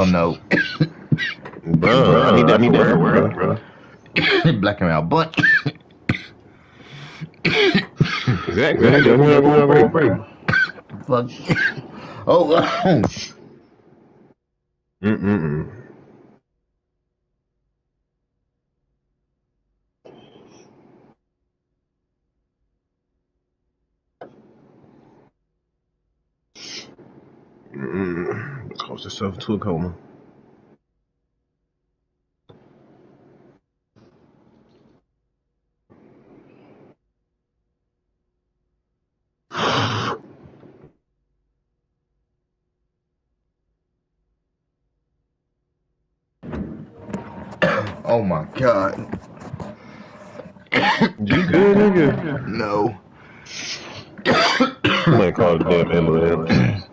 Oh no. Bro, I need that for work, bro. Black him out, but Exactly. I just want to go on break. fuck. Oh. Mm-mm. Mm-mm. Close yourself to a coma. Oh my god. You good, nigga? No. I might call the damn ambulance.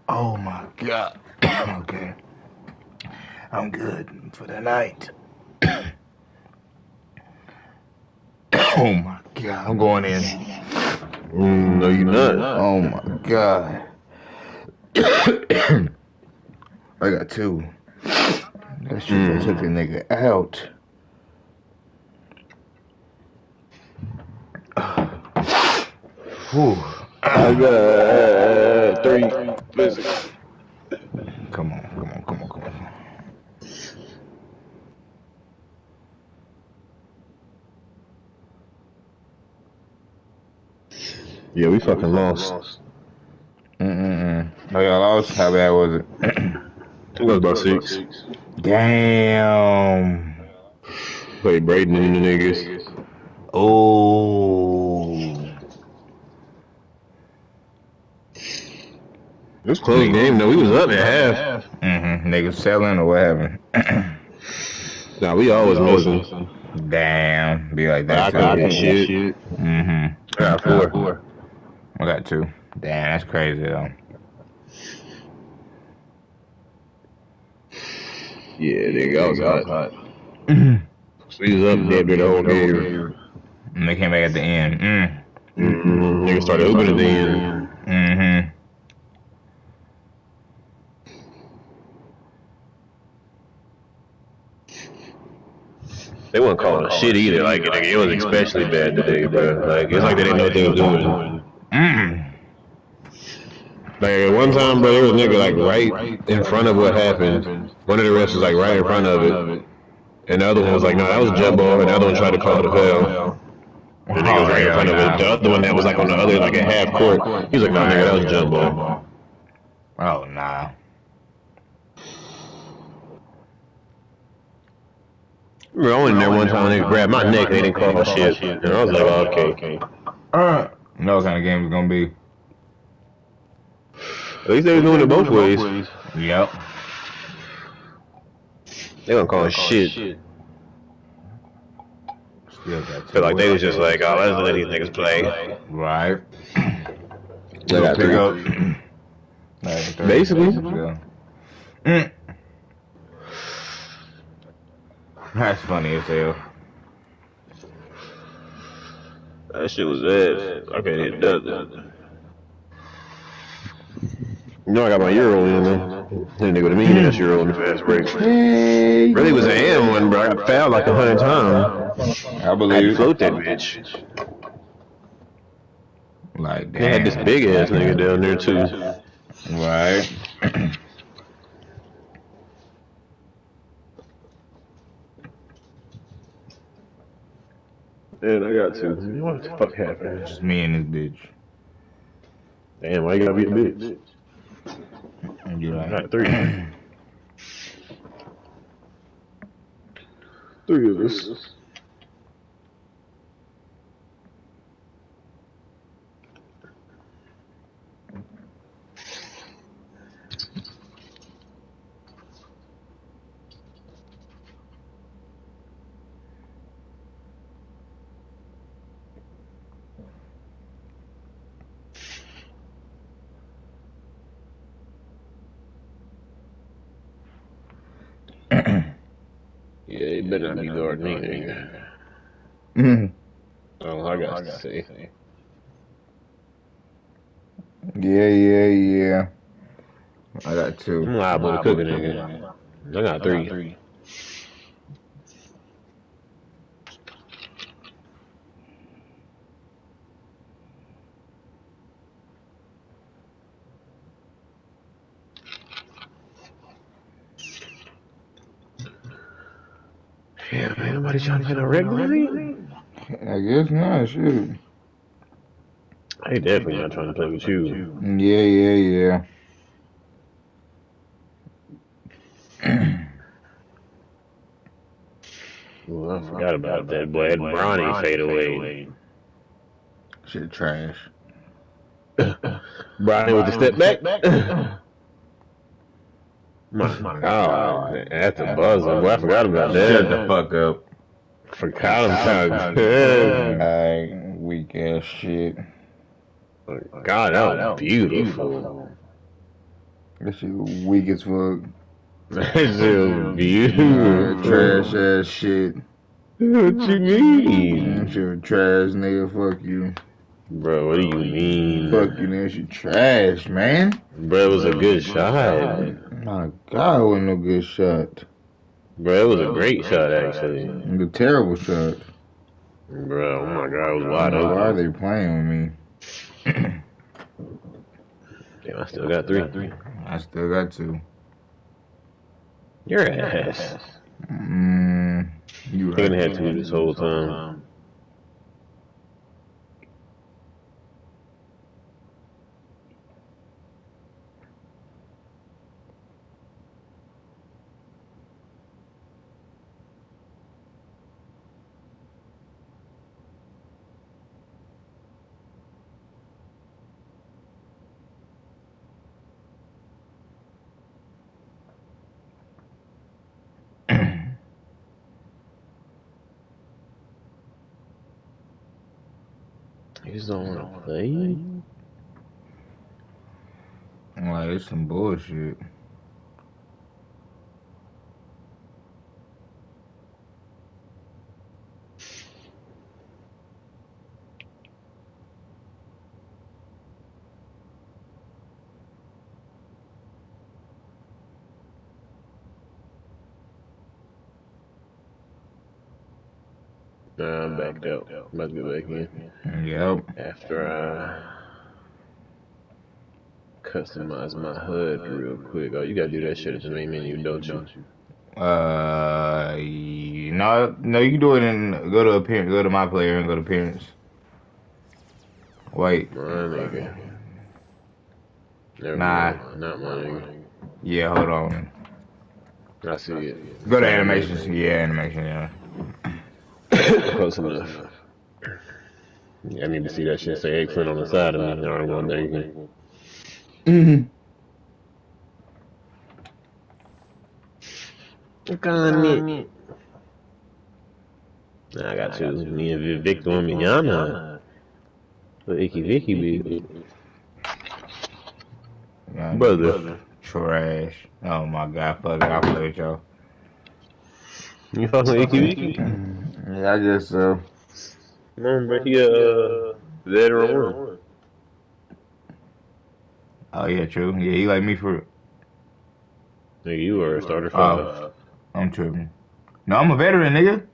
Oh my god. Okay. I'm good for the night. Oh my god. I'm going in. No, you not. Oh my god. I got two. That shit that took a nigga out. Whew. I got three. Listen. Come on. Yeah, we fucking lost. Oh, y'all lost? How bad was it? It was about 6. Damn. Played Braden and the niggas. Oh. It was a close game though. We was up at half. Niggas selling or what happened? Nah, we always missing. Damn. Be like But I that couldn't too. hit shit. I got 4. I got 2. Damn, that's crazy though. Yeah, nigga, I was hot. So we was up dead near the whole game. And they came back at the end. Nigga started opening at the end. They weren't calling shit either. Like, nigga, it was especially bad today, bro. Like, it's like they didn't know what they was doing. Like, at one time, bro, there was a nigga, like, right in front of what happened. One of the refs was, like, right in front of it. And the other one was like, no, that was a jump ball. And the other one tried to call the foul. The nigga was right in front of it. The other one that was, like, on the other, like, at half court, he was like, no, nigga, that was a jump ball. Oh, nah. I went in there one time, they grabbed my neck, they didn't call shit. And I was like, oh, okay. Know what kind of game it's gonna be. At least they were doing it both ways. Yep. They weren't calling shit. Feel like they was just like, oh, let's let these niggas play. Right. They got pick up. Basically. That's funny as hell. That shit was ass. I can't hit nothing. You know I got my Euro in there. That nigga with a mean ass Euro in the fast break. Really was an AM one, bro. I got fouled like 100 times. I believe. I had to float that bitch. Like, damn. They had this big ass nigga down there too. Right. Man, I got to. What the fuck happened? Just me and this bitch. Damn, why you gotta be a bitch? You like, I got 3. 3 of us. Yeah, it better not be guarding anything. Oh, I got to say. Yeah. I got 2. I'm liable to cook a nigga. I got 3. Yeah, man, nobody trying to play no regular league? I guess not, shoot. I definitely not trying to play with you. Yeah. Well, I forgot about that boy. That Bronny fade away. Shit trash. Bronny with the step back. My God, that's a buzzer. Boy, I forgot about that. Shut the fuck up. Forgot about that. Alright, weak ass shit. God, that was beautiful. That shit weak as fuck. That shit was beautiful. Trash ass shit. What you mean? Shit trash, nigga. Fuck you. Bro, what do you mean? Fuck you, nigga. Shit trash, man. Bro, it was a good shot. My God, it wasn't no good shot. Bro, it was a great shot, actually. It was a terrible shot. Bro, oh my God, it was wide Why are open. they playing with me? Damn, I still got 3. I still got 2. Your ass. You You're right. gonna have 2 this whole time. You just don't want to play? Like, it's some bullshit. Nah, I'm backed out. I'm about to get back in. Yep. After I customize my HUD real quick. Oh, you gotta do that shit at the main menu, don't you? No, you can do it in, go to appearance, go to my player and go to appearance. Wait. My nigga. Never Nah. mind. Not my nigga. Yeah, hold on. I see it. Go to animations. Yeah, animation, yeah. Close enough. I need to see that shit say eggplant on the side of me. I don't want that. Mm-hmm. I got you. Me and Victor and Miana. The Icky Vicky baby. Brother. Trash. Oh my God, fuck it. I'll play with y'all. You fucking with Icky Vicky? Yeah, I guess so. Remember, he veteran 1. Oh yeah, true. Yeah, he like me for. Nigga, you are a starter 5. I'm tripping. No, I'm a veteran, nigga.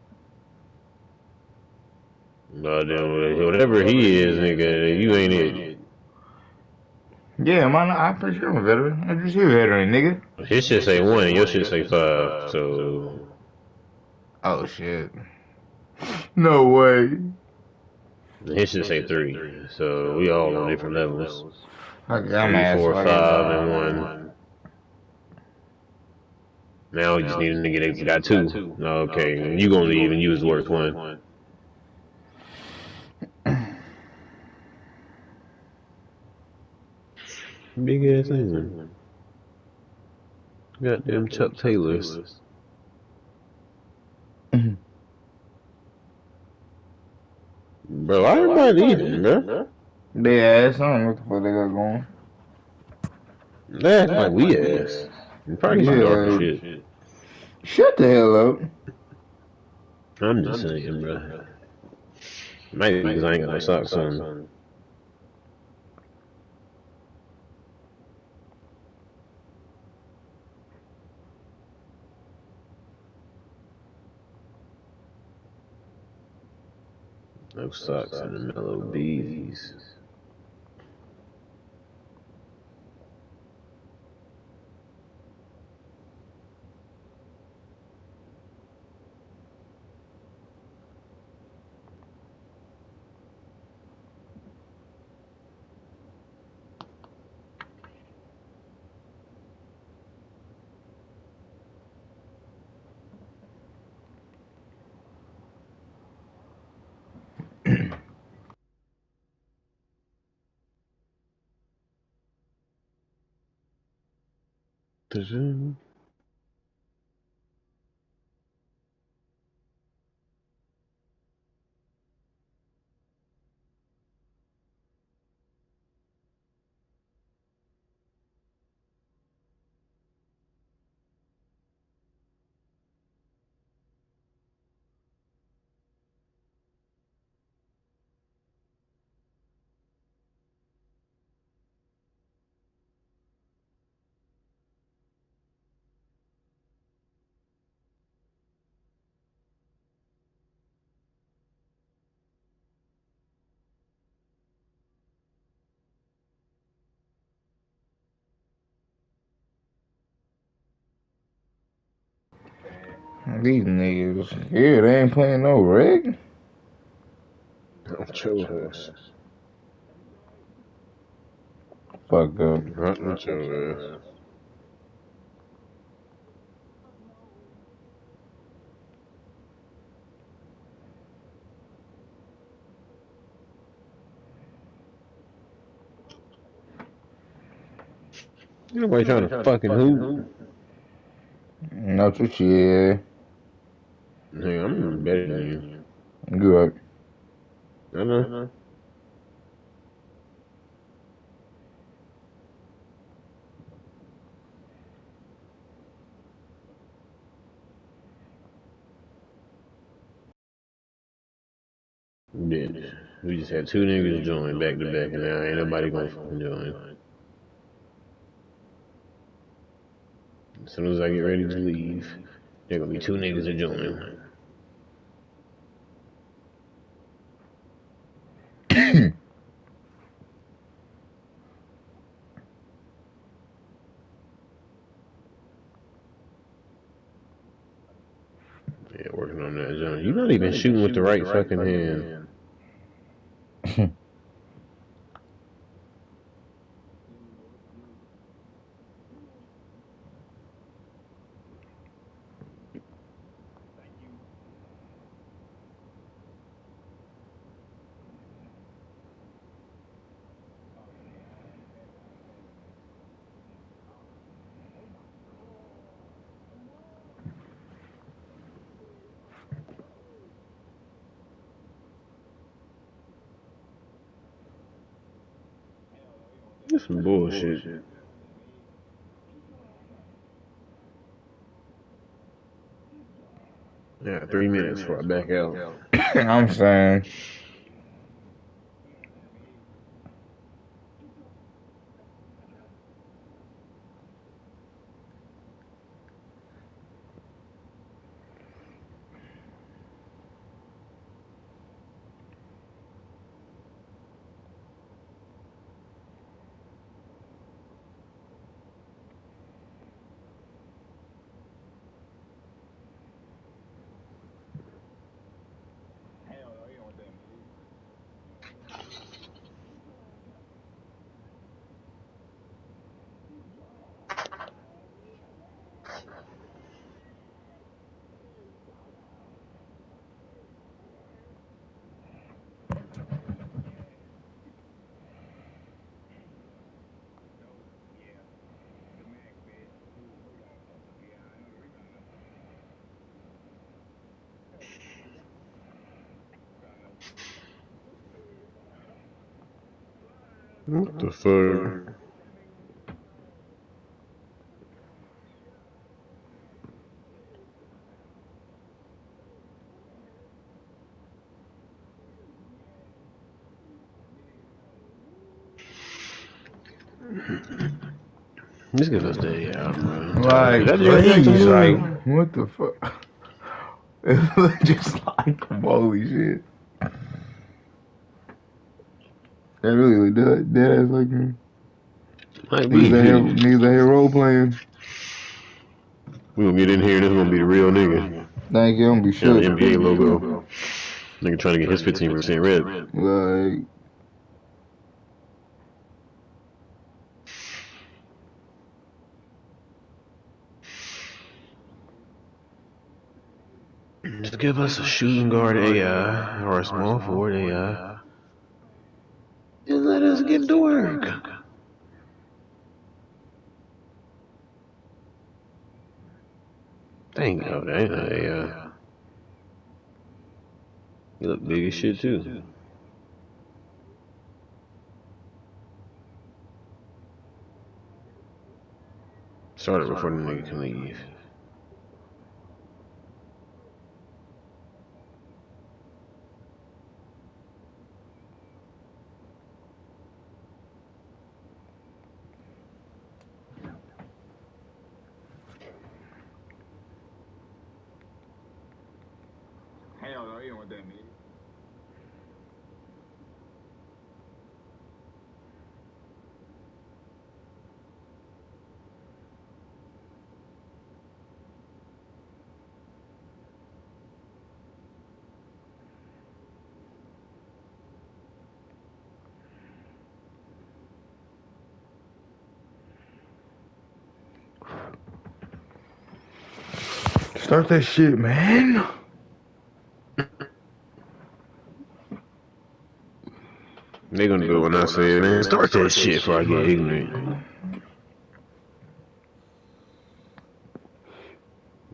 But then, whatever he is, nigga, you ain't it. Yeah, man, I'm pretty sure I'm a veteran. I'm just a veteran, nigga. His shit say 1 and your shit say 5, so. Oh shit. No way. His shit say 3, so we all on different levels. Okay, 3, 4, 5, and 1. Now we just need a nigga that got 2. Okay, you gonna leave and you was worth 1. Big ass thing. Goddamn Chuck Taylors. Bro, why everybody leaving, bro? They ass, I don't know what the fuck they got going. They act like we ass. Probably some darker shit. Shut the hell up. I'm just saying, bro. Maybe because I ain't got no socks on. No socks in the mellow bees. These niggas, yeah, they ain't playing no reg. I'm your ass. Fuck up. I'm your ass. Ain't nobody trying to fucking hoop. Not your shit. Nigga, I'm even better than you. Good. I know. Yeah. We just had two niggas join back to back, and now ain't nobody gonna fucking join. As soon as I get ready to leave, there gonna be two niggas to join. Yeah, working on that joint. You're not even shooting with the right fucking hand. That's some bullshit. Yeah, 3 minutes before I back out. I'm saying. What the fuck? Just get us stay out, bro. I'm tired. Is Like, that Jared Jackson please, like, movie? what the fuck? It looks just like him, holy shit. That really dead ass like me. Might be. Niggas out here role playing. We gonna get in here and this gonna be the real nigga. Thank you, I'm gonna be Yeah, the shook. NBA logo. Nigga trying to get his 15% red. Like, Just give us a shooting guard AI or a small forward AI. And let us get to work. Dang, oh, that ain't an AI. You look big as shit too. Start it before the nigga can leave. hell no, you don't want that, nigga. Start that shit, man. They gonna do it when I say it, man. Start that shit before I get ignorant.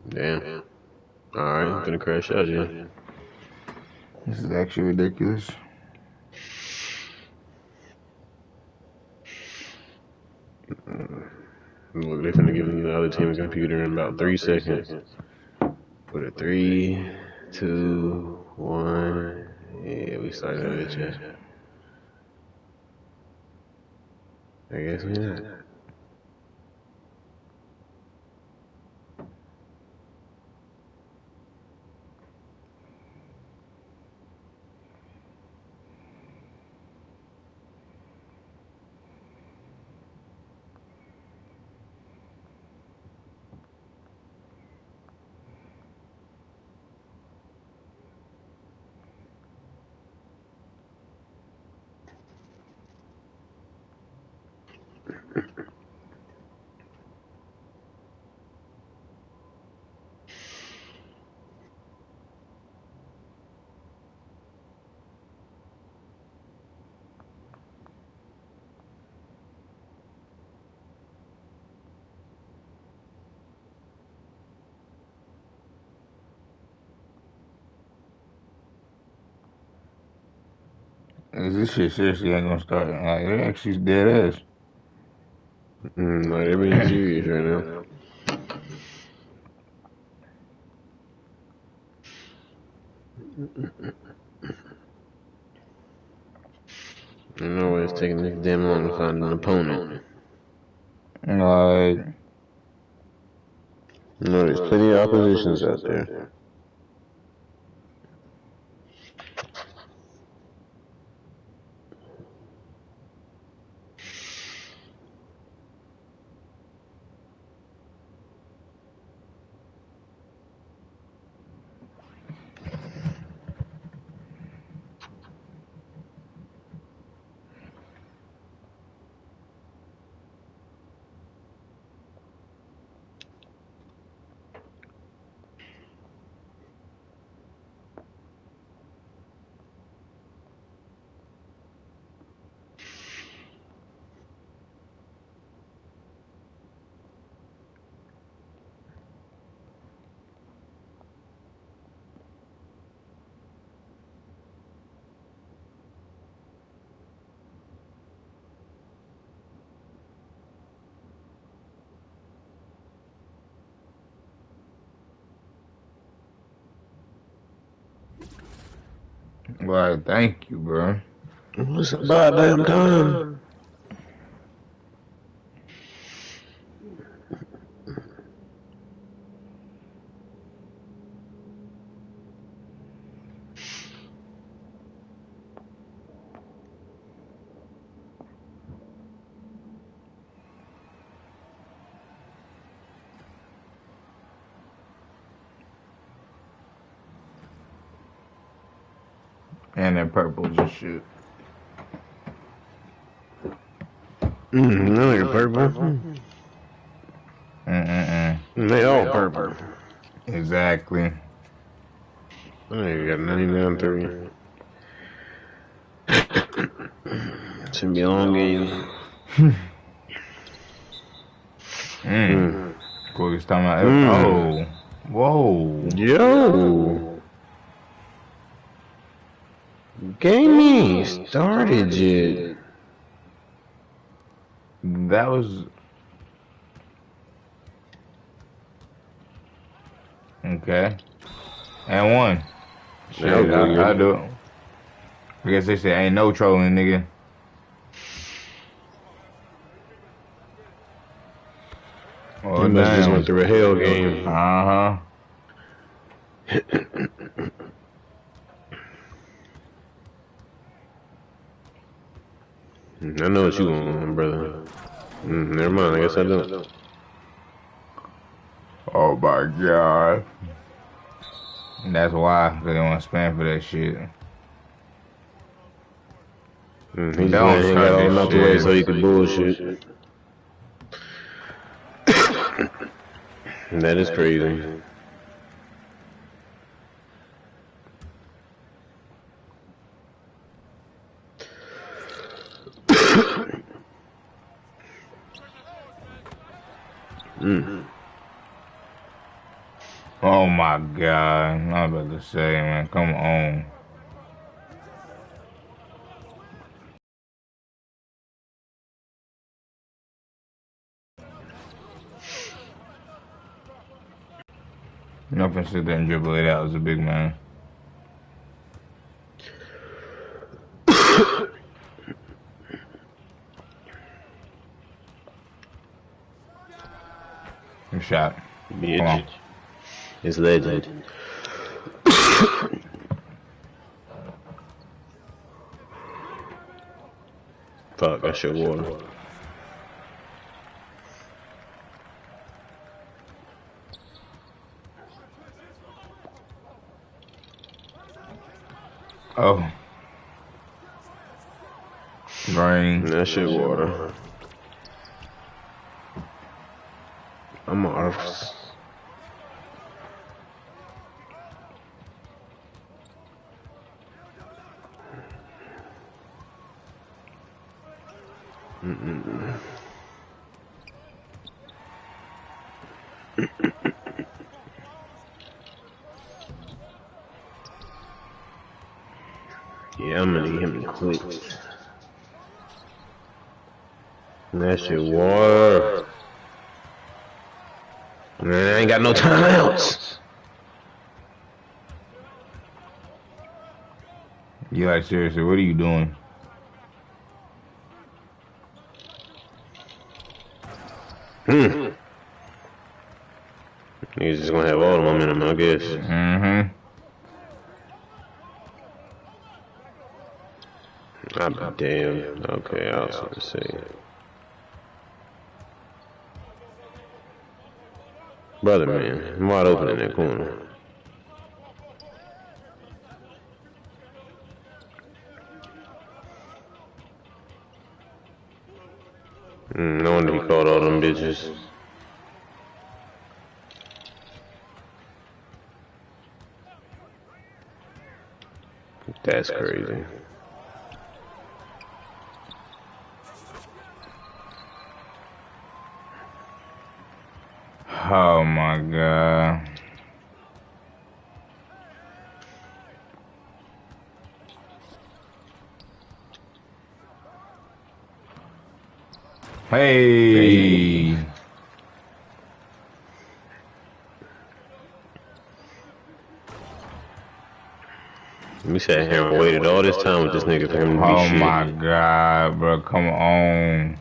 Damn. Alright, I'm gonna crash out, yeah. This is actually ridiculous. Look, they finna give the other team a computer in about 3 seconds. With a 3, 2, 1. Yeah, we started that bitch, yeah. I guess we not. This shit seriously ain't gonna start. Like, it actually dead ass. No, they're being serious right now. I know why it's taking this damn long to find an opponent. Like, No, there's plenty of oppositions out there. thank you, bro. What's about damn time? And they're purples and shit. No, you're purple. They all purple. Exactly. Oh, you got 99-3. Should be a long game. Quickest time I ever. Oh. Whoa. Yo. Game ain't started yet. That was. Okay. And one. Shit, I do it. I guess they say ain't no trolling, nigga. Oh, You must just went through a hell game. Uh-huh. I know what you want, brother. Never mind, I guess I don't. Oh my god. That's why they want to spam for that shit. He just went and got all them out the way so he could bullshit. That is crazy. Oh my god. I'm about to say, man, come on. Nothing sit there and dribble it out as a big man. Shot. Bitch. It's legend. Fuck, I should water. Oh. Green. That shit water. I'm a arse. Yeah, I'm gonna need him to quit. That shit water. Man, I ain't got no timeouts. You like, seriously, what are you doing? He's just gonna have all the momentum, I guess. I'm damn. Okay, I was gonna say. Brother, man, I'm wide open in that corner. No wonder he called all them bitches. That's crazy. Oh my god. Hey. We sat here and waited all this time with this nigga for him to be Oh shit. my god, bro, come on.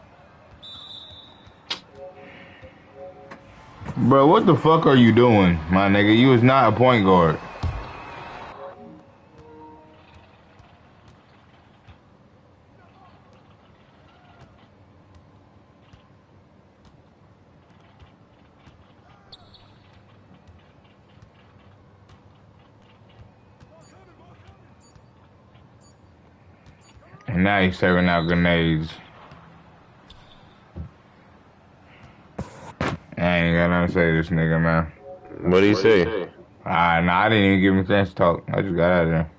Bro, what the fuck are you doing, my nigga? You was not a point guard. Now he's serving out grenades. I ain't got nothing to say to this nigga, man. What do you say? Nah, I didn't even give him a chance to talk. I just got out of there.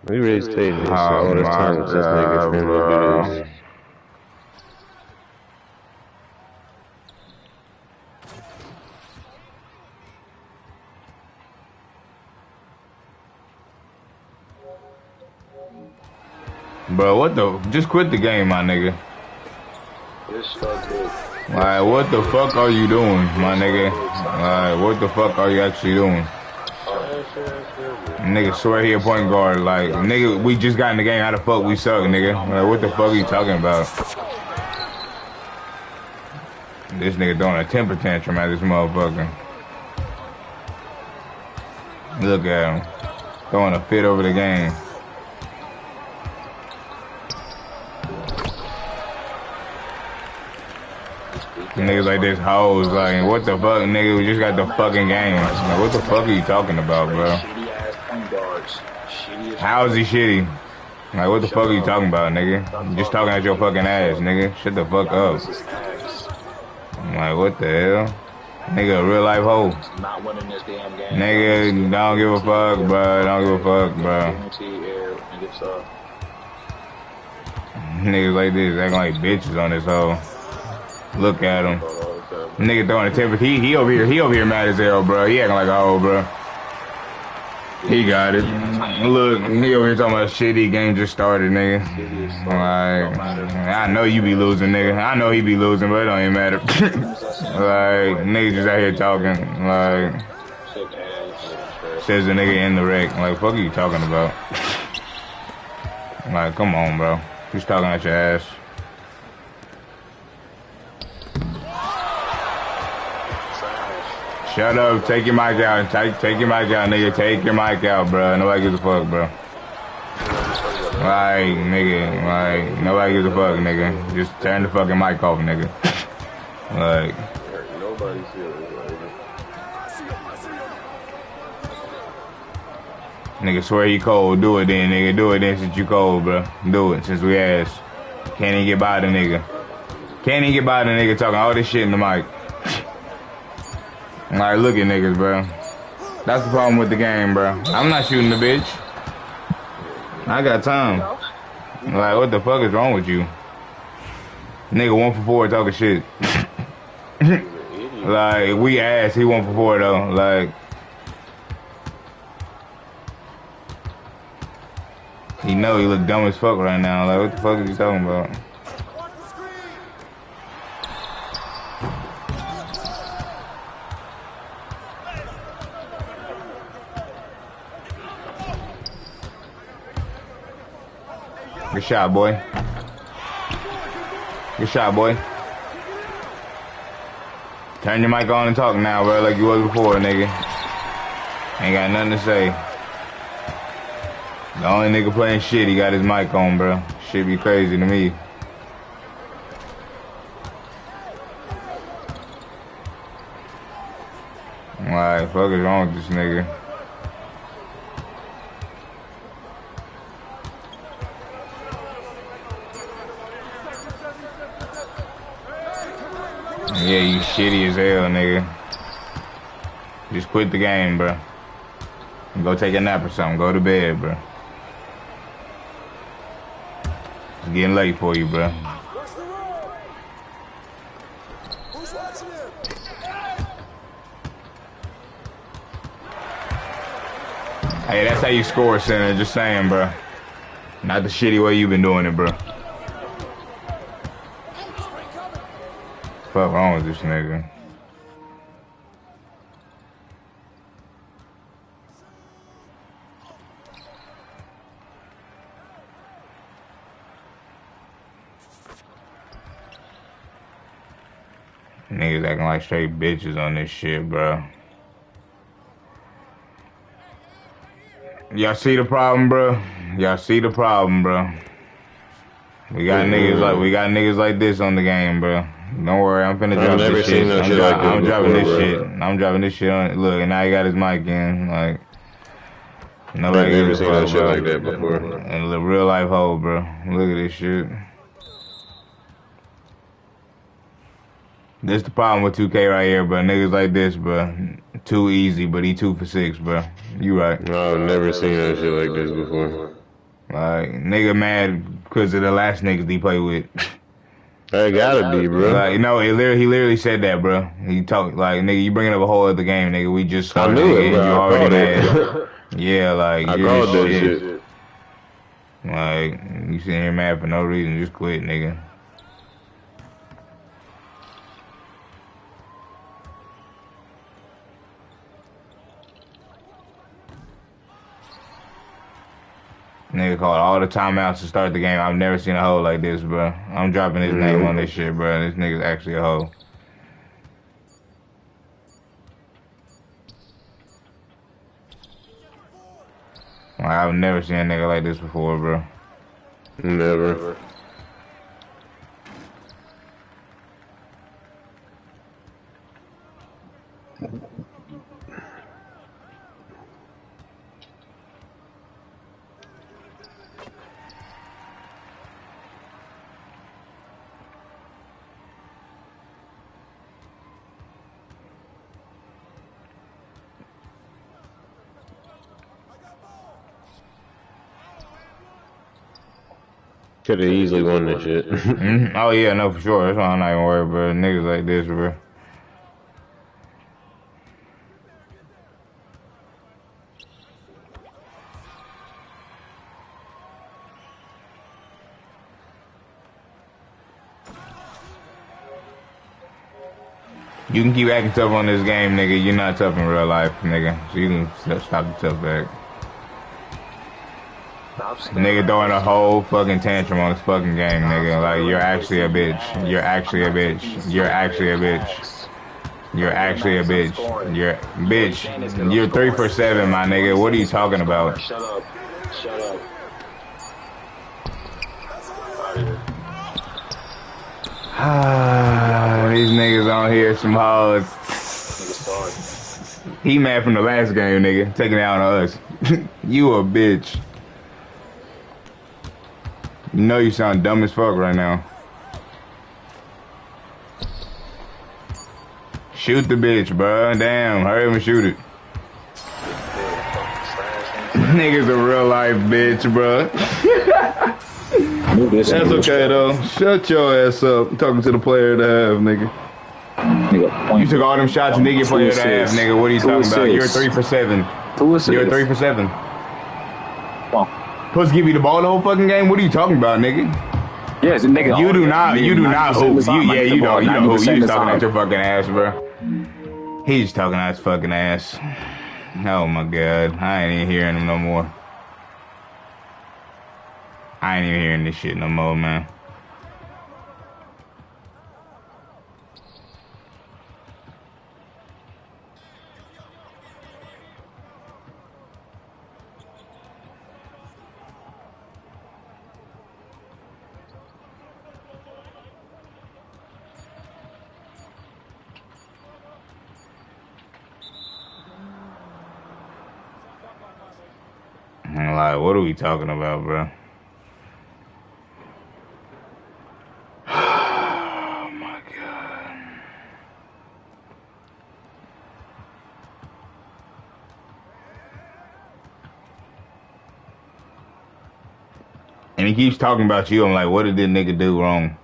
We raised taking this all this time with this nigga for him to do this. Bro, what the? Just quit the game, my nigga. Like, what the fuck are you doing, my nigga? Like, what the fuck are you actually doing? Nigga swear he a point guard. Like, nigga, we just got in the game. How the fuck we suck, nigga? Like, what the fuck are you talking about? This nigga throwing a temper tantrum at this motherfucker. Look at him. Throwing a fit over the game. Niggas like this hoes, like, what the fuck, nigga? We just got the fucking game. Like, what the fuck are you talking about, bro? How is he shitty? Like, what the fuck are you talking about, nigga? You just talking at your fucking ass, nigga. Shut the fuck up. I'm like, what the hell? Nigga, a real life hoe. Nigga, don't give a fuck, bro. Don't give a fuck, bro. Niggas like this, acting like bitches on this hoe. Look at him. Nigga throwing a temper. He over here mad as hell, bro. He acting like a hoe, bro. He got it. Look, he over here talking about shitty game just started, nigga. Like, I know you be losing, nigga. I know he be losing, but it don't even matter. Like, nigga just out here talking. Like, says the nigga in the wreck. Like, fuck are you talking about? Like, come on, bro. Just talking at your ass. Shut up, take your mic out, take your mic out, nigga, take your mic out, bro. Nobody gives a fuck, bro. Like, nigga, like, nobody gives a fuck, nigga. Just turn the fucking mic off, nigga. Like. Nobody's feeling Nigga swear he cold, do it then, nigga, do it then since you cold, bro. Do it, since we asked. Can't even get by the nigga. Can't even get by the nigga talking all this shit in the mic. Like, look at niggas, bro. That's the problem with the game, bro. I'm not shooting the bitch. I got time. Like, what the fuck is wrong with you? Nigga 1 for 4 talking shit. Like, we asked, he 1 for 4 though. Like, he know he look dumb as fuck right now. Like, what the fuck is he talking about? Good shot, boy. Good shot, boy. Turn your mic on and talk now, bro, like you was before, nigga. Ain't got nothing to say. The only nigga playing shit, he got his mic on, bro. Shit be crazy to me. Alright, fuck is wrong with this nigga? Yeah, you shitty as hell, nigga. Just quit the game, bro. Go take a nap or something. Go to bed, bro. It's getting late for you, bro. Hey, that's how you score, center. Just saying, bro. Not the shitty way you been doing it, bro. Fuck wrong with this nigga? Niggas acting like straight bitches on this shit, bro. Y'all see the problem, bro? Y'all see the problem, bro? We got niggas like this on the game, bro. Don't worry, I'm finna drop this shit. I'm dropping this shit. I'm dropping this shit on. Look, and now he got his mic in. Like, nobody never seen no shit like that before. And the real life hoe, bro. Look at this shit. This the problem with 2K right here, bro. Niggas like this, bro. Too easy, but he 2 for 6, bro. You right. No, I've never seen that shit like this before. Like, nigga mad because of the last niggas he played with. That gotta be, bro. Like, you know, he literally said that, bro. He talked like, nigga, you bringing up a whole other game, nigga. We just started, I knew it, bro. You already mad. Yeah, like, I called that shit. Like, you sitting here mad for no reason. Just quit, nigga. Nigga called all the timeouts to start the game. I've never seen a hoe like this, bro. I'm dropping his name on this shit, bro. This nigga's actually a hoe. Like, I've never seen a nigga like this before, bro. Never. Could have easily won this shit. Oh yeah, no, for sure. That's why I'm not even worried, bro. Niggas like this, bro. You can keep acting tough on this game, nigga. You're not tough in real life, nigga. So you can stop the tough act. Nigga throwing a whole fucking tantrum on this fucking game, nigga. Like, you're actually a bitch. You're actually a bitch. You're actually a bitch. You're actually a bitch. You're bitch. You're 3 for 7, my nigga. What are you talking about? Shut up. Shut up. These niggas on here, some hoes. He mad from the last game, nigga. Taking it out on us. You a bitch. You know you sound dumb as fuck right now. Shoot the bitch, bro. Damn, hurry up and shoot it. Nigga's a real life bitch, bro. That's okay though. Shut your ass up. I'm talking to the player to have, nigga. You took all them shots and nigga player to have, nigga. What are you talking about? You're 3 for 7. You're 3 for 7. Supposed to give you the ball the whole fucking game? What are you talking about, nigga? Yes, nigga. You do not hoop. You don't hoop. You just talking at your fucking ass, bro. He's talking out his fucking ass. Oh my god. I ain't even hearing him no more. I ain't even hearing this shit no more, man. Like, what are we talking about, bro? Oh my god. And he keeps talking about you. I'm like, what did this nigga do wrong?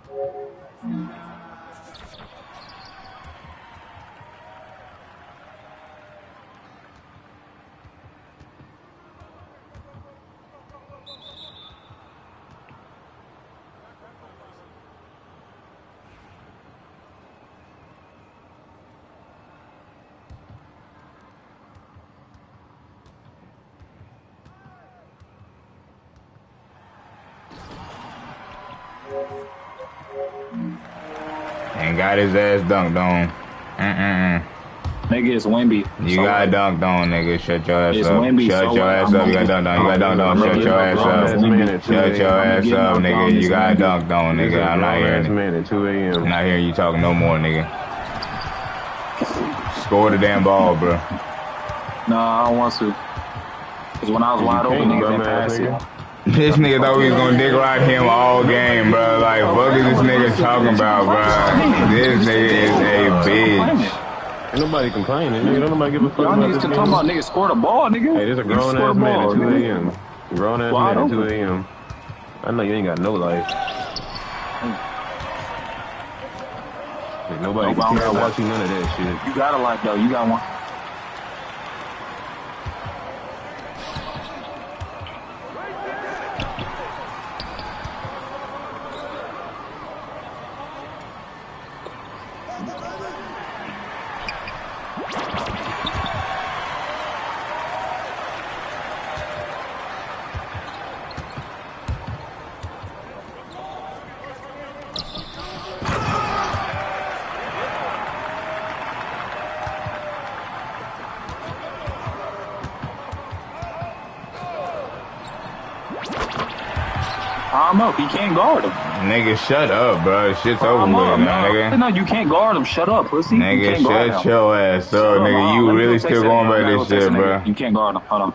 And got his ass dunked on. Nigga, it's Wemby. You got dunked on, nigga. Shut your ass It's up. Wemby, Shut so your ass up. You got dunked on. You got dunked on. Shut your ass up. Shut your ass up, nigga. You got dunked on, nigga. I'm not hearing it. Man at 2 a.m. I'm not hearing you talking no more, nigga. Score the damn ball, bro. Nah, I don't want to. Cause when I was wide open, niggas didn't pass it. This nigga thought we was gonna dick ride him all game, bro. Like, what is this nigga talking about, bro? This nigga is a bitch. Ain't nobody complaining, nigga. Don't nobody give a fuck Y'all about niggas this can game. talk about niggas scored a ball, nigga. Hey, there's a grown ass man at 2 a.m. Grown ass man at 2 a.m. I know you ain't got no life. Like, nobody can watch you none of that shit. You got a life though. You got one. Time up. He can't guard him. Nigga, shut up, bro. Shit's over with, nigga. No, you can't guard him. Shut up, pussy. Nigga, shut your ass up, nigga. You really still going by this shit, bro. You can't guard him. Hold on.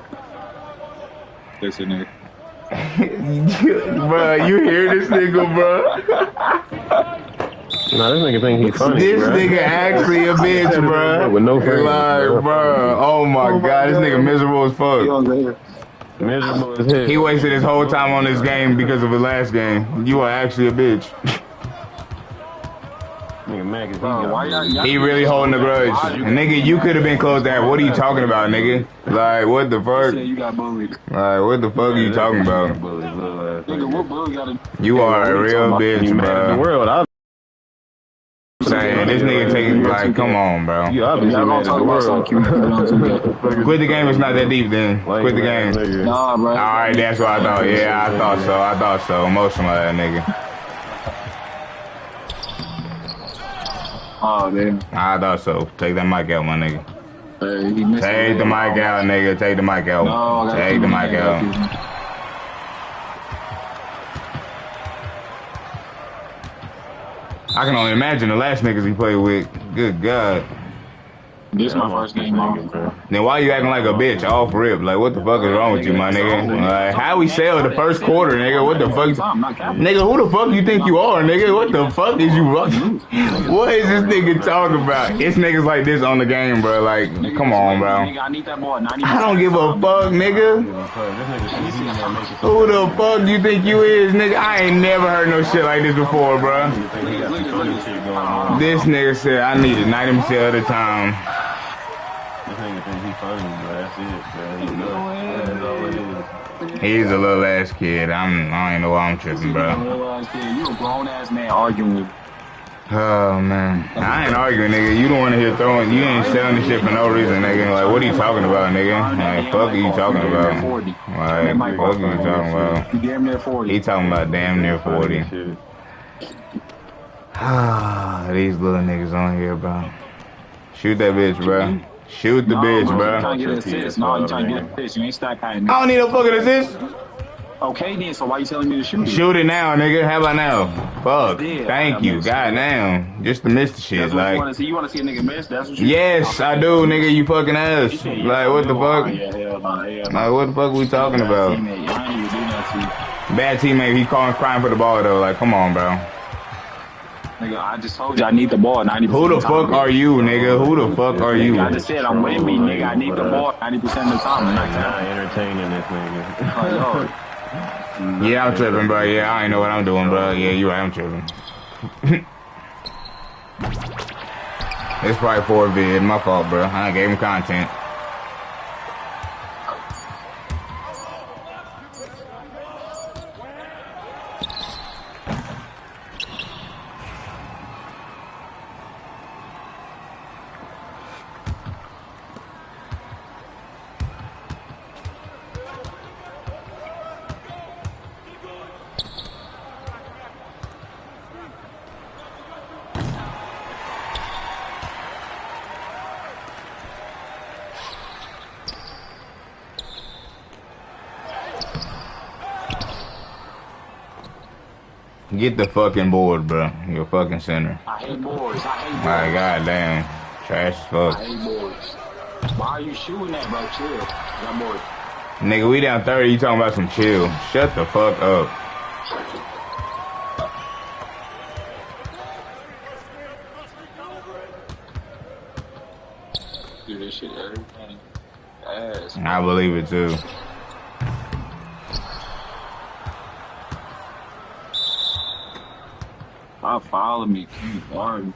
Fix it, nigga. Bro, you hear this nigga, bro? Nah, this nigga think he funny, This bro. nigga actually a bitch, bro. With no friends, like, bro. Oh my god, this nigga miserable as fuck. Miserable as hell. He wasted his whole time on this game because of his last game. You are actually a bitch. Nigga mad He really holding a grudge. And nigga, you could have been close to that. What are you talking about, nigga? Like, what the fuck? You got bullied. Like, what the fuck are you talking about? Nigga, what bully got to... You are a real bitch, bro. The world, saying this nigga taking like, come on, bro. you obviously mad at the world. Quit the game. It's not that deep. Then quit the game. Nah, bro. All right, that's what I thought. Yeah, I thought so. I thought so. Emotional, that nigga. Oh, man. I thought so. Take that mic out, my nigga. Hey, Take the mic out, nigga. Take the mic out. No, take the mic out. I can only imagine the last niggas he played with. Good God. This is my first game on. Then why you acting like a bitch off rip? Like, what the fuck is wrong with you, my nigga? Like, how we sell the first quarter, nigga? What the fuck? Nigga, who the fuck you think you are, nigga? What the fuck is you rocking? What is this nigga talking about? It's niggas like this on the game, bro. Like, come on, bro. I don't give a fuck, nigga. Who the fuck you think you is, nigga? I ain't never heard no shit like this before, bro. This nigga said I need it 90% of the time. He's a little ass kid. I ain't know why I'm tripping, bro. You a grown ass man arguing with. Oh man, I ain't arguing, nigga. You don't want to hear throwing. You ain't selling this shit for no reason, nigga. Like, what are you talking about, nigga? Like, fuck are you talking about? Like, fuck are you talking about? You damn near 40. He talking about damn near 40. Ah, these little niggas on here, bro. Shoot that bitch, bro. Shoot the bitch, bro. You trying to get an assist. No, you trying to get an assist. You ain't stack high enough. I don't need no fucking assist. Okay then, so why you telling me to shoot it? Shoot it now, nigga. How about now? Fuck. Thank you. God damn. Just to miss the shit. Like, you want to see a nigga miss? That's what you yes, I do, nigga. You fucking ass. Like, what the fuck? Like, what the fuck we talking about? Bad teammate. He crying for the ball though. Like, come on, bro. Nigga, I just told you I need the ball 90%. Who the fuck are you, nigga? Who the fuck are you? I just said I'm Wemby, nigga. I need the ball 90% of the time. I'm not entertaining this nigga. Yeah, I'm tripping, bro. Yeah, I ain't know what I'm doing, bro. Yeah, you right, I'm tripping. It's probably for a vid. My fault, bro. I gave him content. Get the fucking board, bro. You're a fucking center. I hate boards. I hate boards. My goddamn. Trash as fuck. I hate boards. Why are you shooting that, bro? Chill. That board. Nigga, we down 30. You talking about some chill. Shut the fuck up. Dude, this shit everything. Ass. I believe it too. Stop following me. Keep guarding.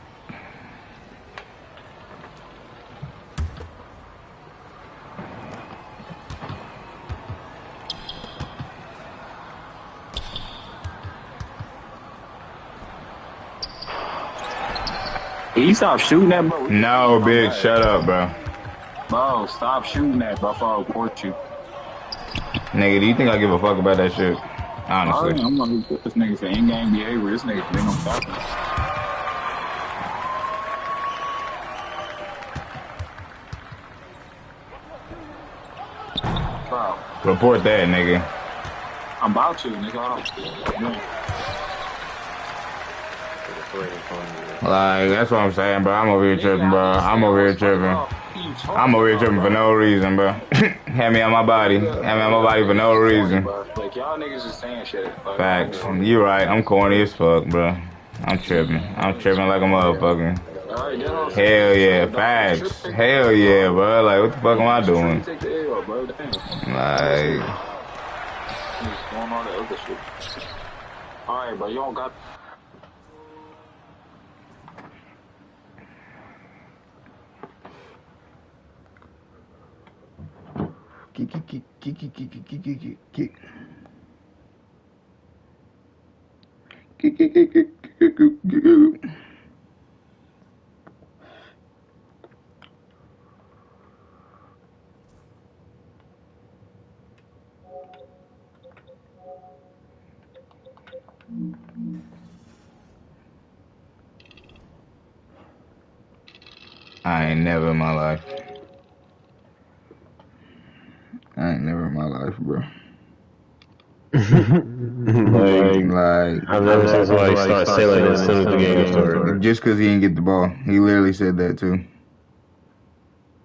Can you stop shooting that, bro? No, bitch. Shut up, bro. Bro, stop shooting that, bro, before I report you. Nigga, do you think I give a fuck about that shit? Honestly. I'm gonna put this nigga for in-game behavior. This nigga ain't gonna stop me. Bro. Report that, nigga. I'm about to, nigga. Like, that's what I'm saying, bro. I'm over here tripping, bro. I'm over here tripping. I'm over here tripping for no reason, bro. Had me on my body. Had me on my body for no reason. Like, y'all niggas is saying shit. Facts. You right. I'm corny as fuck, bro. I'm tripping. I'm tripping like a motherfucker. Hell yeah. Facts. Hell yeah, bro. Like, what the fuck am I doing? Like... Alright, bro. You don't got... I ain't never in my life. I ain't never in my life, bro. like I've never seen somebody start selling as soon as the game started. Just because he didn't get the ball. He literally said that too.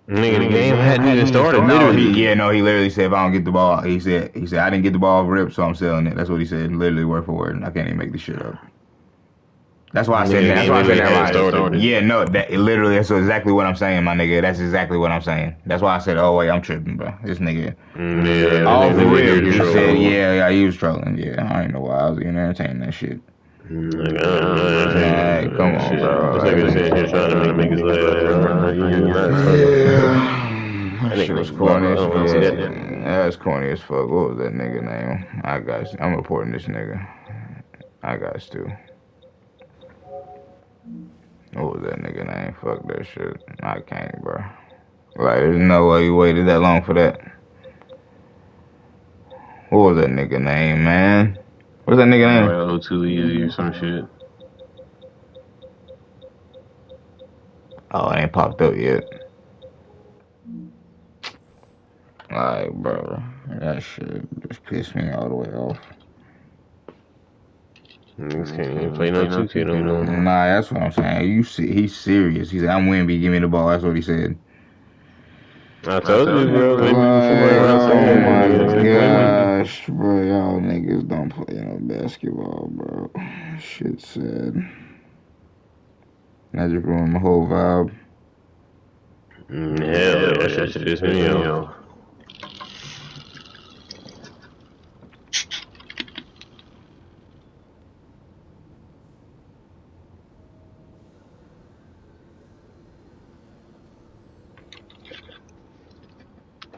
Nigga, the game hadn't even started. No, he literally said if I don't get the ball, he said I didn't get the ball ripped, so I'm selling it. That's what he said, literally word for word. I can't even make this shit up. That's why I said that. That's why I said that. Yeah, no, that literally. That's exactly what I'm saying, my nigga. That's exactly what I'm saying. That's why I said, oh wait, I'm tripping, bro. This nigga. All for real. He said, yeah, he was trolling. Yeah, I don't know why I was even entertaining that shit. Like, come on, bro. This nigga sitting here trying to make his That shit was corny as fuck. That's corny as fuck. What was that nigga name? I'm reporting this nigga. I got to. What was that nigga name? Fuck that shit. I can't, bro. Like, there's no way you waited that long for that. What was that nigga name, man? What's that nigga name? Oh, too easy or some shit. Oh, it ain't popped up yet. Like, bro, that shit just pissed me all the way off. Niggas can't even play no 2K no more. Nah, that's what I'm saying. He's serious. He said, I'm Wemby, give me the ball. That's what he said. I told you, bro. Oh my gosh, bro. Y'all niggas don't play no basketball, bro. Shit sad. That just ruined my whole vibe. Hell yeah, that shit pissed me off.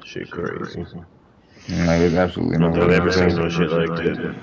Shit crazy. Like, there's absolutely no way. I've never seen no shit like that.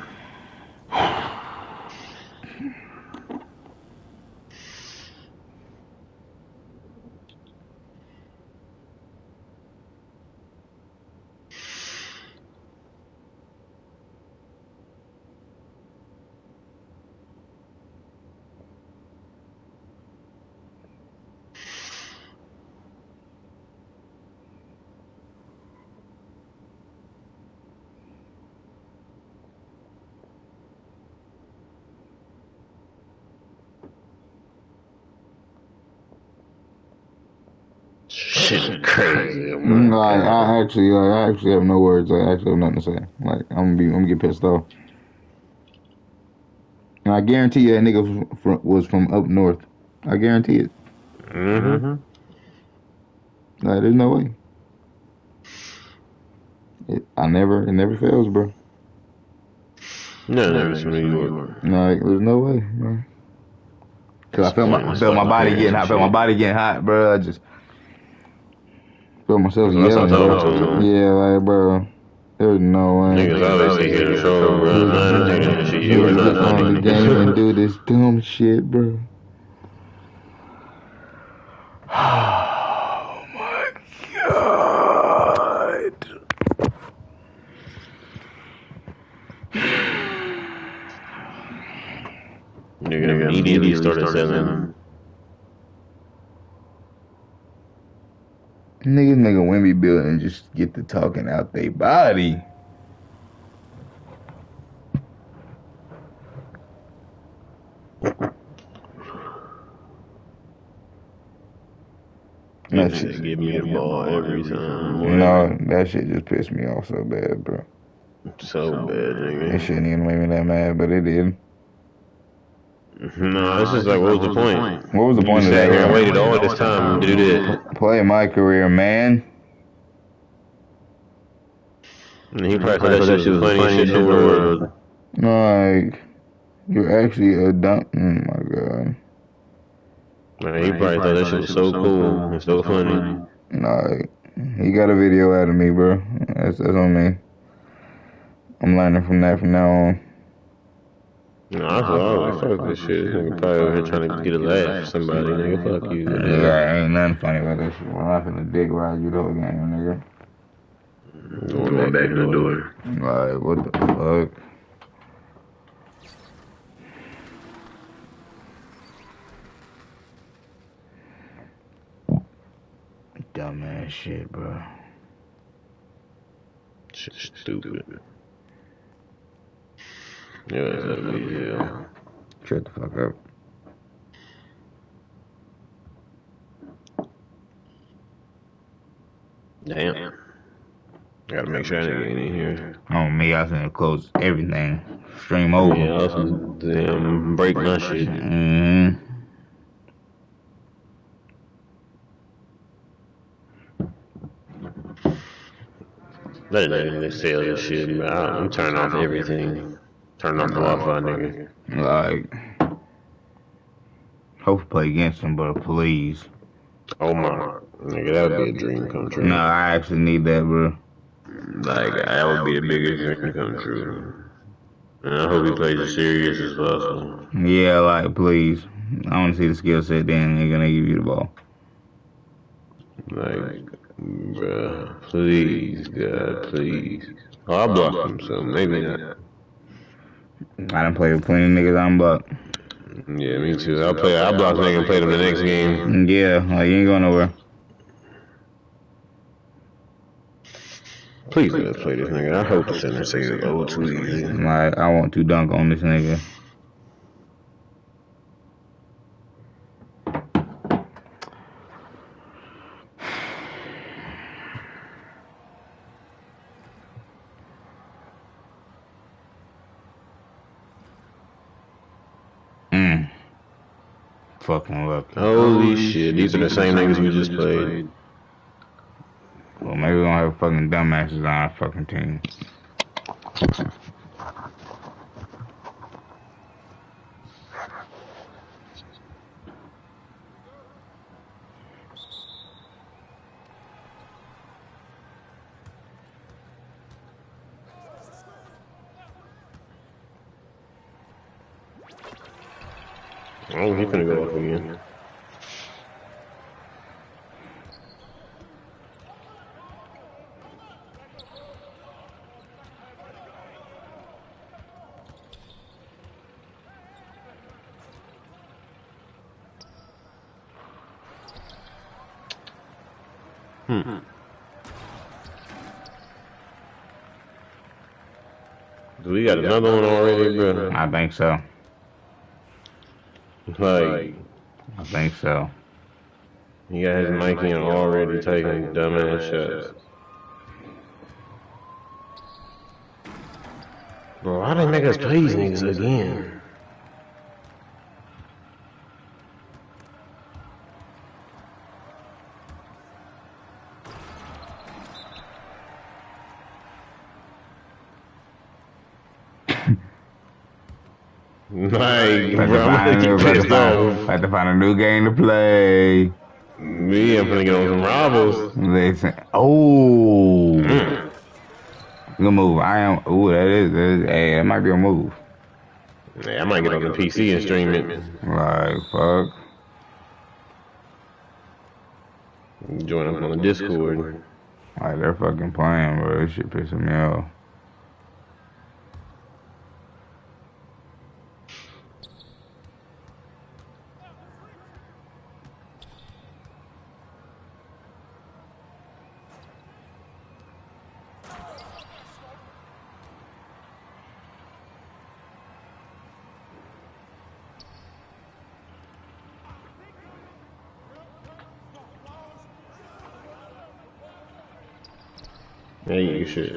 shit crazy. Like I actually have no words. I actually have nothing to say. Like I'm gonna get pissed off. And I guarantee you that nigga was from up north. I guarantee it. Mm-hmm. Like there's no way. It never fails, bro. No, never from New York. Like there's no way, bro. Cause I felt my body getting hot. I felt my body getting hot, bro. I just felt myself yelling, bro. Yeah, like, bro. There's no way. Niggas always think you're troll, bro. Nah, that shit, you are not funny. On the game and do this dumb shit, bro. Oh my god. Nigga immediately started selling. Niggas make a Wemby build and just get to talking out they body. That shit give me a ball every time. No, that shit just pissed me off so bad, bro. So bad, nigga. It shouldn't even make me that mad, but it did. No, it's just like, what was the point? What was the point of that? You sat here and waited all this time to do this. Play my career, man. And he probably thought that shit was the funniest shit in the world. Like, you're actually a dumb. Oh my god. Man, he probably thought that shit was so cool and so funny. Like, he got a video out of me, bro. That's on me. I'm learning from that from now on. No, I thought, fuck this shit. Nigga probably over here trying to get a laugh for somebody. Nigga, fuck you. Yeah, ain't nothing funny about that shit. We're not finna dick ride you the whole game, nigga. Going back in the door. Like, what the fuck? Dumbass shit, bro. Shit stupid. Yeah, it's ugly as hell. Shut the fuck up. Damn. Gotta make sure I didn't get in here. On me, I was gonna close everything. Stream over. Yeah, I was damn break my shit. Mm-hmm. Let a nigga sell this shit, bro. I'm turning off everything. Turn off the Wi-Fi, nigga. Like, hope to play against him, but please. Oh my, nigga, that would be a dream come true. No, I actually need that, bro. Like, that would be the biggest dream come true. And I hope he plays as serious as possible. Yeah, like, please. I want to see the skill set, then they're gonna give you the ball. Like, bruh, please, God, please. Oh, I'll block him, so maybe not. I done played with plenty of niggas on block. Yeah, me too. I'll block nigga and play them the next game. Yeah, like, you ain't going nowhere. Please let us play this nigga. I hope the center says it too easy. Like, I want to dunk on this nigga. Fucking lucky. Holy shit, these are the same niggas we just played. Well, maybe we don't have fucking dumbasses on our fucking team. Oh, he's gonna go up again. Do we got another one already, bro? I think so. Like, I think so. He got his mic in already taking dumbass shots. Bro, why they make us play these niggas again? Like, bro, I'm gonna get pissed off. I have to find a new game to play. Me, I'm gonna get on some rivals. Listen. Oh. Good move. I am. Ooh, that is. Hey, that might be a move. Yeah, I might get on the PC and stream it. Like, fuck. Join up on the Discord. Like, they're fucking playing, bro. This shit pissing me off. Yeah, you should.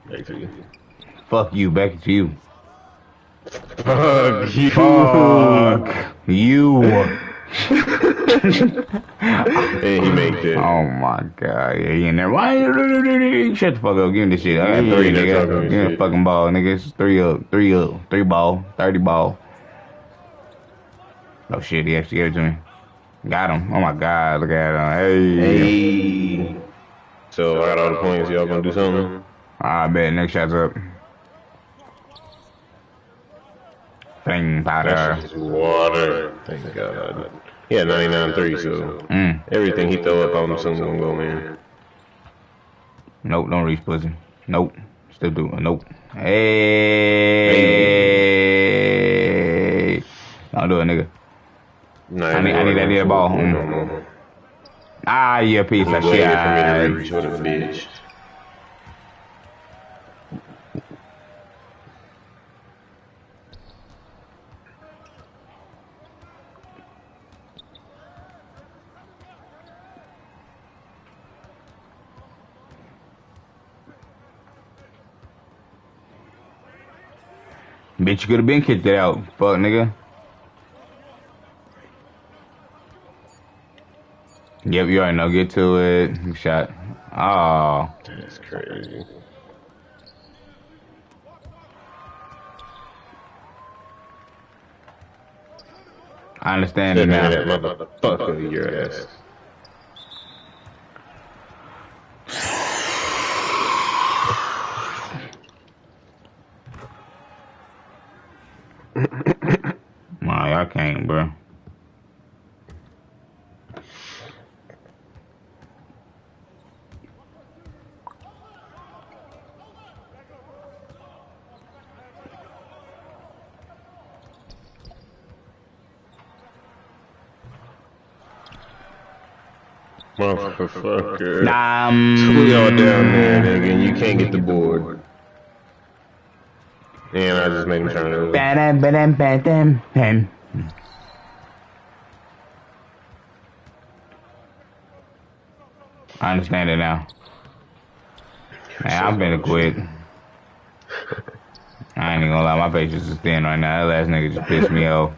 Back to you. Fuck you, back to you. Fuck you. Fuck you. And he made that. Oh my god, yeah, he in there. Why? Shut the fuck up, give me this shit. I got 3, nigga. Give me a fucking ball, nigga. It's 3 up, 3 ball, 30 ball. Oh shit, he actually gave it to me. Got him. Oh my god, look at him. Hey. So I got all the points. Y'all gonna do something? I bet next shot's up. Thing powder. That's just water. Thank God. He had 99.3, so everything he throw up, I'm assuming gonna go in. Nope, don't reach pussy. Nope. Still do it. Nope. Hey. Don't do it, nigga. Nah, I need that near ball. Ah, you piece of shit. For me to reach with a bitch. Bitch, you could have been kicked it out. Fuck, nigga. Yep, you already know. Get to it. Shot. Oh. That's crazy. I understand it now. That motherfucker, your ass. Nah, y'all can't, bro. Motherfucker. Two y'all down there, nigga, and you can't get the board. And I just made him turn it over. I understand it now. Man, I'm finna quit. I ain't even gonna lie, my patience is thin right now. That last nigga just pissed me off.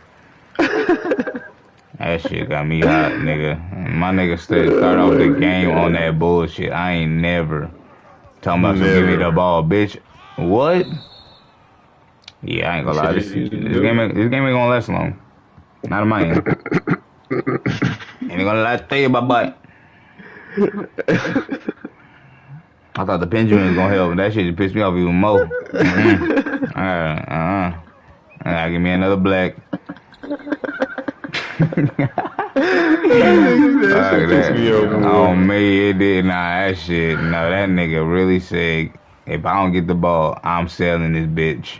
That shit got me hot, nigga. My nigga start off the game on that bullshit. I ain't never talking about some give me the ball, bitch. What? Yeah, I ain't gonna lie. This game ain't gonna last long. Not on my end. Ain't gonna lie to you, bye-bye. I thought the pendulum was gonna help. That shit just pissed me off even more. I gotta give me another black. On me, it did. Nah, that shit. No, that nigga really said, if I don't get the ball, I'm selling this bitch.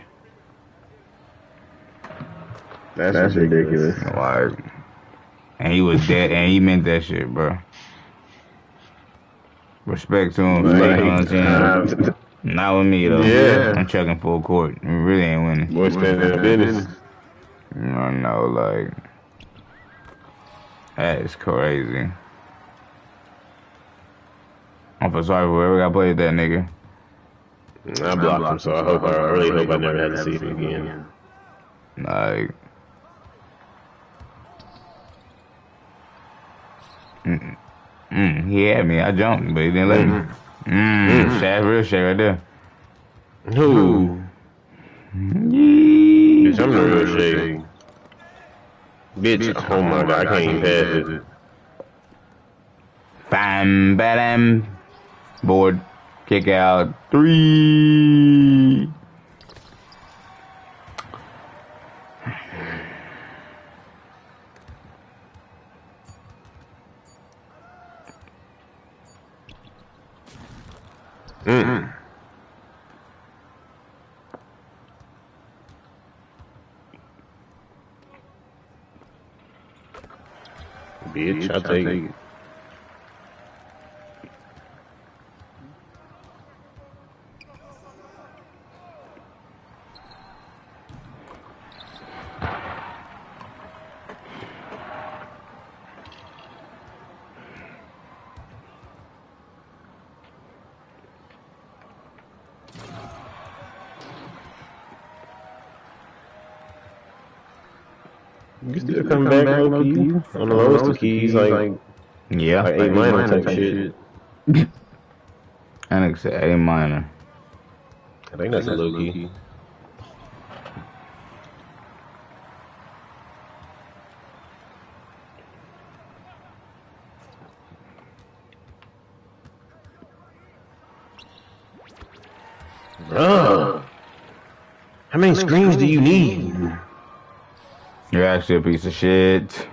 That's ridiculous. Like, and he was dead, and he meant that shit, bro. Respect to him. Like, not with me, though. Yeah. I'm checking full court. We really ain't winning. Boy, standing in business. I know, like. That is crazy. I'm for sorry for whoever got played that nigga. I blocked him, so I really hope I never had to see him again. Like, he had me. I jumped, but he didn't let me. Shaq, real Shaq right there. Who? Bitch, I'm the real Shaq. Bitch, oh my god, I can't even pass it. Bam, badam. Board. Kick out. 3. Bitch, I'll take it. You still come back low key on the lowest of keys, like yeah, like A minor type shit. I think it's A minor. I think that's a low key. Bro, how many screens do you need? You're actually a piece of shit.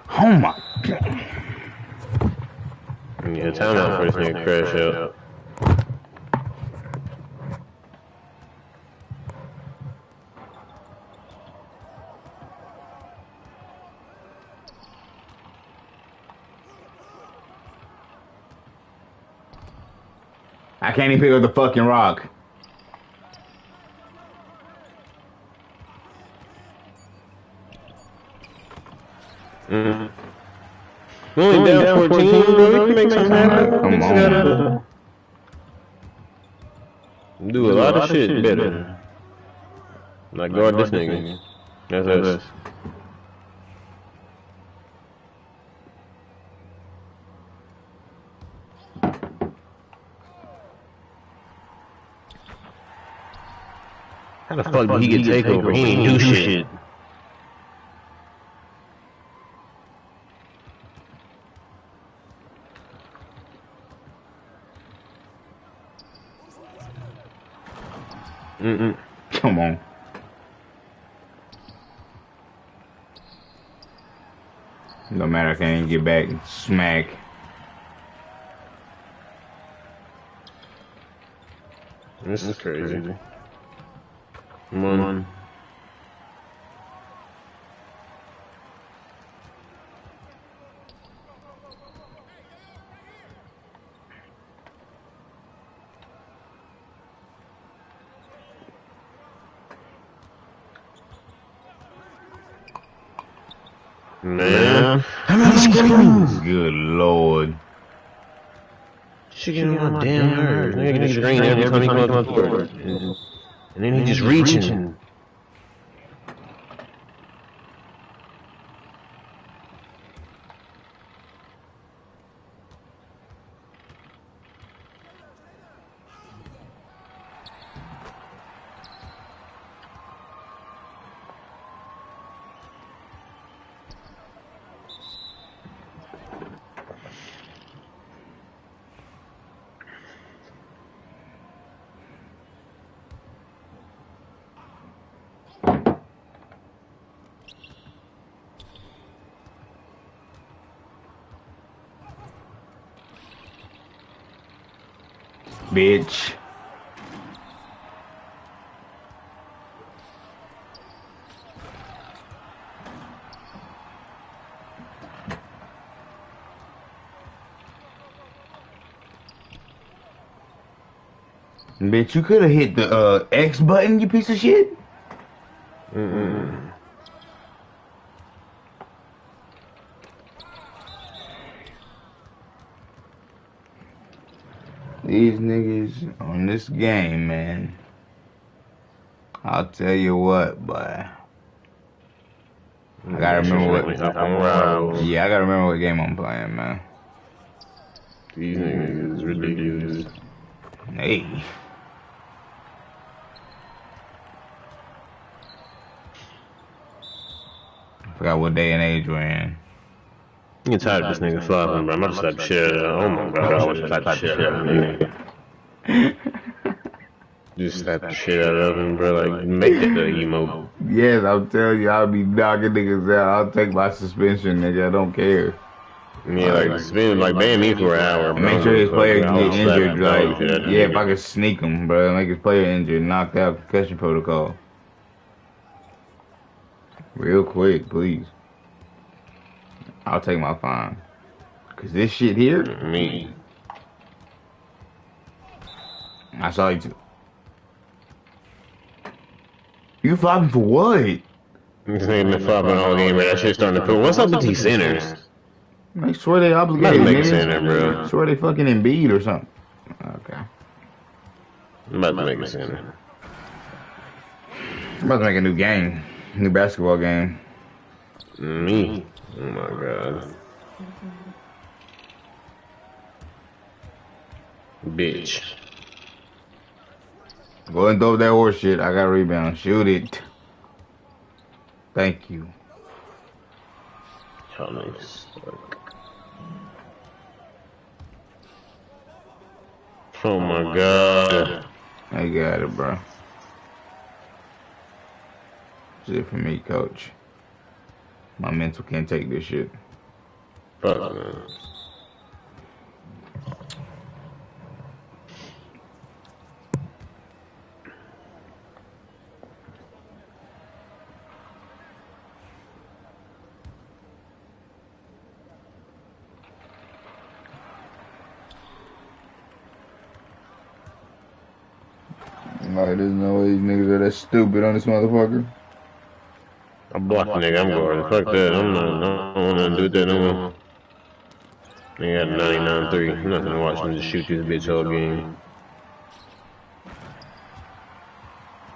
Oh my god. Yeah, timeout for this nigga crash out. I can't even pick up the fucking rock. We're only down 14, bro. We can make something happen. Come on. Do a lot of shit better. Like guard this nigga. That's us. How the fuck did he get takeover? He ain't do shit. Come on. No matter, I can't even get back and smack. This is crazy. Come on. Man, how many screens? Good lord. Shit getting on my damn nerves. Nigga get a screen every time he comes up the court. And then he just reaching. Bitch. Bitch, you could have hit the X button, you piece of shit. These niggas on this game, man. I'll tell you what, but I gotta remember what. Yeah, I gotta remember what game I'm playing, man. These niggas is ridiculous. Hey. I forgot what day and age we're in. I'm tired of this nigga flopping, bro. I'm about to slap the shit out of him. Oh my god, I want to slap the shit out of him, nigga. Just slap the shit out of him, bro. Like, make it the emote. Yes, I'll tell you, I'll be knocking niggas out. I'll take my suspension, nigga. I don't care. Yeah, like, spend, like, ban me for an hour, bro. Make sure his player get injured, like, yeah, if I could sneak him, bro. Make his player injured, knocked out, concussion protocol. Real quick, please. I'll take my fine. Cause this shit here, me. I saw you too. You flopping for what? This nigga been flopping all game, man. That shit's starting to put. What's up with these centers? Make sure they obligated, make a nigga. center, bro. Sure they fucking Embiid or something. Okay. I'm about to make a center. I'm about to make a new game. New basketball game. Me? Oh my god. Bitch. Go and throw that horse shit. I got a rebound. Shoot it. Thank you. How nice. Oh my god. I got it, bro. That's it for me, coach. My mental can't take this shit. Fuck, man. Like, there's no way these niggas are that stupid on this motherfucker. I blocked the nigga, I'm going. Fuck that. I don't want to do that no more. They got 99-3. I'm not gonna watch them just shoot this bitch all game.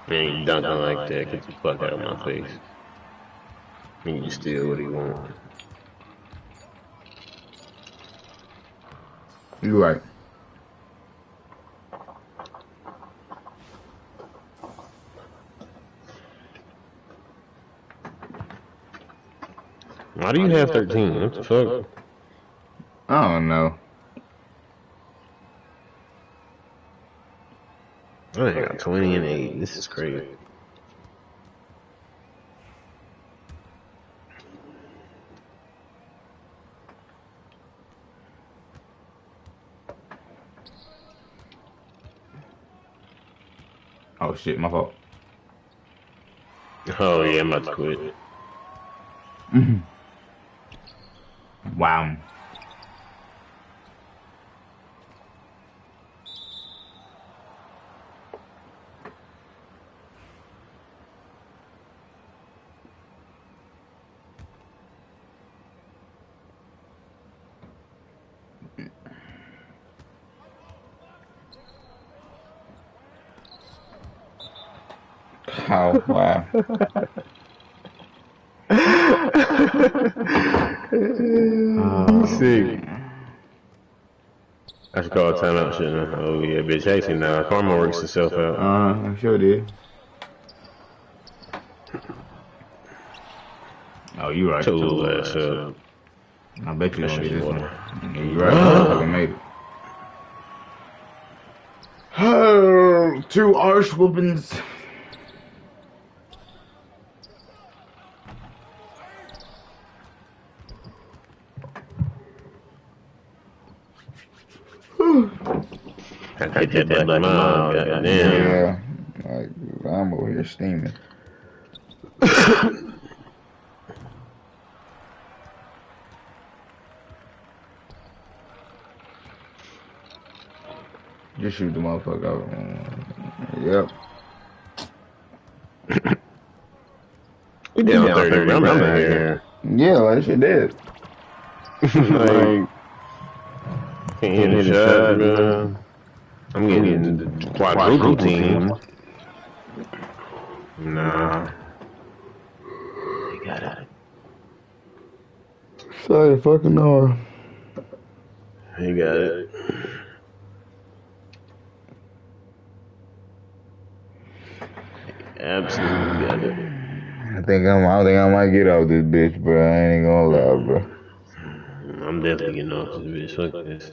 He ain't dunking like that. Get the fuck out of my face. He can steal what he want. You right. Why do you have 13? What the fuck? I don't know. I got 20 and 8. This is crazy. Oh shit, my fault. Oh yeah, I'm about to quit. Wow. Oh, wow. Sick. I should call a timeout, shouldn't I? Oh yeah, bitch. Actually, nah. Karma works itself out. I sure did. Oh, you right. Tool ass up. I bet you That don't get shit's this one. water. Yeah, you right. I fucking made it. Oh, 2 arse whoopings. I get that black mile, goddamn. Yeah. Like, I'm over here steaming. Just shoot the motherfucker out. Yep. We down 30, I'm out here. Yeah, like that shit dead. Like, can't hit a shot, bro. I'm getting quadruple team. Nah. You got it. Sorry, fucking no. You got it. Absolutely got it. I think I might get off this bitch, bro. I ain't gonna lie, bro. I'm definitely getting off this bitch. Fuck this.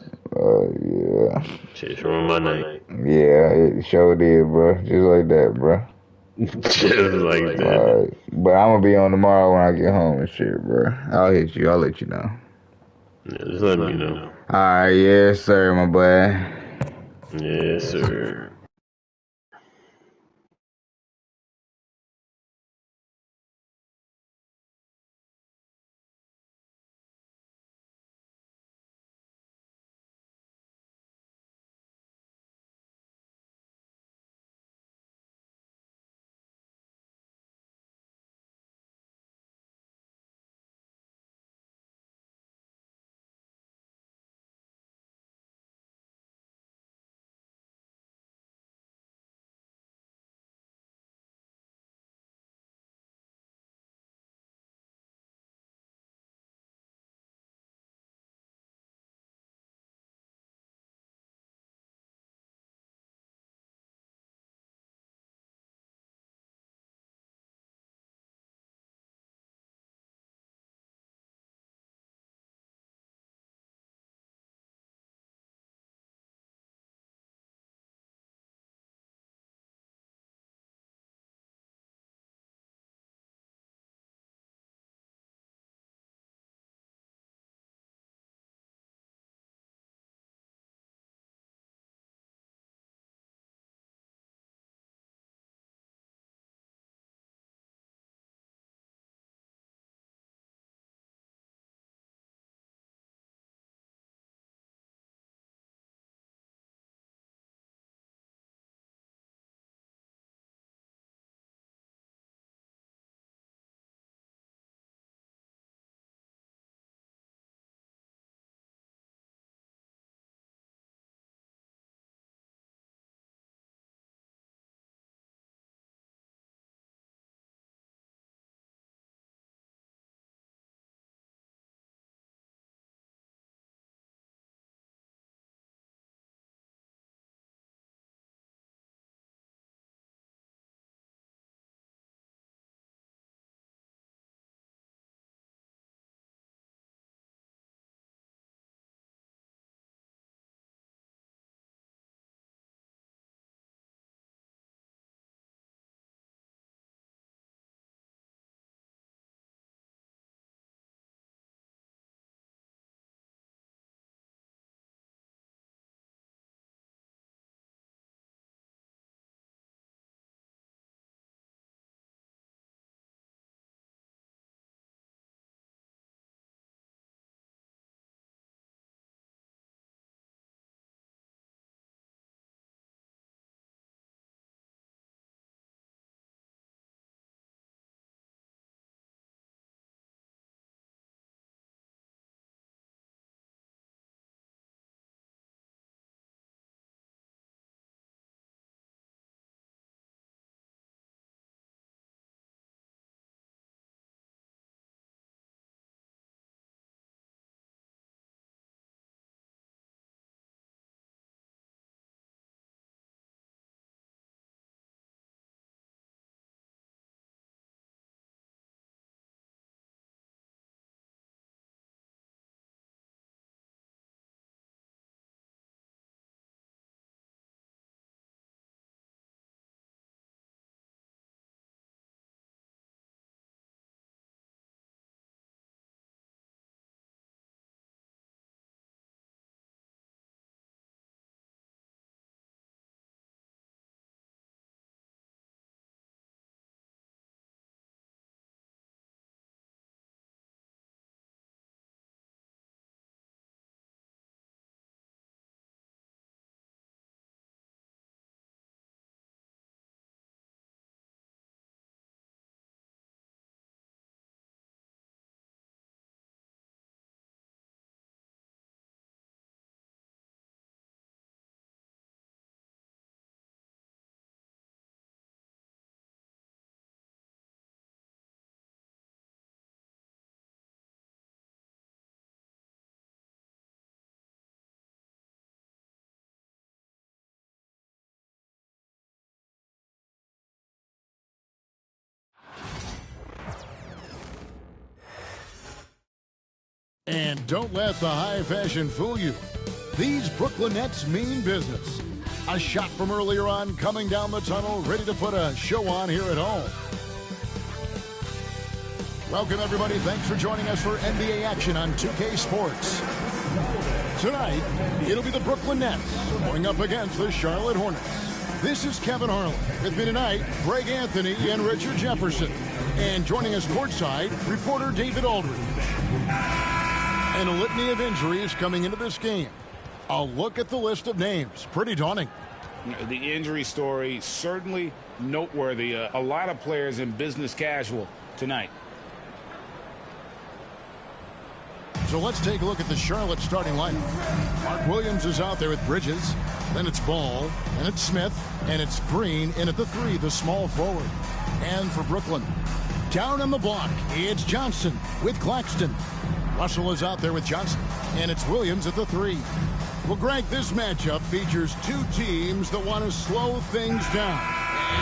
Yeah. Shit's ruined my night. Yeah, it sure did, bro. Just like that, bro. Just like that. Alright. But I'm gonna be on tomorrow when I get home and shit, bro. I'll hit you. I'll let you know. Yeah, just let me know. Alright, yes, sir, my boy. Yes, sir. And don't let the high fashion fool you. These Brooklyn Nets mean business. A shot from earlier on coming down the tunnel, ready to put a show on here at home. Welcome, everybody. Thanks for joining us for NBA action on 2K Sports. Tonight, it'll be the Brooklyn Nets going up against the Charlotte Hornets. This is Kevin Harlan. With me tonight, Greg Anthony and Richard Jefferson. And joining us courtside, reporter David Aldridge. And a litany of injuries coming into this game. A look at the list of names. Pretty daunting. The injury story certainly noteworthy. A lot of players in business casual tonight. So let's take a look at the Charlotte starting lineup. Mark Williams is out there with Bridges. Then it's Ball. Then it's Smith. And it's Green in at the 3, the small forward. And for Brooklyn, down on the block, it's Johnson with Claxton. Russell is out there with Johnson. And it's Williams at the 3. Well, Greg, this matchup features two teams that want to slow things down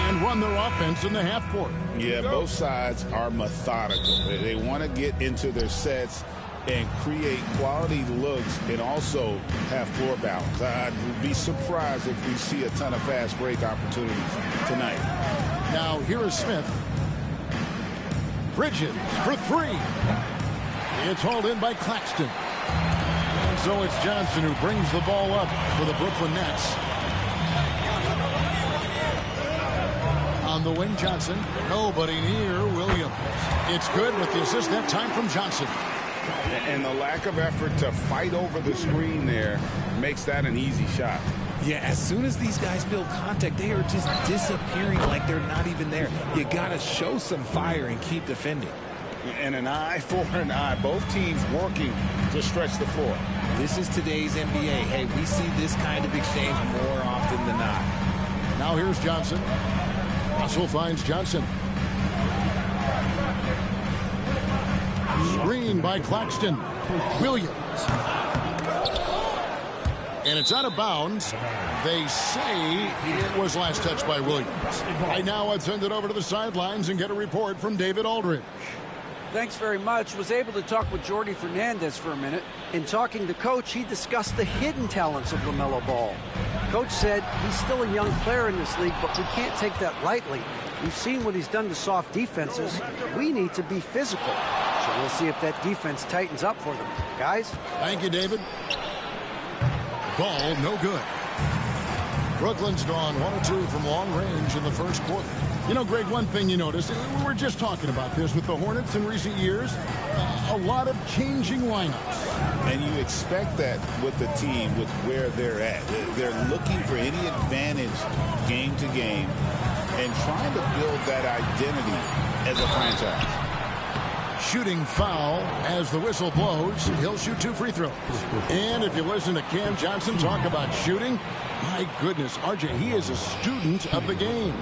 and run their offense in the half court. Yeah, both sides are methodical. They want to get into their sets and create quality looks and also have floor balance. I'd be surprised if we see a ton of fast break opportunities tonight. Now, here is Smith. Bridges for 3. It's hauled in by Claxton. And so it's Johnson who brings the ball up for the Brooklyn Nets. On the wing, Johnson. Nobody near Williams. It's good with the assist that time from Johnson. And the lack of effort to fight over the screen there makes that an easy shot. Yeah, as soon as these guys feel contact, they are just disappearing like they're not even there. You got to show some fire and keep defending. And an eye for an eye. Both teams working to stretch the floor. This is today's NBA. Hey, we see this kind of exchange more often than not. Now here's Johnson. Russell finds Johnson. Screen by Claxton. Williams. And it's out of bounds. They say it was last touched by Williams. Right now, I'd send it over to the sidelines and get a report from David Aldridge. Thanks very much. Was able to talk with Jordy Fernandez for a minute. In talking to Coach, he discussed the hidden talents of LaMelo Ball. Coach said he's still a young player in this league, but we can't take that lightly. We've seen what he's done to soft defenses. We need to be physical. So we'll see if that defense tightens up for them. Guys? Thank you, David. Ball, no good. Brooklyn's gone 1 of 2 from long range in the first quarter. You know, Greg, one thing you notice, we were just talking about this with the Hornets in recent years, a lot of changing lineups. And you expect that with the team, with where they're at. They're looking for any advantage game to game and trying to build that identity as a franchise. Shooting foul as the whistle blows. He'll shoot 2 free throws. And if you listen to Cam Johnson talk about shooting, my goodness, RJ, he is a student of the game.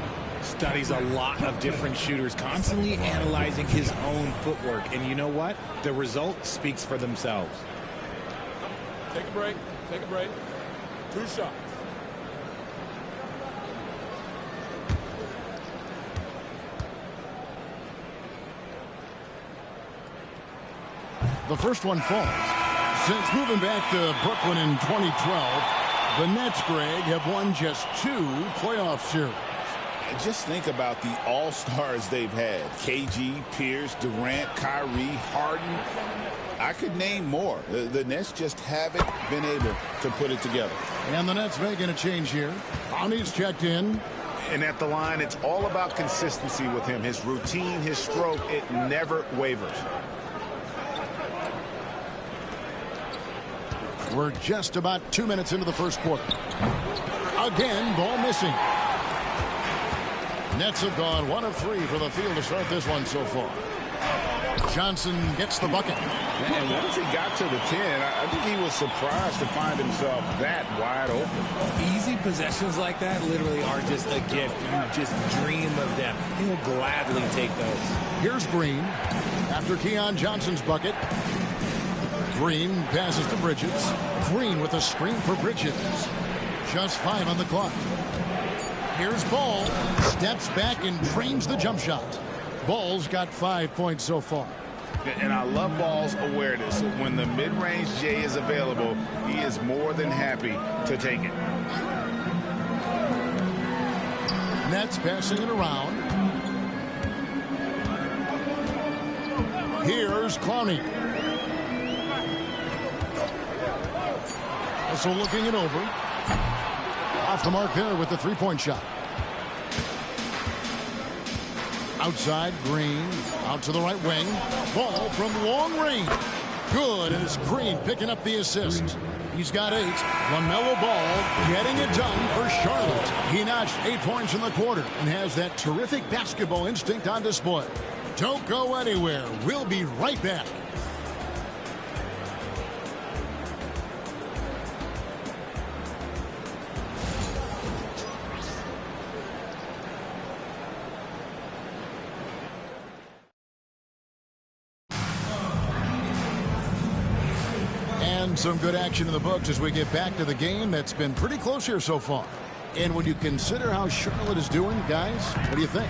Studies a lot of different shooters, constantly analyzing his own footwork. And you know what? The result speaks for themselves. Take a break. Take a break. 2 shots. The first one falls. Since moving back to Brooklyn in 2012, the Nets, Greg, have won just 2 playoff series. Just think about the all-stars they've had. KG, Pierce, Durant, Kyrie, Harden. I could name more. The Nets just haven't been able to put it together. And the Nets making a change here. Bounty's checked in. And at the line, it's all about consistency with him. His routine, his stroke, it never wavers. We're just about 2 minutes into the first quarter. Again, ball missing. Nets have gone 1 of 3 for the field to start this one so far. Johnson gets the bucket. And once he got to the 10, I think he was surprised to find himself that wide open. Easy possessions like that literally are just a gift. You just dream of them. He'll gladly take those. Here's Green. After Keon Johnson's bucket, Green passes to Bridges. Green with a screen for Bridges. Just 5 on the clock. Here's Ball. Steps back and trains the jump shot. Ball's got 5 points so far. And I love Ball's awareness. When the mid-range J is available, he is more than happy to take it. Nets passing it around. Here's Clowney. Also looking it over. Off the mark there with the three-point shot. Outside, Green. Out to the right wing. Ball from long range. Good, and it's Green picking up the assist. He's got 8. LaMelo Ball getting it done for Charlotte. He notched 8 points in the quarter and has that terrific basketball instinct on display. Don't go anywhere. We'll be right back. And some good action in the books as we get back to the game that's been pretty close here so far. And when you consider how Charlotte is doing, guys, what do you think?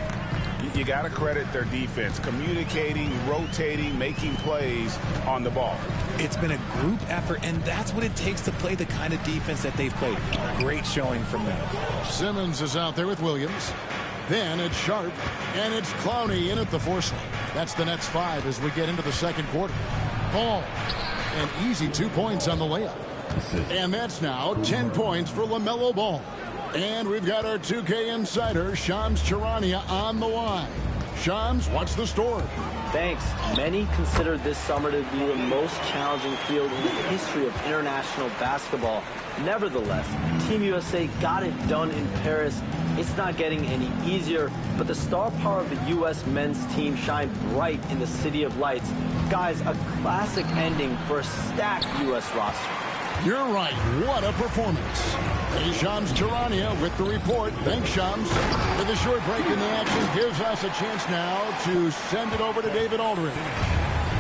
You got to credit their defense, communicating, rotating, making plays on the ball. It's been a group effort, and that's what it takes to play the kind of defense that they've played. Great showing from them. Simmons is out there with Williams. Then it's Sharp, and it's Clowney in at the force line. That's the Nets 5 as we get into the second quarter. Ball, an easy 2 points on the layup. And that's now 10 points for LaMelo Ball. And we've got our 2K insider, Shams Charania, on the line. Shams, what's the story? Thanks. Many consider this summer to be the most challenging field in the history of international basketball. Nevertheless, Team USA got it done in Paris. It's not getting any easier, but the star power of the U.S. men's team shined bright in the City of Lights. Guys, a classic ending for a stacked U.S. roster. You're right. What a performance. Hey, Shams Charania with the report. Thanks, Shams. With a short break in the action gives us a chance now to send it over to David Aldridge.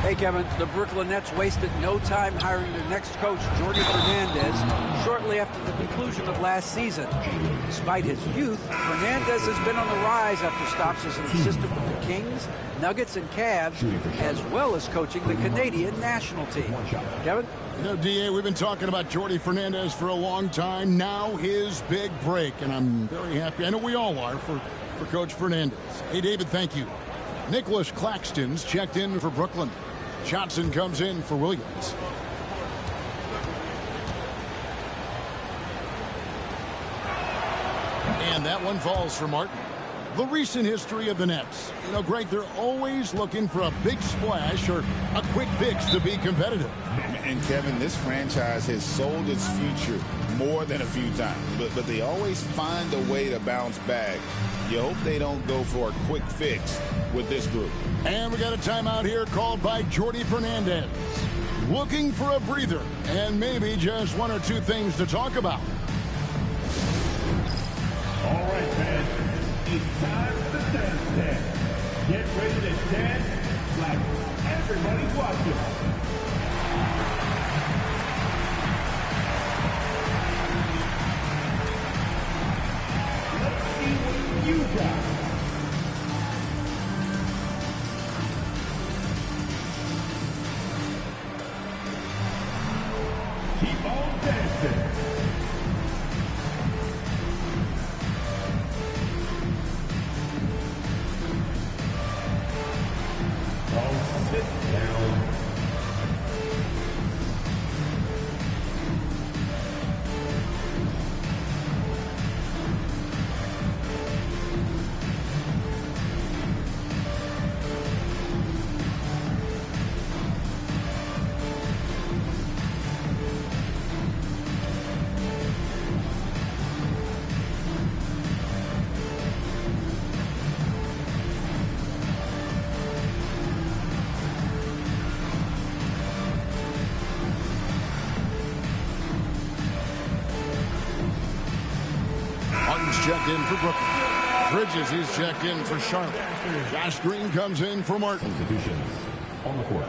Hey, Kevin, the Brooklyn Nets wasted no time hiring their next coach, Jordi Fernandez, shortly after the conclusion of last season. Despite his youth, Fernandez has been on the rise after stops as an assistant with the Kings, Nuggets, and Cavs, as well as coaching the Canadian national team. Kevin? You know, D.A., we've been talking about Jordi Fernandez for a long time. Now his big break, and I'm very happy. I know we all are for Coach Fernandez. Hey, David, thank you. Nicholas Claxton's checked in for Brooklyn. Johnson comes in for Williams. And that one falls for Martin. The recent history of the Nets. You know, Greg, they're always looking for a big splash or a quick fix to be competitive. And, Kevin, this franchise has sold its future more than a few times. But they always find a way to bounce back. You hope they don't go for a quick fix with this group. And we got a timeout here called by Jordi Fernandez. Looking for a breather and maybe just one or two things to talk about. All right, fans. It's time for the dance dance. Get ready to dance like everybody's watching. Let's see what you got. Keep on dancing. Sit down. Checked in for Brooklyn. Bridges, he's checked in for Charlotte. Josh Green comes in for Martin. Substitutions on the court.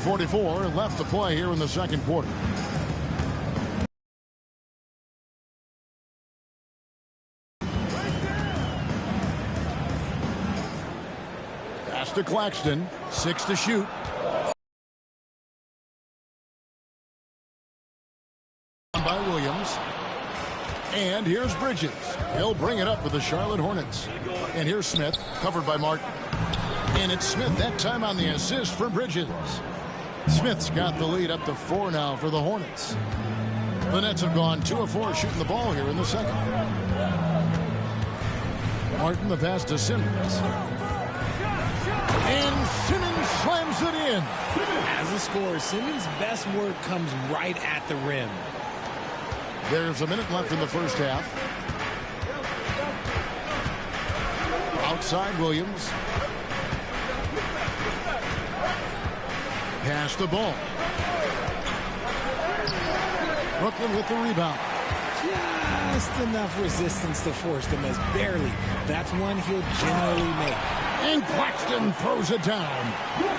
1:44 left to play here in the second quarter. Pass to Claxton. 6 to shoot. By Williams. And here's Bridges. He'll bring it up for the Charlotte Hornets. And here's Smith, covered by Martin. And it's Smith that time on the assist for Bridges. Smith's got the lead up to 4 now for the Hornets. The Nets have gone 2 of 4 shooting the ball here in the second. Martin the pass to Simmons. And Simmons slams it in. As a scorer, Simmons' best work comes right at the rim. There's a minute left in the first half. Outside Williams. Pass the ball. Brooklyn with the rebound. Just enough resistance to force the miss. Barely. That's one he'll generally make. And Claxton throws it down.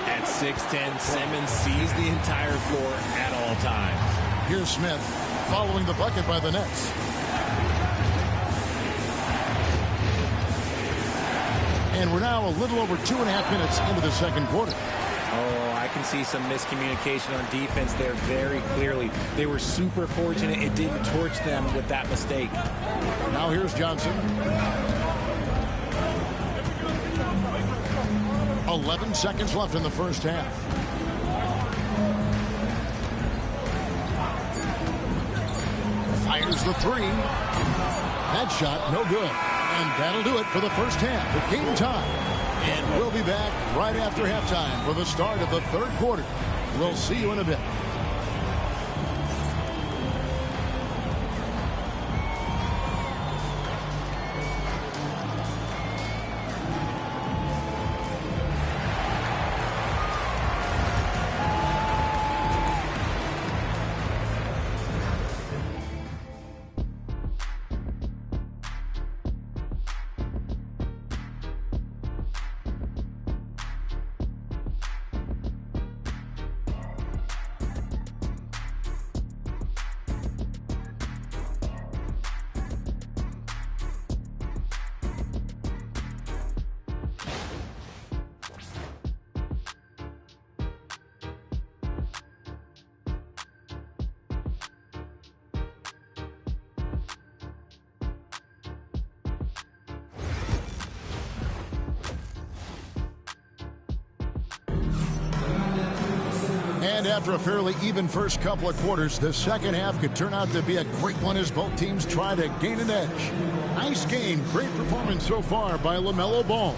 At 6'10", Simmons sees the entire floor at all times. Here's Smith following the bucket by the Nets. And we're now a little over 2.5 minutes into the second quarter. Oh, I can see some miscommunication on defense there very clearly. They were super fortunate it didn't torch them with that mistake. Now here's Johnson. 11 seconds left in the first half. Fires the 3. That shot, no good. And that'll do it for the first half of game time. And we'll be back right after halftime for the start of the third quarter. We'll see you in a bit. And after a fairly even first couple of quarters, the second half could turn out to be a great one as both teams try to gain an edge. Nice game. Great performance so far by LaMelo Ball.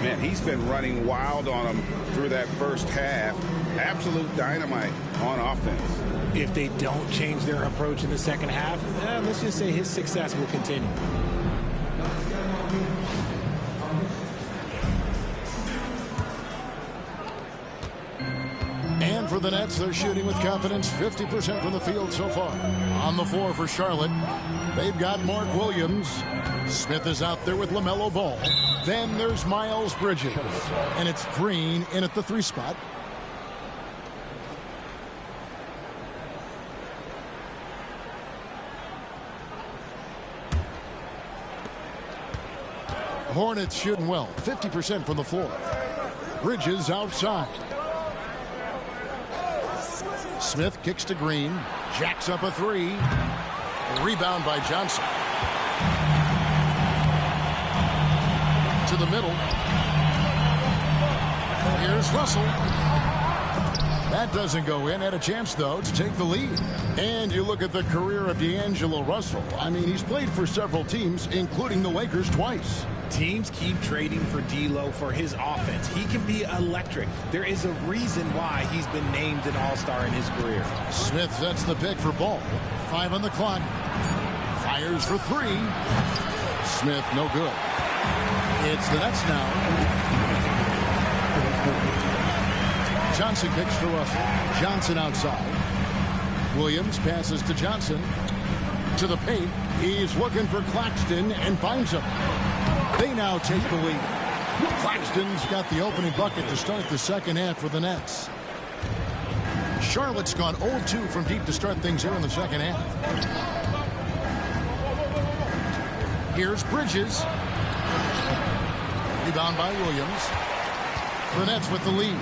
Man, he's been running wild on them through that first half. Absolute dynamite on offense. If they don't change their approach in the second half, let's just say his success will continue. And for the Nets, they're shooting with confidence, 50% from the field so far. On the floor for Charlotte, they've got Mark Williams. Smith is out there with LaMelo Ball. Then there's Miles Bridges. And it's Green in at the 3 spot. Hornets shooting well, 50% from the floor. Bridges outside. Smith kicks to Green, jacks up a 3. Rebound by Johnson. To the middle. Here's Russell. That doesn't go in. Had a chance, though, to take the lead. And you look at the career of D'Angelo Russell. I mean, he's played for several teams, including the Lakers twice. Teams keep trading for D'Lo for his offense. He can be electric. There is a reason why he's been named an all-star in his career. Smith sets the pick for Ball. 5 on the clock. Fires for 3. Smith, no good. It's the Nets now. Johnson kicks to Russell. Johnson outside. Williams passes to Johnson. To the paint. He's looking for Claxton and finds him. They now take the lead. Claxton's got the opening bucket to start the second half for the Nets. Charlotte's gone 0-2 from deep to start things here in the second half. Here's Bridges. Rebound by Williams. The Nets with the lead.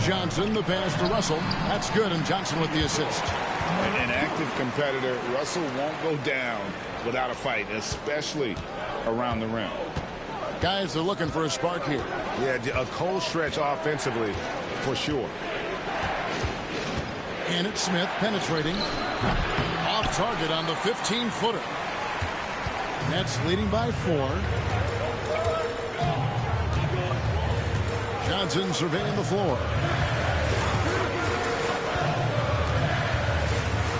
Johnson, the pass to Russell. That's good, and Johnson with the assist. An active competitor, Russell won't go down without a fight, especially around the rim. Guys are looking for a spark here. Yeah, a cold stretch offensively, for sure. And it's Smith penetrating. Off target on the 15-footer. Nets leading by 4. Johnson surveying the floor.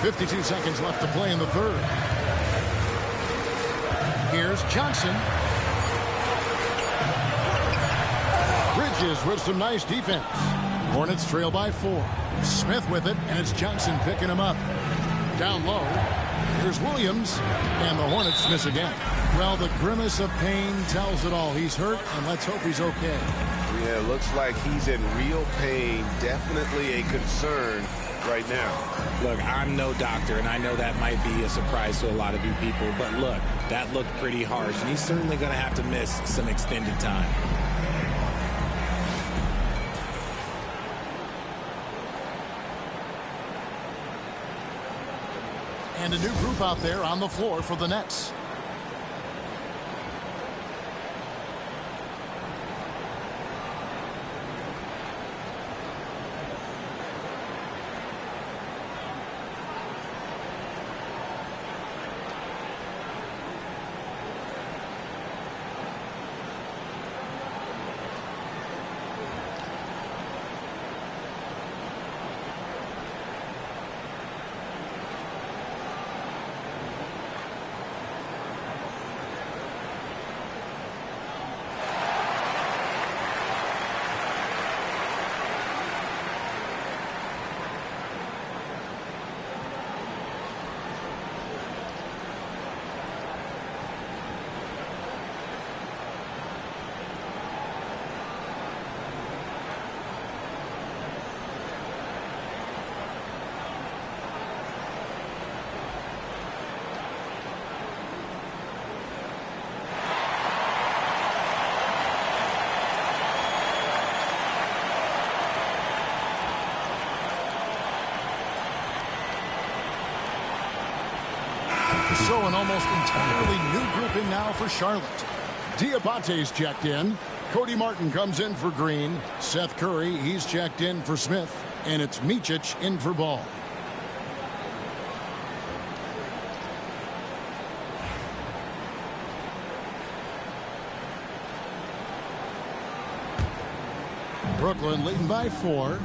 52 seconds left to play in the third. Here's Johnson. Bridges with some nice defense. Hornets trail by 4. Smith with it, and it's Johnson picking him up. Down low. Here's Williams, and the Hornets miss again. Well, the grimace of pain tells it all. He's hurt, and let's hope he's okay. Yeah, looks like he's in real pain. Definitely a concern right now. Look, I'm no doctor, and I know that might be a surprise to a lot of you people, but look, that looked pretty harsh, and he's certainly going to have to miss some extended time. And a new group out there on the floor for the Nets. So an almost entirely new grouping now for Charlotte. Diabate's checked in. Cody Martin comes in for Green. Seth Curry, he's checked in for Smith. And it's Micic in for Ball. Brooklyn leading by 4.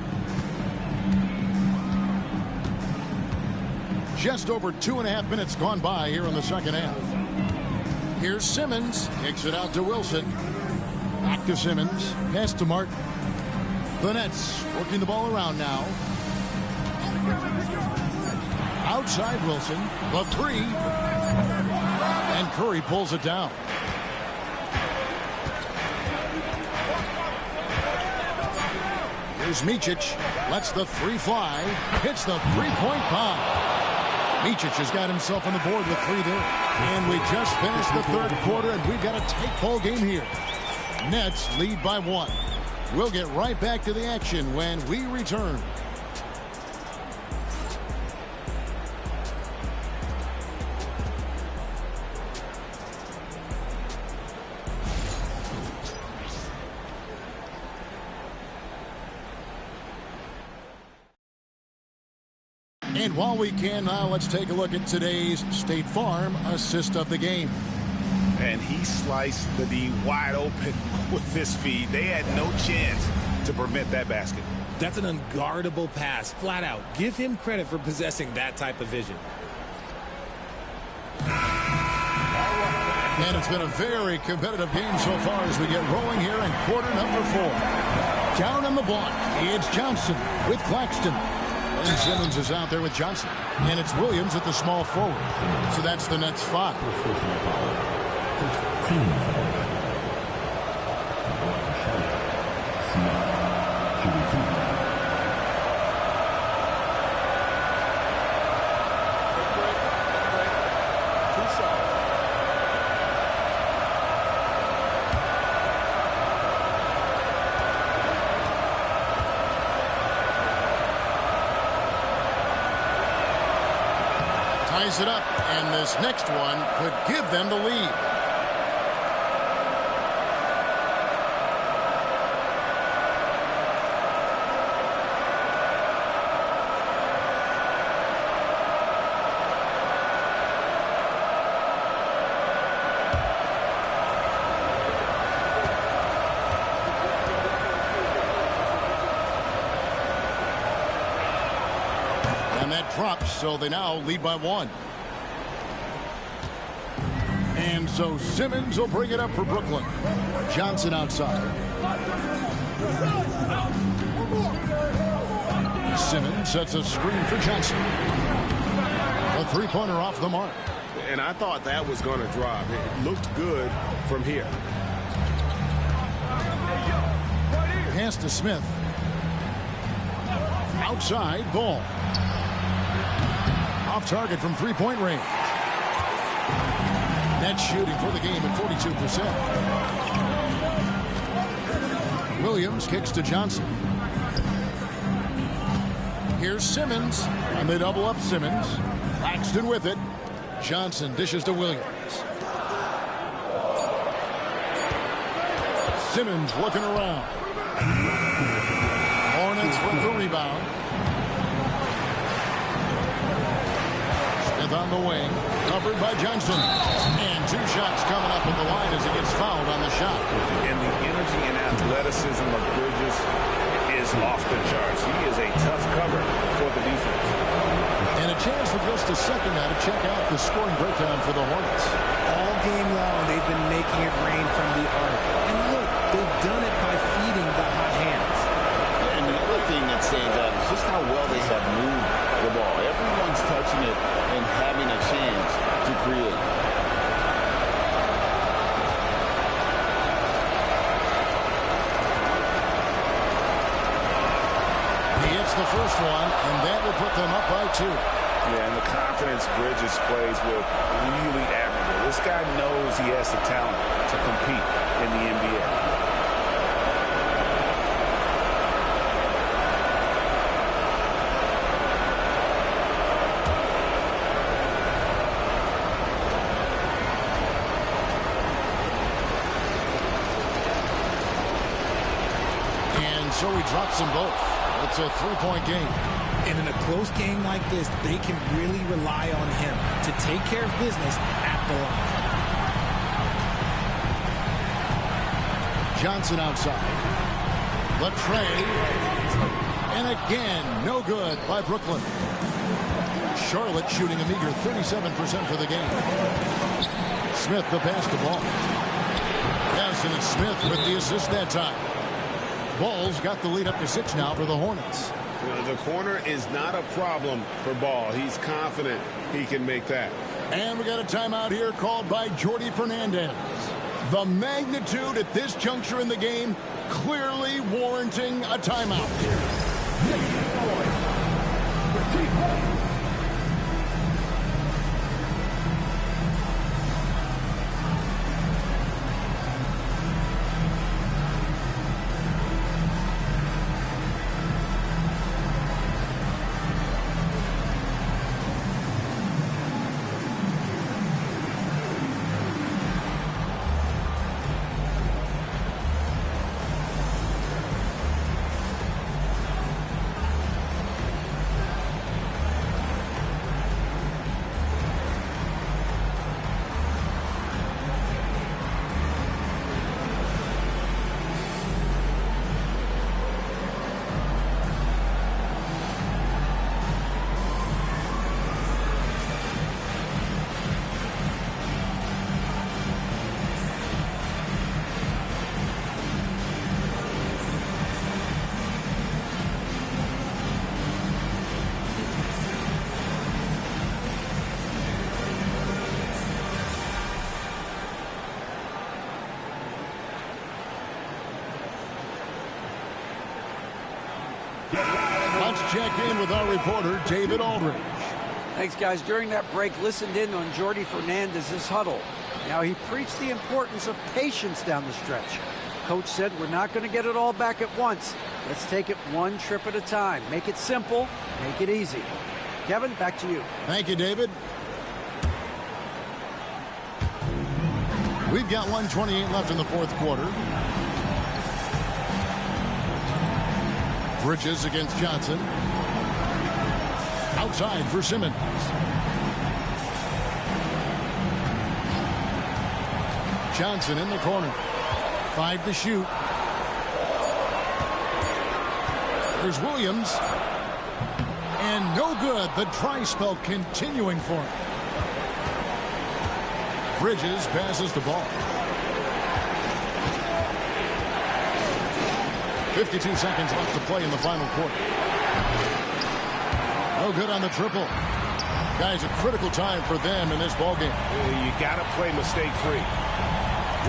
Just over 2.5 minutes gone by here in the second half. Here's Simmons. Kicks it out to Wilson. Back to Simmons. Pass to Martin. The Nets working the ball around now. Outside Wilson. The 3. And Curry pulls it down. Here's Micic. Lets the 3 fly. Hits the 3-point bomb. Micic has got himself on the board with 3 there. And we just finished the third quarter, and we've got a tight ball game here. Nets lead by 1. We'll get right back to the action when we return. And while we can now, let's take a look at today's State Farm assist of the game. And he sliced the D wide open with this feed. They had no chance to prevent that basket. That's an unguardable pass, flat out. Give him credit for possessing that type of vision. And it's been a very competitive game so far as we get rolling here in quarter number 4. Down on the block, it's Johnson with Claxton. And Simmons is out there with Johnson. And it's Williams at the small forward. So that's the Nets 5. ties it up, and this next one could give them the lead. Drops, so they now lead by 1. And so Simmons will bring it up for Brooklyn. Johnson outside. Simmons sets a screen for Johnson. A three-pointer off the mark. And I thought that was going to drop. It looked good from here. Pass to Smith. Outside, Ball. Off target from three-point range. Net shooting for the game at 42%. Williams kicks to Johnson. Here's Simmons, and they double up Simmons. Paxton with it. Johnson dishes to Williams. Simmons looking around. Hornets with the rebound. On the wing, covered by Johnson, and 2 shots coming up at the line as he gets fouled on the shot. And the energy and athleticism of Bridges is off the charts. He is a tough cover for the defense. And a chance for just a second now to check out the scoring breakdown for the Hornets. All game long, they've been making it rain from the arc. And look, they've done it by feeding the hot hands. And the other thing that stands out is just how well they have moved the ball. Everyone's touching it and having a chance to create. He hits the first one, and that will put them up by 2. Yeah, and the confidence Bridges plays with, really admirable. This guy knows he has the talent to compete in the NBA. So he drops them both. It's a 3-point game. And in a close game like this, they can really rely on him to take care of business at the line. Johnson outside. The tray. And again, no good by Brooklyn. Charlotte shooting a meager 37% for the game. Smith the pass to Ball. Yes, and it's Smith with the assist that time. Ball's got the lead up to 6 now for the Hornets. The corner is not a problem for Ball. He's confident he can make that. And we got a timeout here called by Jordy Fernandez. The magnitude at this juncture in the game clearly warranting a timeout. Let's check in with our reporter, David Aldridge. Thanks, guys. During that break, listened in on Jordy Fernandez's huddle. Now, he preached the importance of patience down the stretch. Coach said, we're not going to get it all back at once. Let's take it one trip at a time. Make it simple, make it easy. Kevin, back to you. Thank you, David. We've got 1:28 left in the fourth quarter. Bridges against Johnson. Outside for Simmons. Johnson in the corner. 5 to shoot. There's Williams. And no good. The dry spell continuing for him. Bridges passes the ball. 52 seconds left to play in the final quarter. No good on the triple. Guys, a critical time for them in this ballgame. You got to play mistake-free.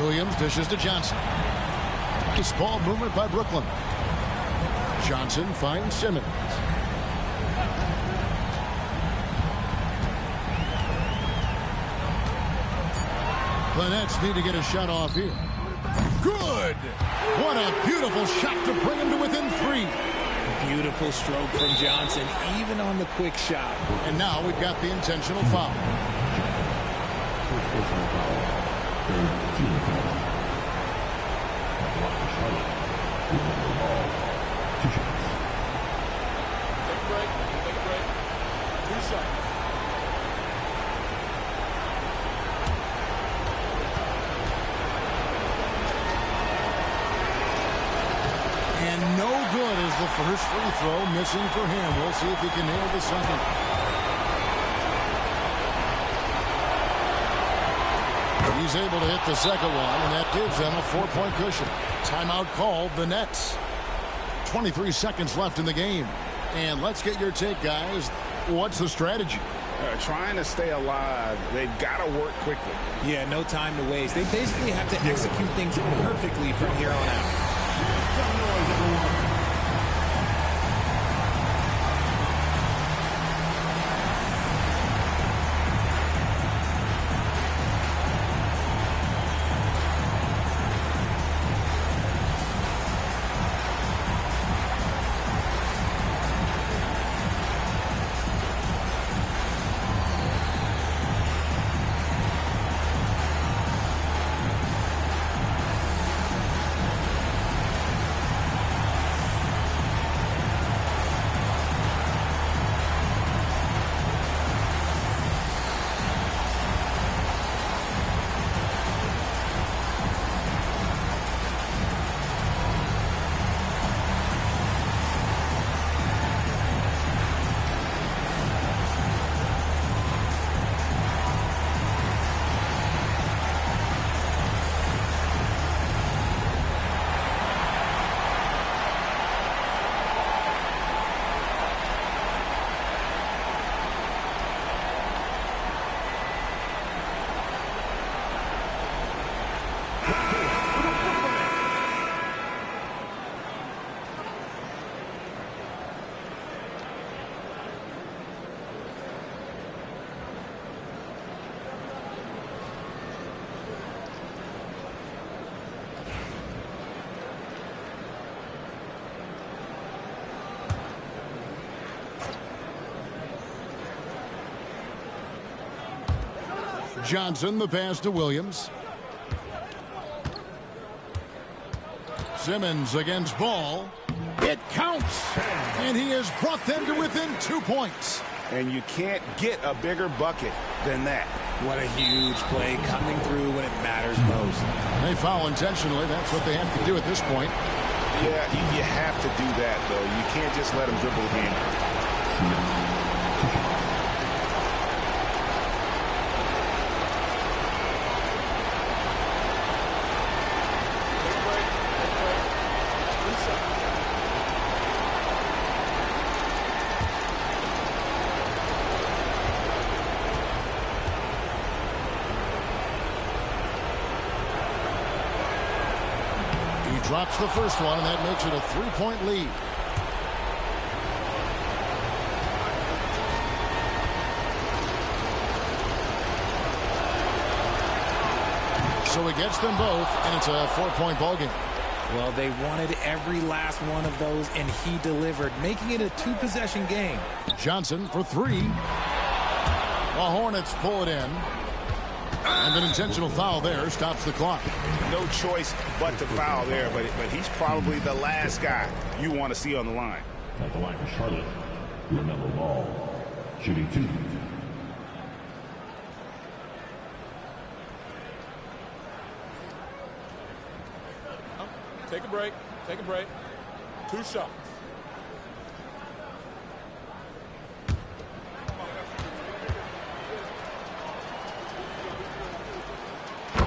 Williams dishes to Johnson. Nice ball movement by Brooklyn. Johnson finds Simmons. The Nets need to get a shot off here. Good! What a beautiful shot to bring him to within 3. Beautiful stroke from Johnson, even on the quick shot. And now we've got the intentional foul. Take a break. Take a break. 2 shots. And no good is the first free throw, missing for him. We'll see if he can nail the second. He's able to hit the second one, and that gives them a 4-point cushion. Timeout called, the Nets. 23 seconds left in the game. And let's get your take, guys. What's the strategy? Trying to stay alive. They've got to work quickly. Yeah, no time to waste. They basically have to execute things perfectly from here on out. Some noise, everyone. Johnson, the pass to Williams. Simmons against Ball. It counts! And he has brought them to within 2 points. And you can't get a bigger bucket than that. What a huge play coming through when it matters most. They foul intentionally. That's what they have to do at this point. Yeah, you have to do that, though. You can't just let them dribble the game. Drops the first one, and that makes it a 3-point lead. So he gets them both, and it's a 4-point ball game. Well, they wanted every last one of those, and he delivered, making it a 2-possession game. Johnson for 3. The Hornets pull it in. And an intentional foul there stops the clock. No choice but to foul there, but he's probably the last guy you want to see on the line. At the line for Charlotte, LaMelo Ball, shooting 2. Take a break. Take a break. 2 shots.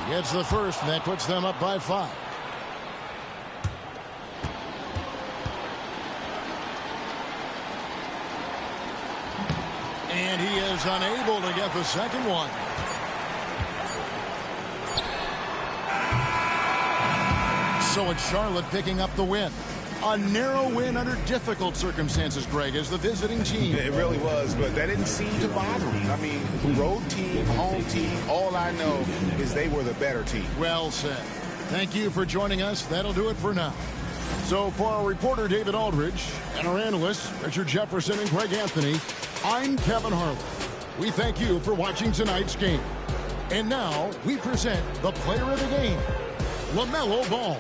Gets the first, and that puts them up by 5. And he is unable to get the second one. So it's Charlotte picking up the win. A narrow win under difficult circumstances, Greg, as the visiting team. It really was, but that didn't seem to bother me. I mean, road team, home team, all I know is they were the better team. Well said. Thank you for joining us. That'll do it for now. So for our reporter, David Aldridge, and our analysts, Richard Jefferson and Greg Anthony, I'm Kevin Harlan. We thank you for watching tonight's game. And now we present the player of the game, LaMelo Ball.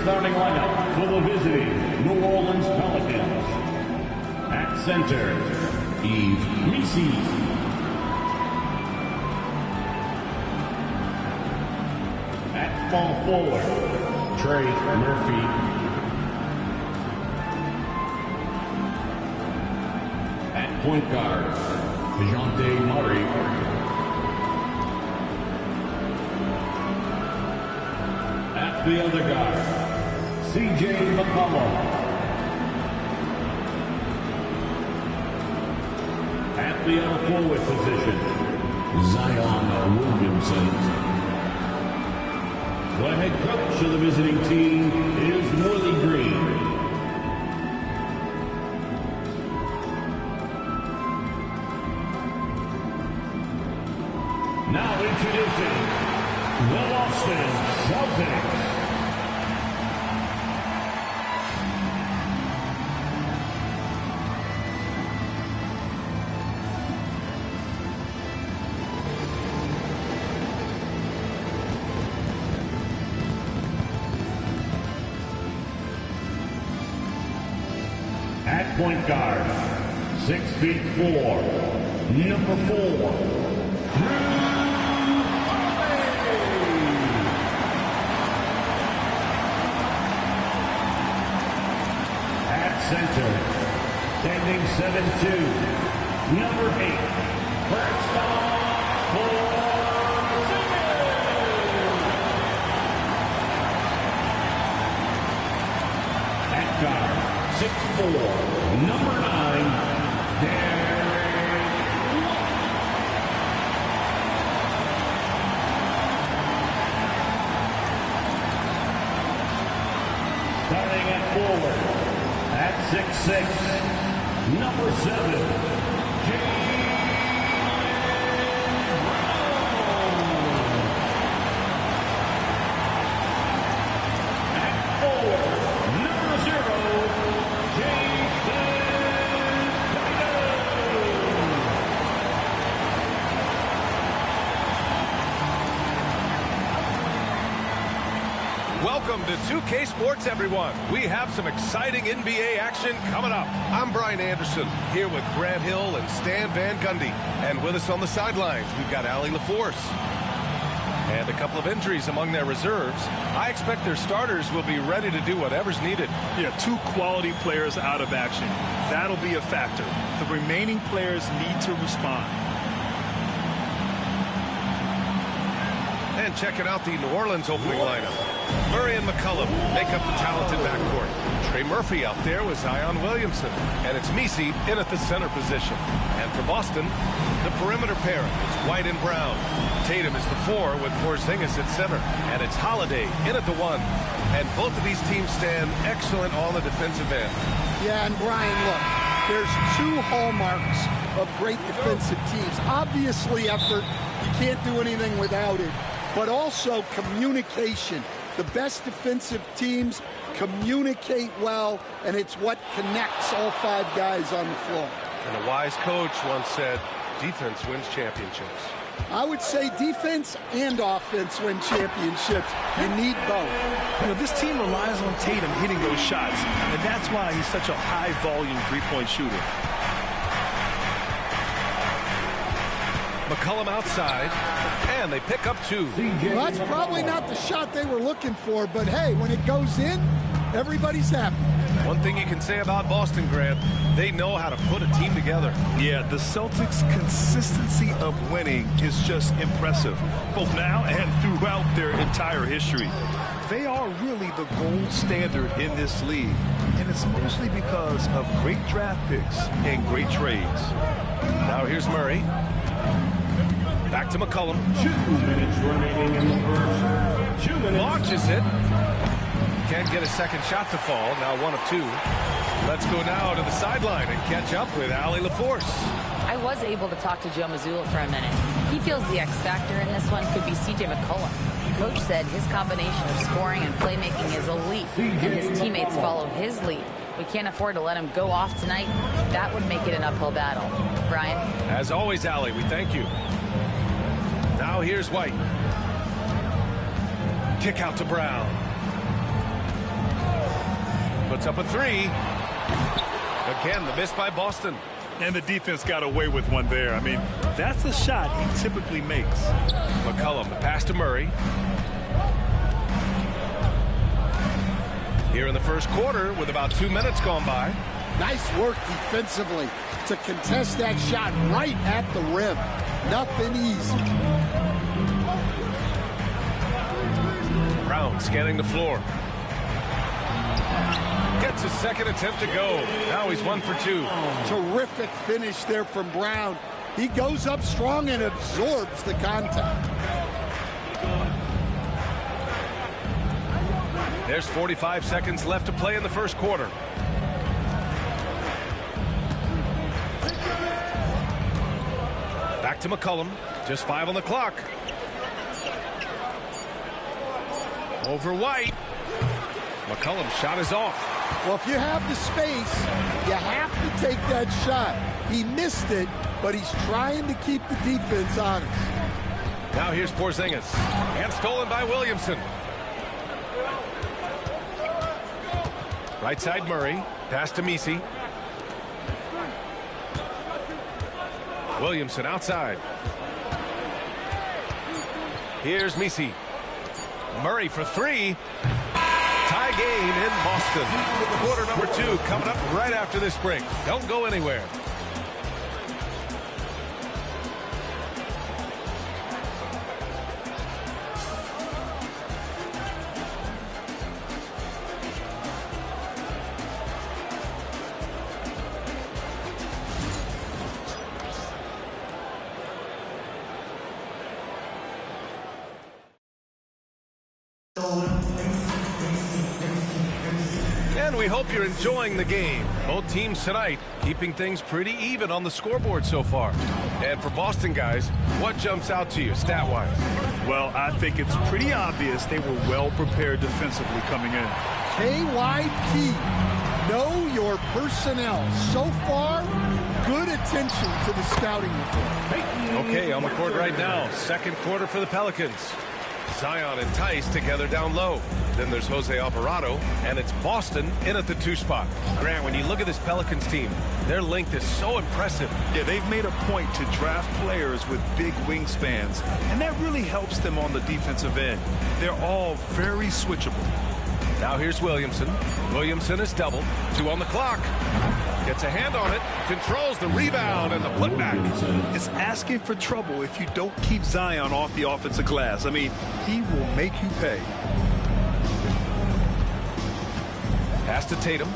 starting lineup for the visiting New Orleans Pelicans. At center, Yves Missy. At small forward, Trey Murphy. At point guard, DeJounte Murray. At the other guard, C.J. McCollum. At the other forward position, Zion Williamson. The head coach of the visiting team is Willie Green. Now introducing the Boston Celtics. At point guard, 6'4", number 4. Center, standing 7'2", number 8, Kristaps Porzingis. At guard, 6'4", number 9, Derek White. Starting at forward. At 6'6", number 7, Jaylen Brown. At 4, number 0, Jason Tatum. Welcome to 2K Sports, everyone. We have some exciting NBA action coming up. I'm Brian Anderson, here with Grant Hill and Stan Van Gundy. And with us on the sidelines, we've got Allie LaForce. And a couple of injuries among their reserves. I expect their starters will be ready to do whatever's needed. Yeah, 2 quality players out of action. That'll be a factor. The remaining players need to respond. And checking out the New Orleans opening lineup. Murray and McCollum make up the talented backcourt. Trey Murphy out there with Zion Williamson. And it's Missy in at the center position. And for Boston, the perimeter pair. It's White and Brown. Tatum is the 4 with Porzingis at center. And it's Holiday in at the 1. And both of these teams stand excellent on the defensive end. Yeah, and Brian, look, there's 2 hallmarks of great defensive teams. Obviously, effort. You can't do anything without it. But also communication. The best defensive teams communicate well, and it's what connects all 5 guys on the floor. And a wise coach once said, defense wins championships. I would say defense and offense win championships. You need both. You know, this team relies on Tatum hitting those shots, and that's why he's such a high-volume three-point shooter. McCollum outside, and they pick up 2. Well, that's probably not the shot they were looking for, but hey, when it goes in, everybody's happy. One thing you can say about Boston, Grant, they know how to put a team together. Yeah, the Celtics' consistency of winning is just impressive, both now and throughout their entire history. They are really the gold standard in this league, and it's mostly because of great draft picks and great trades. Now here's Murray. Back to McCollum. 2 minutes remaining in the first. 2 minutes. Launches it. Can't get a second shot to fall. Now 1 of 2. Let's go now to the sideline and catch up with Allie LaForce. I was able to talk to Joe Mazzulla for a minute. He feels the X factor in this one could be C.J. McCollum. Coach said his combination of scoring and playmaking is elite, and his teammates follow his lead. We can't afford to let him go off tonight. That would make it an uphill battle. Brian? As always, Allie, we thank you. Now here's White. Kick out to Brown. Puts up a three. Again, the miss by Boston. And the defense got away with one there. I mean, that's a shot he typically makes. McCollum, the pass to Murray. Here in the first quarter with about 2 minutes gone by. Nice work defensively to contest that shot right at the rim. Nothing easy. Brown scanning the floor. Gets his second attempt to go. Now he's 1 for 2. Terrific finish there from Brown. He goes up strong and absorbs the contact. There's 45 seconds left to play in the first quarter. Back to McCollum. Just 5 on the clock. Over White. McCollum's shot is off. Well, if you have the space, you have to take that shot. He missed it, but he's trying to keep the defense honest. Now here's Porzingis. And stolen by Williamson. Right side Murray. Pass to Misi. Williamson outside. Here's Misi. Murray for 3. Tie game in Boston. Quarter number 2 coming up right after this break. Don't go anywhere. And we hope you're enjoying the game. Both teams tonight keeping things pretty even on the scoreboard so far. And for Boston guys, what jumps out to you stat-wise? Well, I think it's pretty obvious they were well prepared defensively coming in. KYP, know your personnel. So far, good attention to the scouting report. Okay, on the court right now. Second quarter for the Pelicans. Zion and Tice together down low. Then there's Jose Alvarado, and it's Boston in at the 2 spot. Grant, when you look at this Pelicans team, their length is so impressive. Yeah, they've made a point to draft players with big wingspans, and that really helps them on the defensive end. They're all very switchable. Now here's Williamson. Williamson is doubled. 2 on the clock. Gets a hand on it. Controls the rebound and the putback. It's asking for trouble if you don't keep Zion off the offensive glass. I mean, he will make you pay. Pass to Tatum.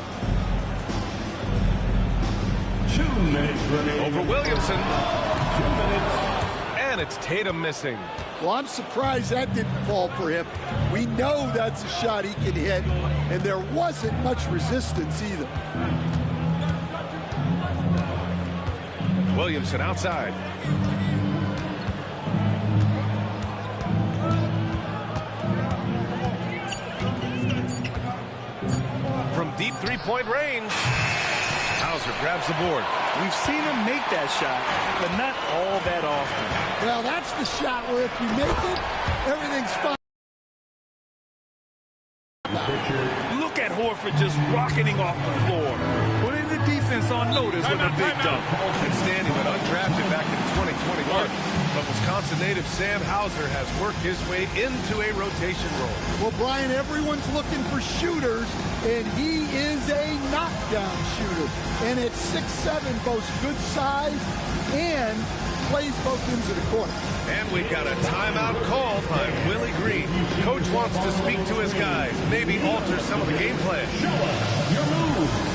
2 minutes remaining. Over Williamson. 2 minutes. And it's Tatum missing. Well, I'm surprised that didn't fall for him. We know that's a shot he can hit, and there wasn't much resistance either. Williamson outside. From deep three-point range, Hauser grabs the board. We've seen him make that shot, but not all that often. Well, that's the shot where if you make it, everything's fine. Look at Horford just rocketing off the floor. Putting the defense on notice with a big dunk. Outstanding, but undrafted back in 2021. But Wisconsin native Sam Hauser has worked his way into a rotation role. Well, Brian, everyone's looking for shooters, and he is a knockdown shooter. And at 6'7", boasts good size and plays both ends of the court. And we've got a timeout call by Willie Green. Coach wants to speak to his guys, maybe alter some of the game plan. Show us your moves.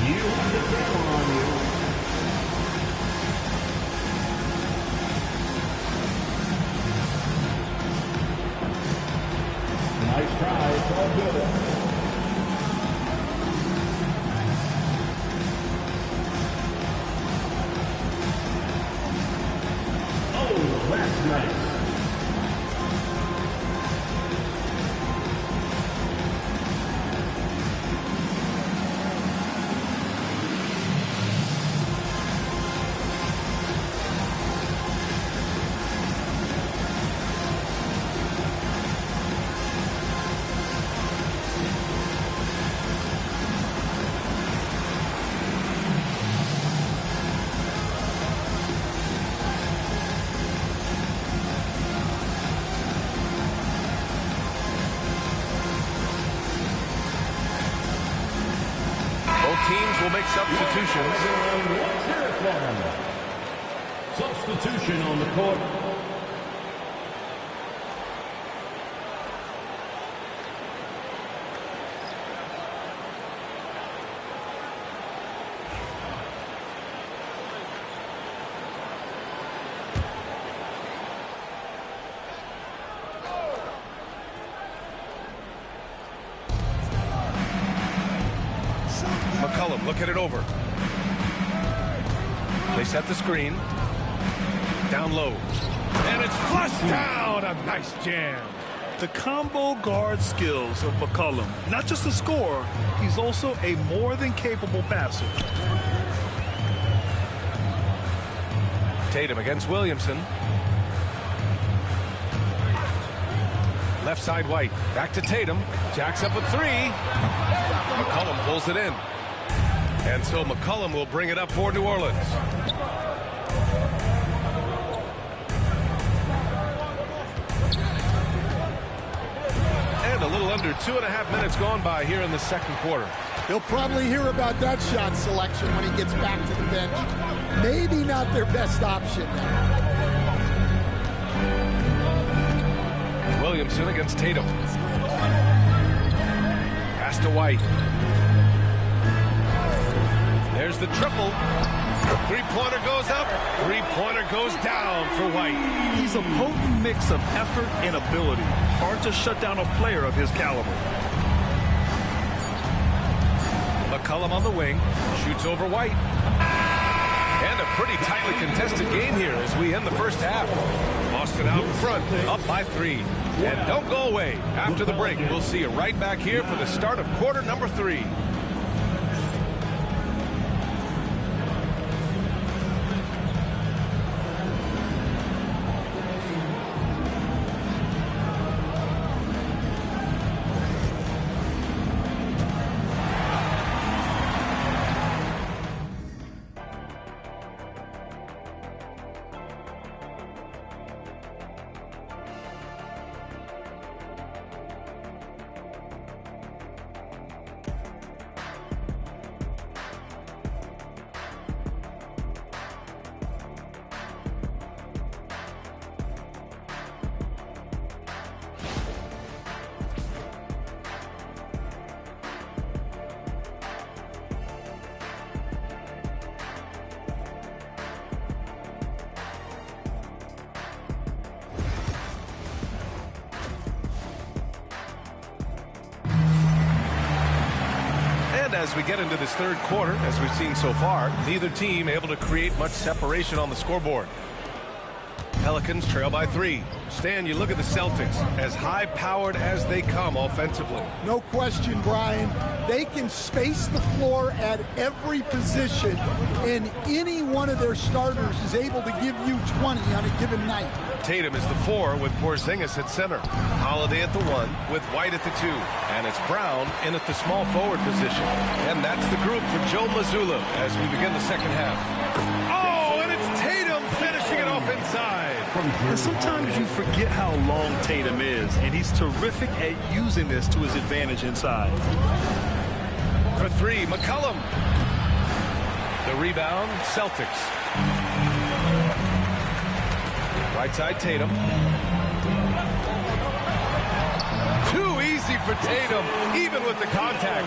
You have the camera on you. Nice try. It's all good. Oh, that's nice. teams will make substitutions. Substitution on the court. McCollum looking it over. They set the screen. Down low. And it's flushed down. A nice jam. The combo guard skills of McCollum. Not just a scorer, he's also a more than capable passer. Tatum against Williamson. Left side White. Back to Tatum. Jacks up a three. McCollum pulls it in. And so McCollum will bring it up for New Orleans. And a little under 2.5 minutes gone by here in the second quarter. He'll probably hear about that shot selection when he gets back to the bench. Maybe not their best option now. Williamson against Tatum. Pass to White. There's the triple. Three-pointer goes up. Three-pointer goes down for White. He's a potent mix of effort and ability. Hard to shut down a player of his caliber. McCollum on the wing. Shoots over White. And a pretty tightly contested game here as we end the first half. Boston out in front, up by 3. And don't go away. After the break, we'll see you right back here for the start of quarter number 3. As we get into this third quarter, as we've seen so far, neither team able to create much separation on the scoreboard. Pelicans trail by 3. Stan, you look at the Celtics, as high-powered as they come offensively. No question, Brian. They can space the floor at every position, and any one of their starters is able to give you 20 on a given night. Tatum is the 4 with Porzingis at center. Holiday at the 1 with White at the 2. And it's Brown in at the small forward position. And that's the group for Joe Mazzulla as we begin the second half. Oh, and it's Tatum finishing it off inside. And sometimes you forget how long Tatum is, and he's terrific at using this to his advantage inside. For 3, McCollum. The rebound, Celtics. Right side, Tatum. Too easy for Tatum, even with the contact.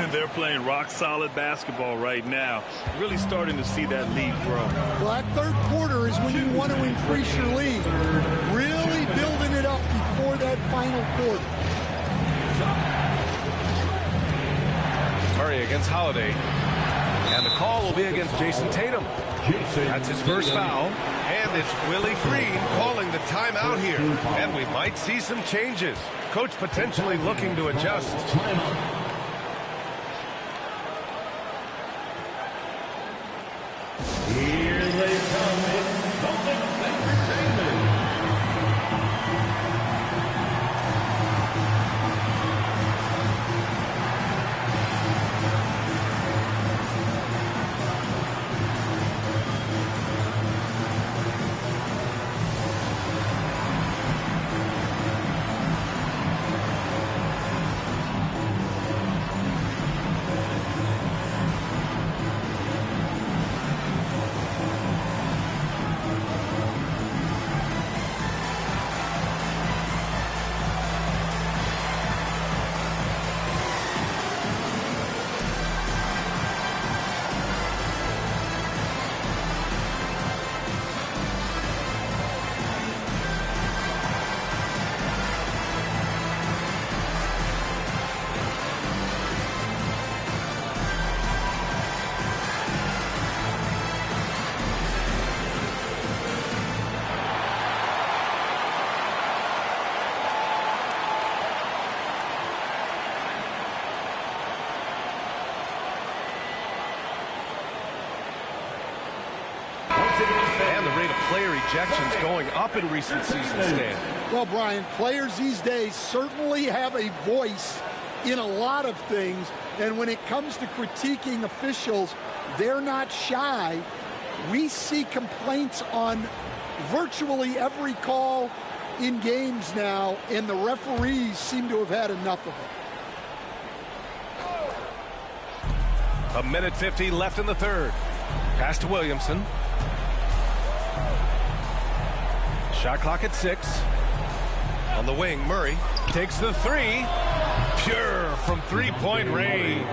And they're playing rock-solid basketball right now. Really starting to see that lead grow. Well, that third quarter is when you want to increase your lead. Really building it up before that final quarter. Murray against Holiday. And the call will be against Jason Tatum. That's his first foul. And it's Willie Green calling the timeout here. And we might see some changes. Coach potentially looking to adjust. Here they come in Celtics Entertainment. And the rate of player ejections going up in recent seasons, Stan. Well, Brian, players these days certainly have a voice in a lot of things, and when it comes to critiquing officials, they're not shy. We see complaints on virtually every call in games now, and the referees seem to have had enough of it. 1:50 left in the third. Pass to Williamson. Shot clock at 6. On the wing, Murray takes the three. Pure from three-point range.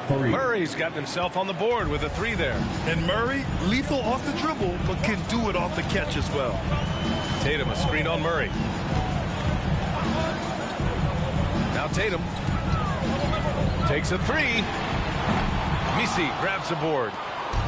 Murray's gotten himself on the board with a 3 there. And Murray, lethal off the dribble, but can do it off the catch as well. Tatum, a screen on Murray. Now Tatum takes a 3. Misi grabs the board.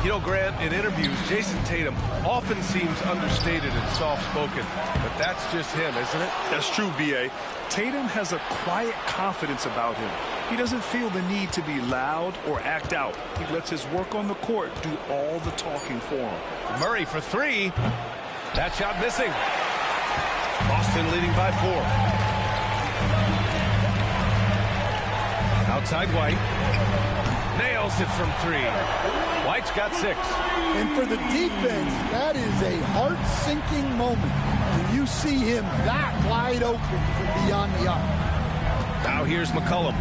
You know, Grant, in interviews, Jason Tatum often seems understated and soft-spoken, but that's just him, isn't it? That's true, B.A. Tatum has a quiet confidence about him. He doesn't feel the need to be loud or act out. He lets his work on the court do all the talking for him. Murray for 3. That shot missing. Boston leading by 4. Outside White. Nails it from 3. White's got 6. And for the defense, that is a heart-sinking moment when you see him that wide open from beyond the arc. Now here's McCollum.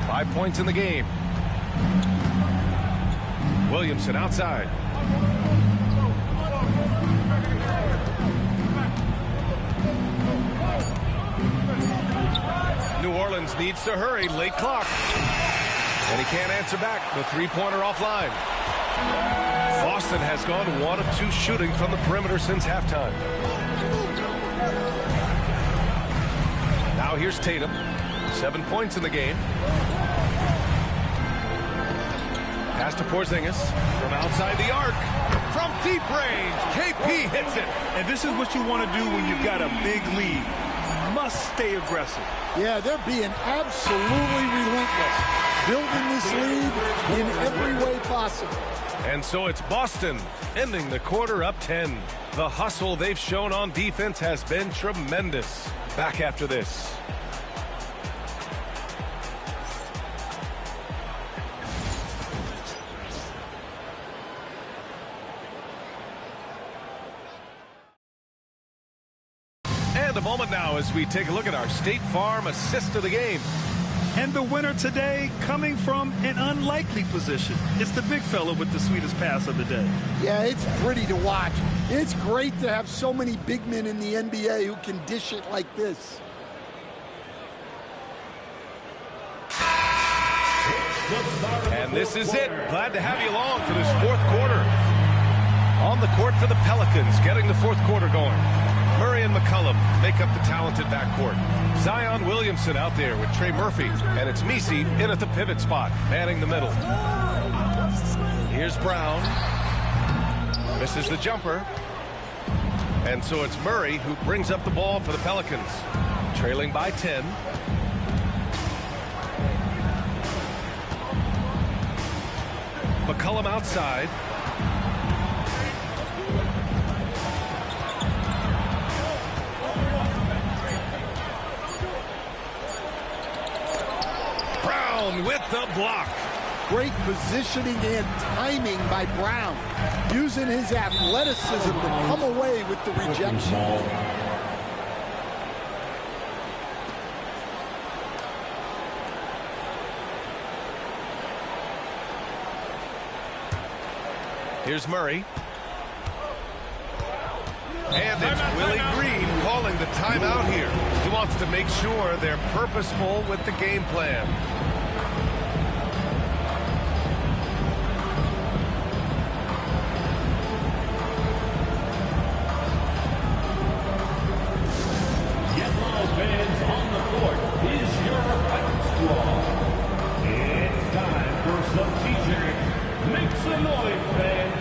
5 points in the game. Williamson outside. New Orleans needs to hurry. Late clock. And he can't answer back. The three-pointer offline. Boston has gone 1 of 2 shooting from the perimeter since halftime. Now here's Tatum. 7 points in the game. Pass to Porzingis from outside the arc. From deep range, KP hits it. And this is what you want to do when you've got a big lead. Must stay aggressive. Yeah, they're being absolutely relentless, building this lead in every way possible. And so it's Boston ending the quarter up 10. The hustle they've shown on defense has been tremendous. Back after this. And a moment now as we take a look at our State Farm assist of the game. And the winner today coming from an unlikely position. It's the big fella with the sweetest pass of the day. Yeah, it's pretty to watch. It's great to have so many big men in the NBA who can dish it like this. And this is it. Glad to have you along for this fourth quarter. On the court for the Pelicans, getting the fourth quarter going. Murray and McCollum make up the talented backcourt. Zion Williamson out there with Trey Murphy, and it's Misi in at the pivot spot, manning the middle. Here's Brown. Misses the jumper. And so it's Murray who brings up the ball for the Pelicans. Trailing by 10. McCollum outside. Brown with the block. Great positioning and timing by Brown, using his athleticism to come away with the rejection. Here's Murray. And it's Willie Green calling the timeout here. He wants to make sure they're purposeful with the game plan. Yellow fans on the court is your fight squad. It's time for some t-shirts. Make some noise, fans.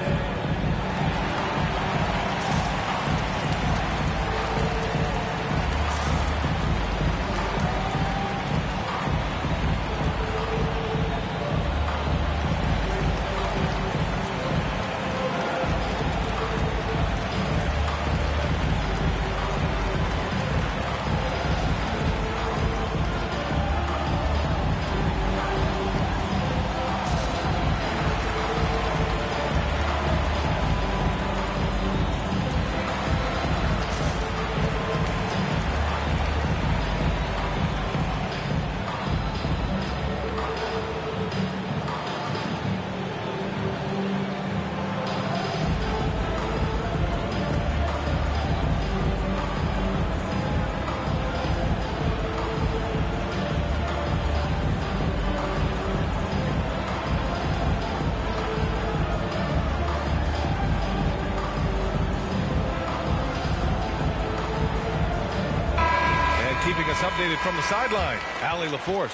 updated from the sideline. Allie LaForce.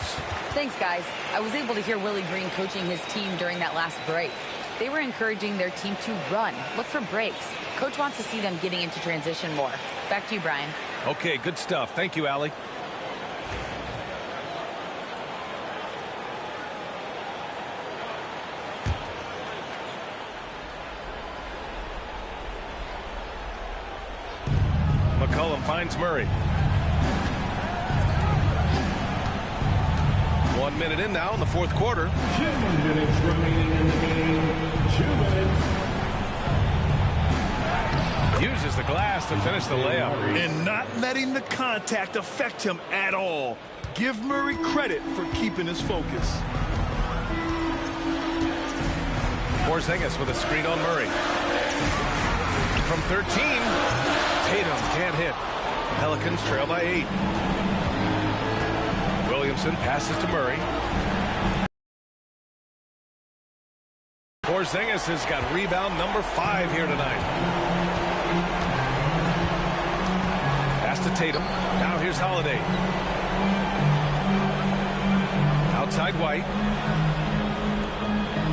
Thanks, guys. I was able to hear Willie Green coaching his team during that last break. They were encouraging their team to run, look for breaks. Coach wants to see them getting into transition more. Back to you, Brian. Okay, good stuff. Thank you, Allie. McCollum finds Murray. 1 minute in now in the fourth quarter. 2 minutes remaining in the game. 2 minutes. Uses the glass to finish the layup. And not letting the contact affect him at all. Give Murray credit for keeping his focus. Porzingis with a screen on Murray. From 13, Tatum can't hit. Pelicans trail by 8. Williamson passes to Murray. Porzingis has got rebound number 5 here tonight. Pass to Tatum. Now here's Holiday. Outside White.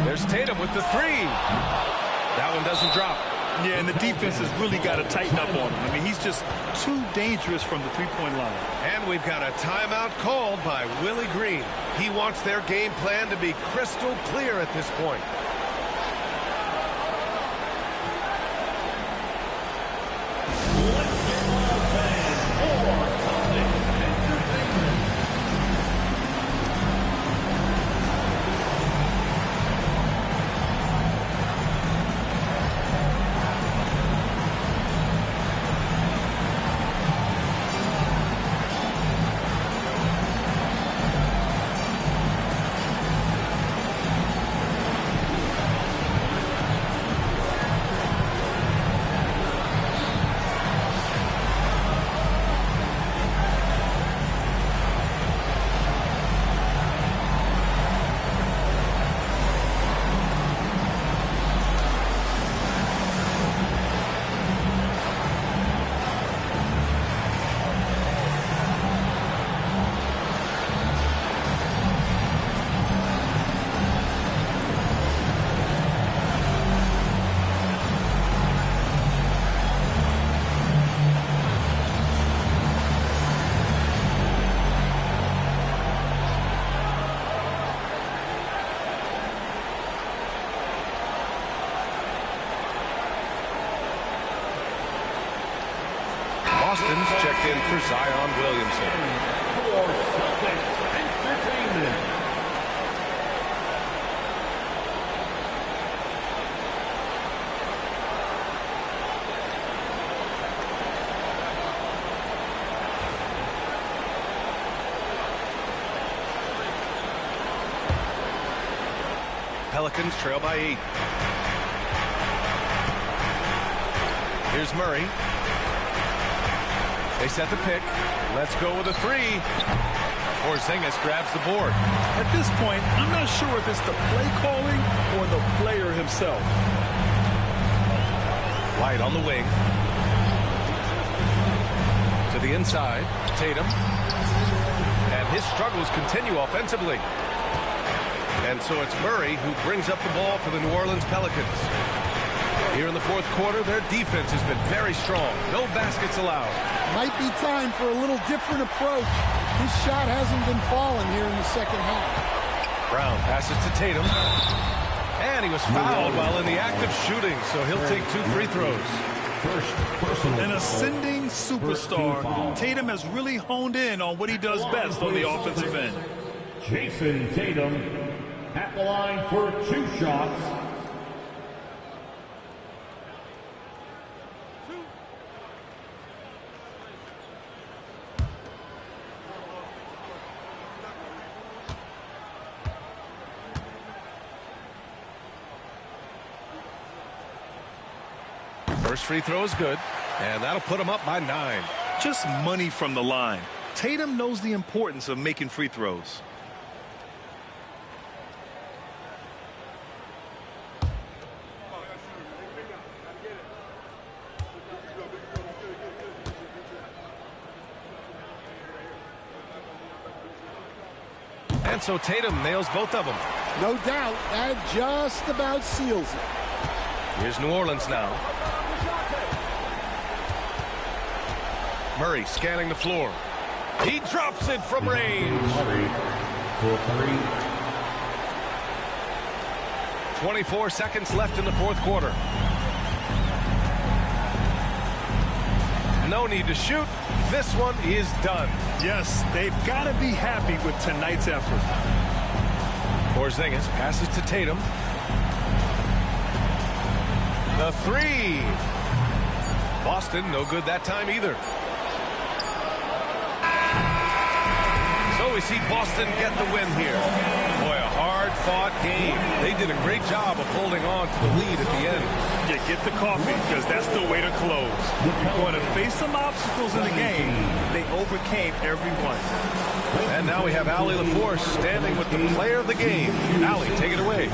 There's Tatum with the 3. That one doesn't drop. Yeah, and the defense has really got to tighten up on him. I mean, he's just too dangerous from the three-point line. And we've got a timeout called by Willie Green. He wants their game plan to be crystal clear at this point. Boston's checked in for Zion Williamson. For Celtics Entertainment. Pelicans trail by 8. Here's Murray. They set the pick. Let's go with a 3. Porzingis grabs the board. At this point, I'm not sure if it's the play calling or the player himself. White on the wing. To the inside. Tatum. And his struggles continue offensively. And so it's Murray who brings up the ball for the New Orleans Pelicans. Here in the fourth quarter, their defense has been very strong. No baskets allowed. Might be time for a little different approach. His shot hasn't been falling here in the second half. Brown passes to Tatum. And he was fouled while in the act of shooting, so he'll take 2 free throws. An ascending superstar, Tatum has really honed in on what he does best on the offensive end. Jason Tatum at the line for 2 shots. First free throw is good, and that'll put him up by 9. Just money from the line. Tatum knows the importance of making free throws. And so Tatum nails both of them. No doubt, that just about seals it. Here's New Orleans now. Murray scanning the floor. He drops it from range. 24 seconds left in the fourth quarter. No need to shoot. This one is done. Yes, they've got to be happy with tonight's effort. Porzingis passes to Tatum. The three. Boston, no good that time either. So we see Boston get the win here. Boy, a hard-fought game. They did a great job of holding on to the lead at the end. Yeah, get the coffee, because that's the way to close. You're going to face some obstacles in the game. They overcame every one. And now we have Allie LaForce standing with the player of the game. Allie, take it away.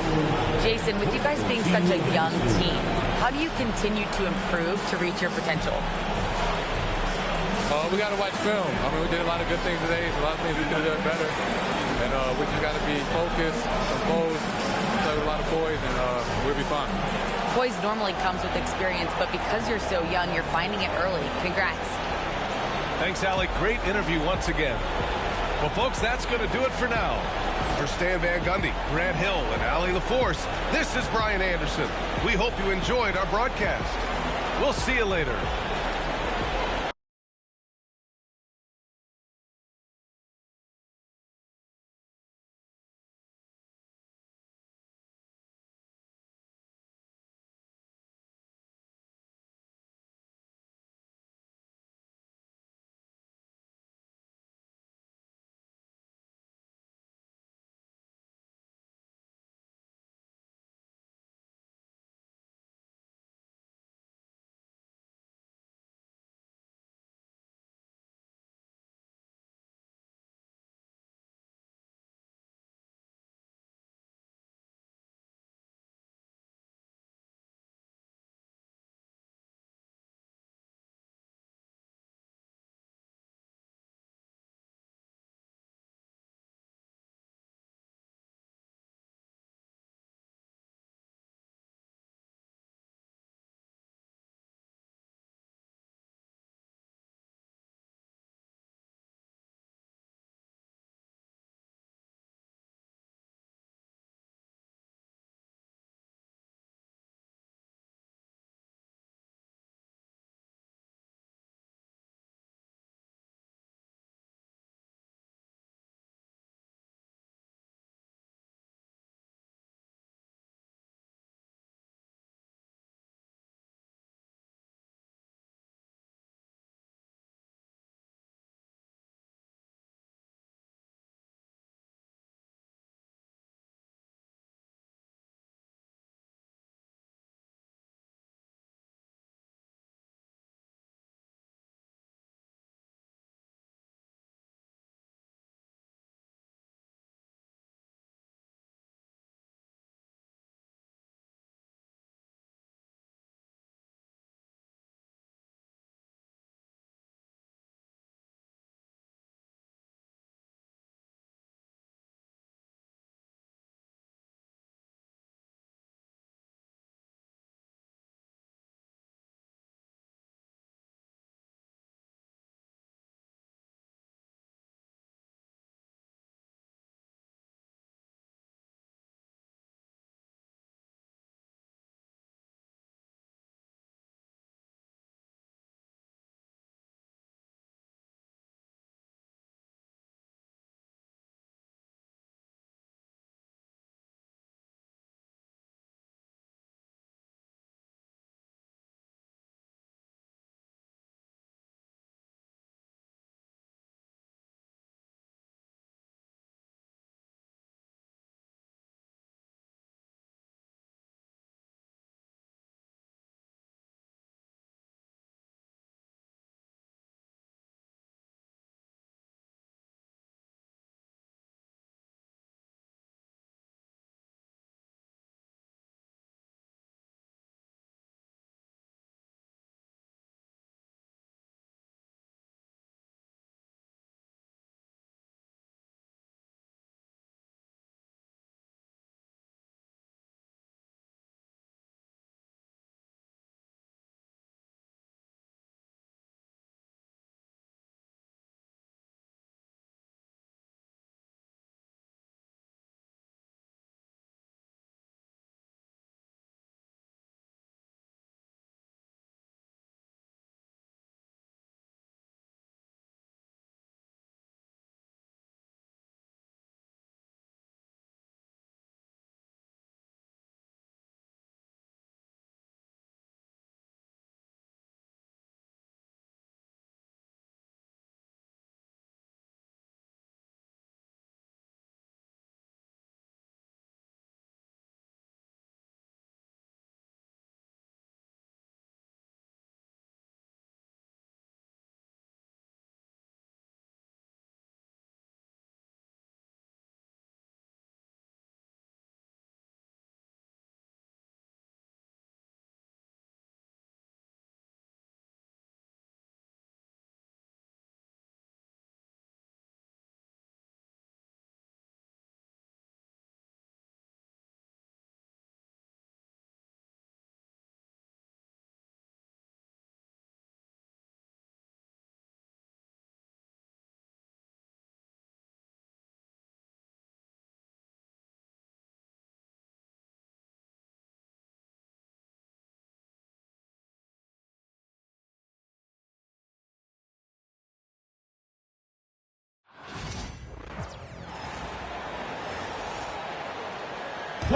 Jason, with you guys being such a young team, how do you continue to improve to reach your potential? We got to watch film. I mean, we did a lot of good things today. A lot of things we could have done better. And we just got to be focused, composed, play with a lot of boys, and we'll be fine. Poise normally comes with experience, but because you're so young, you're finding it early. Congrats. Thanks, Allie. Great interview once again. Well, folks, that's going to do it for now. For Stan Van Gundy, Grant Hill, and Allie LaForce, this is Brian Anderson. We hope you enjoyed our broadcast. We'll see you later.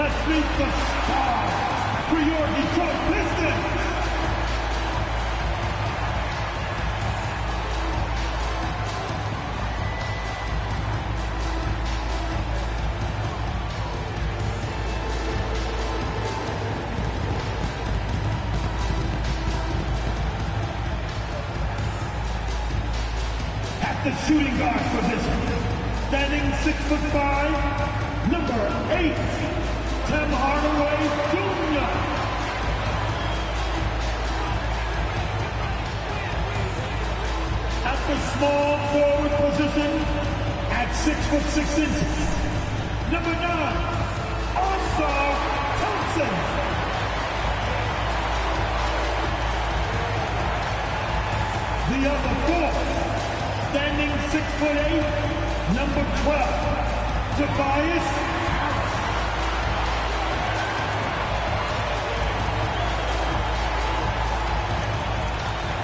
let's meet the star for your Detroit Pistons. The shooting guard position, standing 6'5", number 8, Tim Hardaway Jr. At the small forward position, at 6'6", number 9, Ausar Thompson. The other 4. Standing 6'8", number 12, Tobias Harris.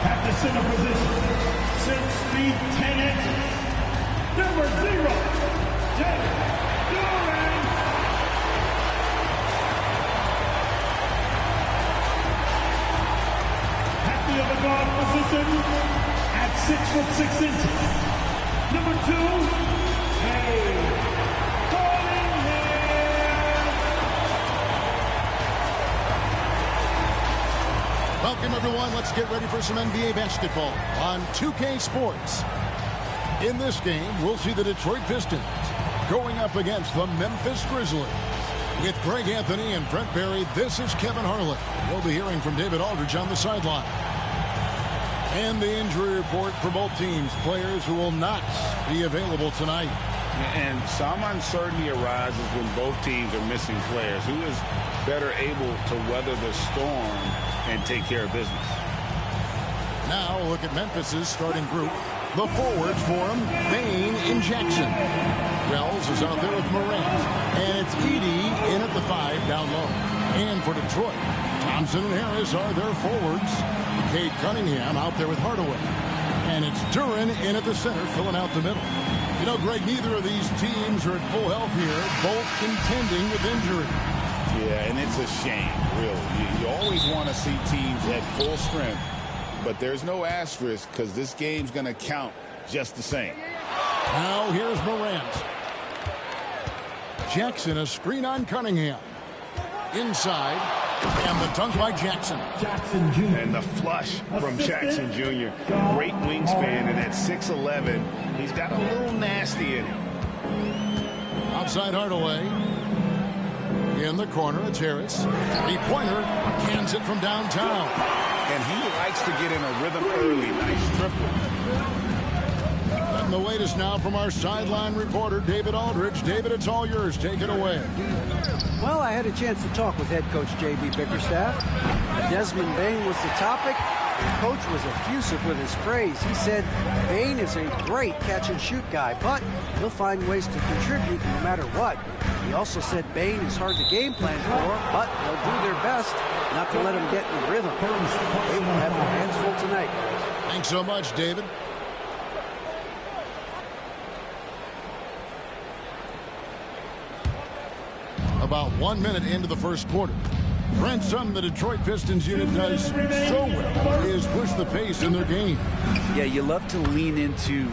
At the center position, 6 feet 10 inches, number 0, Jay Duran. At the other guard position, at 6'6", number 2, Cunningham. Welcome, everyone. Let's get ready for some NBA basketball on 2K Sports. In this game, we'll see the Detroit Pistons going up against the Memphis Grizzlies. With Greg Anthony and Brent Barry, this is Kevin Harlan. You'll be hearing from David Aldridge on the sideline. And the injury report for both teams, players who will not be available tonight. And some uncertainty arises when both teams are missing players. Who is better able to weather the storm and take care of business? Now look at Memphis's starting group. The forwards for him, Bain and Jackson. Wells is out there with Morant. And it's Edey in at the 5 down low. And for Detroit, Thompson and Harris are their forwards. Cade Cunningham out there with Hardaway. And it's Duran in at the center, filling out the middle. You know, Greg, neither of these teams are at full health here, both contending with injury. Yeah, and it's a shame, really. You always want to see teams at full strength, but there's no asterisk because this game's going to count just the same. Now here's Morant. Jackson, a screen on Cunningham. Inside, and the dunk by Jackson. Jackson Jr. And the flush from Jackson Jr. Great wingspan, and at 6'11", he's got a little nasty in him. Outside Hardaway. In the corner, it's Harris. Three-pointer, cans it from downtown. And he likes to get in a rhythm early. Nice triple. And the latest now from our sideline reporter, David Aldridge. David, it's all yours. Take it away. Well, I had a chance to talk with head coach J.B. Bickerstaff. Desmond Bane was the topic. The coach was effusive with his praise. He said Bane is a great catch-and-shoot guy, but he'll find ways to contribute no matter what. He also said Bane is hard to game plan for, but they'll do their best not to let him get in rhythm. They will have their hands full tonight, guys. Thanks so much, David. About 1 minute into the first quarter. Brent, something the Detroit Pistons unit does so well is push the pace in their game. Yeah, you love to lean into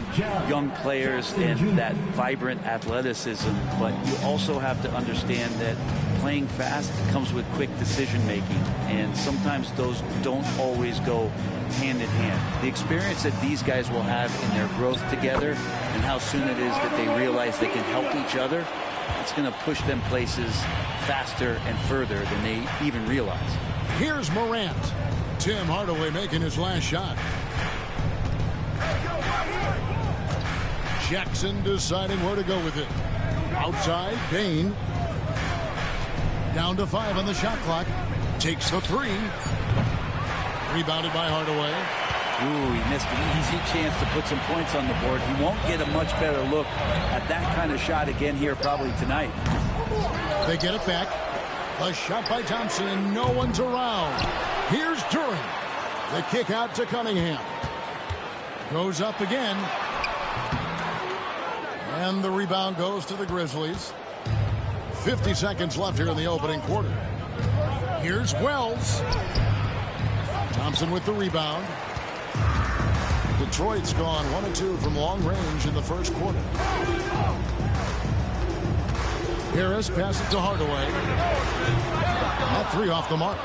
young players and that vibrant athleticism, but you also have to understand that playing fast comes with quick decision making, and sometimes those don't always go hand in hand. The experience that these guys will have in their growth together and how soon it is that they realize they can help each other, it's going to push them places faster and further than they even realize. Here's Morant. Tim Hardaway making his last shot. Jackson deciding where to go with it. Outside, Bane. Down to 5 on the shot clock. Takes the 3. Rebounded by Hardaway. Ooh, he missed an easy chance to put some points on the board. He won't get a much better look at that kind of shot again here probably tonight. They get it back. A shot by Thompson, and no one's around. Here's Duran. The kick out to Cunningham. Goes up again. And the rebound goes to the Grizzlies. 50 seconds left here in the opening quarter. Here's Wells. Thompson with the rebound. Detroit's gone 1 of 2 from long range in the first quarter. Harris passes to Hardaway. That 3 off the mark.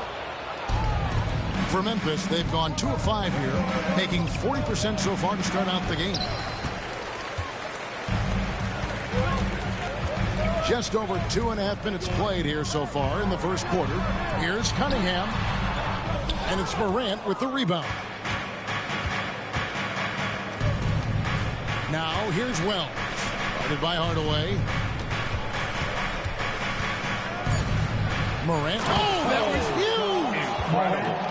For Memphis, they've gone 2 of 5 here, making 40% so far to start out the game. Just over 2.5 minutes played here so far in the first quarter. Here's Cunningham. And it's Morant with the rebound. Now here's Wells. Guarded by Hardaway. Morant. Oh, that was huge! Incredible.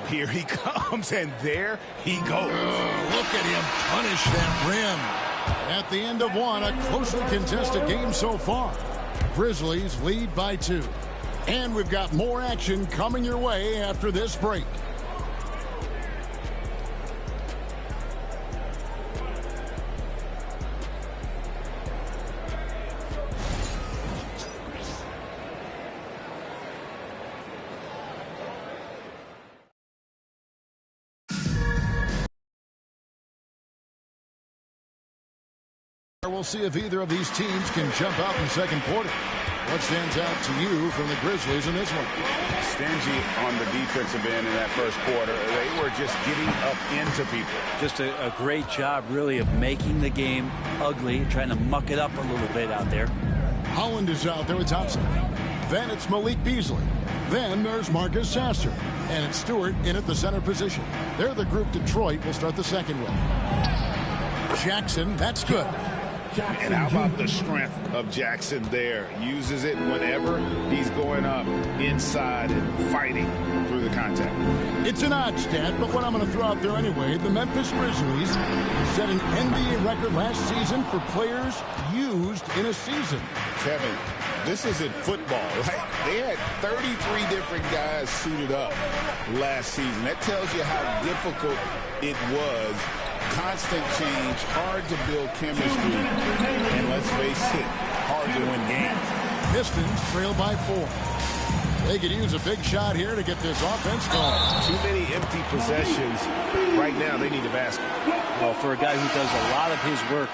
Here he comes, and there he goes. Look at him punish that rim. At the end of one, a closely contested game so far. Grizzlies lead by 2. And we've got more action coming your way after this break. We'll see if either of these teams can jump out in the second quarter. What stands out to you from the Grizzlies in this one? Stingy on the defensive end in that first quarter. They were just getting up into people. Just a great job, really, of making the game ugly, trying to muck it up a little bit out there. Holland is out there with Thompson. Then it's Malik Beasley. Then there's Marcus Sasser. And it's Stewart in at the center position. They're the group Detroit will start the second with. Jackson, that's good. And how about the strength of Jackson there? Uses it whenever he's going up inside and fighting through the contact. It's an odd stat, but what I'm going to throw out there anyway, the Memphis Grizzlies set an NBA record last season for players used in a season. Kevin, this isn't football, right? They had 33 different guys suited up last season. That tells you how difficult it was. Constant change, hard to build chemistry, and let's face it, hard to win games. Pistons trail by 4. They could use a big shot here to get this offense going. Too many empty possessions. Right now, they need a basket. Well, for a guy who does a lot of his work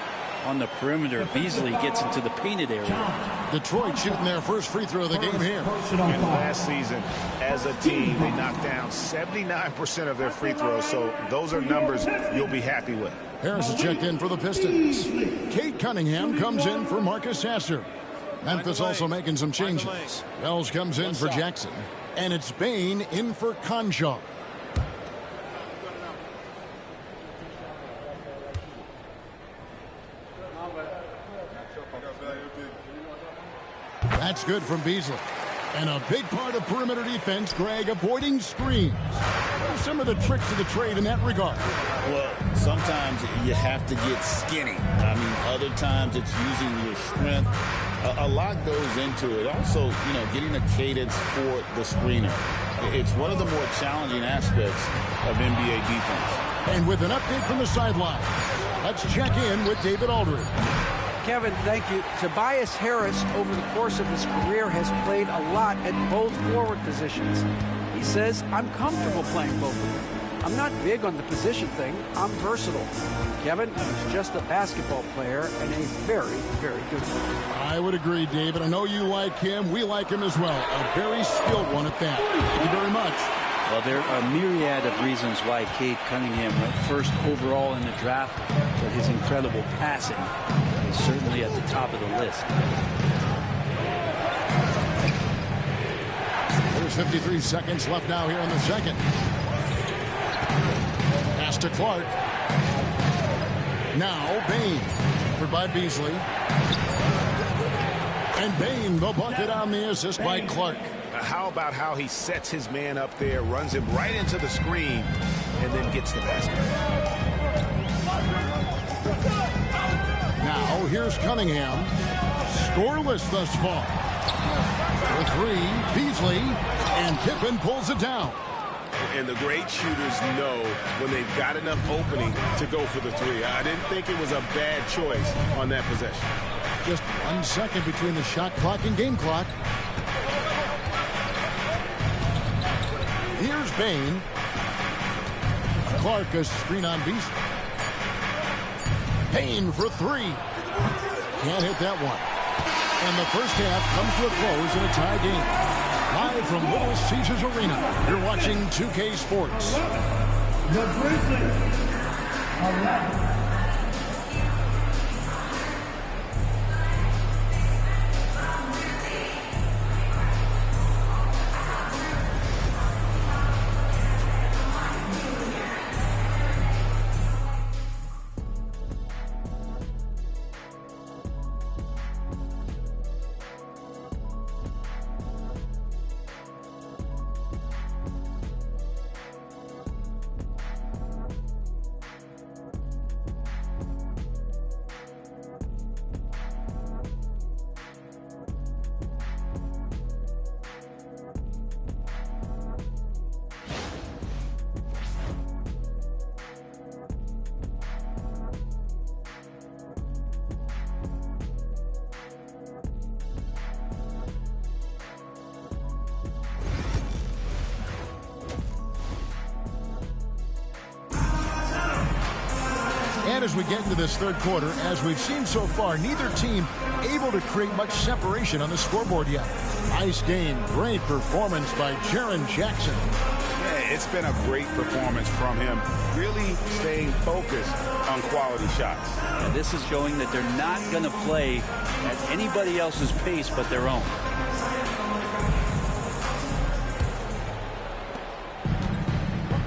on the perimeter, Beasley gets into the painted area. Detroit shooting their first free throw of the game here. And last season, as a team, they knocked down 79% of their free throws, so those are numbers you'll be happy with. Harris is checked in for the Pistons. Kate Cunningham comes in for Marcus Sasser. Memphis also making some changes. Wells comes in for Jackson. And it's Bain in for Conjar. That's good from Beasley. And a big part of perimeter defense, Greg, avoiding screens. Some of the tricks of the trade in that regard. Well, sometimes you have to get skinny. I mean, other times it's using your strength. A lot goes into it. Also, you know, getting a cadence for the screener. It's one of the more challenging aspects of NBA defense. And with an update from the sideline, let's check in with David Aldridge. Kevin, thank you. Tobias Harris, over the course of his career, has played a lot at both forward positions. He says, I'm comfortable playing both of them. I'm not big on the position thing. I'm versatile. Kevin, he's just a basketball player and a very, very good one. I would agree, David. I know you like him. We like him as well. A very skilled one at that. Thank you very much. Well, there are a myriad of reasons why Cade Cunningham went first overall in the draft, but his incredible passing is certainly at the top of the list. There's 53 seconds left now here in the second. Pass to Clark. Now Bain, covered by Beasley. And Bain, the bucket on the assist by Clark. How about how he sets his man up there, runs him right into the screen, and then gets the basket. Now here's Cunningham. Scoreless thus far. For three, Beasley, and Pippen pulls it down. And the great shooters know when they've got enough opening to go for the three. I didn't think it was a bad choice on that possession. Just 1 second between the shot clock and game clock. Here's Bain. Clark a screen on Beast. Bain for three. Can't hit that one. And the first half comes to a close in a tie game. Live from Little Caesars Arena, you're watching 2K Sports. The Grizzlies are left. And as we get into this third quarter, as we've seen so far, neither team able to create much separation on the scoreboard yet. Nice game, great performance by Jaren Jackson. Yeah, it's been a great performance from him, really staying focused on quality shots. And this is showing that they're not going to play at anybody else's pace but their own.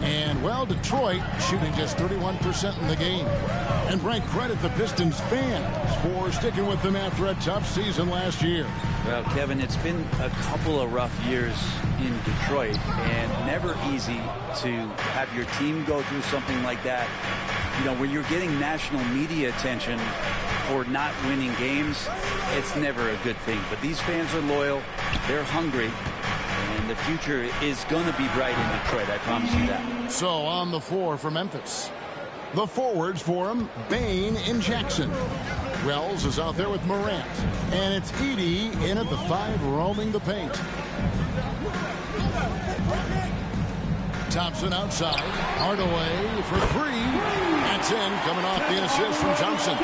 And, well, Detroit shooting just 31% in the game. And Frank, credit the Pistons fans for sticking with them after a tough season last year. Well, Kevin, it's been a couple of rough years in Detroit, and never easy to have your team go through something like that. You know, when you're getting national media attention for not winning games, it's never a good thing. But these fans are loyal, they're hungry, and the future is going to be bright in Detroit, I promise you that. So on the floor for Memphis, the forwards for him, Bain and Jackson. Wells is out there with Morant, and it's Edey in at the 5, roaming the paint. Thompson outside, Hardaway for 3. That's in, coming off the assist from Thompson.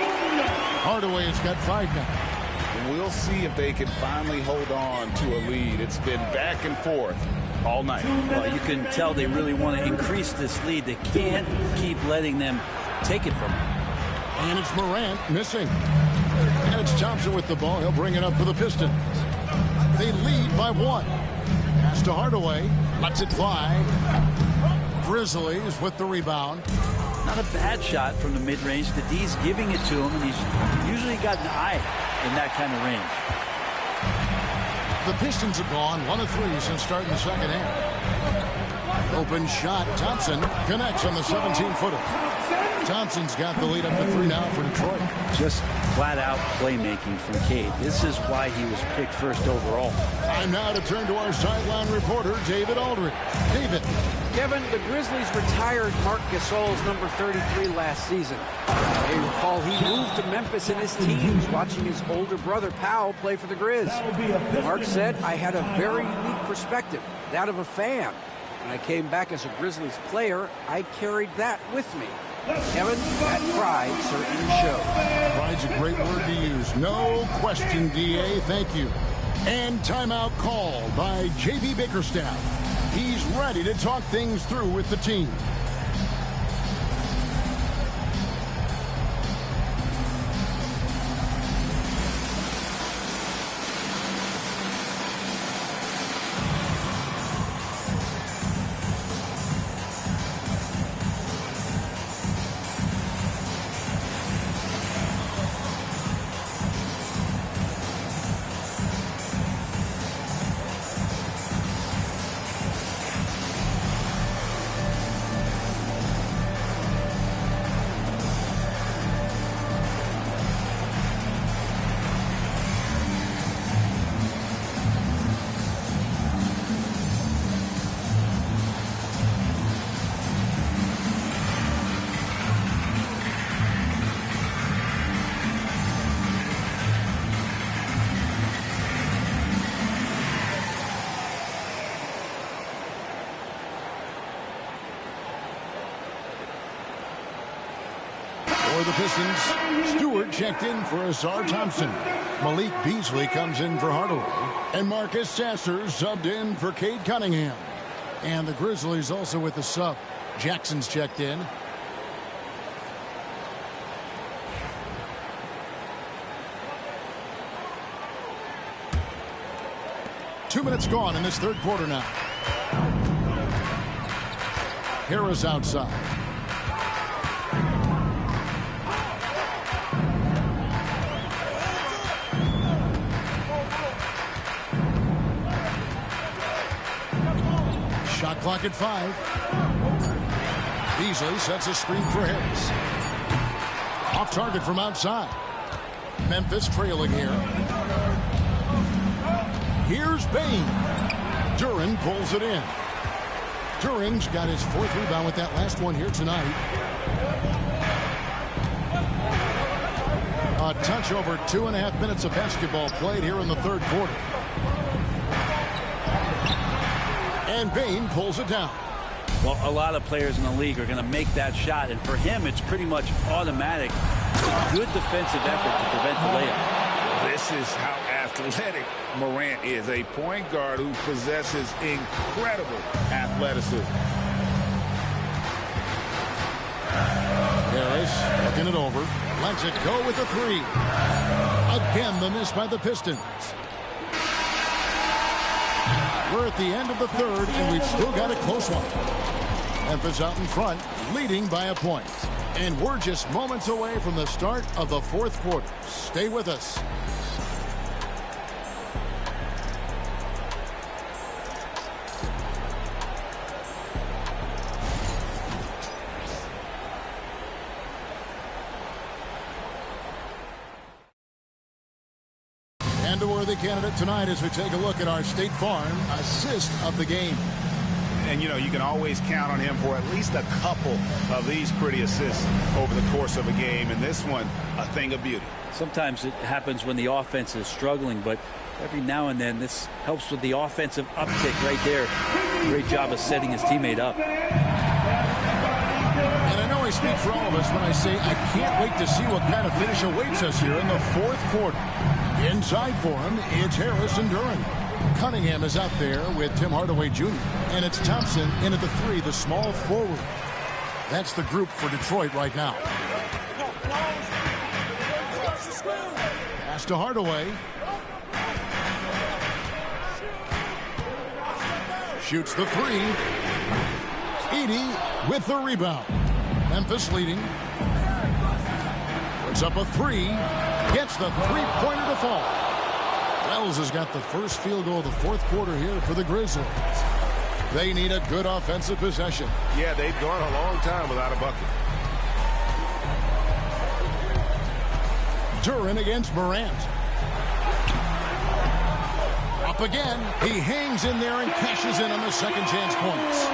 Hardaway has got 5 now. We'll see if they can finally hold on to a lead. It's been back and forth all night. Well, you can tell they really want to increase this lead. They can't keep letting them take it from them. And it's Morant missing. And it's Thompson with the ball. He'll bring it up for the Pistons. They lead by 1. Pass to Hardaway. Lets it fly. Grizzlies with the rebound. Not a bad shot from the mid-range. The D's giving it to him, and he's usually got an eye in that kind of range. The Pistons have gone 1 of 3 since starting the second half. Open shot. Thompson connects on the 17-footer. Thompson's got the lead up to 3 now for Detroit. Just flat-out playmaking from Cade. This is why he was picked first overall. Time now to turn to our sideline reporter, David Aldridge. David. Kevin, the Grizzlies retired Marc Gasol's number 33 last season. You may recall he moved to Memphis in his teens, watching his older brother Powell play for the Grizz. Marc said, I had a very unique perspective, that of a fan. When I came back as a Grizzlies player, I carried that with me. Kevin, that pride certainly shows. Pride's a great word to use. No question, D.A. Thank you. And timeout called by J.B. Bickerstaff. He's ready to talk things through with the team. For the Pistons, Stewart checked in for Azar Thompson. Malik Beasley comes in for Hardaway. And Marcus Sasser subbed in for Cade Cunningham. And the Grizzlies also with the sub. Jackson's checked in. Two minutes gone in this third quarter now. Harris outside. Shot clock at 5. Beasley sets a screen for Harris. Off target from outside. Memphis trailing here. Here's Bain. Duren pulls it in. Duren's got his 4th rebound with that last one here tonight. A touch over 2.5 minutes of basketball played here in the third quarter. And Bain pulls it down. Well, a lot of players in the league are going to make that shot, and for him, it's pretty much automatic. It's a good defensive effort to prevent the layup. This is how athletic Morant is, a point guard who possesses incredible athleticism. Harris looking it over, lets it go with a 3. Again, the miss by the Pistons. We're at the end of the third, and we've still got a close one. Memphis out in front, leading by a point. And we're just moments away from the start of the fourth quarter. Stay with us. And a worthy candidate tonight as we take a look at our State Farm assist of the game. And, you know, you can always count on him for at least a couple of these pretty assists over the course of a game. And this one, a thing of beauty. Sometimes it happens when the offense is struggling, but every now and then this helps with the offensive uptick right there. Great job of setting his teammate up. And I know I speak for all of us when I say I can't wait to see what kind of finish awaits us here in the fourth quarter. Inside for him, it's Harris and Duren. Cunningham is out there with Tim Hardaway Jr. And it's Thompson in at the 3, the small forward. That's the group for Detroit right now. Pass to Hardaway. Shoots the 3. Edey with the rebound. Memphis leading. Puts up a 3. Gets the three-pointer to fall. Wells has got the first field goal of the fourth quarter here for the Grizzlies. They need a good offensive possession. Yeah, they've gone a long time without a bucket. Duren against Morant. Up again. He hangs in there and cashes in on the second chance points.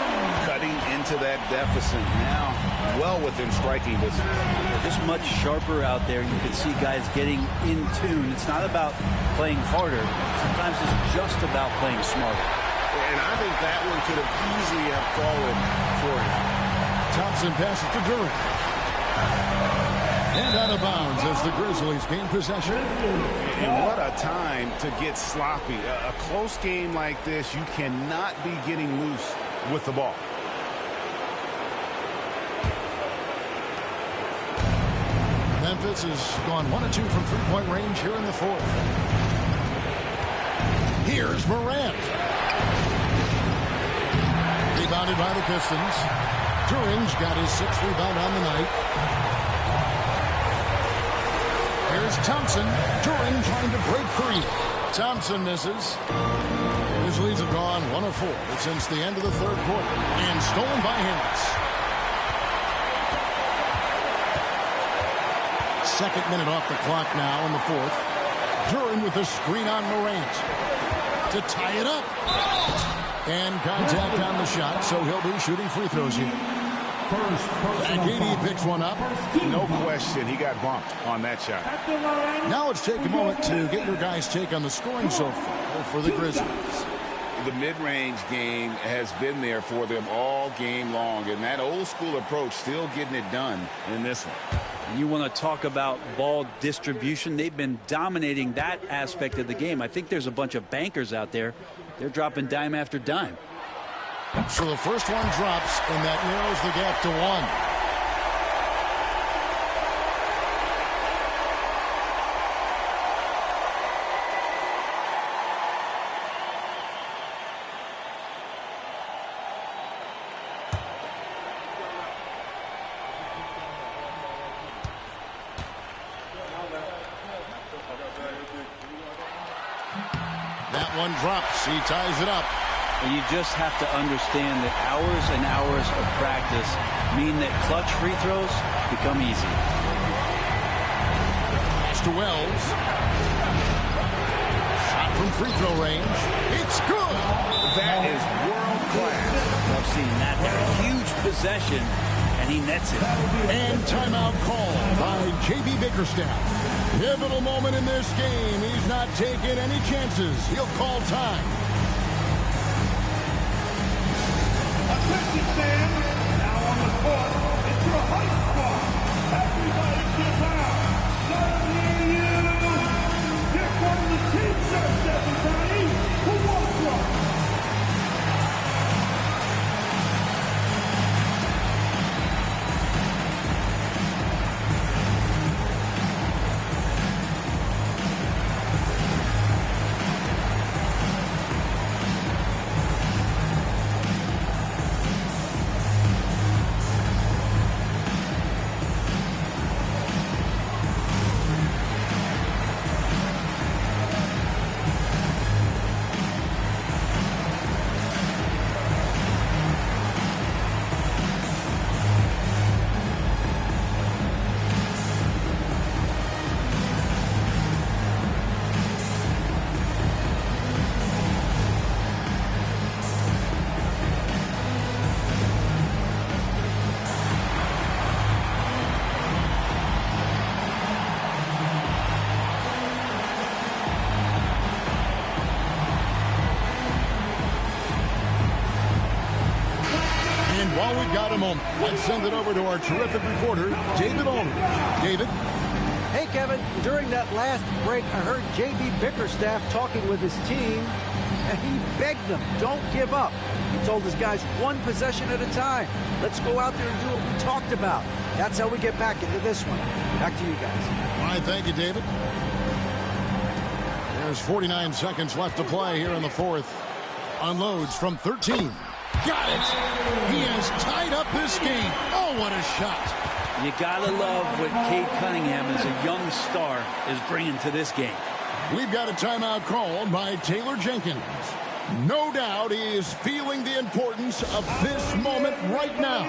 Cutting into that deficit now. Well within striking distance. They're just much sharper out there. You can see guys getting in tune. It's not about playing harder. Sometimes it's just about playing smarter. And I think that one could have easily have fallen for him. Thompson passes to Duren. And out of bounds as the Grizzlies gain possession. And what a time to get sloppy. A close game like this, you cannot be getting loose with the ball. Memphis has gone 1 of 2 from three-point range here in the fourth. Here's Morant. Rebounded by the Pistons. Duren's got his 6th rebound on the night. Here's Thompson. Duren trying to break free. Thompson misses. Grizzlies have gone 1 of 4 since the end of the third quarter. And stolen by Harris. Second minute off the clock now in the fourth. Duren with the screen on Morant to tie it up. And contact on the shot, so he'll be shooting free throws here. Agidi picks one up. No question, he got bumped on that shot. Now let's take a moment to get your guys' take on the scoring so far for the Grizzlies. The mid-range game has been there for them all game long, and that old-school approach still getting it done in this one. You want to talk about ball distribution. They've been dominating that aspect of the game. I think there's a bunch of bankers out there. They're dropping dime after dime. So the first one drops, and that narrows the gap to 1. That one drops. He ties it up. And you just have to understand that hours and hours of practice mean that clutch free throws become easy. Pass to Wells. Shot from free throw range. It's good. That is world class. I've seen that there. Huge possession, and he nets it. And timeout call by J.B. Bickerstaff. Pivotal moment in this game. He's not taking any chances. He'll call time. Attention fans, now on the court, it's your hype squad. Everybody get out. WU! Here come the T-shirts, everybody. Who wants one? While we've got a moment, let's send it over to our terrific reporter, David Aldridge. David? Hey, Kevin. During that last break, I heard J.B. Bickerstaff talking with his team, and he begged them, don't give up. He told his guys, one possession at a time. Let's go out there and do what we talked about. That's how we get back into this one. Back to you guys. All right, thank you, David. There's 49 seconds left to play here in the fourth. Unloads from 13. Got it! He has tied up this game. Oh, what a shot. You gotta love what Cade Cunningham as a young star is bringing to this game. We've got a timeout called by Taylor Jenkins. No doubt he is feeling the importance of this moment right now.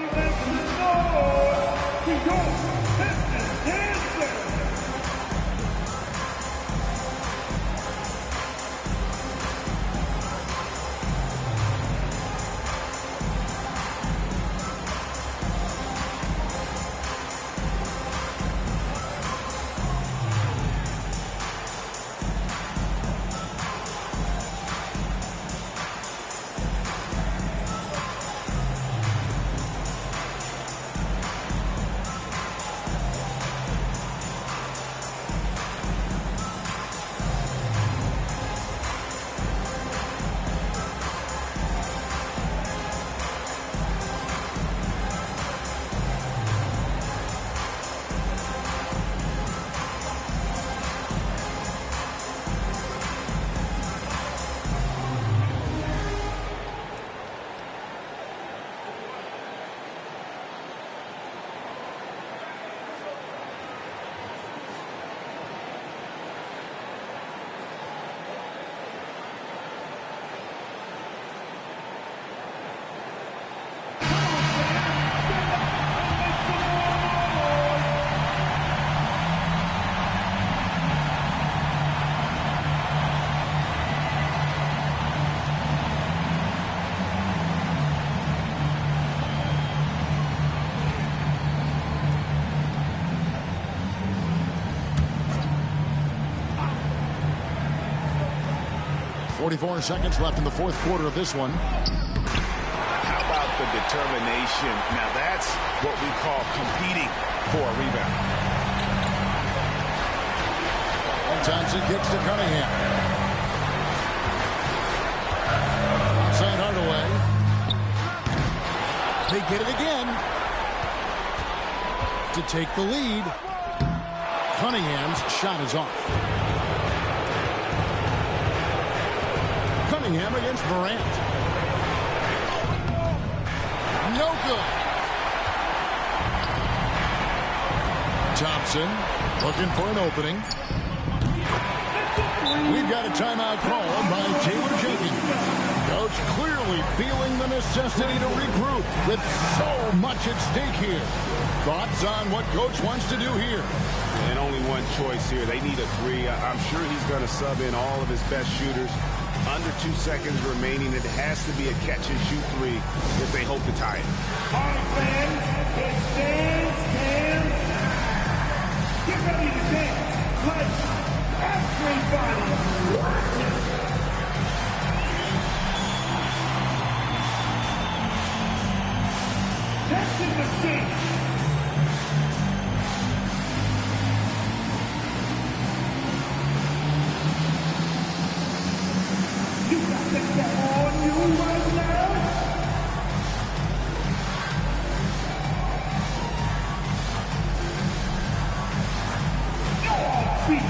Four seconds left in the fourth quarter of this one. How about of determination. Now that's what we call competing for a rebound. And Thompson kicks to Cunningham. Outside Hardaway. They get it again. To take the lead. Cunningham's shot is off. Cunningham against Morant. No good. Thompson looking for an opening. We've got a timeout called by Taylor Jenkins. Coach clearly feeling the necessity to regroup with so much at stake here. Thoughts on what Coach wants to do here? And only one choice here. They need a three. I'm sure he's going to sub in all of his best shooters. Under 2 seconds remaining. It has to be a catch-and-shoot three if they hope to tie it. All right, fans, it stands and get ready to dance like everybody watching. Catching the seat. You got the devil on you right now. You're beat.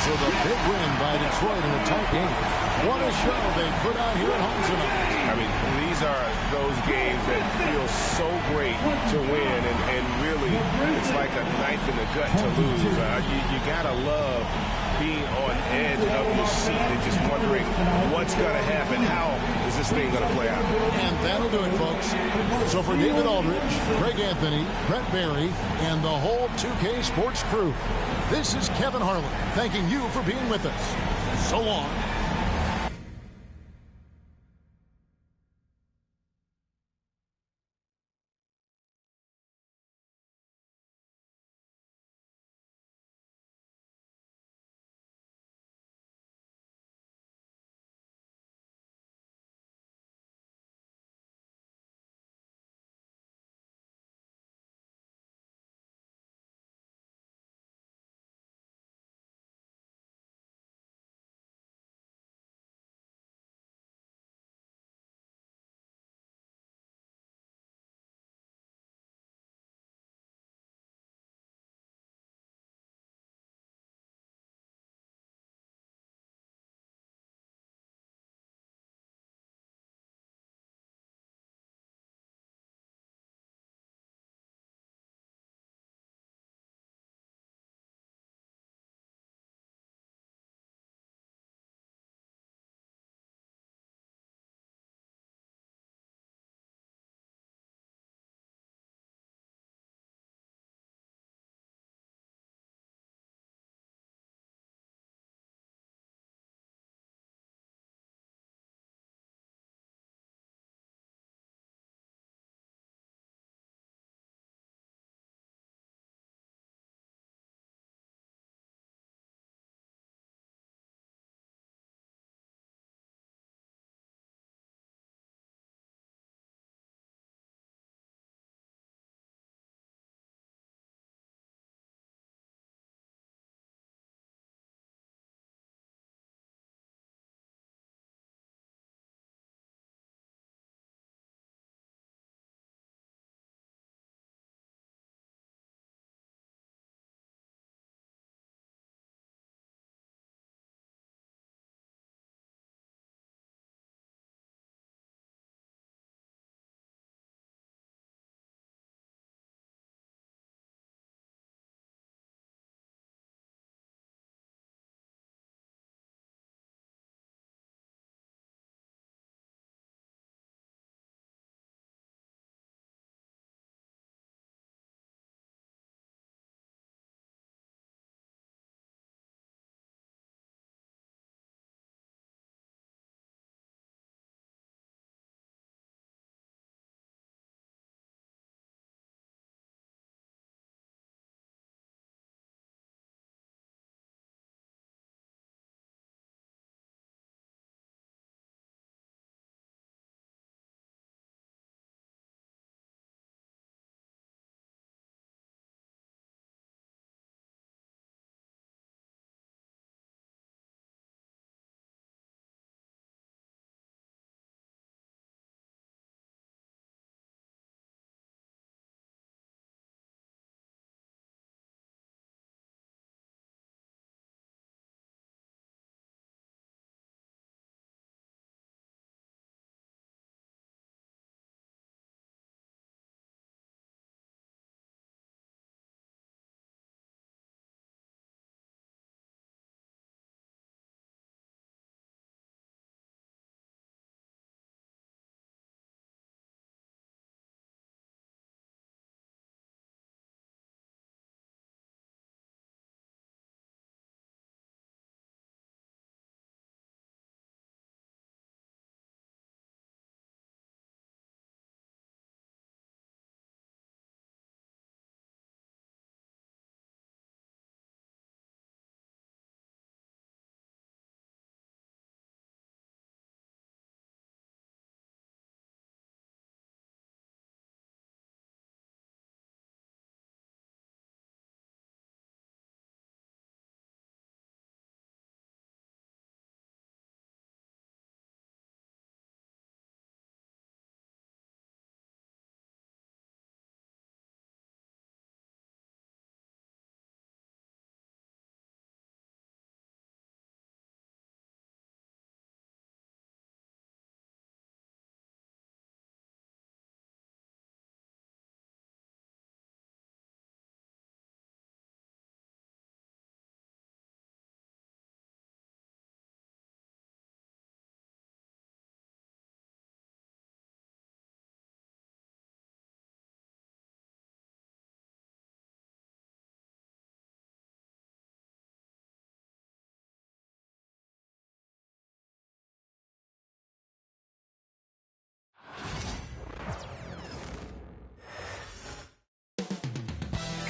So the big win by Detroit in a tight game. What a show they put out here at home tonight. I mean, these are those games that feel so great to win, and really, it's like a knife in the gut to lose. You gotta love being on edge of your seat and just wondering what's gonna happen. How is this thing gonna play out? And that'll do it, folks. So for David Aldridge, Greg Anthony, Brett Barry, and the whole 2K Sports crew, this is Kevin Harlan thanking you for being with us. So long.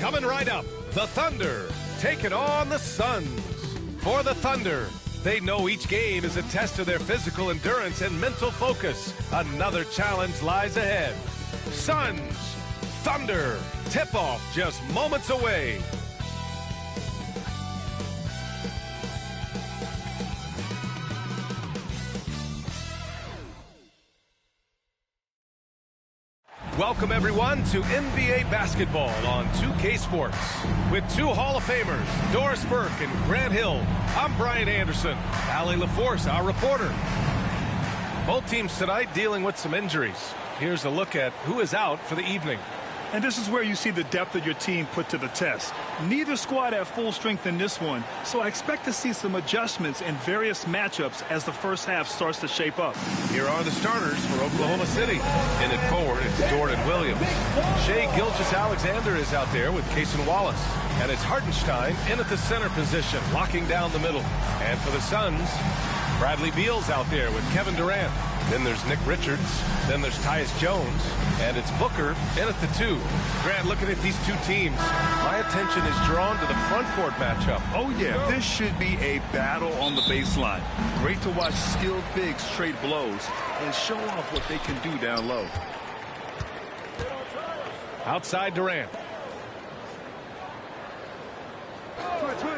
Coming right up, the Thunder taking on the Suns. For the Thunder, they know each game is a test of their physical endurance and mental focus. Another challenge lies ahead. Suns, Thunder, tip-off just moments away. Welcome, everyone, to NBA basketball on 2K Sports. With two Hall of Famers, Doris Burke and Grant Hill, I'm Brian Anderson. Allie LaForce, our reporter. Both teams tonight dealing with some injuries. Here's a look at who is out for the evening. And this is where you see the depth of your team put to the test. Neither squad at full strength in this one, so I expect to see some adjustments in various matchups as the first half starts to shape up. Here are the starters for Oklahoma City. In at forward, it's Jordan Williams. Shai Gilgeous-Alexander is out there with Cason Wallace. And it's Hartenstein in at the center position, locking down the middle. And for the Suns, Bradley Beal's out there with Kevin Durant. Then there's Nick Richards. Then there's Tyus Jones. And it's Booker in at the 2. Grant, looking at these two teams, my attention is drawn to the front court matchup. Oh, yeah, this should be a battle on the baseline. Great to watch skilled bigs trade blows and show off what they can do down low. Outside Durant.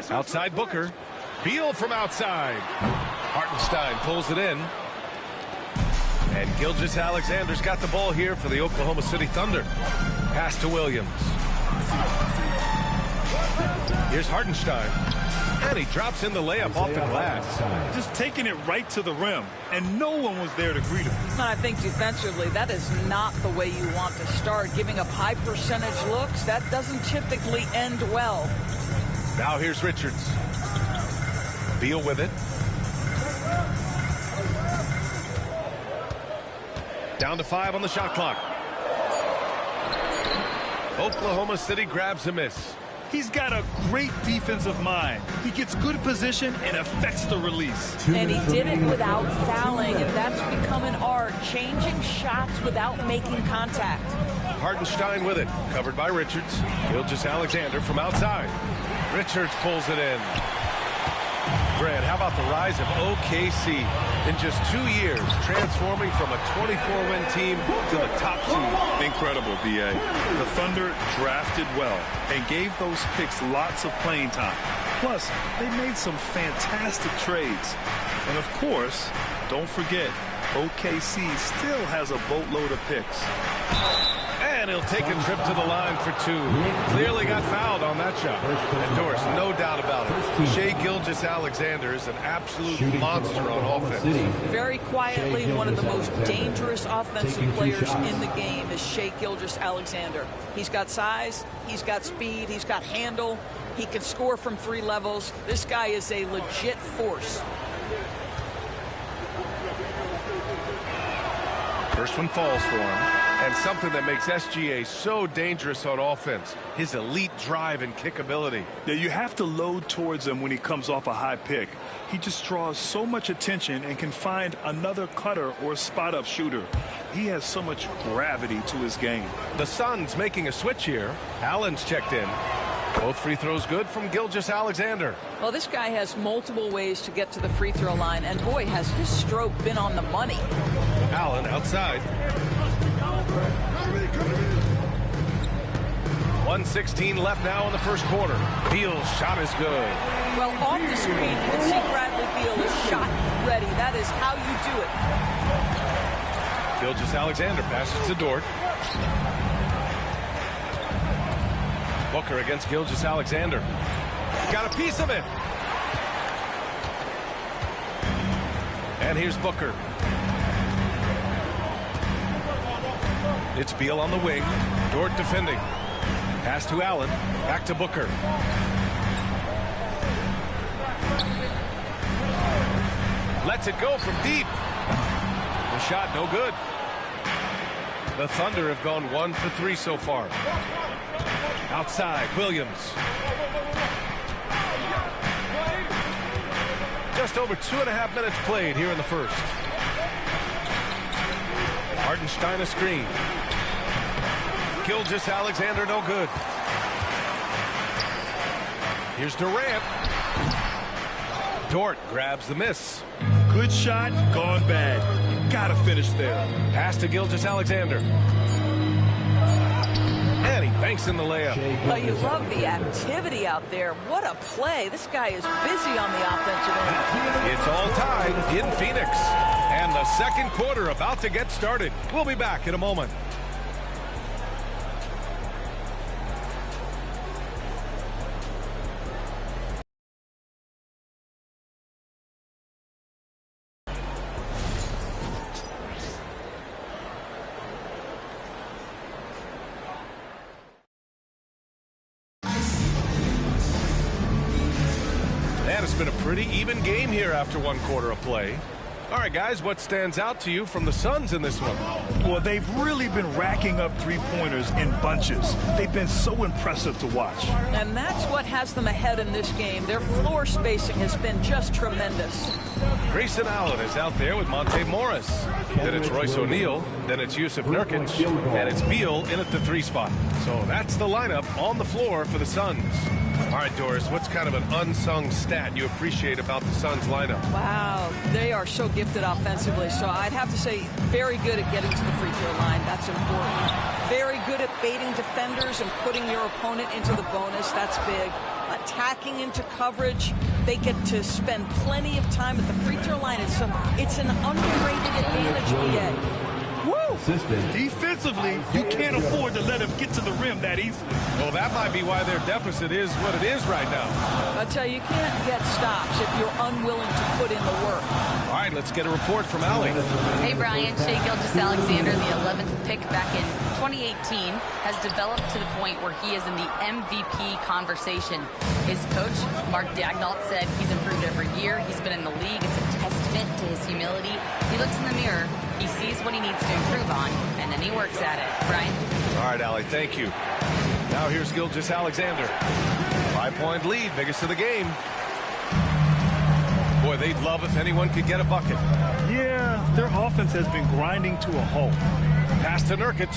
Outside Booker. Beal from outside. Hartenstein pulls it in. And Gilgeous-Alexander's got the ball here for the Oklahoma City Thunder. Pass to Williams. Here's Hartenstein. And he drops in the layup off the glass. Just taking it right to the rim, and no one was there to greet him. I think defensively, that is not the way you want to start. Giving up high percentage looks, that doesn't typically end well. Now here's Richards. Beal with it. Down to 5 on the shot clock. Oklahoma City grabs a miss. He's got a great defensive mind. He gets good position and affects the release. And he did it without fouling, and that's become an art, changing shots without making contact. Hartenstein with it, covered by Richards. Gilgeous-Alexander from outside. Richards pulls it in. Grant, how about the rise of OKC in just 2 years, transforming from a 24-win team to the top seed? Incredible, B.A. The Thunder drafted well and gave those picks lots of playing time. Plus, they made some fantastic trades. And of course, don't forget, OKC still has a boatload of picks. And he'll take a trip to the line for 2. Clearly got fouled on that shot. And Doris, no doubt about it. Shai Gilgeous-Alexander is an absolute monster on offense. Very quietly, one of the most dangerous offensive players in the game is Shai Gilgeous-Alexander. He's got size, he's got speed, he's got handle. He can score from 3 levels. This guy is a legit force. First one falls for him. And something that makes SGA so dangerous on offense, his elite drive and kickability. Yeah, you have to load towards him when he comes off a high pick. He just draws so much attention and can find another cutter or spot-up shooter. He has so much gravity to his game. The Suns making a switch here. Allen's checked in. Both free throws good from Gilgeous-Alexander. Well, this guy has multiple ways to get to the free throw line, and boy, has his stroke been on the money. Allen outside. 1:16 left now in the first quarter. Beal's shot is good. Well, off the screen, you can see Bradley Beal is shot ready. That is how you do it. Gilgeous-Alexander passes to Dort. Booker against Gilgeous-Alexander. Got a piece of it. And here's Booker. It's Beal on the wing. Dort defending. Pass to Allen. Back to Booker. Lets it go from deep. The shot no good. The Thunder have gone 1 for 3 so far. Outside, Williams. Just over 2.5 minutes played here in the first. Hartenstein a screen. Gilgeous-Alexander no good. Here's Durant. Dort grabs the miss. Good shot, gone bad. Gotta finish there. Pass to Gilgeous-Alexander. And he banks in the layup. Well, you love the activity out there. What a play. This guy is busy on the offensive end. It's all tied in Phoenix. And the second quarter about to get started. We'll be back in a moment. And it's been a pretty even game here after one quarter of play. All right, guys, what stands out to you from the Suns in this one? Well, they've really been racking up three-pointers in bunches. They've been so impressive to watch. And that's what has them ahead in this game. Their floor spacing has been just tremendous. Grayson Allen is out there with Monte Morris. Then it's Royce O'Neal. Then it's Yusuf Nurkic. And it's Beal in at the 3 spot. So that's the lineup on the floor for the Suns. All right, Doris, what's kind of an unsung stat you appreciate about the Suns lineup? Wow, they are so gifted offensively. So I'd have to say very good at getting to the free throw line. That's important. Very good at baiting defenders and putting your opponent into the bonus. That's big. Attacking into coverage. They get to spend plenty of time at the free throw line. It's an underrated advantage, BA. Woo! Defensively, you can't afford to let him get to the rim that easily. Well, that might be why their deficit is what it is right now. I tell you, you can't get stops if you're unwilling to put in the work. All right, let's get a report from Allie. Hey, Brian. Shai Gilgeous-Alexander, the 11th pick back in 2018, has developed to the point where he is in the MVP conversation. His coach, Mark Daignault, said he's improved every year. He's been in the league. It's a testament to his humility. He looks in the mirror, he sees what he needs to improve on, and then he works at it. Brian? All right, Allie, thank you. Now here's Gilgeous-Alexander. 5-point lead, biggest of the game. Boy, they'd love if anyone could get a bucket. Yeah, their offense has been grinding to a halt. Pass to Nurkic.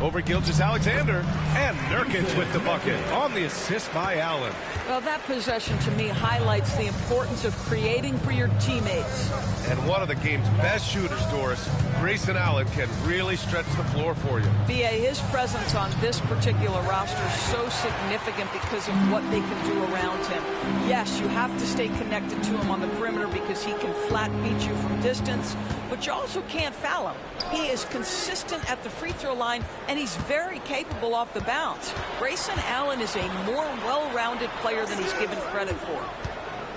Over Gilgeous-Alexander. And Nurkic with the bucket on the assist by Allen. Well, that possession to me highlights the importance of creating for your teammates. And one of the game's best shooters, Doris, Grayson Allen, can really stretch the floor for you. BA, his presence on this particular roster is so significant because of what they can do around him. Yes, you have to stay connected to him on the perimeter because he can flat beat you from distance, but you also can't foul him. He is consistent at the free throw line, and he's very capable off the bounce. Grayson Allen is a more well-rounded player than he's given credit for.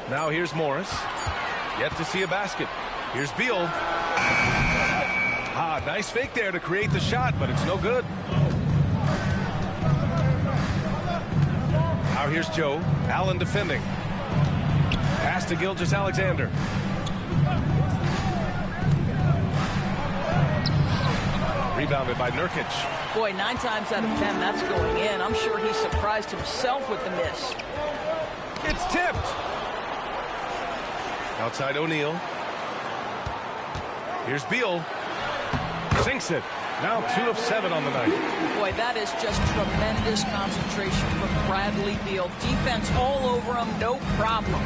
Now here's Morris. Yet to see a basket. Here's Beal. Nice fake there to create the shot, but it's no good. Now here's Joe. Allen defending. Pass to Gilgeous-Alexander. Rebounded by Nurkic. Boy, 9 times out of 10, that's going in. I'm sure he surprised himself with the miss. It's tipped. Outside O'Neal. Here's Beal. Sinks it. Now 2 of 7 on the night. Boy, that is just tremendous concentration from Bradley Beal. Defense all over him, no problem.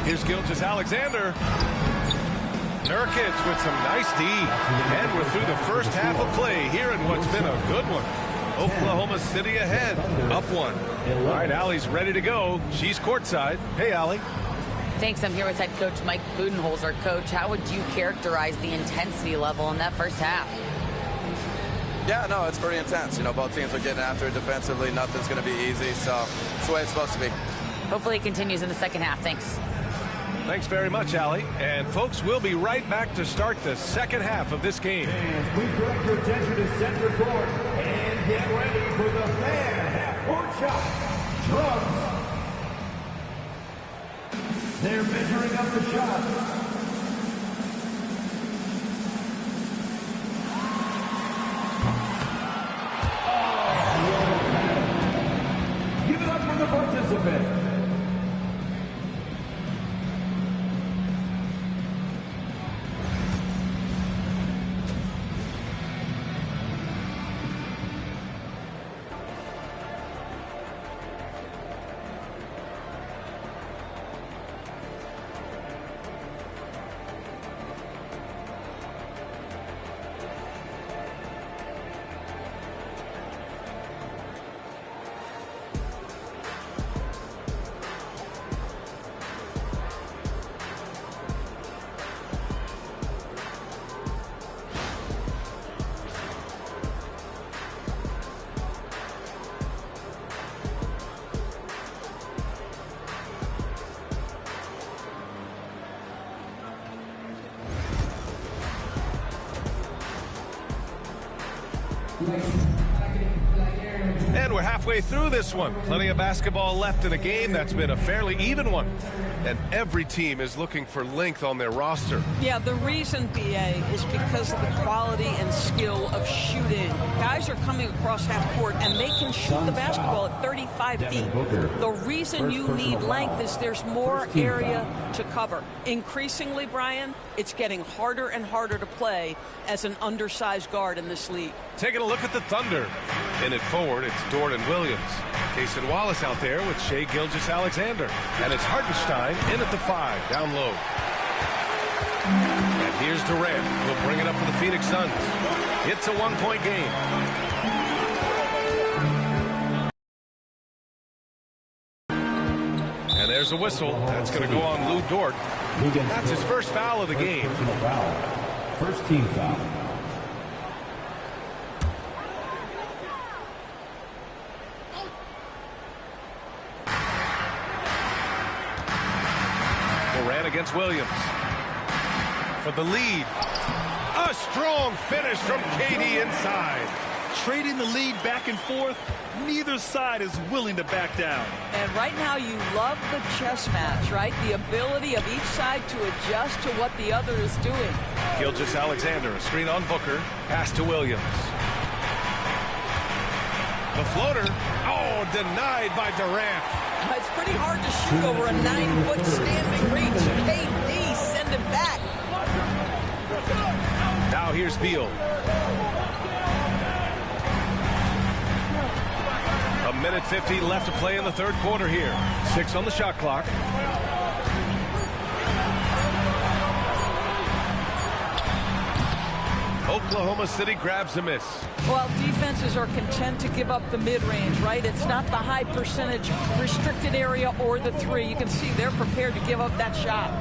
Here's Gilgeous-Alexander. Nurkic with some nice D. And we're through the first half of play here in what's been a good one. Oklahoma City ahead, up 1. All right, Allie's ready to go. She's courtside. Hey, Allie. Thanks. I'm here with head coach Mike Budenholzer. Coach, how would you characterize the intensity level in that first half? Yeah, no, it's pretty intense. You know, both teams are getting after it defensively. Nothing's going to be easy, so it's the way it's supposed to be. Hopefully it continues in the second half. Thanks. Thanks very much, Allie. And, folks, we'll be right back to start the second half of this game. And we direct your attention to center court and get ready for the fair half-court shot. Drums. They're measuring up the shot. Give it up for the participant. And we're halfway through this one. Plenty of basketball left in a game that's been a fairly even one. And every team is looking for length on their roster. Yeah, the reason, BA, is because of the quality and skill of shooting. Guys are coming across half court, and they can shoot the basketball at 35 feet. The reason you need length is there's more area to cover. Increasingly, Brian, it's getting harder and harder to play as an undersized guard in this league. Taking a look at the Thunder. In it forward, it's Jordan Williams. Cason Wallace out there with Shai Gilgeous-Alexander. And it's Hartenstein in at the 5, down low. And here's Durant. He'll bring it up for the Phoenix Suns. It's a one-point game. And there's a whistle. That's going to go on Lou Dort. That's his first foul of the game. First team foul. Durant against Williams. For the lead. A strong finish from KD inside. Trading the lead back and forth, neither side is willing to back down. And right now you love the chess match, right? The ability of each side to adjust to what the other is doing. Gilgeous-Alexander, a screen on Booker, pass to Williams. The floater, oh, denied by Durant. It's pretty hard to shoot over a 9-foot standing reach. KD, send him back. Now here's Beal. A minute 50 left to play in the third quarter here. 6 on the shot clock. Oklahoma City grabs a miss. Well, defenses are content to give up the mid-range, right? It's not the high percentage restricted area or the 3. You can see they're prepared to give up that shot.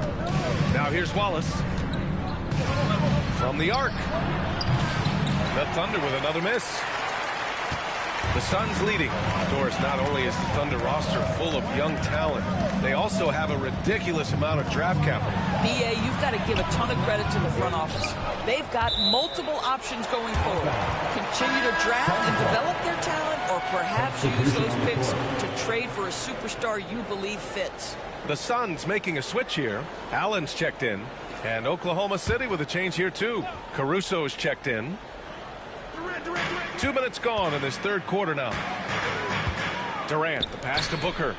Now here's Wallace. From the arc. The Thunder with another miss. The Suns leading. Of course, not only is the Thunder roster full of young talent, they also have a ridiculous amount of draft capital. BA, you've got to give a ton of credit to the front office. They've got multiple options going forward. Continue to draft and develop their talent, or perhaps use those picks to trade for a superstar you believe fits. The Suns making a switch here. Allen's checked in. And Oklahoma City with a change here, too. Caruso's checked in. 2 minutes gone in this third quarter now. Durant, the pass to Booker.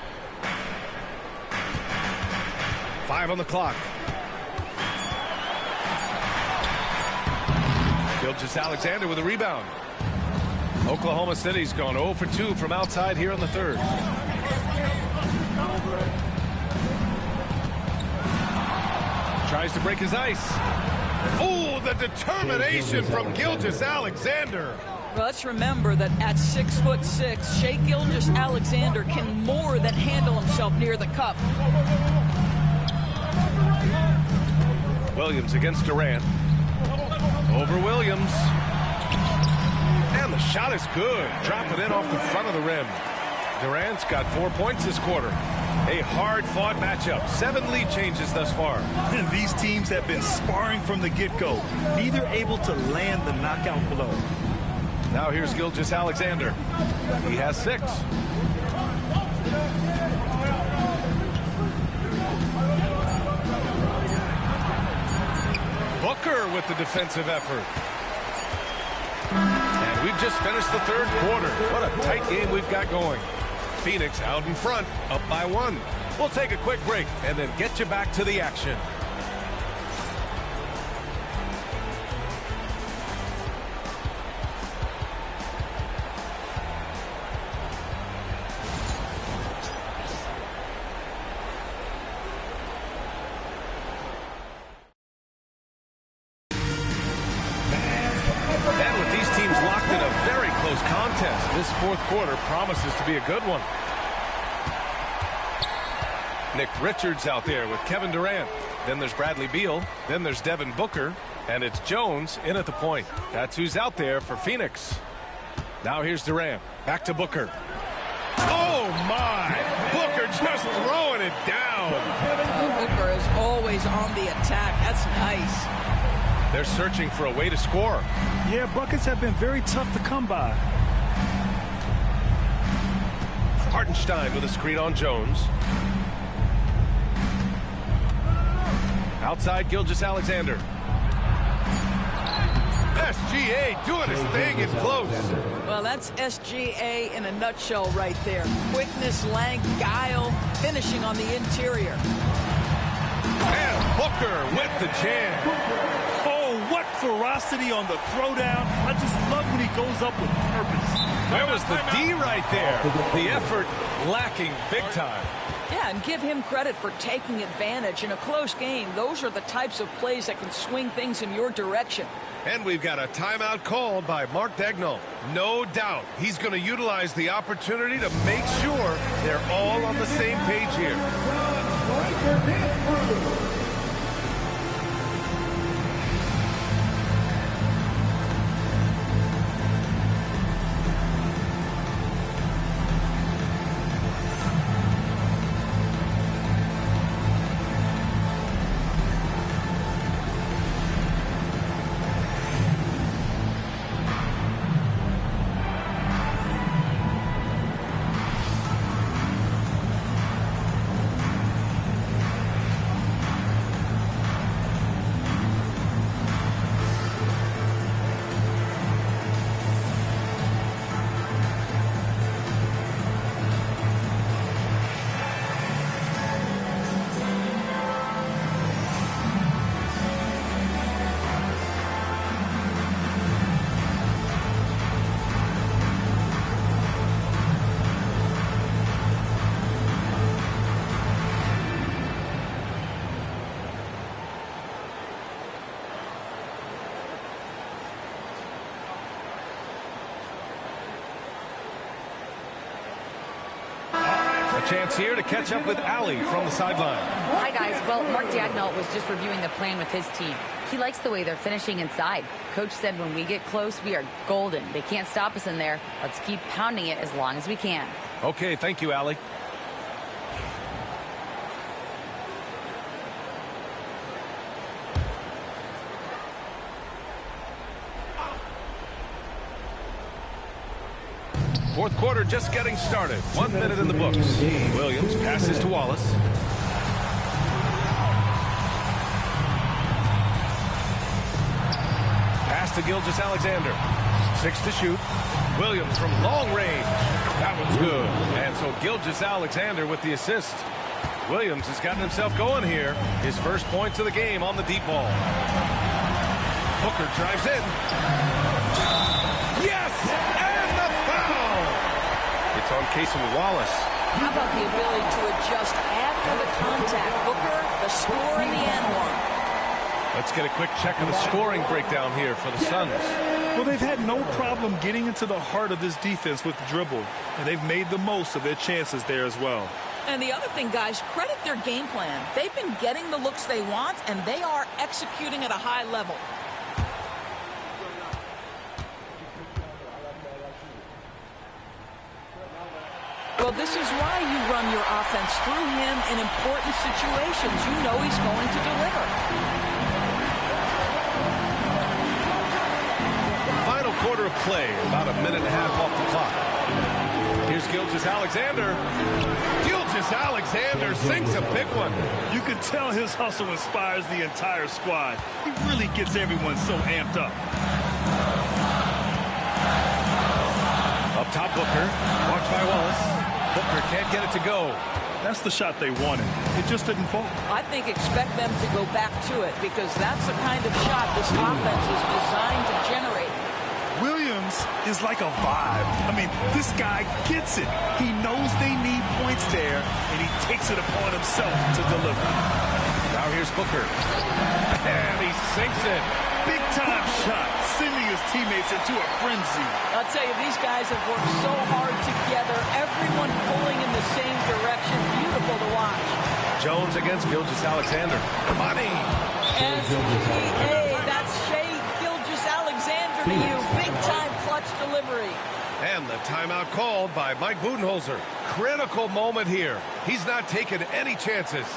5 on the clock. Gilgeous-Alexander with a rebound. Oklahoma City's gone 0 for 2 from outside here in the third. Tries to break his ice. Oh, the determination from Gilgeous-Alexander. Well, let's remember that at 6'6", Shai Gilgeous-Alexander can more than handle himself near the cup. Williams against Durant. Over Williams. And the shot is good. Drop it in off the front of the rim. Durant's got 4 points this quarter. A hard-fought matchup. 7 lead changes thus far. And these teams have been sparring from the get-go. Neither able to land the knockout blow. Now here's Gilgeous-Alexander. He has 6. Booker with the defensive effort. And we've just finished the third quarter. What a tight game we've got going. Phoenix out in front, up by 1. We'll take a quick break and then get you back to the action. This fourth quarter promises to be a good one. Nick Richards out there with Kevin Durant. Then there's Bradley Beal. Then there's Devin Booker. And it's Jones in at the point. That's who's out there for Phoenix. Now here's Durant. Back to Booker. Oh, my! Booker just throwing it down. Booker is always on the attack. That's nice. They're searching for a way to score. Yeah, buckets have been very tough to come by. Hartenstein with a screen on Jones. Outside, Gilgeous-Alexander. SGA doing his thing in close. Well, that's SGA in a nutshell right there. Quickness, length, guile, finishing on the interior. And Booker with the jam. Oh, what ferocity on the throwdown. I just love when he goes up with purpose. There was the D right there. The effort lacking big time. Yeah, and give him credit for taking advantage in a close game. Those are the types of plays that can swing things in your direction. And we've got a timeout called by Mark Daigneault. No doubt he's going to utilize the opportunity to make sure they're all on the same page here. Chance here to catch up with Allie from the sideline. Hi, guys. Well, Mark Daigneault was just reviewing the plan with his team. He likes the way they're finishing inside. Coach said when we get close, we are golden. They can't stop us in there. Let's keep pounding it as long as we can. Okay, thank you, Allie. Fourth quarter just getting started. 1 minute in the books. Williams passes to Wallace. Pass to Gilgeous-Alexander. 6 to shoot. Williams from long range. That one's good. And so Gilgeous-Alexander with the assist. Williams has gotten himself going here. His first points of the game on the deep ball. Booker drives in. Yes! It's on Casey Wallace. How about the ability to adjust after the contact? Booker, the score in the end one. Let's get a quick check of the scoring breakdown here for the Suns. Well, they've had no problem getting into the heart of this defense with the dribble, and they've made the most of their chances there as well. And the other thing, guys, credit their game plan. They've been getting the looks they want, and they are executing at a high level. Well, this is why you run your offense through him in important situations. You know he's going to deliver. Final quarter of play, about a minute and a half off the clock. Here's Gilgeous-Alexander. Gilgeous-Alexander sinks a big one. You can tell his hustle inspires the entire squad. He really gets everyone so amped up. Up top, Booker. Watched by Wallace. Booker can't get it to go. That's the shot they wanted. It just didn't fall. I think expect them to go back to it because that's the kind of shot this offense is designed to generate. Williams is like a vibe. I mean, this guy gets it. He knows they need points there, and he takes it upon himself to deliver. Now here's Booker. And he sinks it. Big-time shot, sending his teammates into a frenzy. I'll tell you, these guys have worked so hard together, everyone pulling in the same direction. Beautiful to watch. Jones against Gilgeous-Alexander. Money. SGA, that's Shea Gilgeous-Alexander to you. Big-time clutch delivery. And the timeout called by Mike Budenholzer. Critical moment here. He's not taking any chances.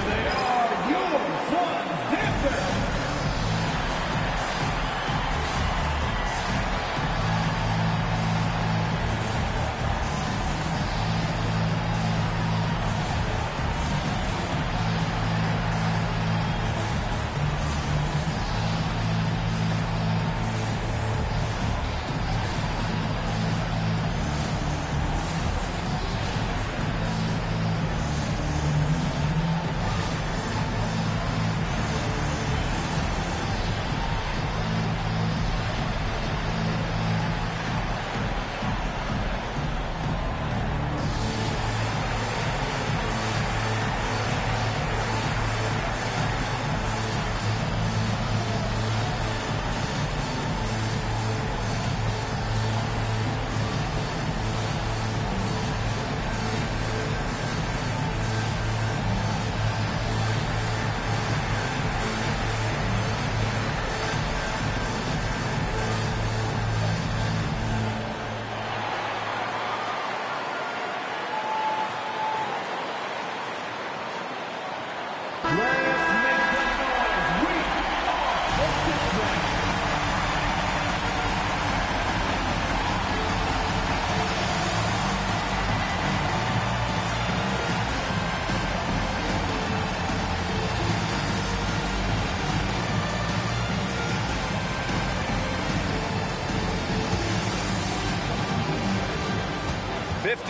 they are, your Sons Dancers.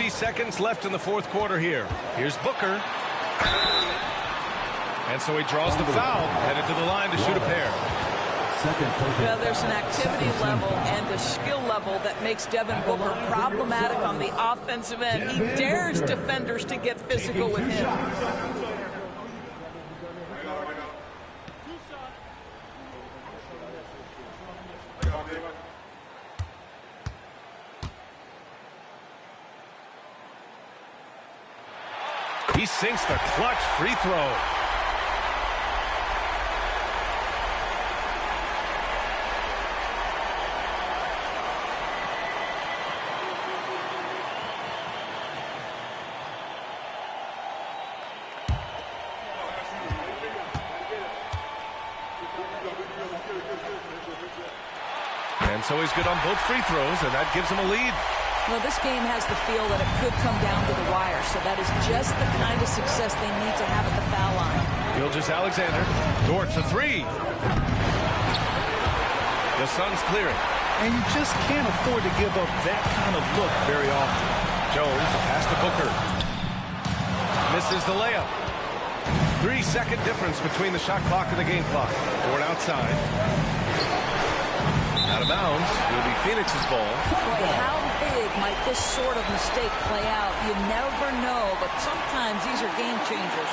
Seconds left in the fourth quarter here. Here's Booker. And so he draws the foul, headed to the line to shoot a pair. Yeah, there's an activity level and a skill level that makes Devin Booker problematic on the offensive end. He dares defenders to get physical with him. He sinks the clutch free throw. And so he's good on both free throws, and that gives him a lead. Well, this game has the feel that it could come down to the wire, so that is just the kind of success they need to have at the foul line. Gilgeous-Alexander, Dort for three. The Suns clearing. And you just can't afford to give up that kind of look very often. Jones, a pass to Booker. Misses the layup. 3-second difference between the shot clock and the game clock. Dort outside. Out of bounds. Will be Phoenix's ball. Boy, how big might this sort of mistake play out? You never know, but sometimes these are game changers.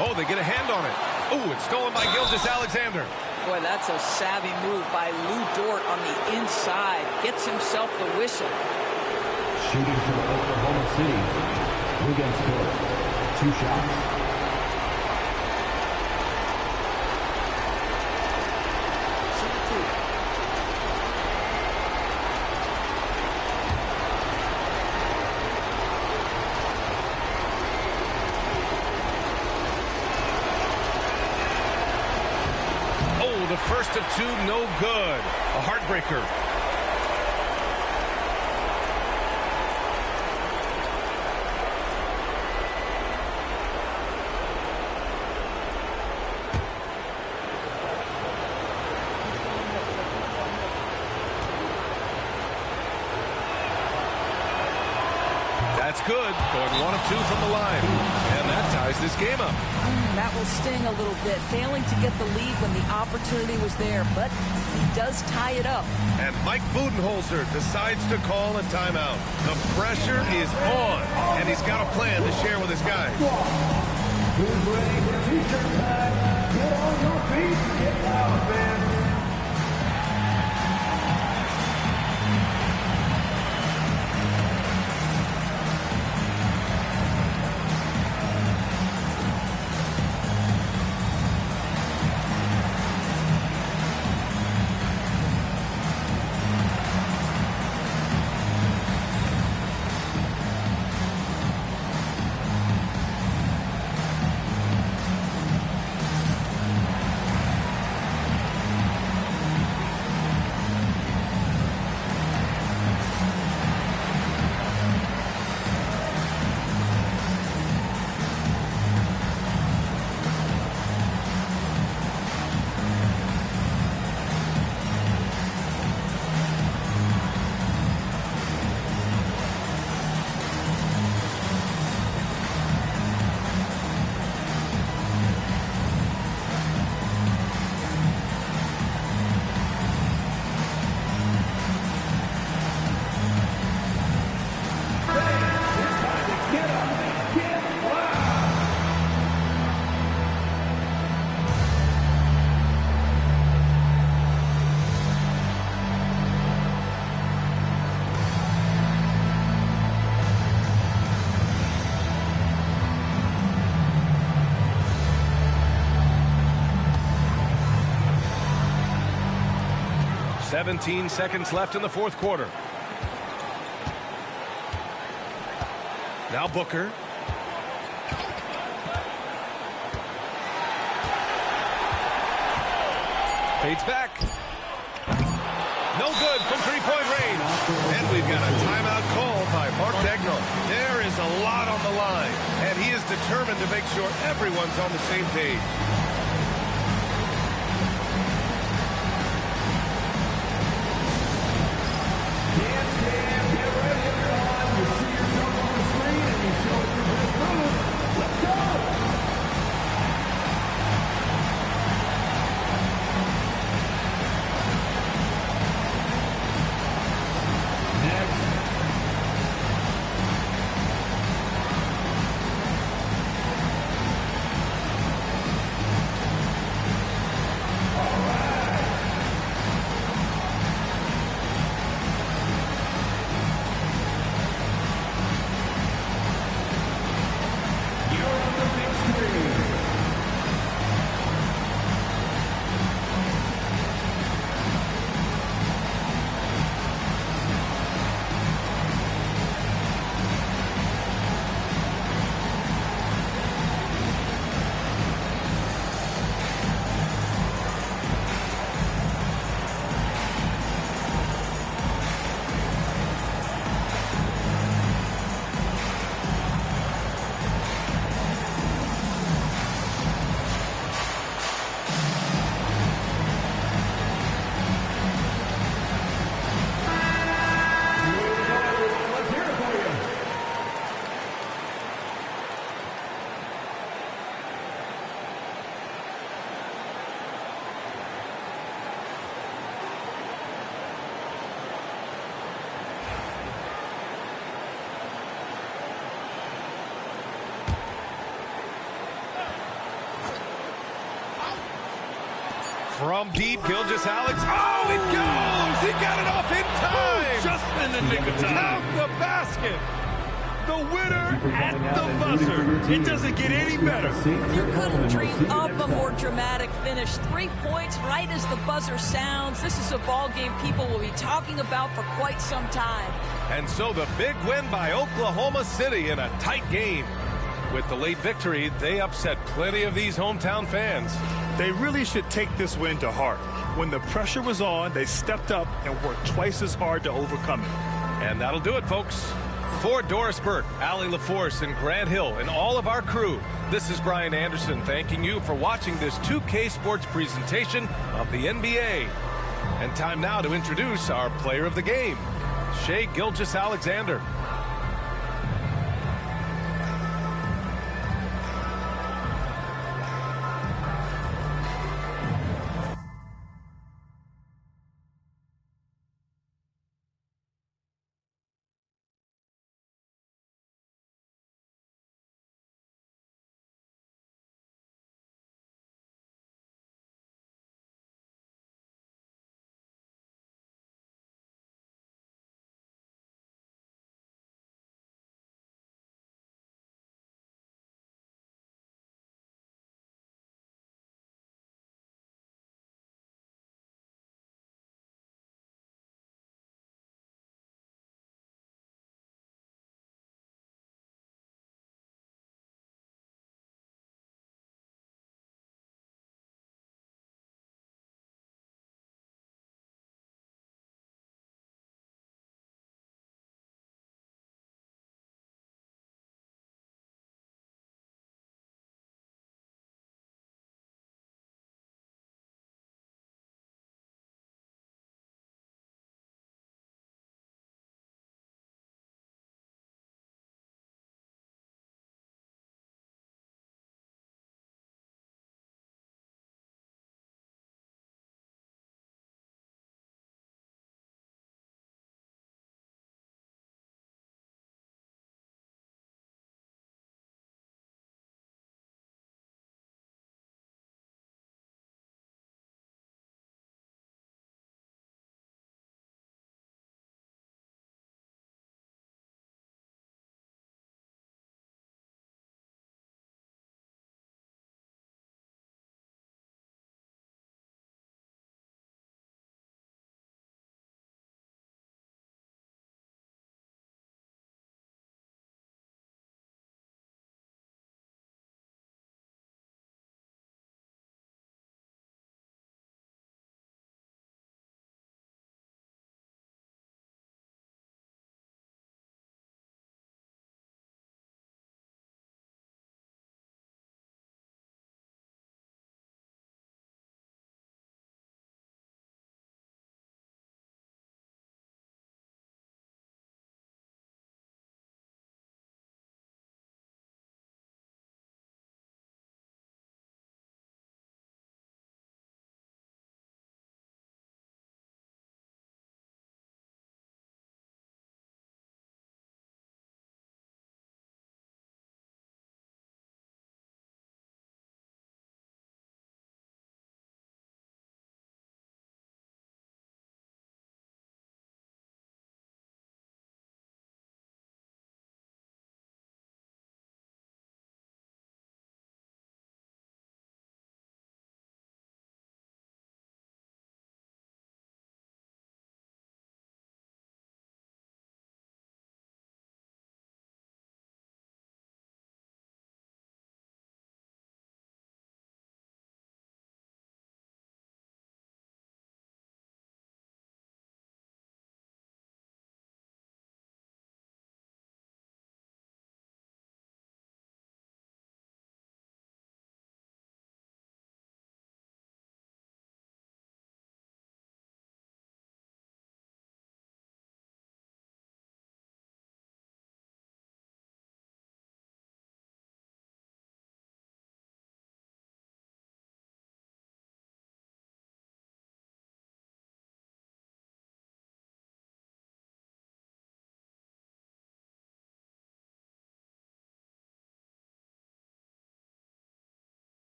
Oh, they get a hand on it. Oh, it's stolen by Gilgeous-Alexander. Boy, that's a savvy move by Lou Dort on the inside. Gets himself the whistle. Shooting for Oklahoma City. Wiggins Dort. 2 shots. The first of two, no good. A heartbreaker. That's good. Going 1 of 2 from the line. And that ties this game up. That will sting a little bit, failing to get the lead when the opportunity was there, but he does tie it up. And Mike Budenholzer decides to call a timeout. The pressure is on, and he's got a plan to share with his guys. Who's ready for t-shirt time? Get on your feet, get down, fans. 17 seconds left in the fourth quarter. Now Booker. Fades back. No good from three-point range. And we've got a timeout called by Mark Daigneault. There is a lot on the line, and he is determined to make sure everyone's on the same page. From deep, Gilgeous-Alexander. Oh, it goes! He got it off in time! Just in the nick of time. Count the basket! The winner at the buzzer. It doesn't get any better. You couldn't dream up a more dramatic finish. 3 points right as the buzzer sounds. This is a ball game people will be talking about for quite some time. And so the big win by Oklahoma City in a tight game. With the late victory, they upset plenty of these hometown fans. They really should take this win to heart. When the pressure was on, they stepped up and worked twice as hard to overcome it. And that'll do it, folks. For Doris Burke, Allie LaForce, and Grant Hill, and all of our crew, this is Brian Anderson thanking you for watching this 2K Sports presentation of the NBA. And time now to introduce our player of the game, Shai Gilgeous-Alexander.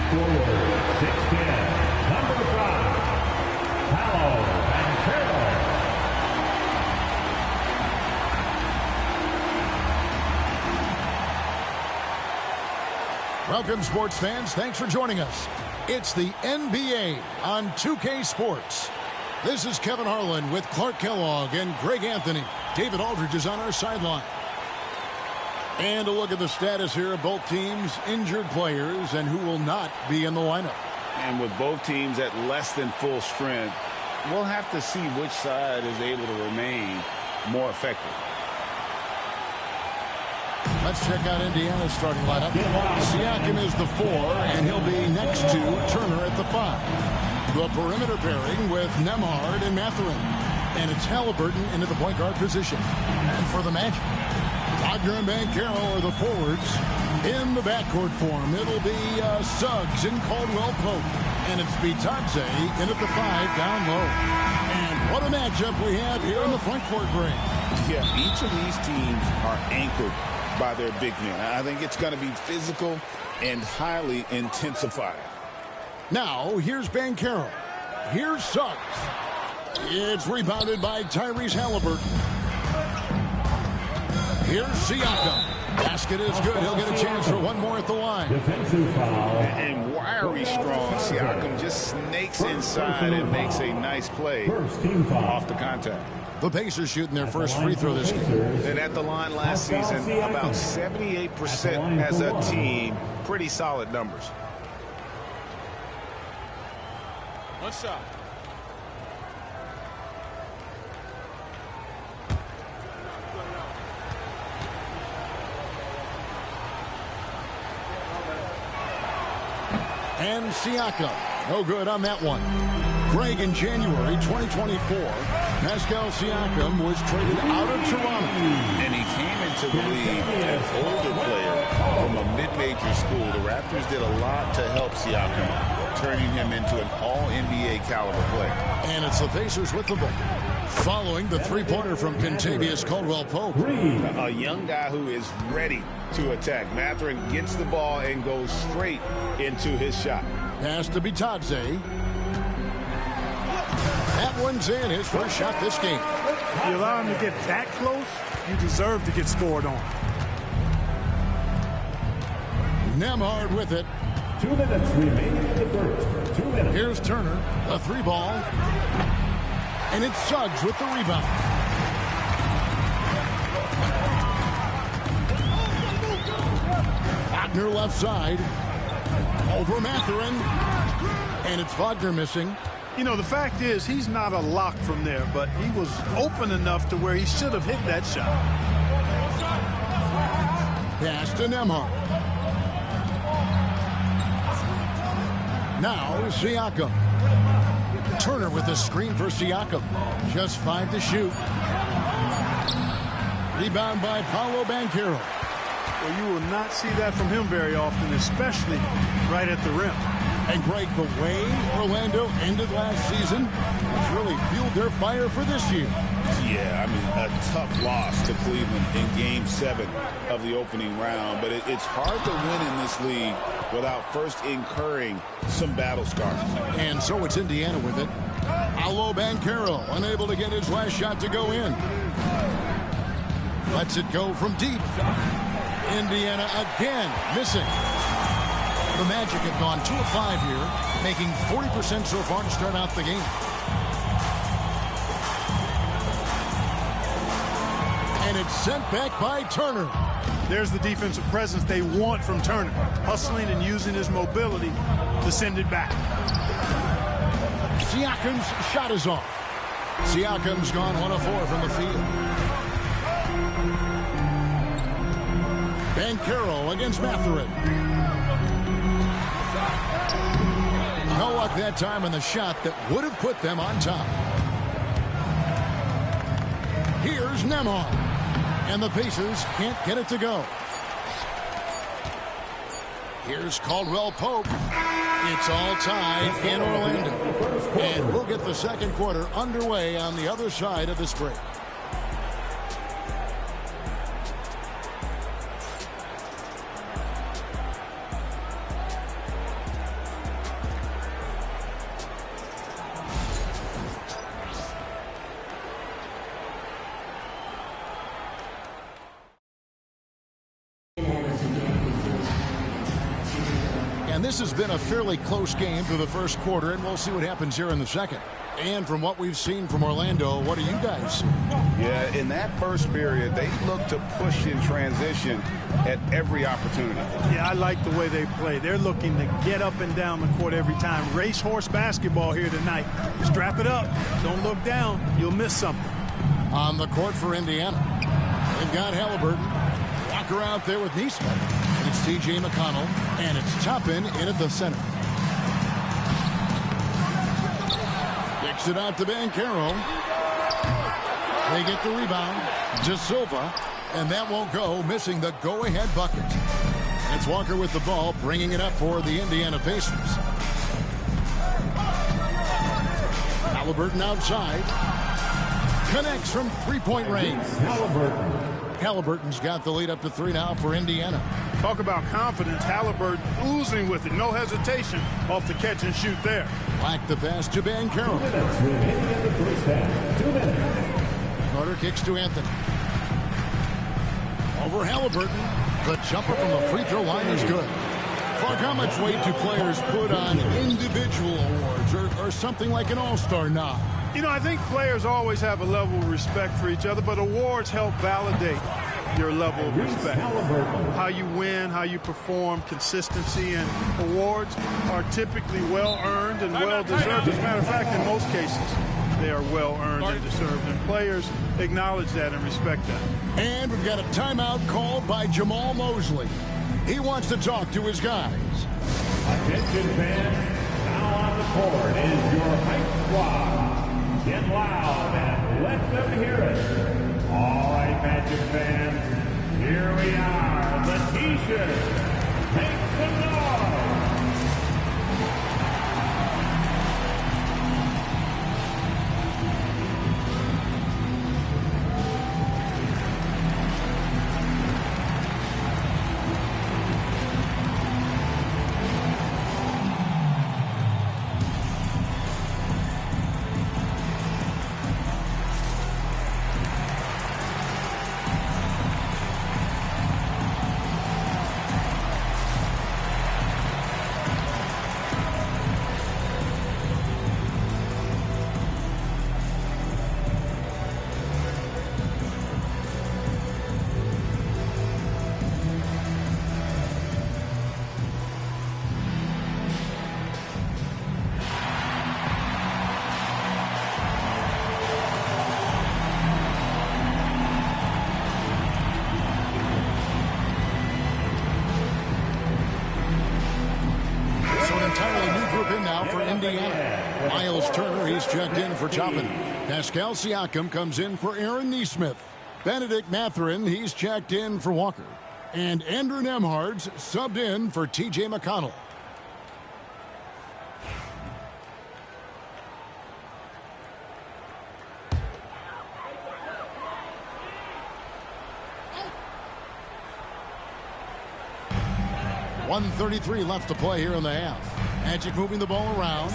Forward, 6'10", number 5, Paolo Banchero. Welcome, sports fans. Thanks for joining us. It's the NBA on 2K Sports. This is Kevin Harlan with Clark Kellogg and Greg Anthony. David Aldridge is on our sideline. And a look at the status here of both teams' injured players and who will not be in the lineup. And with both teams at less than full strength, we'll have to see which side is able to remain more effective. Let's check out Indiana's starting lineup. Siakam is the 4, and he'll be next to Turner at the 5. The perimeter pairing with Nembhard and Mathurin. And it's Halliburton into the point guard position. And for the Magic, Wagner and Banchero are the forwards. In the backcourt form, it'll be Suggs and Caldwell Pope. And it's Bitadze in at the 5 down low. And what a matchup we have here in the front court, Greg. Yeah, each of these teams are anchored by their big men. I think it's going to be physical and highly intensified. Now, here's Banchero. Here's Suggs. It's rebounded by Tyrese Halliburton. Here's Siakam. Basket is good. He'll get a chance for one more at the line. Defensive foul. And wiry strong. Siakam just snakes inside and makes a nice play off the contact. The Pacers shooting their first free throw this game. And at the line last season, about 78% as a team. Pretty solid numbers. One shot. And Siakam, no good on that one. Greg, in January 2024, Pascal Siakam was traded out of Toronto. And he came into the league an older player from a mid-major school. The Raptors did a lot to help Siakam, turning him into an all-NBA caliber player. And it's the Pacers with the ball. Following the three-pointer from Kentavious Caldwell-Pope. A young guy who is ready to attack. Mathurin gets the ball and goes straight into his shot. Pass to Bitadze. That one's in, his first shot this game. If you allow him to get that close, you deserve to get scored on. Nembhard with it. 2 minutes remaining in the first. 2 minutes. Here's Turner, a 3-ball. And it's Suggs with the rebound. Wagner left side. Over Mathurin. And it's Wagner missing. You know, the fact is, he's not a lock from there, but he was open enough to where he should have hit that shot. Pass to Nembhard. Now Siakam. Turner with the screen for Siakam. Just 5 to shoot. Rebound by Paolo Banchero. Well, you will not see that from him very often, especially right at the rim. And Greg, the way Orlando ended last season, it's really fueled their fire for this year. Yeah, I mean, a tough loss to Cleveland in Game 7 of the opening round. But it's hard to win in this league without first incurring some battle scars. And so it's Indiana with it. Paolo Banchero unable to get his last shot to go in. Lets it go from deep. Indiana again missing. The Magic have gone 2 of 5 here, making 40% so far to start out the game. And it's sent back by Turner. There's the defensive presence they want from Turner, hustling and using his mobility to send it back. Siakam's shot is off. Siakam's gone 1 of 4 from the field. Banchero against Mathurin. No luck that time on the shot that would have put them on top. Here's Nembhard. And the Pacers can't get it to go. Here's Caldwell Pope. It's all tied in Orlando. And we'll get the second quarter underway on the other side of this break. And this has been a fairly close game through the first quarter, and we'll see what happens here in the second. And from what we've seen from Orlando, what do you guys see? Yeah, in that first period, they looked to push in transition at every opportunity. Yeah, I like the way they play. They're looking to get up and down the court every time. Racehorse basketball here tonight. Strap it up. Don't look down. You'll miss something. On the court for Indiana, they've got Halliburton. Walker out there with Neesmith. It's T.J. McConnell, and it's Toppin in at the center. Kicks it out to Banchero. They get the rebound to Silva, and that won't go, missing the go-ahead bucket. It's Walker with the ball, bringing it up for the Indiana Pacers. Halliburton outside. Connects from three-point range. Halliburton's got the lead up to 3 now for Indiana. Talk about confidence. Halliburton oozing with it. No hesitation off the catch and shoot there. Black the pass to Banchero. Carter kicks to Anthony. Over Halliburton. The jumper from the free throw line is good. Clark, how much weight do players put on individual awards or something like an all-star nod? You know, I think players always have a level of respect for each other, but awards help validate your level of respect. How you win, how you perform, consistency, and awards are typically well-earned and well-deserved. As a matter of fact, in most cases, they are well-earned and deserved, and players acknowledge that and respect that. And we've got a timeout called by Jamal Mosley. He wants to talk to his guys. Attention fans, now on the court is your hype squad. Get loud and let them hear it. All right, Magic fans, here we are, the T-shirts. Make some noise. Miles Turner, he's checked in for Toppin. Pascal Siakam comes in for Aaron Neesmith. Benedict Mathurin, he's checked in for Walker. And Andrew Nembhard's subbed in for T.J. McConnell. .133 left to play here in the half. Magic moving the ball around.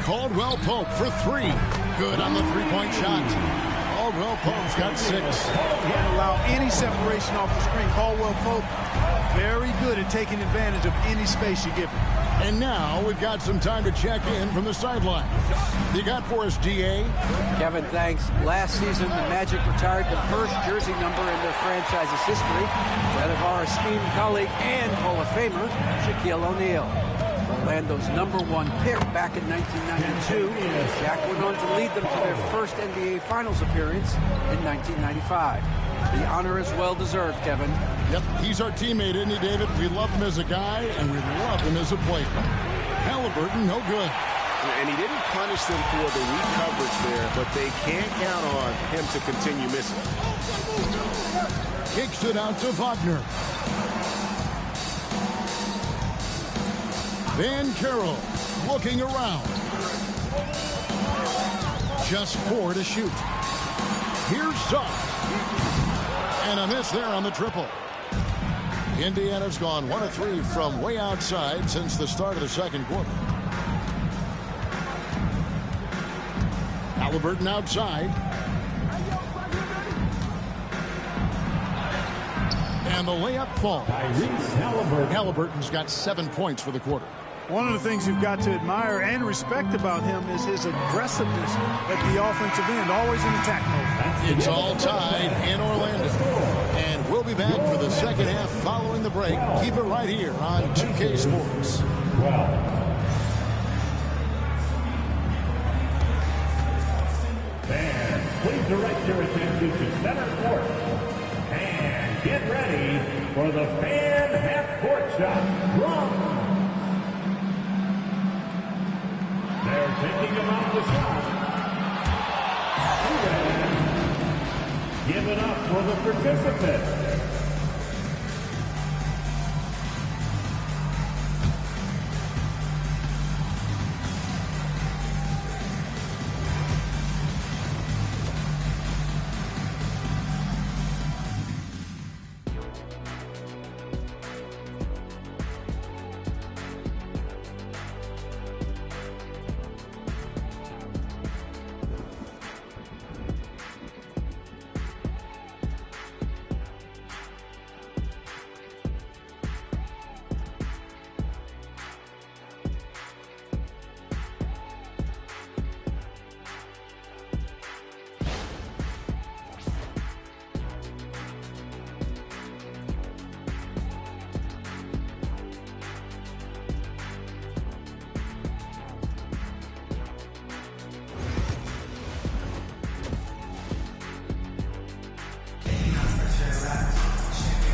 Caldwell Pope for 3. Good on the three-point shot. Caldwell Pope's got 6. Don't allow any separation off the screen. Caldwell Pope, very good at taking advantage of any space you give him. And now we've got some time to check in from the sideline. You got for us, D.A.? Kevin, thanks. Last season, the Magic retired the first jersey number in their franchise's history, that of our esteemed colleague and Hall of Famer, Shaquille O'Neal. Orlando's #1 pick back in 1992. Shaq went on to lead them to their first NBA Finals appearance in 1995. The honor is well-deserved, Kevin. Yep, he's our teammate, isn't he, David? We love him as a guy, and we love him as a player. Halliburton, no good. And he didn't punish them for the weak coverage there, but they can't count on him to continue missing. Kicks it out to Wagner. Banchero looking around. Just 4 to shoot. Here's Suggs. And a miss there on the triple. Indiana's gone 1 of 3 from way outside since the start of the second quarter. Halliburton outside. And the layup falls. Halliburton's got 7 points for the quarter. One of the things you've got to admire and respect about him is his aggressiveness at the offensive end, always in attack mode. It's all tied in Orlando. And we'll be back for the second half following the break. Keep it right here on 2K Sports. Fans, please direct your attention to center court. And get ready for the fan half-court shot. Drums. They're thinking about the shot. Give it up for the participants.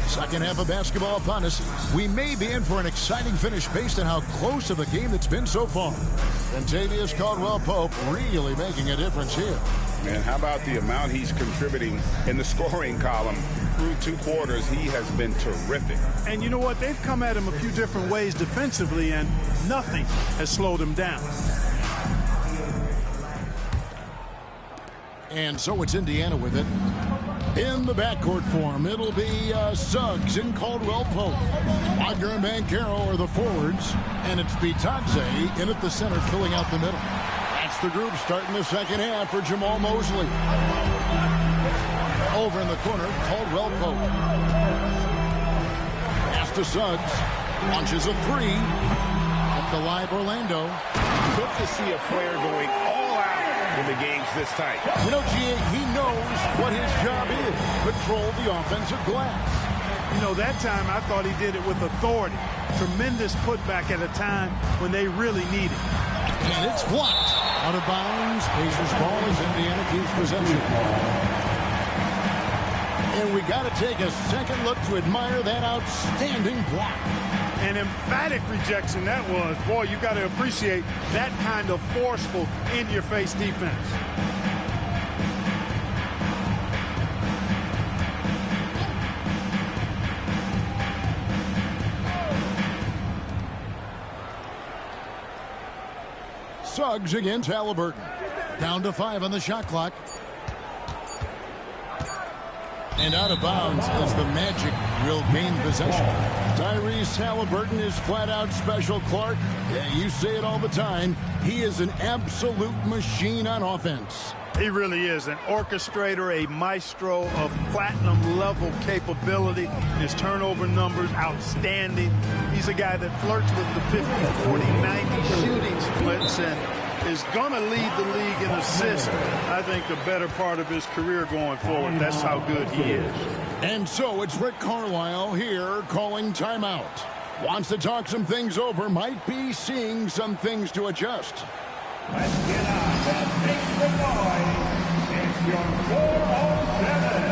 Second half of basketball upon us. We may be in for an exciting finish based on how close of a game that's been so far. Kentavious Caldwell-Pope really making a difference here. Man, how about the amount he's contributing in the scoring column through 2 quarters? He has been terrific. And you know what? They've come at him a few different ways defensively, and nothing has slowed him down. And so it's Indiana with it. In the backcourt form, it'll be Suggs and Caldwell-Pope. Wagner and Banchero are the forwards, and it's Bitadze in at the center, filling out the middle. That's the group starting the second half for Jamal Mosley. Over in the corner, Caldwell-Pope. Pass to Suggs. Launches a 3. Up the live Orlando. Good to see a player going all out when the game's this tight. You know, G.A., he knows what his job is. Control the offensive glass. You know, that time I thought he did it with authority. Tremendous putback at a time when they really need it. And it's blocked. Out of bounds. Pacers ball as Indiana keeps possession. And we got to take a second look to admire that outstanding block. An emphatic rejection that was. Boy, you got to appreciate that kind of forceful, in-your-face defense. Suggs against Halliburton. Down to 5 on the shot clock. And out of bounds as the Magic will gain possession. Tyrese Halliburton is flat out special, Clark. Yeah, you say it all the time. He is an absolute machine on offense. He really is an orchestrator, a maestro of platinum-level capability. His turnover numbers, outstanding. He's a guy that flirts with the 50, 40, 90 shooting splits and is going to lead the league in assists, I think, the better part of his career going forward. That's how good he is. And so it's Rick Carlisle here calling timeout. Wants to talk some things over, might be seeing some things to adjust. Let's get on and make the noise. It's your 407.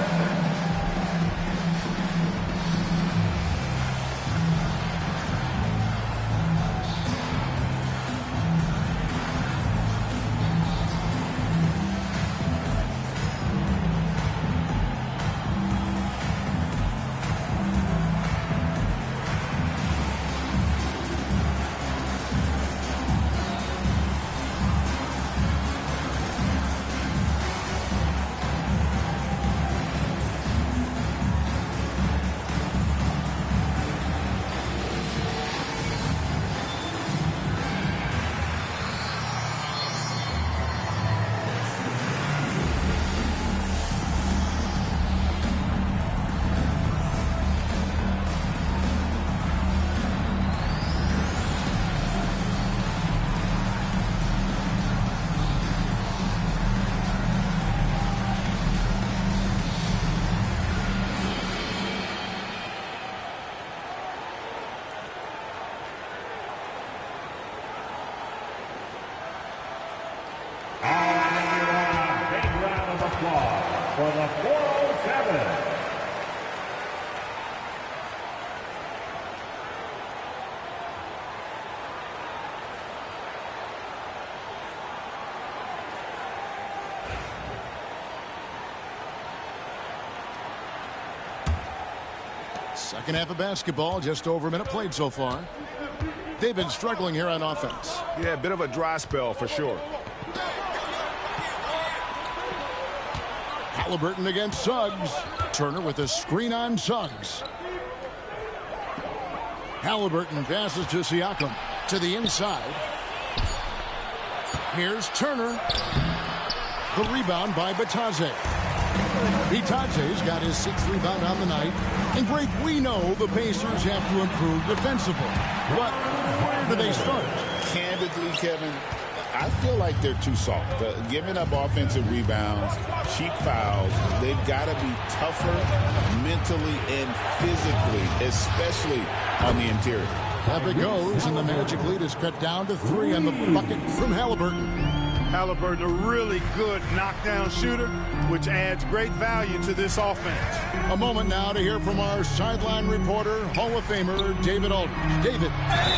for the 407. Second half of basketball, just over a minute played so far. They've been struggling here on offense. Yeah, a bit of a dry spell for sure. Halliburton against Suggs. Turner with a screen on Suggs. Halliburton passes to Siakam to the inside. Here's Turner. The rebound by Bitadze. Bitadze's got his 6th rebound on the night. And Greg, we know the Pacers have to improve defensively. But where do they start? Candidly, Kevin, I feel like they're too soft. Giving up offensive rebounds, cheap fouls, they've got to be tougher mentally and physically, especially on the interior. Up it goes, and the Magic lead is cut down to 3 on the bucket from Halliburton. Halliburton, a really good knockdown shooter, which adds great value to this offense. A moment now to hear from our sideline reporter, Hall of Famer David Aldridge. David.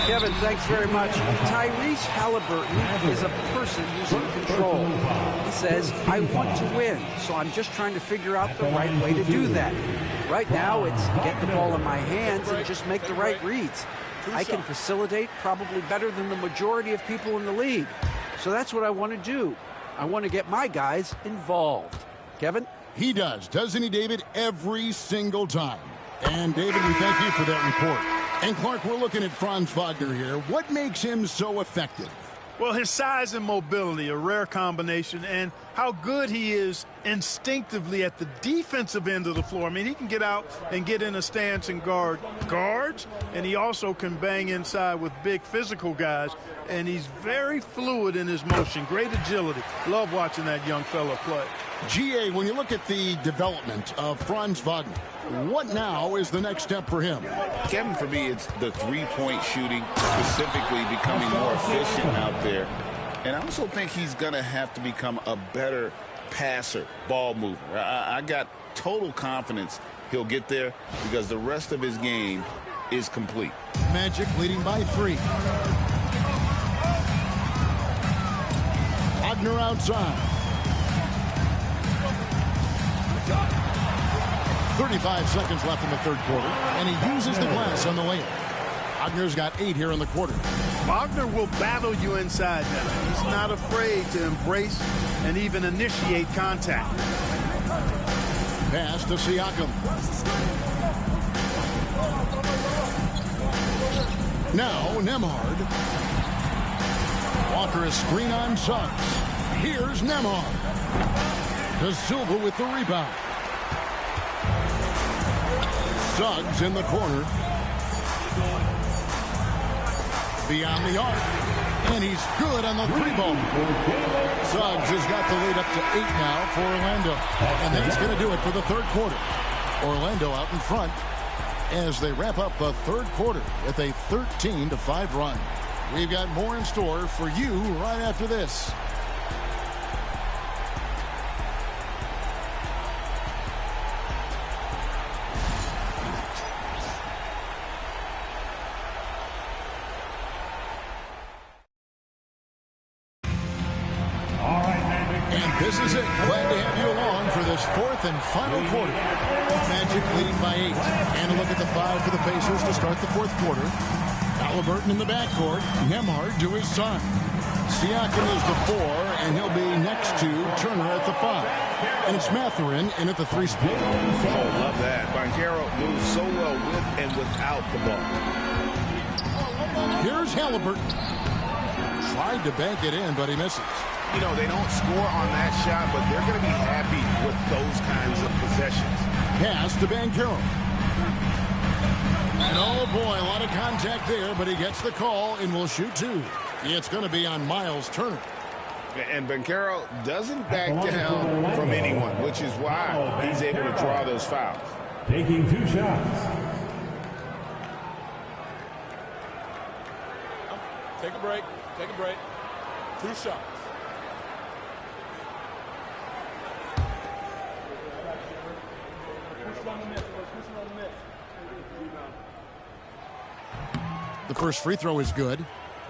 Kevin, thanks very much. Tyrese Halliburton is a person who's in control. He says, I want to win, so I'm just trying to figure out the right way to do that. Right now, it's get the ball in my hands and just make the right reads. I can facilitate probably better than the majority of people in the league. So that's what I want to do. I want to get my guys involved. Kevin? He does, doesn't he, David? Every single time. And, David, we thank you for that report. And, Clark, we're looking at Franz Wagner here. What makes him so effective? Well, his size and mobility, a rare combination, and how good he is instinctively at the defensive end of the floor. I mean, he can get out and get in a stance and guard guards, and he also can bang inside with big physical guys, and he's very fluid in his motion, great agility. Love watching that young fella play. GA, when you look at the development of Franz Wagner, what now is the next step for him? Kevin, for me, it's the three-point shooting, specifically becoming more efficient out there. And I also think he's going to have to become a better passer, ball mover. I got total confidence he'll get there because the rest of his game is complete. Magic leading by 3. Wagner outside. 35 seconds left in the third quarter, and he uses the glass on the layup. Wagner's got 8 here in the quarter. Wagner will battle you inside now. He's not afraid to embrace and even initiate contact. Pass to Siakam. Now Nembhard. Walker a screen on Suggs. Here's Nembhard. To Silva with the rebound. Suggs in the corner. Beyond the arc. And he's good on the 3-ball. Suggs has got the lead up to 8 now for Orlando. And that's going to do it for the third quarter. Orlando out in front as they wrap up the third quarter with a 13-5 run. We've got more in store for you right after this. This is it. Glad to have you along for this fourth and final quarter. Magic leading by 8. And a look at the 5 for the Pacers to start the fourth quarter. Halliburton in the backcourt. Nembhard to his side. Siakam is the 4, and he'll be next to Turner at the 5. And it's Mathurin in at the 3 spot. Oh, love that. Banchero moves so well with and without the ball. Here's Halliburton. Tried to bank it in, but he misses. You know, they don't score on that shot, but they're going to be happy with those kinds of possessions. Pass to Banchero. And oh boy, a lot of contact there, but he gets the call and will shoot 2. It's going to be on Miles Turner. And Banchero doesn't back down from anyone, which is why he's able to draw those fouls. Taking 2 shots. Take a break. Take a break. 2 shots. The first free throw is good.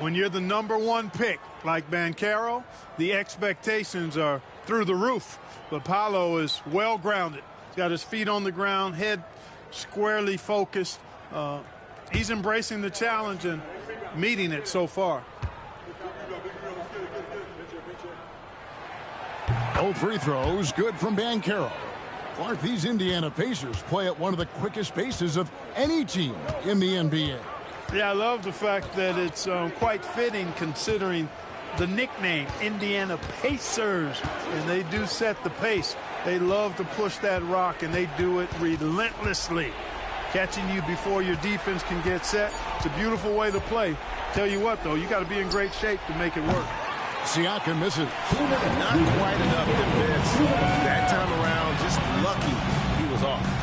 When you're the #1 pick, like Banchero, the expectations are through the roof. But Paolo is well-grounded. He's got his feet on the ground, head squarely focused. He's embracing the challenge and meeting it so far. No free throws, good from Banchero. Clark, these Indiana Pacers play at one of the quickest paces of any team in the NBA. Yeah, I love the fact that it's quite fitting considering the nickname, Indiana Pacers. And they do set the pace. They love to push that rock, and they do it relentlessly. Catching you before your defense can get set. It's a beautiful way to play. Tell you what, though, you got to be in great shape to make it work. Siakam misses. Not quite enough defense. That time around, just lucky he was off.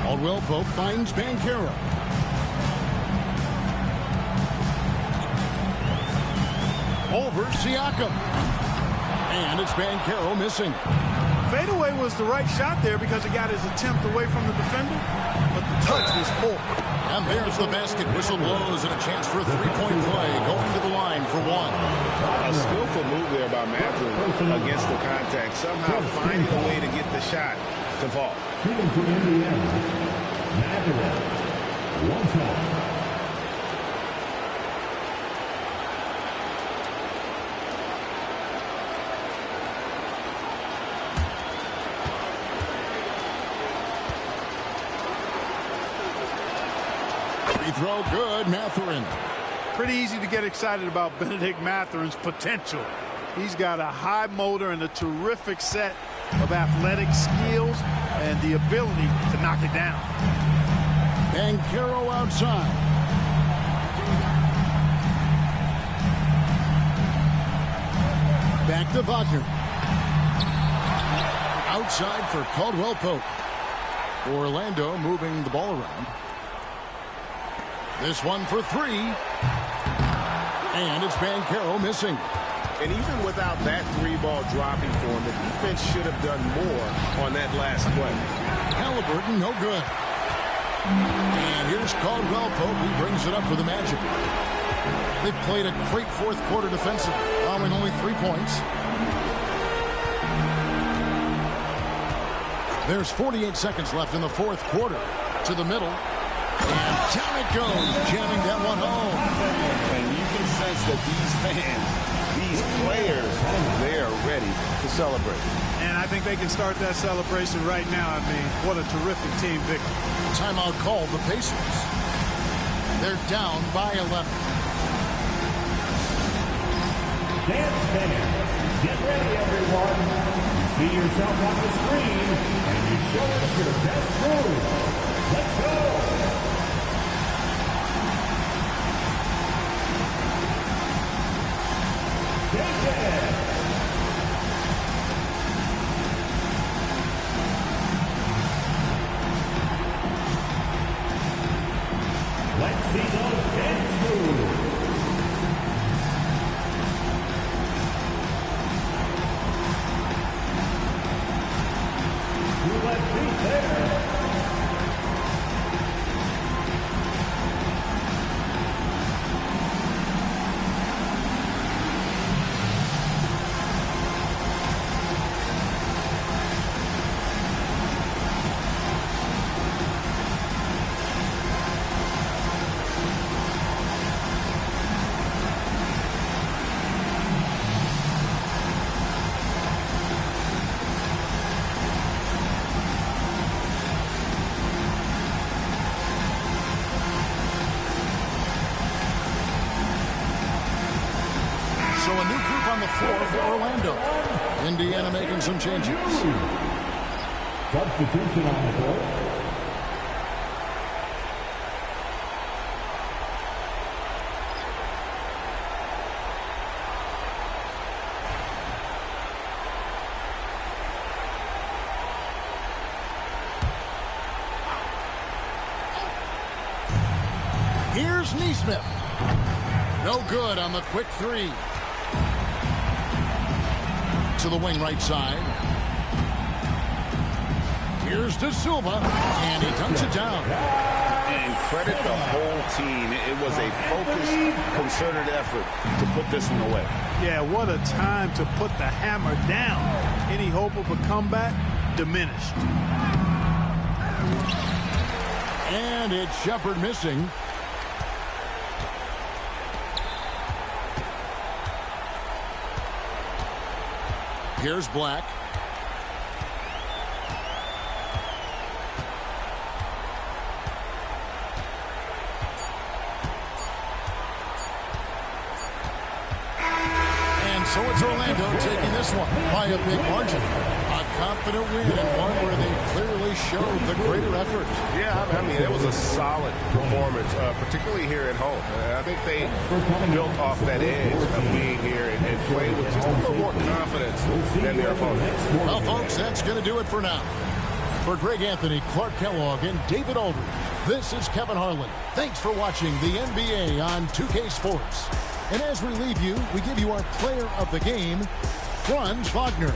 Caldwell Pope finds Banchero. Over Siakam. And it's Banchero missing. Fadeaway was the right shot there because he got his attempt away from the defender, but the touch was poor. And there's the basket. Whistle blows and a chance for a three-point play. Going to the line for one. A skillful move there by Matthew against the contact. Somehow finding a way to get the shot to fall. One time. Free throw good, Mathurin. Pretty easy to get excited about Benedict Mathurin's potential. He's got a high motor and a terrific set of athletic skills and the ability to knock it down. Banchero outside. Back to Wagner. Outside for Caldwell Pope. Orlando moving the ball around. This one for three. And it's Banchero missing. And even without that three-ball dropping for him, the defense should have done more on that last play. Halliburton, no good. And here's Caldwell Pope. He brings it up for the Magic. They've played a great fourth quarter defensively, allowing only 3 points. There's 48 seconds left in the fourth quarter. To the middle. And down it goes, jamming that one home. And you can sense that these fans, these players, they are ready to celebrate. And I think they can start that celebration right now. I mean, what a terrific team victory. Timeout called the Pacers. They're down by 11. Dance band, get ready, everyone. You see yourself on the screen, and you show us your best moves. Let's go. Let's see those dance moves. You let me there. So a new group on the floor for Orlando. Indiana making some changes. Substitution on the court. Here's Neesmith. No good on the quick three. To the wing right side. Here's De Silva, and he dunks it down. And credit the whole team. It was a focused, concerted effort to put this one away. Yeah, what a time to put the hammer down. Any hope of a comeback diminished. And it's Shepard missing. Here's Black. And so it's Orlando taking this one by a big margin. A confident win and one where they clearly showed the greater effort. Yeah, I mean, it was a solid performance, particularly here at home. I think they built off that edge of being here and played with just a little more confidence than their opponents. Well, folks, that's going to do it for now. For Greg Anthony, Clark Kellogg, and David Aldridge, this is Kevin Harlan. Thanks for watching the NBA on 2K Sports. And as we leave you, we give you our player of the game, Franz Wagner.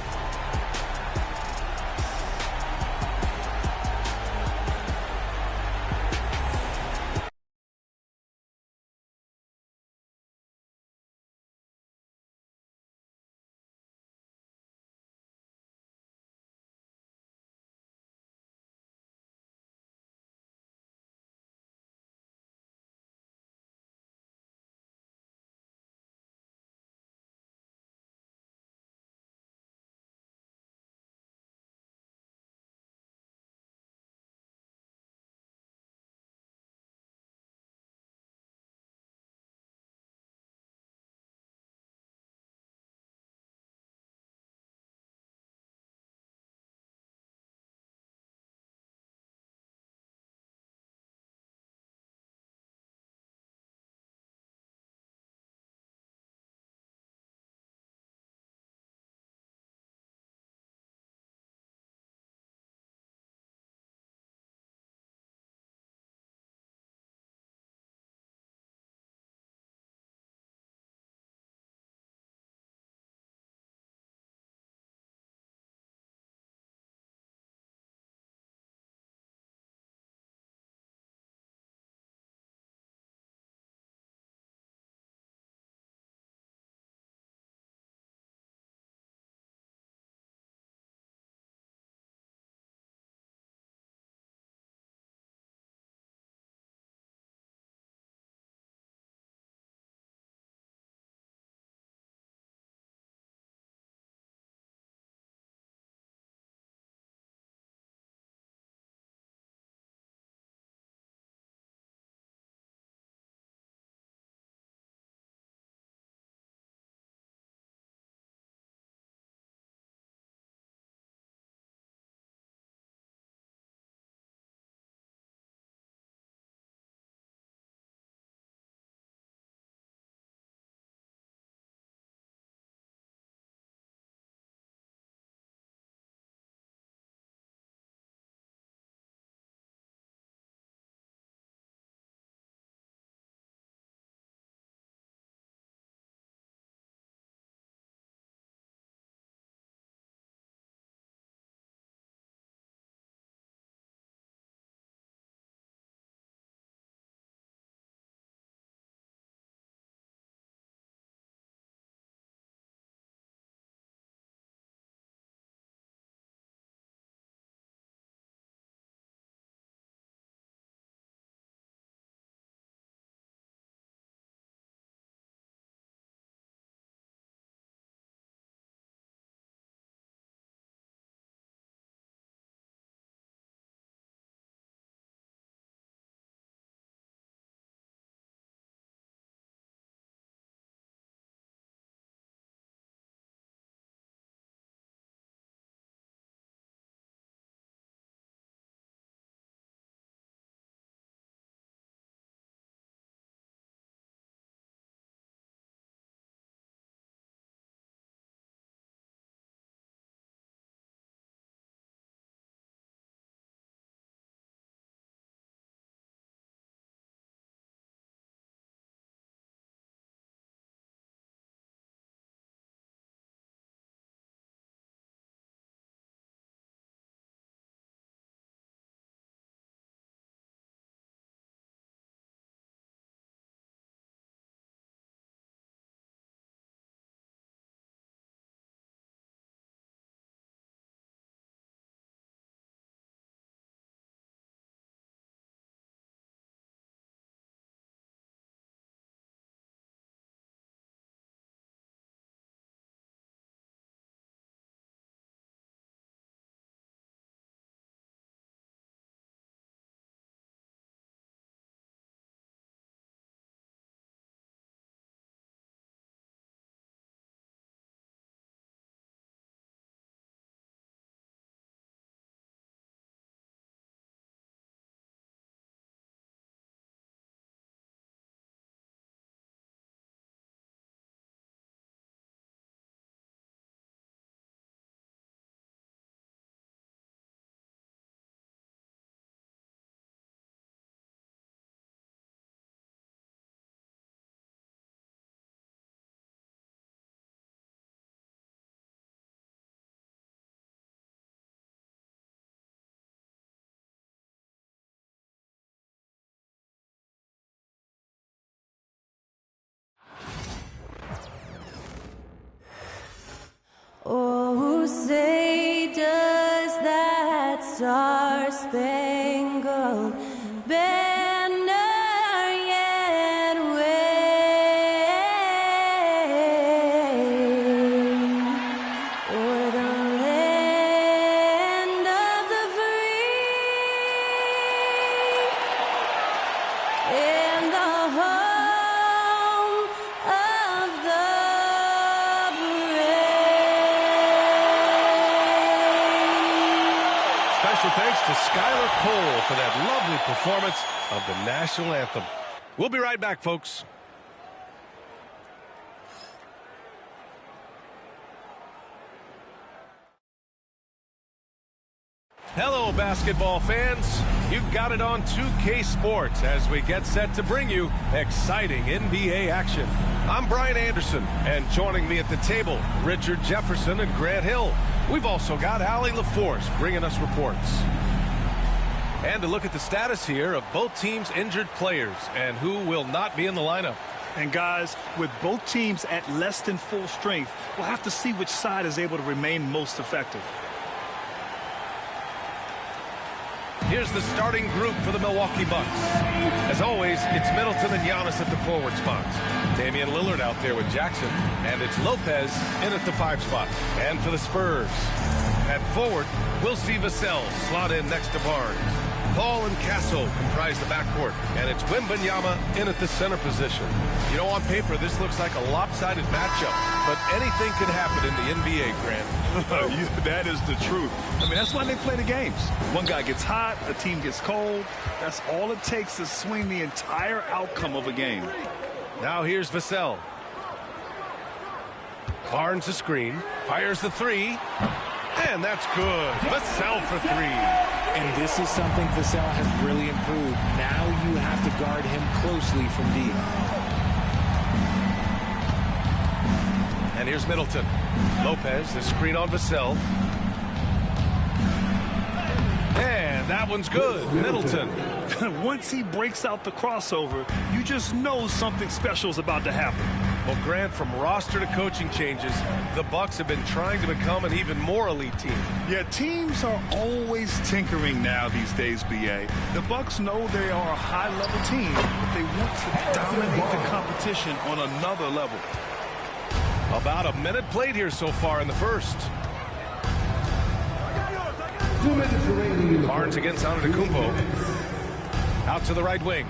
star-spangled banner yet wave o'er the land of the free and the home of the Special thanks to Skylar Cole for that lovely performance of the national anthem. We'll be right back, folks. Hello, basketball fans. You've got it on 2K Sports as we get set to bring you exciting NBA action. I'm Brian Anderson, and joining me at the table, Richard Jefferson and Grant Hill. We've also got Allie LaForce bringing us reports. And to look at the status here of both teams' injured players and who will not be in the lineup. And guys, with both teams at less than full strength, we'll have to see which side is able to remain most effective. Here's the starting group for the Milwaukee Bucks. As always, it's Middleton and Giannis at the forward spots. Damian Lillard out there with Jackson. And it's Lopez in at the 5 spot. And for the Spurs, at forward, we'll see Vassell slot in next to Barnes. Paul and Castle comprise the backcourt. And it's Wembanyama in at the center position. You know, on paper, this looks like a lopsided matchup. But anything can happen in the NBA, Grant. That is the truth. I mean, that's why they play the games. One guy gets hot, a team gets cold. That's all it takes to swing the entire outcome of a game. Now here's Vassell. Barnes the screen, fires the 3, and that's good. Vassell for 3. And this is something Vassell has really improved. Now you have to guard him closely from deep. And here's Middleton. Lopez, the screen on Vassell. And that one's good. Middleton. Once he breaks out the crossover, you just know something special is about to happen. Well, Grant, from roster to coaching changes, the Bucks have been trying to become an even more elite team. Yeah, teams are always tinkering now these days, B.A. The Bucks know they are a high-level team, but they want to dominate the competition on another level. About a minute played here so far in the first. 2 minutes remaining. Barnes against Antetokounmpo. Out to the right wing.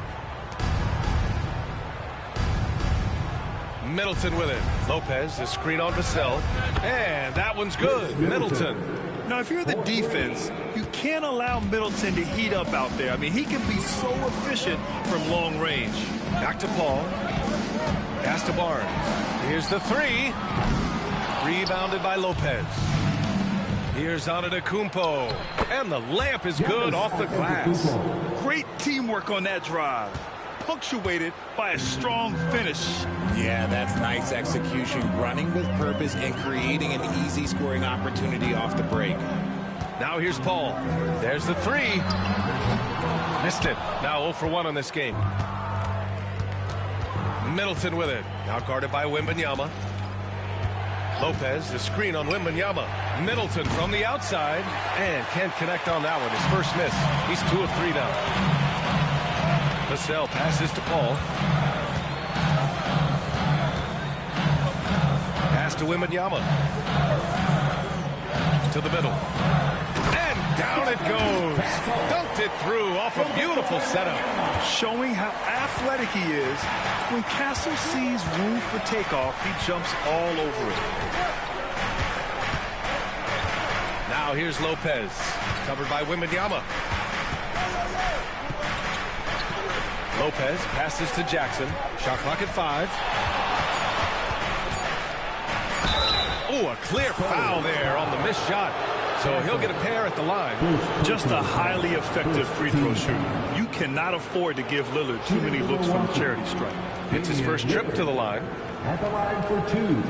Middleton with it. Lopez, the screen on Vassell. And that one's good. Middleton. Now, if you're the defense, you can't allow Middleton to heat up out there. I mean, he can be so efficient from long range. Back to Paul. Pass to Barnes. Here's the 3. Rebounded by Lopez. Here's Antetokounmpo. And the layup is good off the glass. Great teamwork on that drive. Punctuated by a strong finish. Yeah, that's nice execution. Running with purpose and creating an easy scoring opportunity off the break. Now here's Paul. There's the 3. Missed it. Now 0 for 1 on this game. Middleton with it. Now guarded by Wembanyama. Lopez, the screen on Wembanyama. Middleton from the outside. And can't connect on that one. His first miss. He's 2 of 3 now. Vassell passes to Paul. Pass to Wembanyama. To the middle. And down it goes. Dunked it through off a beautiful setup. Showing how athletic he is. When Castle sees room for takeoff, he jumps all over it. Now here's Lopez. Covered by Wembanyama. Lopez passes to Jackson. Shot clock at 5. Oh, a clear foul there on the missed shot. So he'll get a pair at the line. Just a highly effective free throw shooter. You cannot afford to give Lillard too many looks from the charity stripe. It's his first trip to the line. At the line for 2.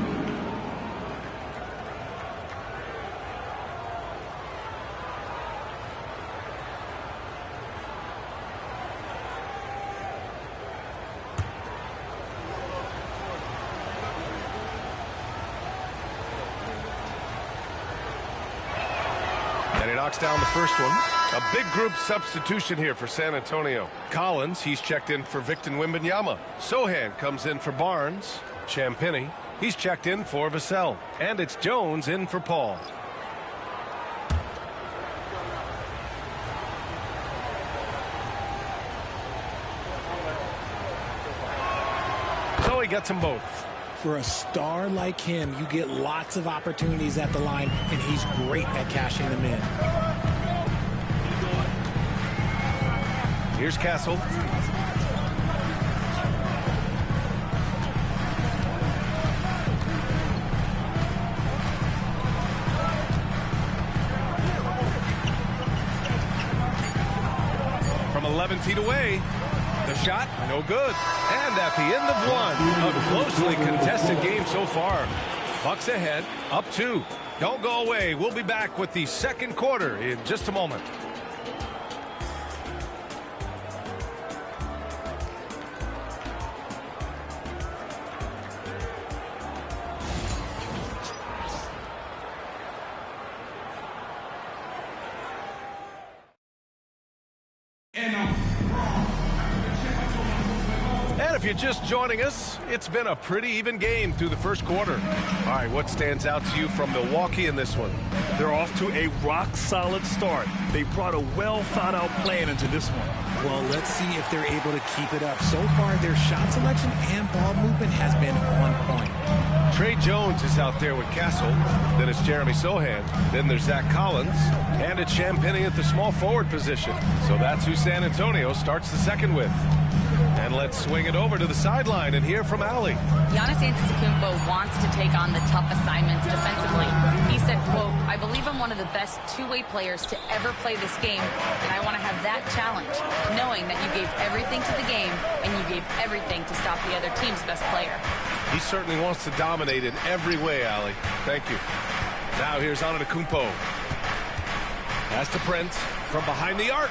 knocks down the first one. A big group substitution here for San Antonio. Collins, he's checked in for Victor Wembanyama. Sohan comes in for Barnes. Champagnie, he's checked in for Vassell. And it's Jones in for Paul. So he gets them both. For a star like him, you get lots of opportunities at the line, and he's great at cashing them in. Here's Castle. From 11 feet away. The shot, no good. And at the end of one, a closely contested game so far. Bucks ahead, up 2. Don't go away. We'll be back with the second quarter in just a moment. If you're just joining us, it's been a pretty even game through the first quarter. All right, what stands out to you from Milwaukee in this one? They're off to a rock-solid start. They brought a well-thought-out plan into this one. Well, let's see if they're able to keep it up. So far, their shot selection and ball movement has been on point. Trey Jones is out there with Castle. Then it's Jeremy Sohan. Then there's Zach Collins. And it's Champagnie at the small forward position. So that's who San Antonio starts the second with. And let's swing it over to the sideline and hear from Allie. Giannis Antetokounmpo wants to take on the tough assignments defensively. He said, quote, "I believe I'm one of the best two-way players to ever play this game, and I want to have that challenge, knowing that you gave everything to the game and you gave everything to stop the other team's best player." He certainly wants to dominate in every way, Allie. Thank you. Now here's Antetokounmpo. Pass to Prince from behind the arc.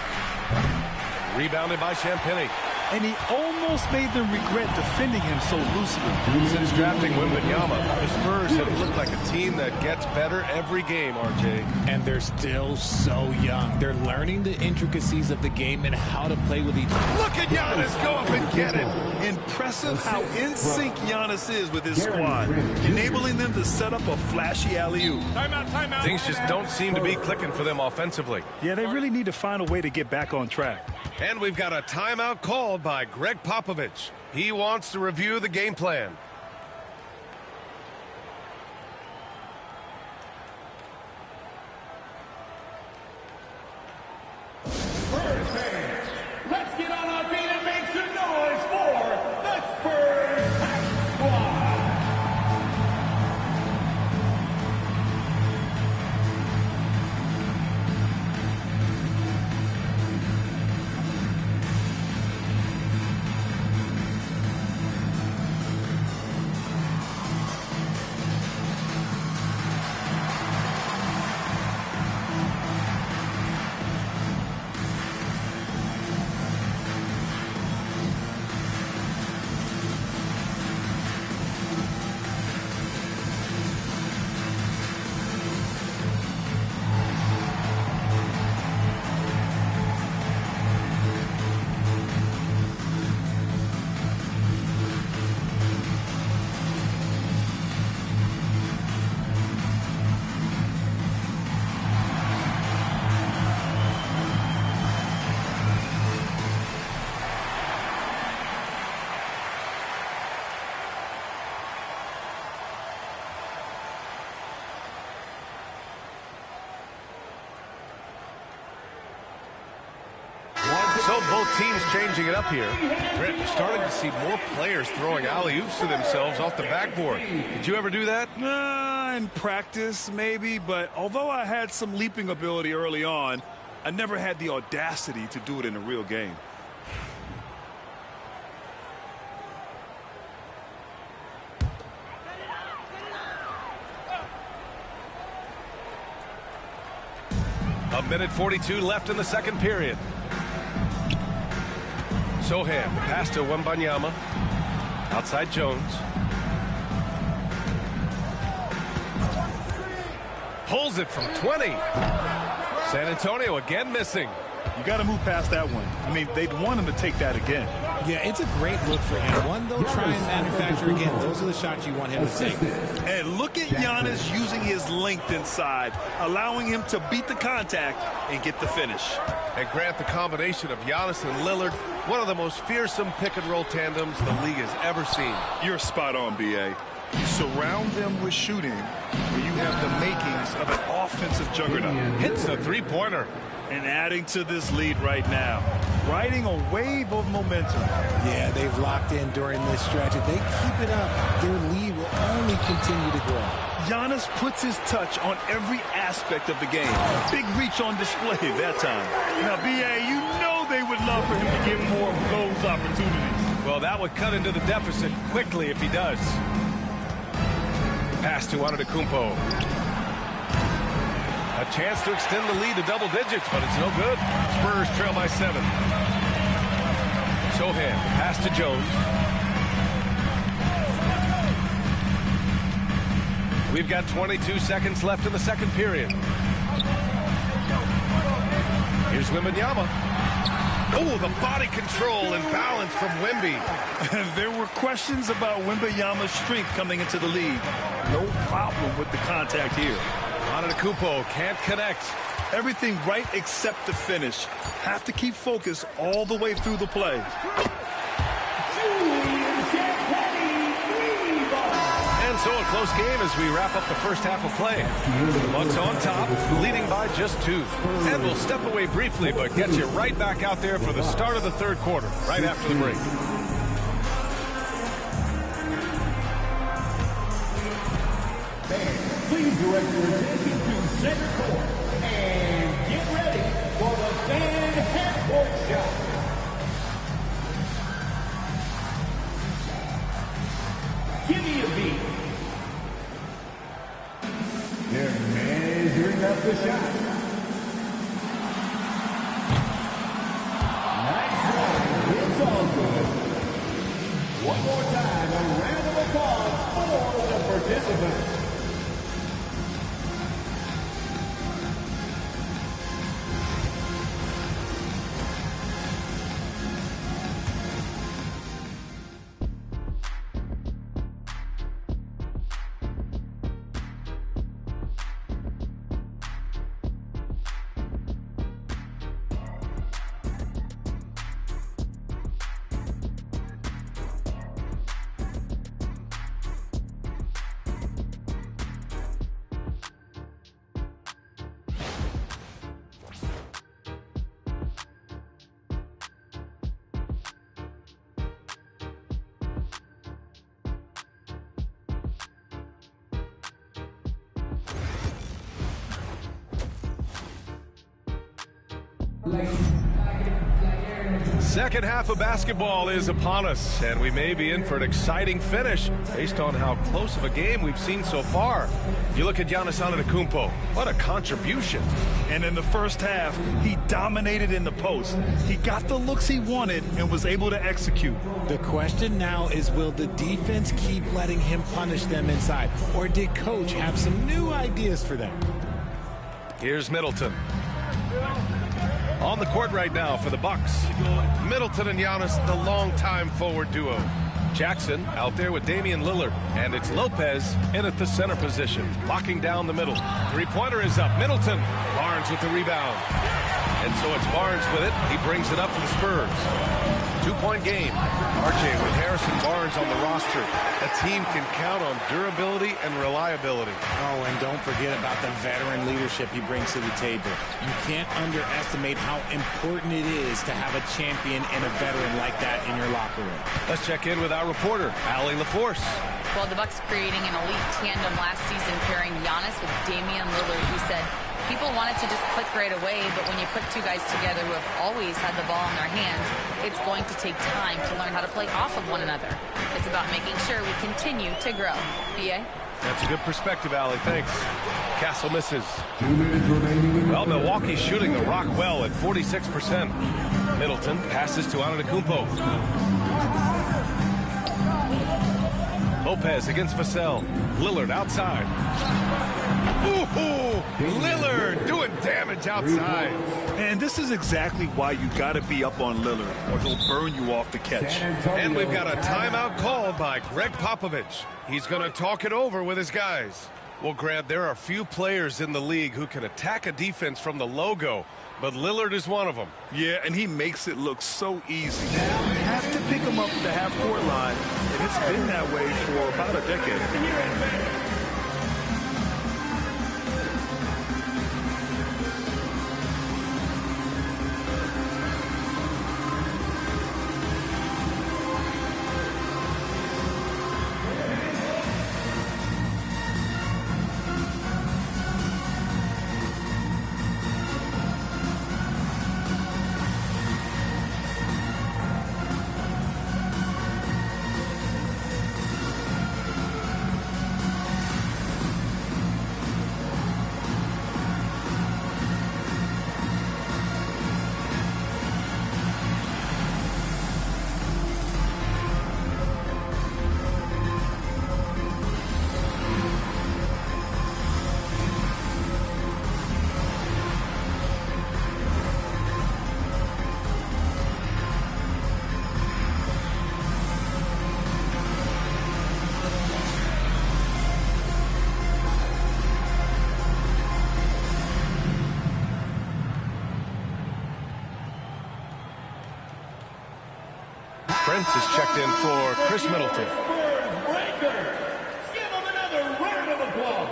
Rebounded by Champagnie. And he almost made them regret defending him so loosely. Since drafting Wembanyama, the Spurs have looked like a team that gets better every game, RJ. And they're still so young. They're learning the intricacies of the game and how to play with each other. Look at Giannis go up and get it. Impressive how in sync Giannis is with his squad, enabling them to set up a flashy alley-oop. Timeout. Things just don't seem to be clicking for them offensively. Yeah, they really need to find a way to get back on track. And we've got a timeout called by Greg Popovich. He wants to review the game plan. Spurs fans, let's get on our feet and make some noise for the Spurs Hype Squad. So both teams changing it up here. Brett, we're starting to see more players throwing alley-oops to themselves off the backboard. Did you ever do that? In practice, maybe, but although I had some leaping ability early on, I never had the audacity to do it in a real game. A minute 42 left in the second period. Sohan, the pass to Wembanyama. Outside Jones. Pulls it from 20. San Antonio again missing. You got to move past that one. I mean, they'd want him to take that again. Yeah, it's a great look for him. One they'll try and manufacture again. Those are the shots you want him to take. And look at Giannis using his length inside, allowing him to beat the contact and get the finish. And Grant, the combination of Giannis and Lillard, one of the most fearsome pick-and-roll tandems the league has ever seen. You're spot on, B.A. You surround them with shooting where you have the makings of an offensive juggernaut. Hits the three-pointer. And adding to this lead right now, riding a wave of momentum. Yeah, they've locked in during this stretch. If they keep it up, their lead will only continue to grow. Giannis puts his touch on every aspect of the game. Big reach on display that time. Now, B.A., you know they would love for him to get more of those opportunities. Well, that would cut into the deficit quickly if he does. Pass to Antetokounmpo. A chance to extend the lead to double digits, but it's no good. Spurs trail by 7. Sohan, pass to Jones. We've got 22 seconds left in the second period. Here's Wembanyama. Oh, the body control and balance from Wemby. There were questions about Wembanyama's strength coming into the league. No problem with the contact here. Antetokounmpo can't connect. Everything right except the finish. Have to keep focused all the way through the play. And so a close game as we wrap up the first half of play. The Bucks on top, leading by just 2. And we'll step away briefly, but get you right back out there for the start of the third quarter, right after the break. Please direct your attention to center court and get ready for the fan half-court shot. Give me a beat. They're measuring up the shot. Nice one. It's all good. One more time, a round of applause for the participants. Second half of basketball is upon us, and we may be in for an exciting finish based on how close of a game we've seen so far. You look at Giannis Antetokounmpo, what a contribution. And in the first half, he dominated in the post. He got the looks he wanted and was able to execute. The question now is, will the defense keep letting him punish them inside, or did Coach have some new ideas for them? Here's Middleton. On the court right now for the Bucks. Middleton and Giannis, the longtime forward duo. Jackson out there with Damian Lillard. And it's Lopez in at the center position, locking down the middle. Three-pointer is up. Middleton. Barnes with the rebound. And so it's Barnes with it. He brings it up for the Spurs. 2-point game. RJ with Harrison Barnes on the roster. A team can count on durability and reliability. Oh, and don't forget about the veteran leadership he brings to the table. You can't underestimate how important it is to have a champion and a veteran like that in your locker room. Let's check in with our reporter, Allie LaForce. Well, the Bucks creating an elite tandem last season pairing Giannis with Damian Lillard, who said people wanted to just click right away, but when you put two guys together who have always had the ball in their hands, it's going to take time to learn how to play off of one another. It's about making sure we continue to grow. B.A.? That's a good perspective, Allie. Thanks. Castle misses. 2 minutes remaining. Well, Milwaukee's shooting the rock well at 46%. Middleton passes to Antetokounmpo. Lopez against Vassell. Lillard outside. Ooh, Lillard doing damage. damage outside. And this is exactly why you got to be up on Lillard, or he'll burn you off the catch. And we've got a timeout called by Greg Popovich. He's going to talk it over with his guys. Well, Grant, there are few players in the league who can attack a defense from the logo, but Lillard is one of them. Yeah, and he makes it look so easy. You have to pick him up at the half-court line, and it's been that way for about a decade. Prince is checked in for Chris Middleton. Give him another round of applause.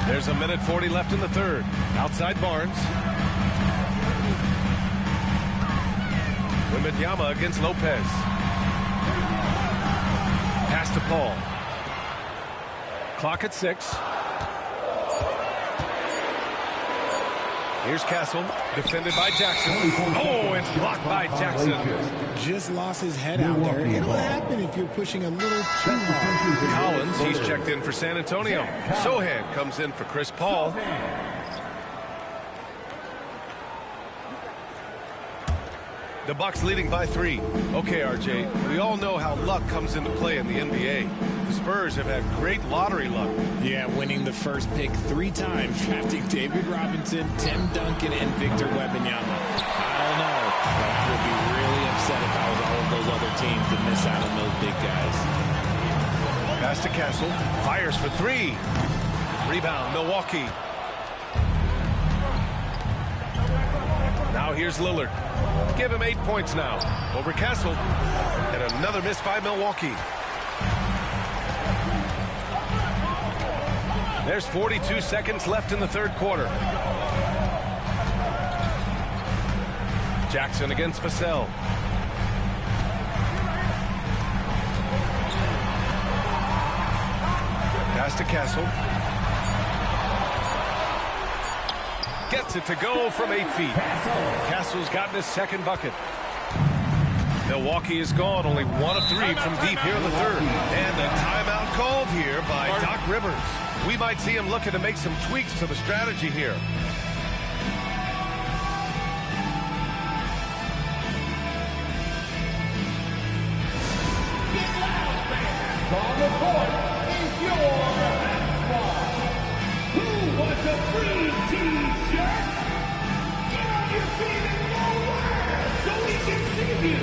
There's a minute 40 left in the third. Outside Barnes. Wembanyama against Lopez. Pass to Paul. Clock at 6. Here's Castle, defended by Jackson. Oh, it's blocked by Jackson. Just lost his head out there. It'll happen if you're pushing a little too hard. Collins, he's checked in for San Antonio. Sohan comes in for Chris Paul. The Bucks leading by 3. Okay, RJ, we all know how luck comes into play in the NBA. The Spurs have had great lottery luck. Yeah, winning the first pick 3 times, drafting David Robinson, Tim Duncan, and Victor Wembanyama. I don't know, but I would be really upset if I was all of those other teams to miss out on those big guys. Pass to Castle, fires for 3. Rebound, Milwaukee. Now here's Lillard. Give him 8 points now. Over Castle. And another miss by Milwaukee. There's 42 seconds left in the third quarter. Jackson against Vassell. Pass to Castle. Gets it to go from 8 feet. Castle's gotten his second bucket. Milwaukee is gone, only 1 of 3 from deep here in the third. And a timeout called here by Doc Rivers. We might see him looking to make some tweaks to the strategy here. On the court is your squad. Who wants a free T-shirt? Get on your feet and go wild so we can see you.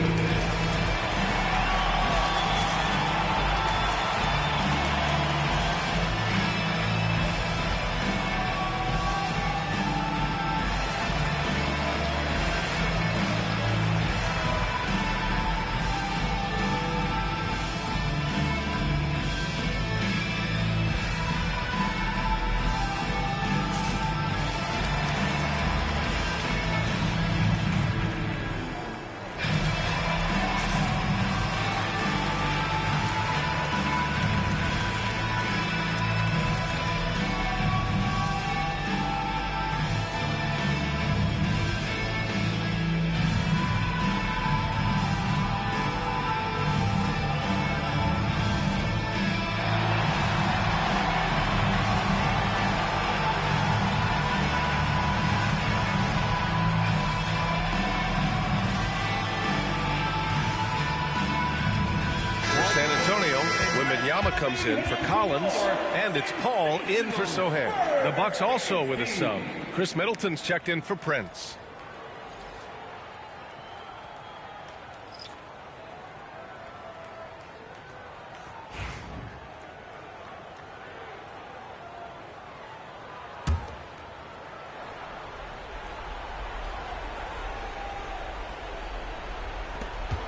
Wembanyama comes in for Collins, and it's Paul in for Sohan. The Bucks also with a sub. Chris Middleton's checked in for Prince.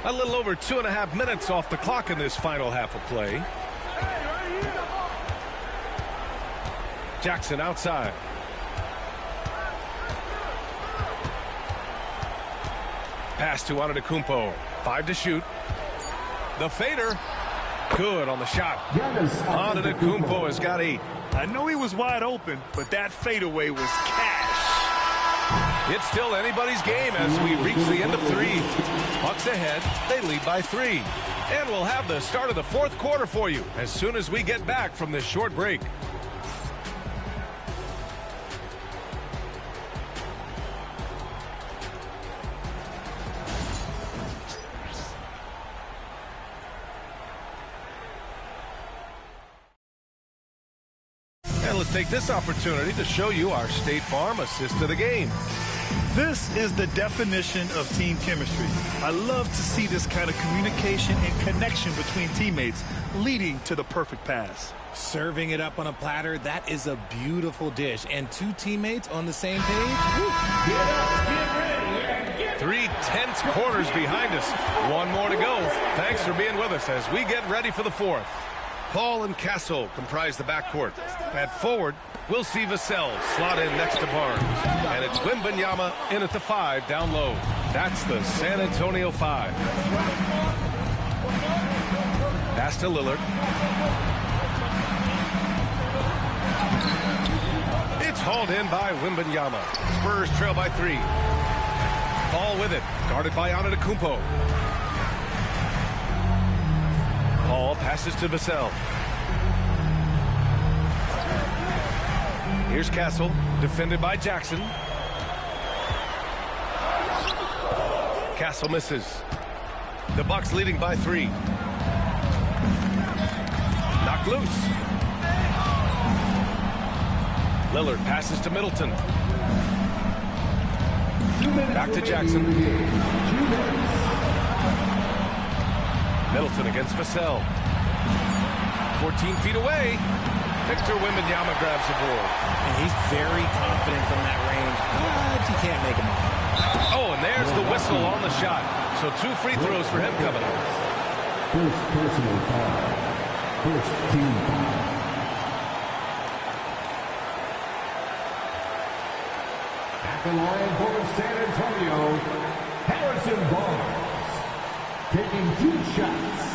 A little over 2.5 minutes off the clock in this final half of play. Jackson outside. Pass to Antetokounmpo. 5 to shoot. The fader. Good on the shot. Antetokounmpo has got 8. I know he was wide open, but that fadeaway was cash. It's still anybody's game as we reach the end of 3. Bucks ahead. They lead by 3. And we'll have the start of the 4th quarter for you as soon as we get back from this short break. And let's take this opportunity to show you our State Farm assist to the game. This is the definition of team chemistry. I love to see this kind of communication and connection between teammates leading to the perfect pass. Serving it up on a platter, that is a beautiful dish. And 2 teammates on the same page. Woo. 3 tense quarters behind us. 1 more to go. Thanks for being with us as we get ready for the 4th. Paul and Castle comprise the backcourt. At forward, we'll see Vassell slot in next to Barnes. And it's Wembanyama in at the 5 down low. That's the San Antonio 5. Pass to Lillard. It's hauled in by Wembanyama. Spurs trail by 3. Paul with it. Guarded by Antetokounmpo. Paul passes to Vassell. Here's Castle, defended by Jackson. Castle misses. The Bucks leading by 3. Knocked loose. Lillard passes to Middleton. Back to Jackson. Middleton against Vassell. 14 feet away. Victor Wembanyama grabs the board. And he's very confident from that range, but you can't make him all. Oh, and there's the whistle on the shot. So 2 free throws for him coming up. First personal foul. First team foul. At the line for San Antonio, Harrison Barnes. Taking 2 shots.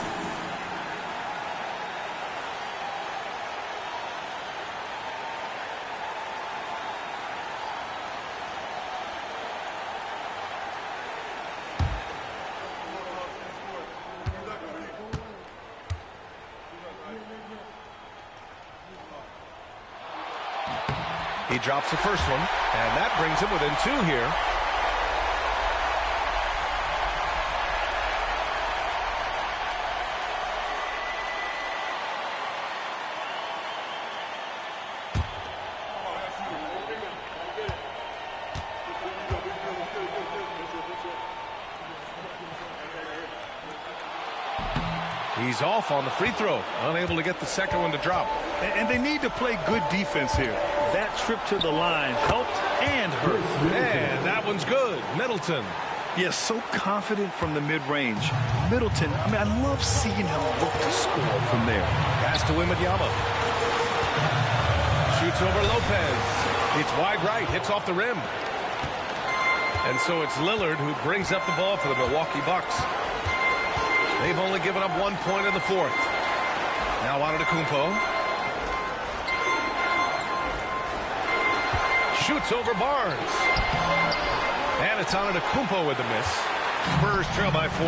He drops the first one, and that brings him within 2 here. He's off on the free throw, unable to get the second one to drop. And they need to play good defense here. That trip to the line helped and hurt. And that one's good. Middleton. Yes, so confident from the mid-range. Middleton, I mean, I love seeing him look to score from there. Pass to Wembanyama. Shoots over Lopez. It's wide right, hits off the rim. And so it's Lillard who brings up the ball for the Milwaukee Bucks. They've only given up 1 point in the 4th. Now Antetokounmpo. Shoots over Barnes. And it's Antetokounmpo with the miss. Spurs trail by 4.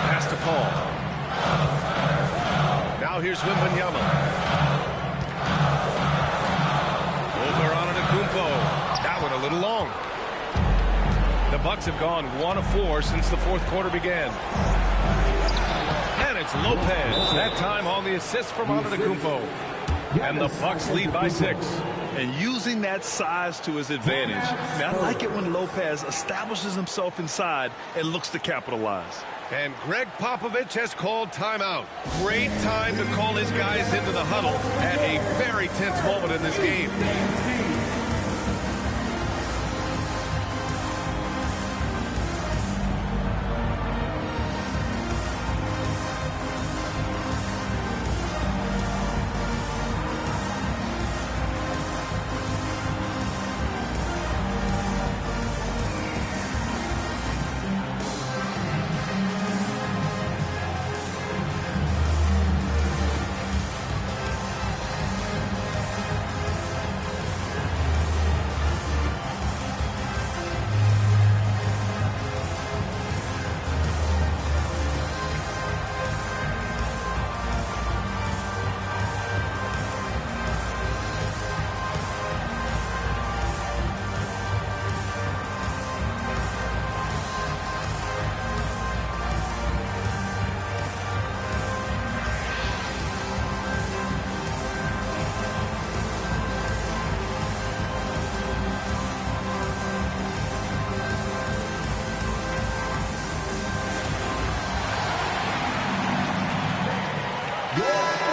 Pass to Paul. Now here's Wembanyama. Over Antetokounmpo. That one a little long. The Bucks have gone 1 of 4 since the 4th quarter began. It's Lopez, that time on the assist from Antetokounmpo. And the Bucks lead by 6. And using that size to his advantage. Now, I like it when Lopez establishes himself inside and looks to capitalize. And Greg Popovich has called timeout. Great time to call his guys into the huddle at a very tense moment in this game.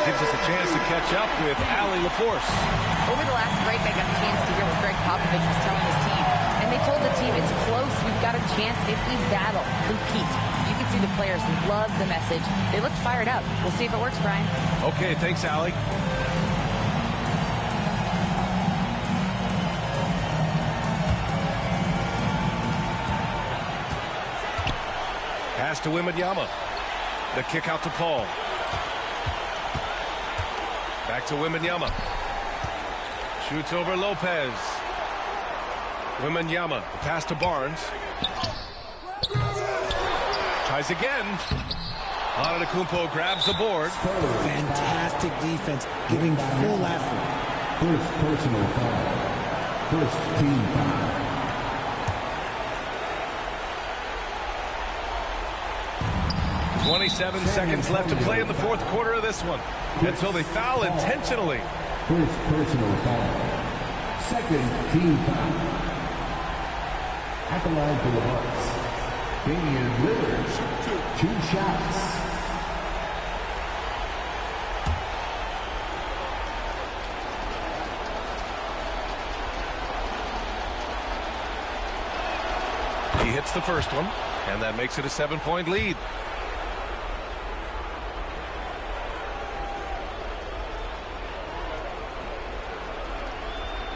Gives us a chance to catch up with Allie LaForce. Over the last break, I got a chance to hear what Greg Popovich was telling his team. And they told the team, it's close, we've got a chance if we battle, compete. You can see the players love the message. They looked fired up. We'll see if it works, Brian. Okay, thanks, Allie. Pass to Wembanyama. The kick out to Paul. Back to Wembanyama. Shoots over Lopez. Wembanyama. Pass to Barnes. Tries again. Antetokounmpo grabs the board. Fantastic defense, giving full effort. First personal foul. First team foul. 27 seconds left to play in the fourth quarter of this one. Until they foul intentionally. First personal foul. Second team foul. At the line for the Bucks, Damian Lillard, 2 shots. He hits the first one, and that makes it a 7-point lead.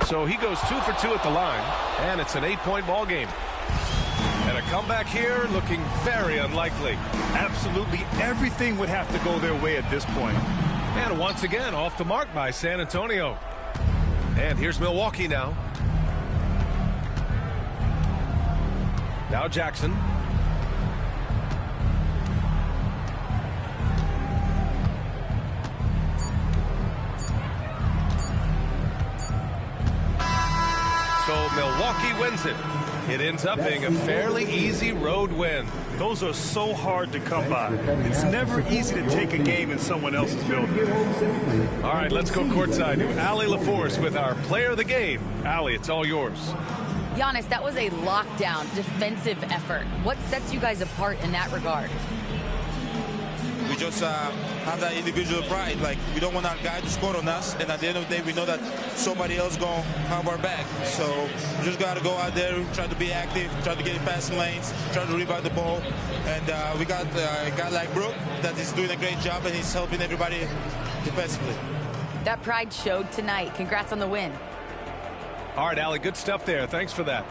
So he goes 2 for 2 at the line, and it's an 8-point ball game. And a comeback here looking very unlikely. Absolutely everything would have to go their way at this point. And once again, off the mark by San Antonio. And here's Milwaukee now. Now Jackson. So Milwaukee wins it. It ends up being a fairly easy road win. Those are so hard to come by. It's never easy to take a game in someone else's building. All right, let's go courtside to Allie LaForce with our player of the game. Allie, it's all yours. Giannis, that was a lockdown defensive effort. What sets you guys apart in that regard? We just have that individual pride. Like, we don't want our guy to score on us, and at the end of the day, we know that somebody else going to have our back. So we just got to go out there, try to be active, try to get in passing lanes, try to rebound the ball. And we got a guy like Brook that is doing a great job, and he's helping everybody defensively. That pride showed tonight. Congrats on the win. All right, Allie, good stuff there. Thanks for that.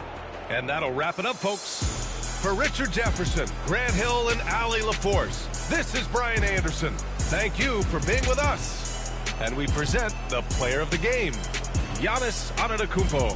And that'll wrap it up, folks. For Richard Jefferson, Grant Hill, and Allie LaForce, this is Brian Anderson. Thank you for being with us. And we present the player of the game, Giannis Antetokounmpo.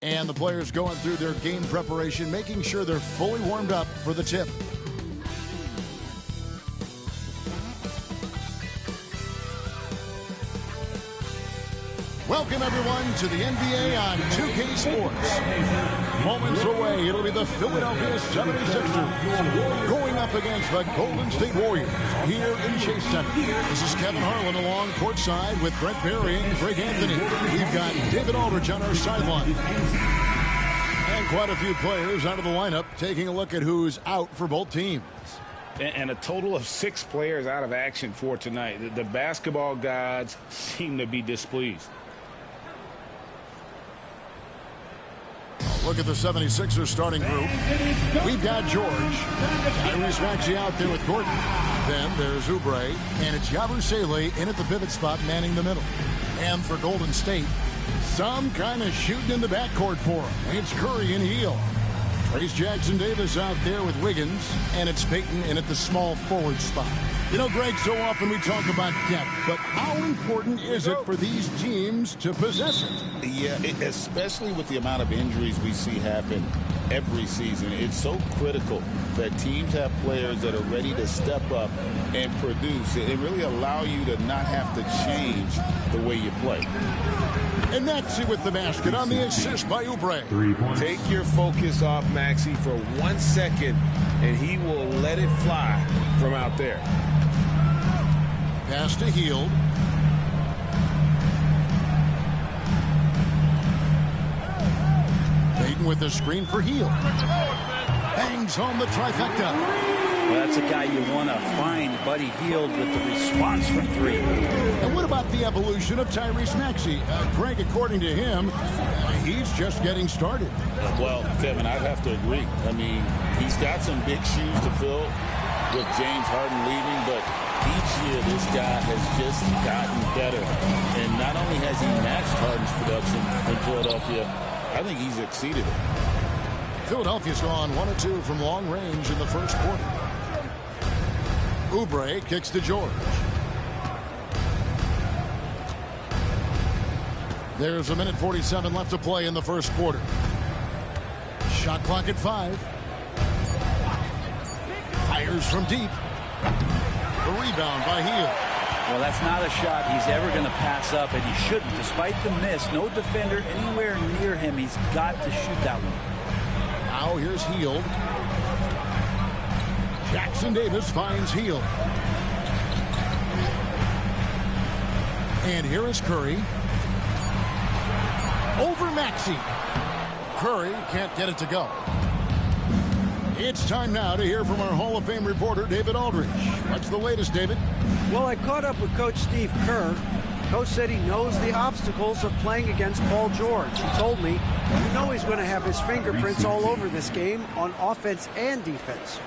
And the players going through their game preparation, making sure they're fully warmed up for the tip. Welcome, everyone, to the NBA on 2K Sports. Moments away, it'll be the Philadelphia 76ers going up against the Golden State Warriors here in Chase Center. This is Kevin Harlan along courtside with Brent Barry and Greg Anthony. We've got David Aldridge on our sideline. And quite a few players out of the lineup, taking a look at who's out for both teams. And a total of 6 players out of action for tonight. The basketball gods seem to be displeased. Look at the 76ers starting group. We've got George. Tyrese Maxey out there with Gordon. Then there's Oubre. And it's Yabusele in at the pivot spot, manning the middle. And for Golden State, some kind of shooting in the backcourt for him. It's Curry and Hield. Trace Jackson-Davis out there with Wiggins. And it's Payton in at the small forward spot. You know, Greg, so often we talk about depth, but how important is it for these teams to possess it? Yeah, especially with the amount of injuries we see happen every season. It's so critical that teams have players that are ready to step up and produce and really allow you to not have to change the way you play. And Maxey with the basket on the assist by Oubre. Take your focus off Maxey for 1 second, and he will let it fly from out there. Pass to Hield. Payton with the screen for Hield. Bangs home the trifecta. Well, that's a guy you want to find, Buddy Hield, with the response from 3. And what about the evolution of Tyrese Maxey? Greg, according to him, he's just getting started. Well, Kevin, I'd have to agree. I mean, he's got some big shoes to fill with James Harden leaving, but each year this guy has just gotten better. And not only has he matched Harden's production in Philadelphia, I think he's exceeded it. Philadelphia's gone 1 of 2 from long range in the first quarter. Oubre kicks to George. There's 1:47 left to play in the first quarter. Shot clock at 5. Fires from deep. The rebound by Hield. Well, that's not a shot he's ever going to pass up, and he shouldn't. Despite the miss, no defender anywhere near him. He's got to shoot that one. Now here's Hield. Jackson-Davis finds Hield. And here is Curry. Over Maxey. Curry can't get it to go. It's time now to hear from our Hall of Fame reporter, David Aldridge. What's the latest, David? Well, I caught up with Coach Steve Kerr. Coach said he knows the obstacles of playing against Paul George. He told me, you know he's going to have his fingerprints all over this game on offense and defense.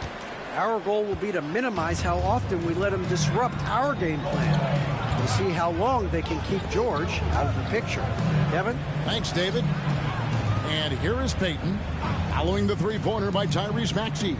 Our goal will be to minimize how often we let him disrupt our game plan. We'll see how long they can keep George out of the picture. Kevin? Thanks, David. And here is Payton, following the three-pointer by Tyrese Maxey.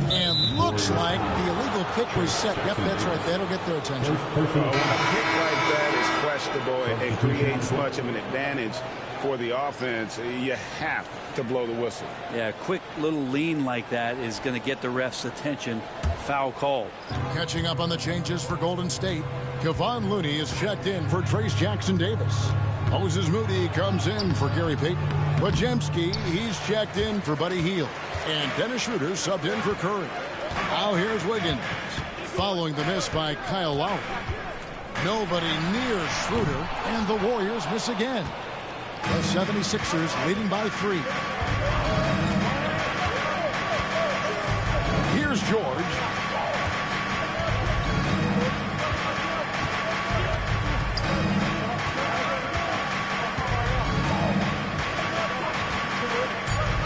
And looks like the illegal kick was set. Yep, that's right. That'll get their attention. When a kick like that is questionable and creates much of an advantage for the offense, you have to blow the whistle. Yeah, a quick little lean like that is going to get the ref's attention. Foul call. Catching up on the changes for Golden State, Kevon Looney is checked in for Trace Jackson-Davis. Moses Moody comes in for Gary Payton. Podziemski, he's checked in for Buddy Hield. And Dennis Schroeder subbed in for Curry. Now here's Wiggins, following the miss by Kyle Lowry. Nobody near Schroeder, and the Warriors miss again. The 76ers leading by 3. Here's George.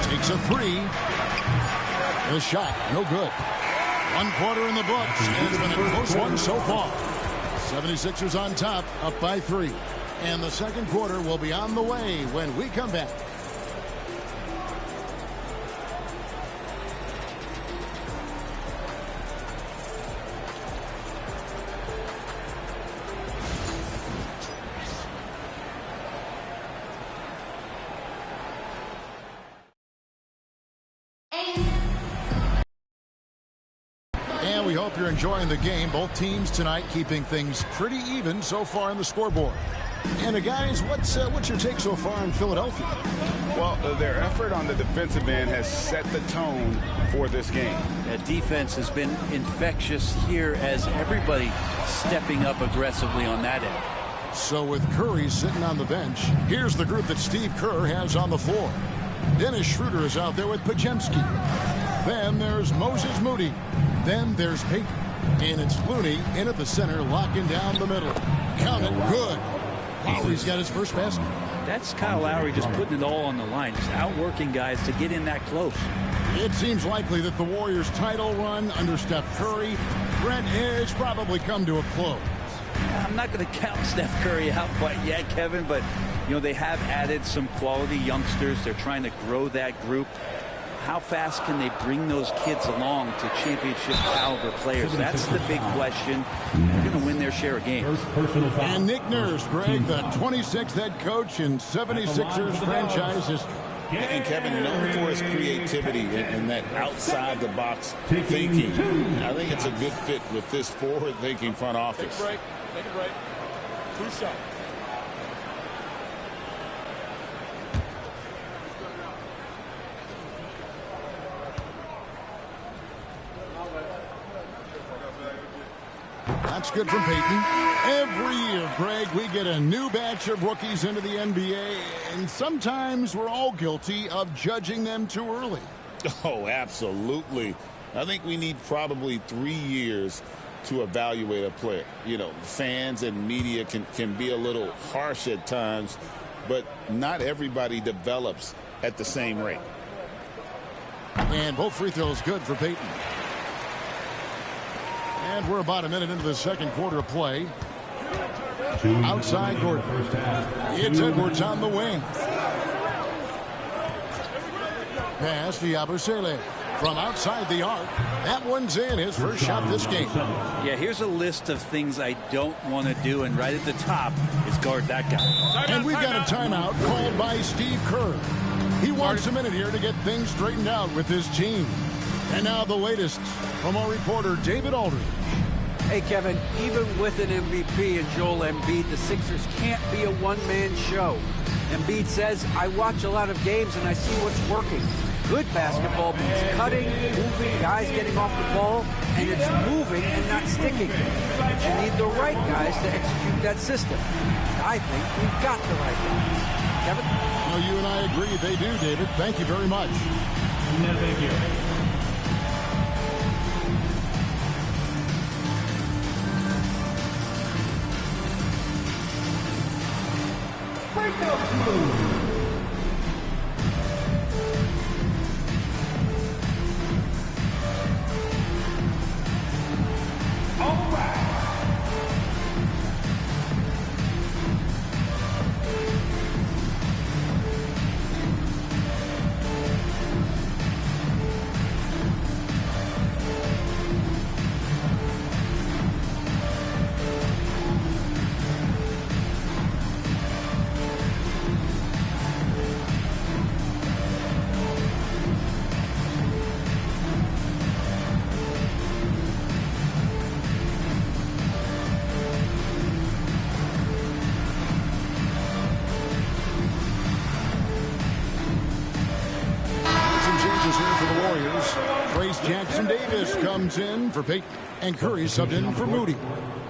Takes a 3. The shot, no good. 1 quarter in the books, and it's been a close one so far. 76ers on top, up by 3. And the second quarter will be on the way when we come back. hope you're enjoying the game. Both teams tonight keeping things pretty even so far on the scoreboard. And guys, what's your take so far in Philadelphia? Well, their effort on the defensive end has set the tone for this game. That defense has been infectious here as everybody stepping up aggressively on that end. So with Curry sitting on the bench, here's the group that Steve Kerr has on the floor. Dennis Schroeder is out there with Pajemski. Then there's Moses Moody. Then there's Payton. And it's Looney in at the center, locking down the middle. Count it, good. Lowry's got his first basket. That's Kyle Lowry just putting it all on the line, just outworking guys to get in that close. It seems likely that the Warriors' title run under Steph Curry, Brent, has probably come to a close. I'm not going to count Steph Curry out quite yet, Kevin, but you know they have added some quality youngsters. They're trying to grow that group. How fast can they bring those kids along to championship caliber players? That's the big question. They're going to win their share of games. And Nick Nurse, Greg, the 26th head coach in 76ers franchise history. And Kevin, known for his creativity and that outside-the-box thinking. I think it's a good fit with this forward-thinking front office. Take a break. Take a break. 2 shots. That's good from Payton. Every year, Greg, we get a new batch of rookies into the NBA, and sometimes we're all guilty of judging them too early. Oh, absolutely. I think we need probably 3 years to evaluate a player. You know, fans and media can be a little harsh at times, but not everybody develops at the same rate. And both free throws good for Payton. And we're about a minute into the second quarter of play. Outside Gordon. It's Edwards on the wing. Pass to Yabusele from outside the arc. That one's in, his first shot this game. Yeah, here's a list of things I don't want to do, and right at the top is guard that guy. And we've got a timeout called by Steve Kerr. He wants a minute here to get things straightened out with his team. And now the latest from our reporter, David Aldridge. Hey, Kevin, even with an MVP and Joel Embiid, the Sixers can't be a one-man show. Embiid says, I watch a lot of games and I see what's working. Good basketball means cutting, moving, guys getting off the ball, and it's moving and not sticking. But you need the right guys to execute that system. I think we've got the right guys. Kevin? Well, you and I agree they do, David. Thank you very much. No, thank you. Breakout move. All right. Comes in for Payton, and Curry subbed in for Moody.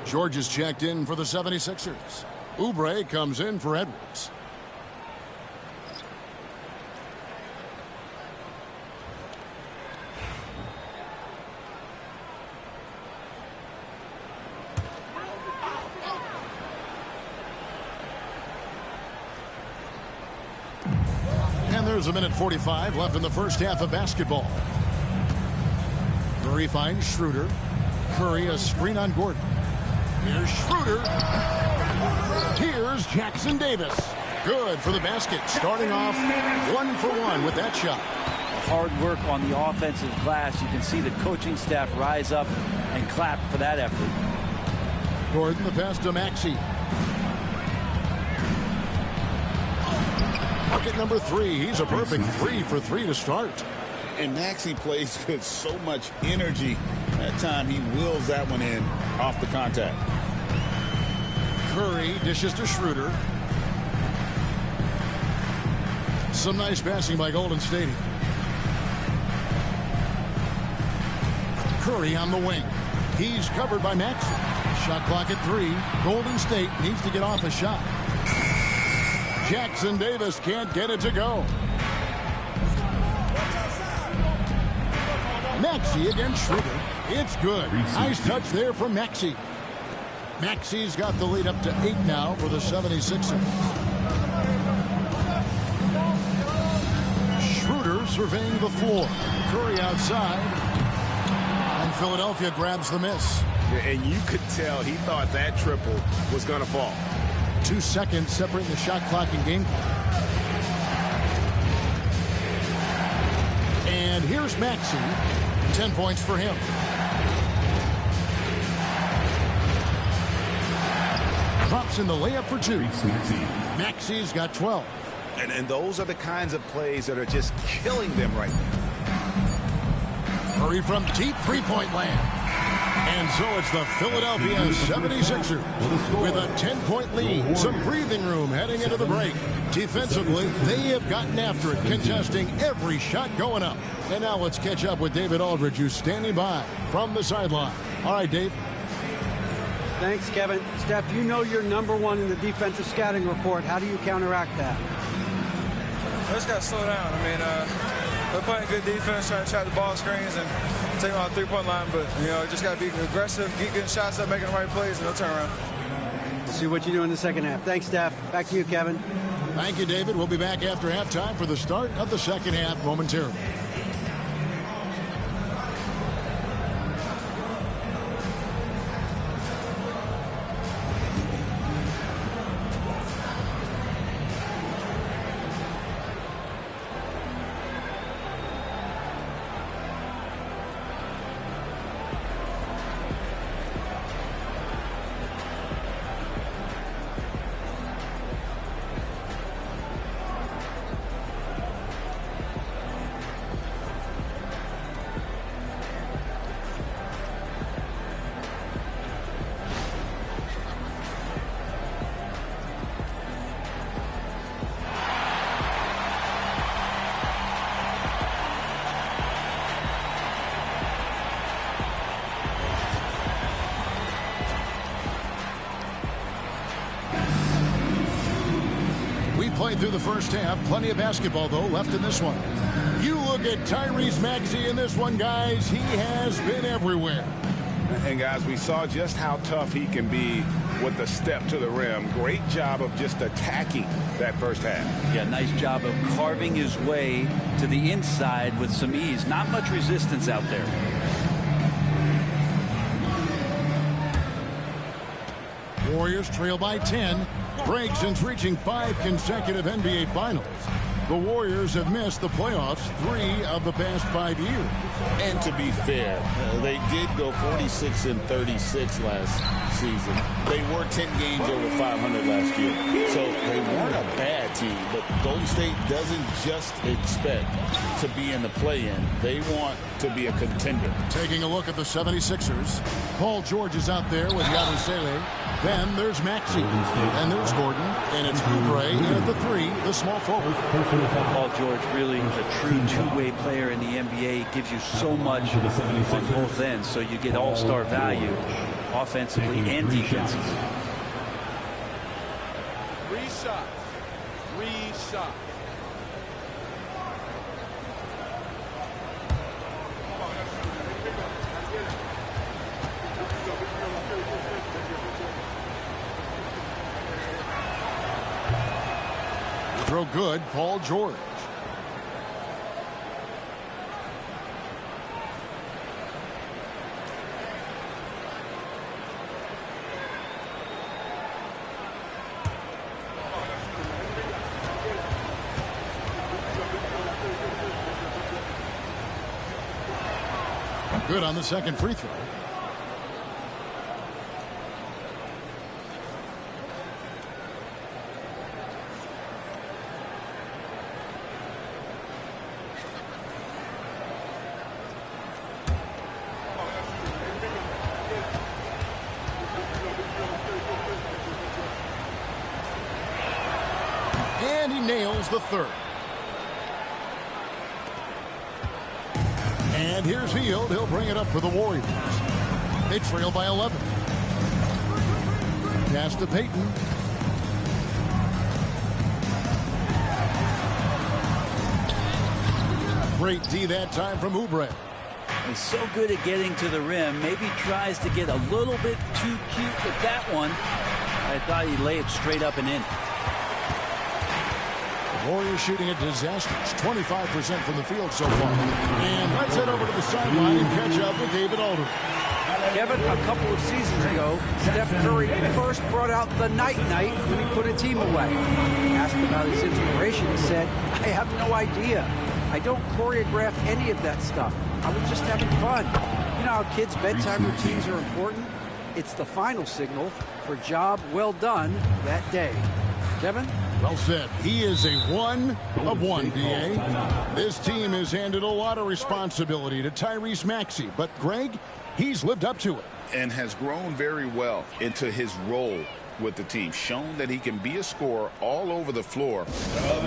George is checked in for the 76ers. Oubre comes in for Edwards. And there's a minute 45 left in the first half of basketball. Curry finds Schroeder. Curry a screen on Gordon. Here's Schroeder. Here's Jackson Davis. Good for the basket. Starting off 1 for 1 with that shot. Hard work on the offensive glass. You can see the coaching staff rise up and clap for that effort. Gordon the pass to Maxey. Bucket number 3. He's a perfect 3 for 3 to start. And Maxey plays with so much energy That time he wheels that one in off the contact. Curry dishes to Schroeder. Some nice passing by Golden State. Curry on the wing. He's covered by Maxey. Shot clock at 3. Golden State needs to get off a shot. Jackson Davis can't get it to go. Maxey against Schroeder. It's good. Nice touch there from Maxey. Maxey's got the lead up to 8 now for the 76ers. Schroeder surveying the floor. Curry outside. And Philadelphia grabs the miss. And you could tell he thought that triple was going to fall. 2 seconds separating the shot clock and game clock. And here's Maxey. 10 points for him. Drops in the layup for 2. Maxey's got 12. And those are the kinds of plays that are just killing them right now. Curry from deep three-point land. And so it's the Philadelphia 76ers with a 10-point lead. Some breathing room heading into the break. Defensively, they have gotten after it, contesting every shot going up. And now let's catch up with David Aldridge, who's standing by from the sideline. All right, Dave. Thanks, Kevin. Steph, you know you're #1 in the defensive scouting report. How do you counteract that? I just got to slow down. I mean, we're playing good defense, trying to trap the ball screens and take them on the three-point line. But, you know, just got to be aggressive, keep getting shots up, making the right plays, and no turnaround. See what you do in the second half. Thanks, Steph. Back to you, Kevin. Thank you, David. We'll be back after halftime for the start of the second half momentarily. Played through the first half. Plenty of basketball, though, left in this one. You look at Tyrese Maxey in this one, guys. He has been everywhere. And, guys, we saw just how tough he can be with the step to the rim. Great job of just attacking that first half. Yeah, nice job of carving his way to the inside with some ease. Not much resistance out there. Warriors trail by 10. Break since reaching 5 consecutive NBA Finals. The Warriors have missed the playoffs 3 of the past 5 years. And to be fair, they did go 46-36 last season. They were 10 games over 500 last year. So they weren't a bad team, but Golden State doesn't just expect to be in the play-in. They want to be a contender. Taking a look at the 76ers. Paul George is out there with Yabusele. Then there's Maxey. And there's Gordon. And it's Oubre in at the 3, the small forward. Paul George, really a true two-way player in the NBA. Gives you so much on both ends. So you get all-star value offensively and defensively. 3 shots. 3 shots. Throw good, Paul George. Good on the second free throw. And he nails the third. And here's Hield. He'll bring it up for the Warriors. They trail by 11. Pass to Payton. Great D that time from Oubre. He's so good at getting to the rim. Maybe tries to get a little bit too cute with that one. I thought he'd lay it straight up and in. The Warriors shooting a disastrous 25% from the field so far. And let's head over to the sideline and catch up with David Aldridge. Kevin, a couple of seasons ago, Steph Curry first brought out the night-night when he put a team away. Asked about his inspiration, he said, I have no idea. I don't choreograph any of that stuff. I was just having fun. You know how kids' bedtime routines are important? It's the final signal for job well done that day. Kevin? Well said. He is a one of one, D.A. This team has handed a lot of responsibility to Tyrese Maxey, but Greg, he's lived up to it. And has grown very well into his role with the team. Shown that he can be a scorer all over the floor.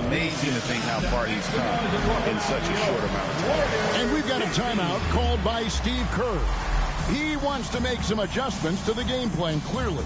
Amazing to think how far he's come in such a short amount of time. And we've got a timeout called by Steve Kerr. He wants to make some adjustments to the game plan, clearly.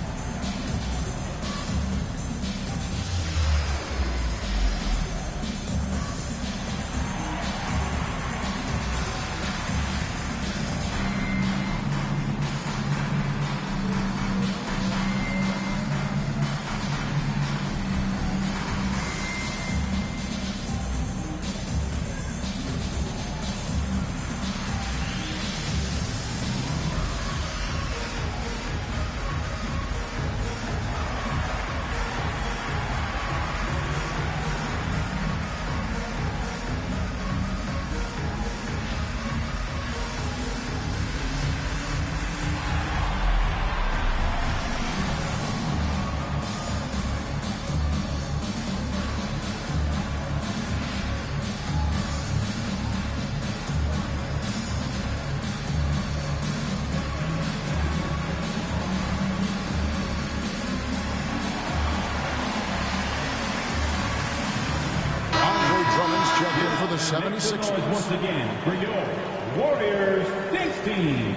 Check in for the 76ers. Once again for your Warriors Dance Team.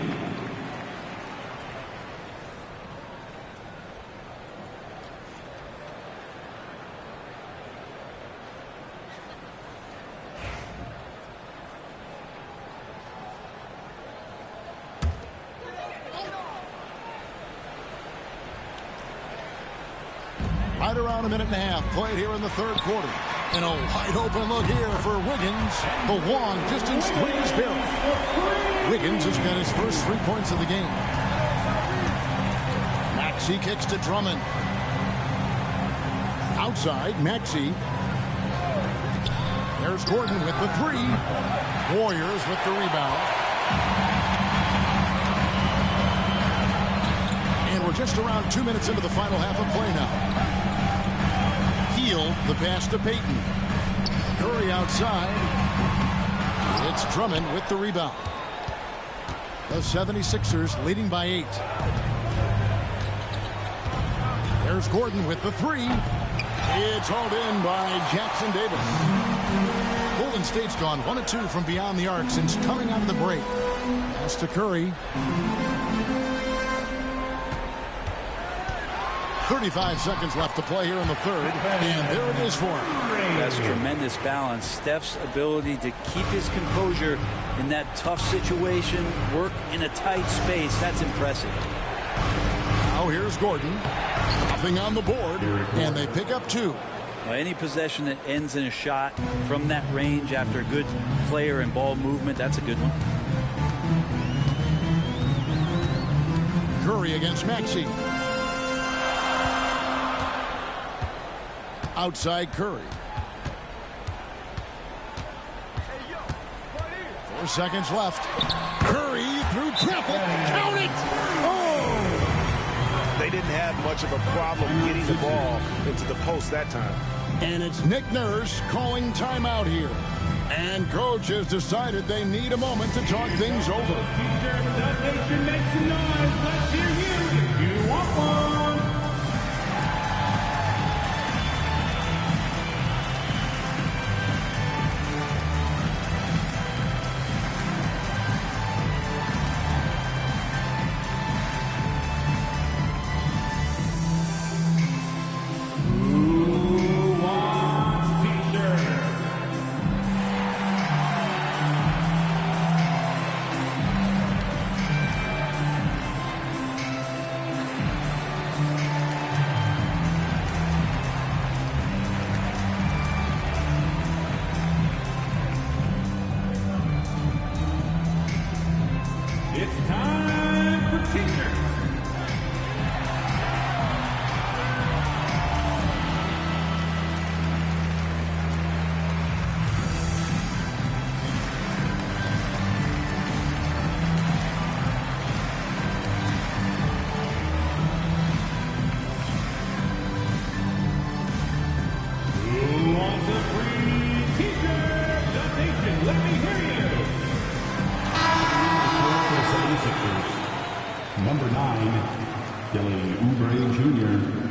Right around a minute and a half played here in the third quarter. And a wide open look here for Wiggins. The long distance three is buried. Wiggins has got his first 3 points of the game. Maxey kicks to Drummond. Outside, Maxey. There's Gordon with the three. Warriors with the rebound. And we're just around 2 minutes into the final half of play now. The pass to Payton. Curry outside. It's Drummond with the rebound. The 76ers leading by 8. There's Gordon with the three. It's hauled in by Jackson Davis. Golden State's gone 1 of 2 from beyond the arc since coming out of the break. Pass to Curry. 35 seconds left to play here in the third, and there it is for him. That's tremendous balance. Steph's ability to keep his composure in that tough situation, work in a tight space, that's impressive. Now here's Gordon. Nothing on the board, and they pick up 2. Well, any possession that ends in a shot from that range after a good player and ball movement, that's a good one. Curry against Maxey. Outside Curry. 4 seconds left. Curry through traffic. Count it! Oh! They didn't have much of a problem getting the ball into the post that time. And it's Nick Nurse calling timeout here. And coach has decided they need a moment to talk things over. That nation makes some noise. Let's hear you if you want one. 9, Kelly Oubre Jr.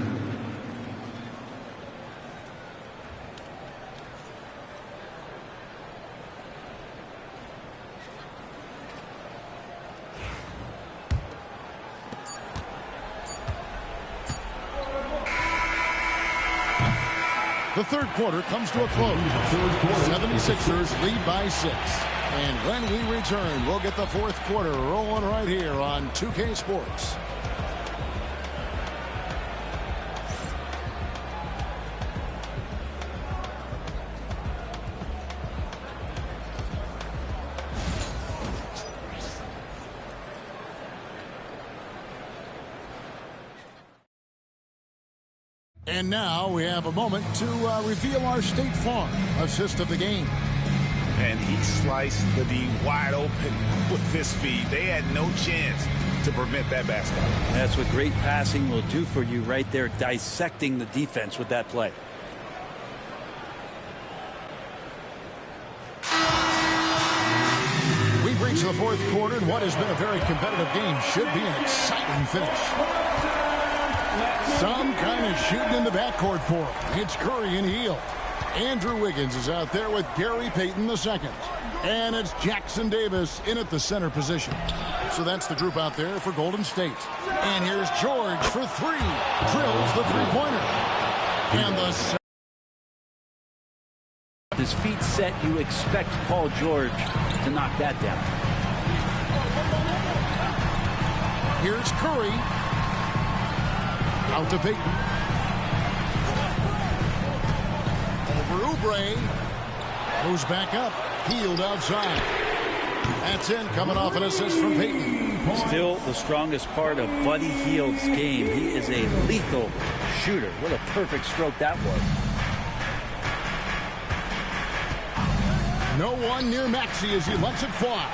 The third quarter comes to a close. 76ers lead by 6. And when we return, we'll get the fourth quarter rolling right here on 2K Sports. And now we have a moment to reveal our State Farm assist of the game. And he sliced the D wide open with this feed. They had no chance to prevent that basket. That's what great passing will do for you right there, dissecting the defense with that play. We've reached the fourth quarter, and what has been a very competitive game should be an exciting finish. Some kind of shooting in the backcourt for him. It's Curry and Heel. Andrew Wiggins is out there with Gary Payton II. And it's Jackson Davis in at the center position. So that's the group out there for Golden State. And here's George for three. Drills the three-pointer. And the... His feet set, you expect Paul George to knock that down. Here's Curry. Out to Payton. Over Oubre. Goes back up. Healed outside. That's in, coming off an assist from Payton. Still the strongest part of Buddy Hield's game. He is a lethal shooter. What a perfect stroke that was. No one near Maxey as he lets it fly.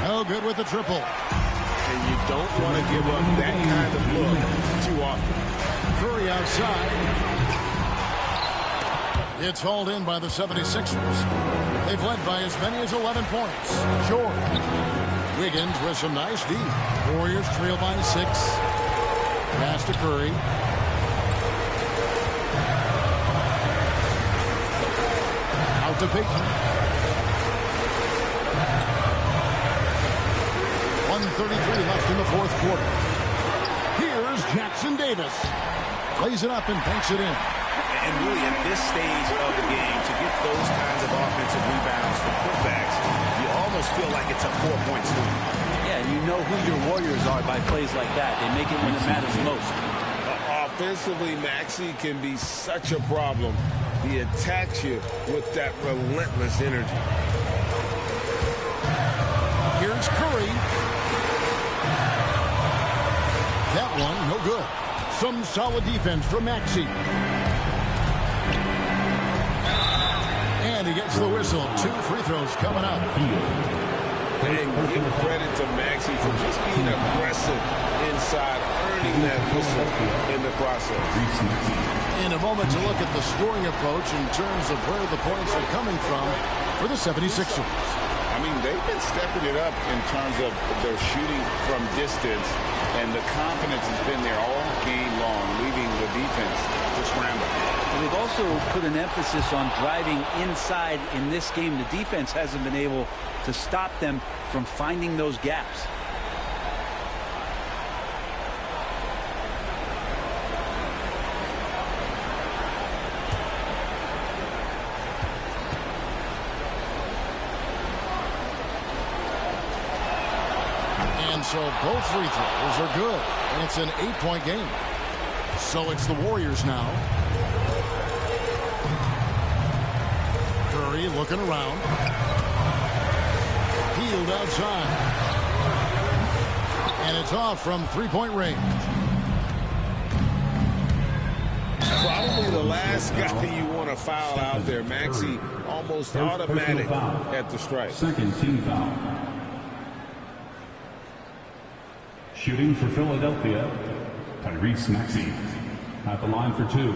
No good with the triple. And you don't want to give up that kind of look too often. Curry outside. It's hauled in by the 76ers. They've led by as many as 11 points. George. Wiggins with some nice D. Warriors trail by 6. Pass to Curry. Out to Payton. 1:33 left in the fourth quarter. Here's Jackson Davis. Plays it up and banks it in. And really at this stage of the game, to get those kinds of offensive rebounds for putbacks, you almost feel like it's a 4-point swing. Yeah, you know who your Warriors are by plays like that. They make it when it matters most. Offensively, Maxey can be such a problem. He attacks you with that relentless energy. Here's Curry. That one, no good. Some solid defense from Maxey. And he gets the whistle. 2 free throws coming up. And give credit to Maxey for just being aggressive inside, earning that whistle in the process. In a moment to look at the scoring approach in terms of where the points are coming from for the 76ers. I mean, they've been stepping it up in terms of their shooting from distance, and the confidence has been there all game long, leaving the defense to scramble. And they've also put an emphasis on driving inside in this game. The defense hasn't been able to stop them from finding those gaps. So both free throws are good. And it's an 8-point game. So it's the Warriors now. Curry looking around. Healed outside. And it's off from 3-point range. Probably the last guy you want to foul out there. Maxey almost automatic at the strike. Second team foul. Shooting for Philadelphia, Tyrese Maxey at the line for 2.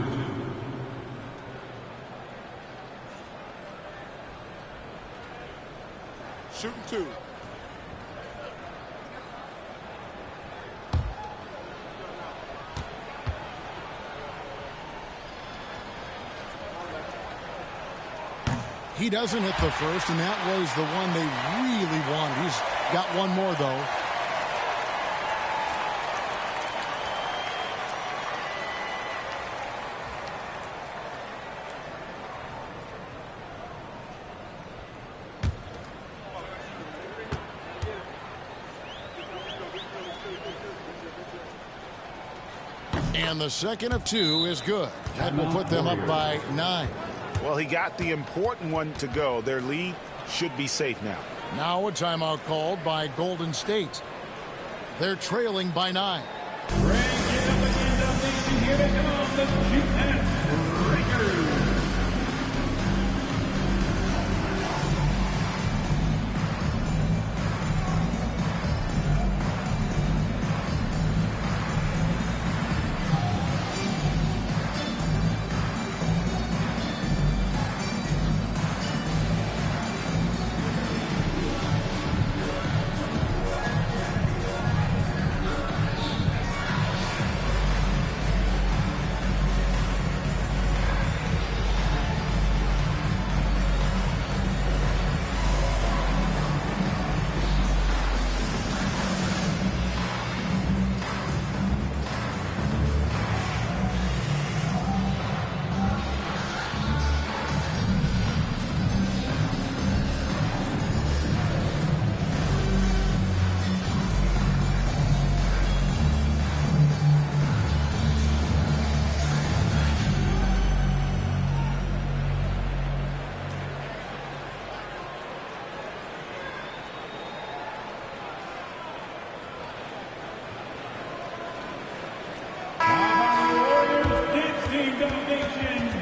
Shooting 2. He doesn't hit the first, and that was the one they really wanted. He's got one more, though. And the second of 2 is good. That will put them up by 9. Well, he got the important one to go. Their lead should be safe now. Now a timeout called by Golden State. They're trailing by 9. Here they come, the Houston Breakers.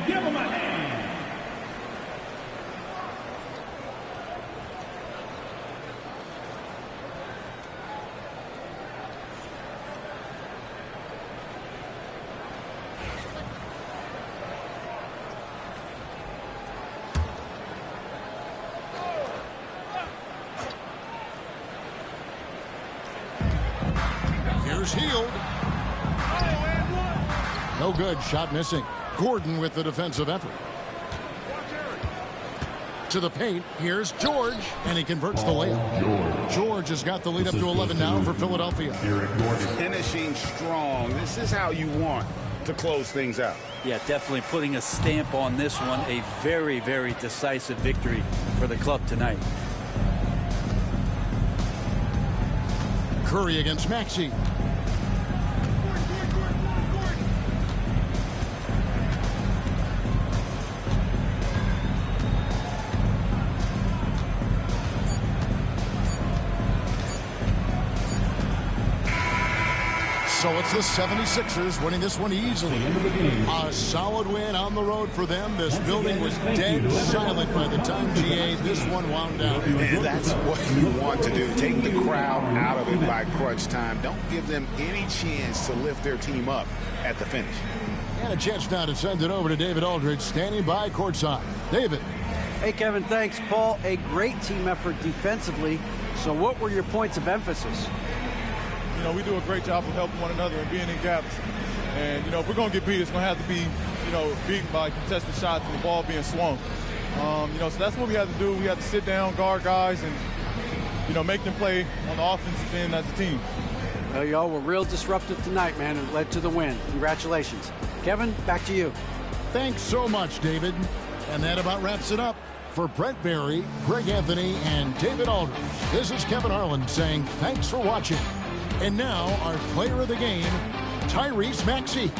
Give him a hand. Here's Hield. No good. Shot missing. Gordon with the defensive effort. To the paint. Here's George. And he converts the layup. George has got the lead up to 11 now for Philadelphia. Finishing strong. This is how you want to close things out. Yeah, definitely putting a stamp on this one. A very, very decisive victory for the club tonight. Curry against Maxey. So it's the 76ers winning this one easily. A solid win on the road for them. This building was dead silent by the time GA this one wound down. And that's what you want to do. Take the crowd out of it by crunch time. Don't give them any chance to lift their team up at the finish. And a chance now to send it over to David Aldridge standing by courtside. David. Hey, Kevin, thanks. Paul, a great team effort defensively. So what were your points of emphasis? You know, we do a great job of helping one another and being in gaps. And, you know, if we're going to get beat, it's going to have to be, you know, beaten by contested shots and the ball being swung. You know, so that's what we have to do. We have to sit down, guard guys, and, you know, make them play on the offensive end as a team. Well, y'all were real disruptive tonight, man, and led to the win. Congratulations. Kevin, back to you. Thanks so much, David. And that about wraps it up. For Brent Barry, Greg Anthony, and David Aldridge, this is Kevin Harlan saying thanks for watching. And now, our player of the game, Tyrese Maxey.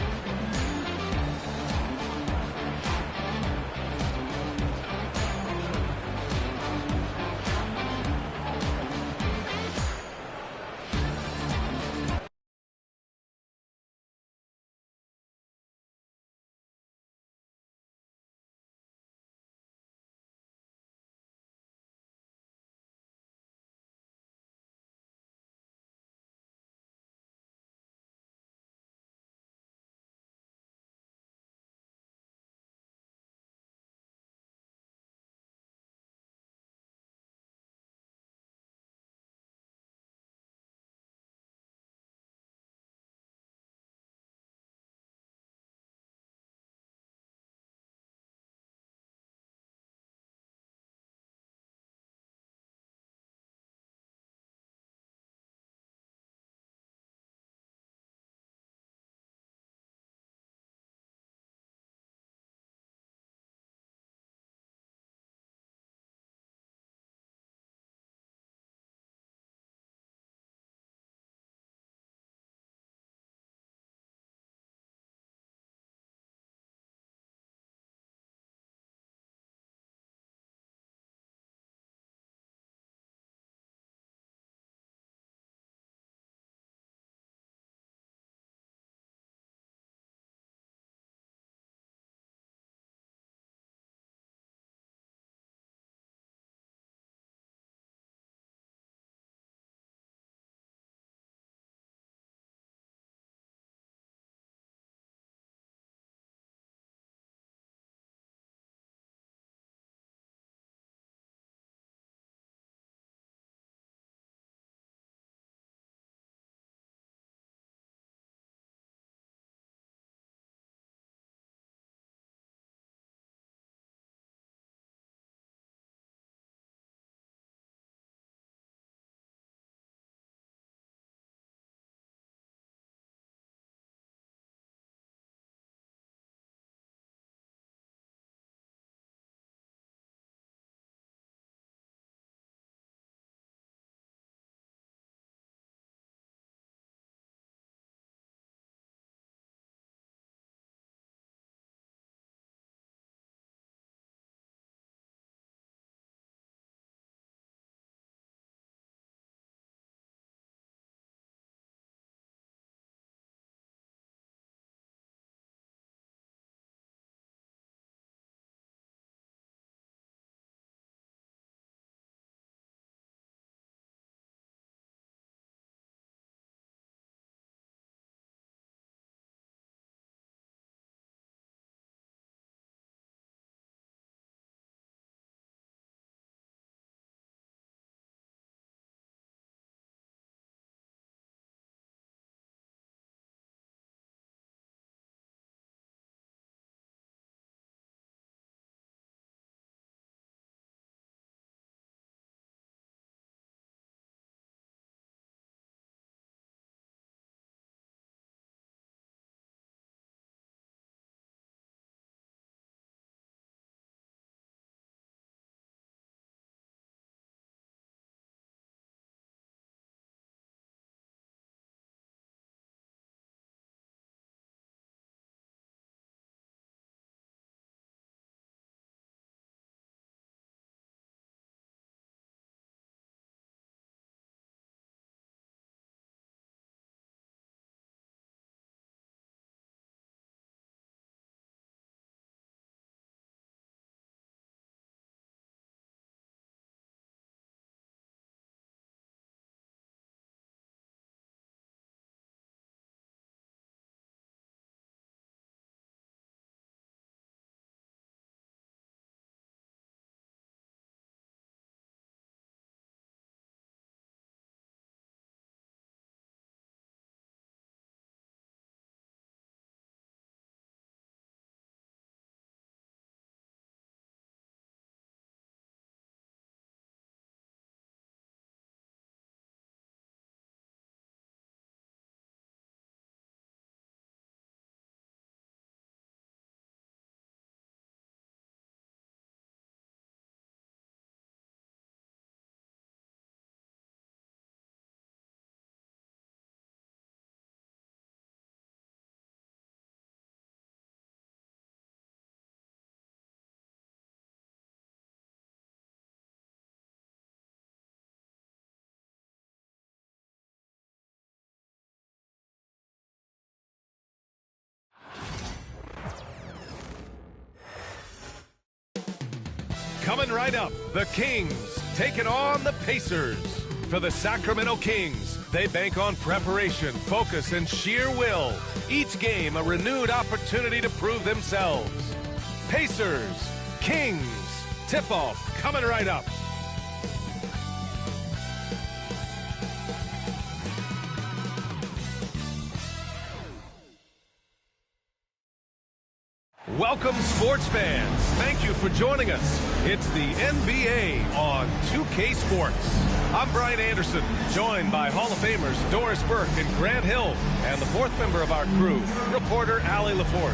Coming right up, the Kings taking on the Pacers. For the Sacramento Kings, they bank on preparation, focus, and sheer will. Each game a renewed opportunity to prove themselves. Pacers, Kings, tip-off coming right up. Welcome, sports fans. Thank you for joining us. It's the NBA on 2K Sports. I'm Brian Anderson, joined by Hall of Famers Doris Burke and Grant Hill, and the fourth member of our crew, reporter Allie LaForce.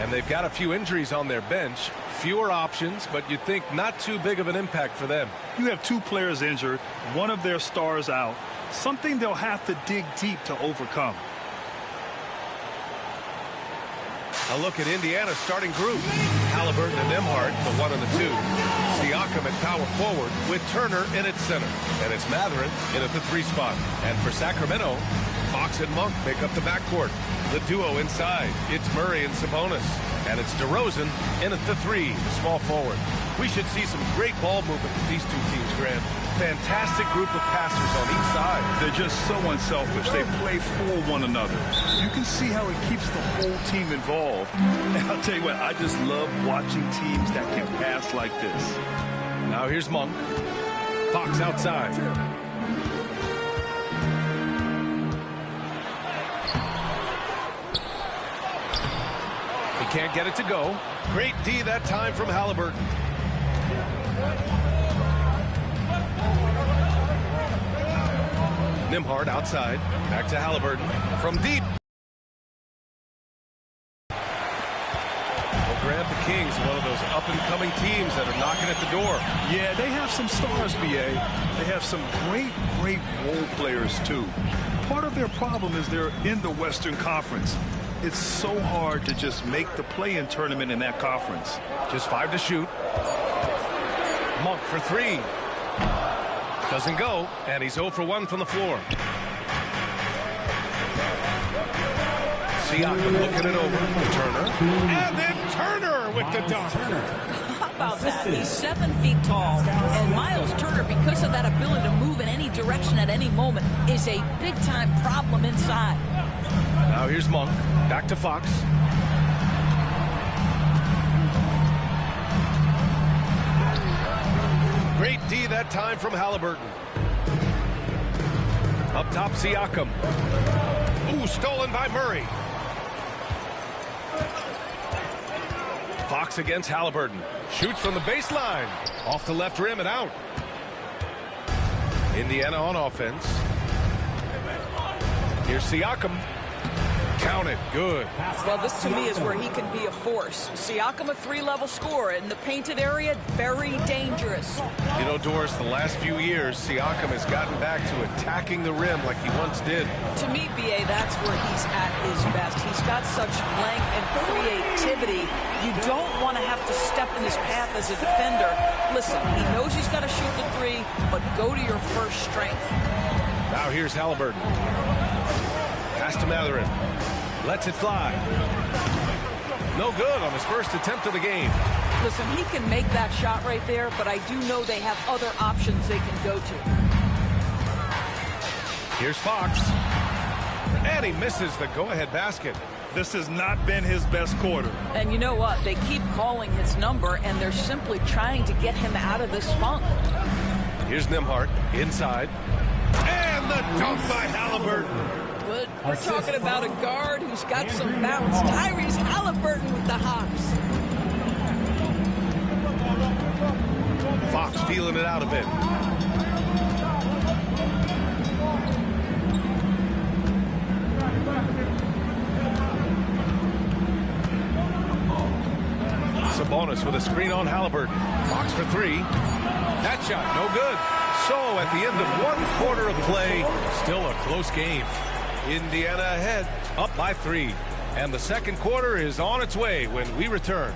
And they've got a few injuries on their bench, fewer options, but you'd think not too big of an impact for them. You have two players injured, one of their stars out, something they'll have to dig deep to overcome. A look at Indiana's starting group. Halliburton and Nembhard, the 1 and the 2. Siakam at power forward with Turner in at center. And it's Mathurin in at the 3 spot. And for Sacramento, Fox and Monk make up the backcourt. The duo inside, it's Murray and Sabonis. And it's DeRozan in at the 3, small forward. We should see some great ball movement with these two teams, Grant. Fantastic group of passers on each side. They're just so unselfish. They play for one another. You can see how it keeps the whole team involved. And I'll tell you what, I just love watching teams that can pass like this. Now here's Monk. Fox outside. He can't get it to go. Great D that time from Halliburton. Nembhard outside. Back to Halliburton. From deep. Well, Grant, the Kings, one of those up-and-coming teams that are knocking at the door. Yeah, they have some stars, BA. They have some great role players, too. Part of their problem is they're in the Western Conference. It's so hard to just make the play-in tournament in that conference. Just 5 to shoot. Monk for 3. Doesn't go, and he's 0 for 1 from the floor. Siakam looking it over. Turner. And then Turner with the dunk. How about that? He's 7 feet tall. And Miles Turner, because of that ability to move in any direction at any moment, is a big-time problem inside. Now here's Monk. Back to Fox. Great D that time from Halliburton. Up top, Siakam. Ooh, stolen by Murray. Fox against Halliburton. Shoots from the baseline. Off the left rim and out. Indiana on offense. Here's Siakam. Count it. Good. Well, this to me is where he can be a force. Siakam, a 3-level scorer in the painted area, very dangerous. You know, Doris, the last few years, Siakam has gotten back to attacking the rim like he once did. To me, BA, that's where he's at his best. He's got such length and creativity. You don't want to have to step in his path as a defender. Listen, he knows he's got to shoot the 3, but go to your first strength. Now here's Halliburton. Pass to Mathurin. Lets it fly. No good on his first attempt of the game. Listen, he can make that shot right there, but I do know they have other options they can go to. Here's Fox. And he misses the go-ahead basket. This has not been his best quarter. And you know what? They keep calling his number, and they're simply trying to get him out of this funk. Here's Nembhard inside. And the dunk by Halliburton. But we're talking about a guard who's got some bounce. Tyrese Halliburton with the hops. Fox feeling it out a bit. Sabonis with a screen on Halliburton. Fox for 3. That shot no good. So at the end of 1 quarter of play, still a close game. Indiana ahead, up by 3. And the second quarter is on its way when we return.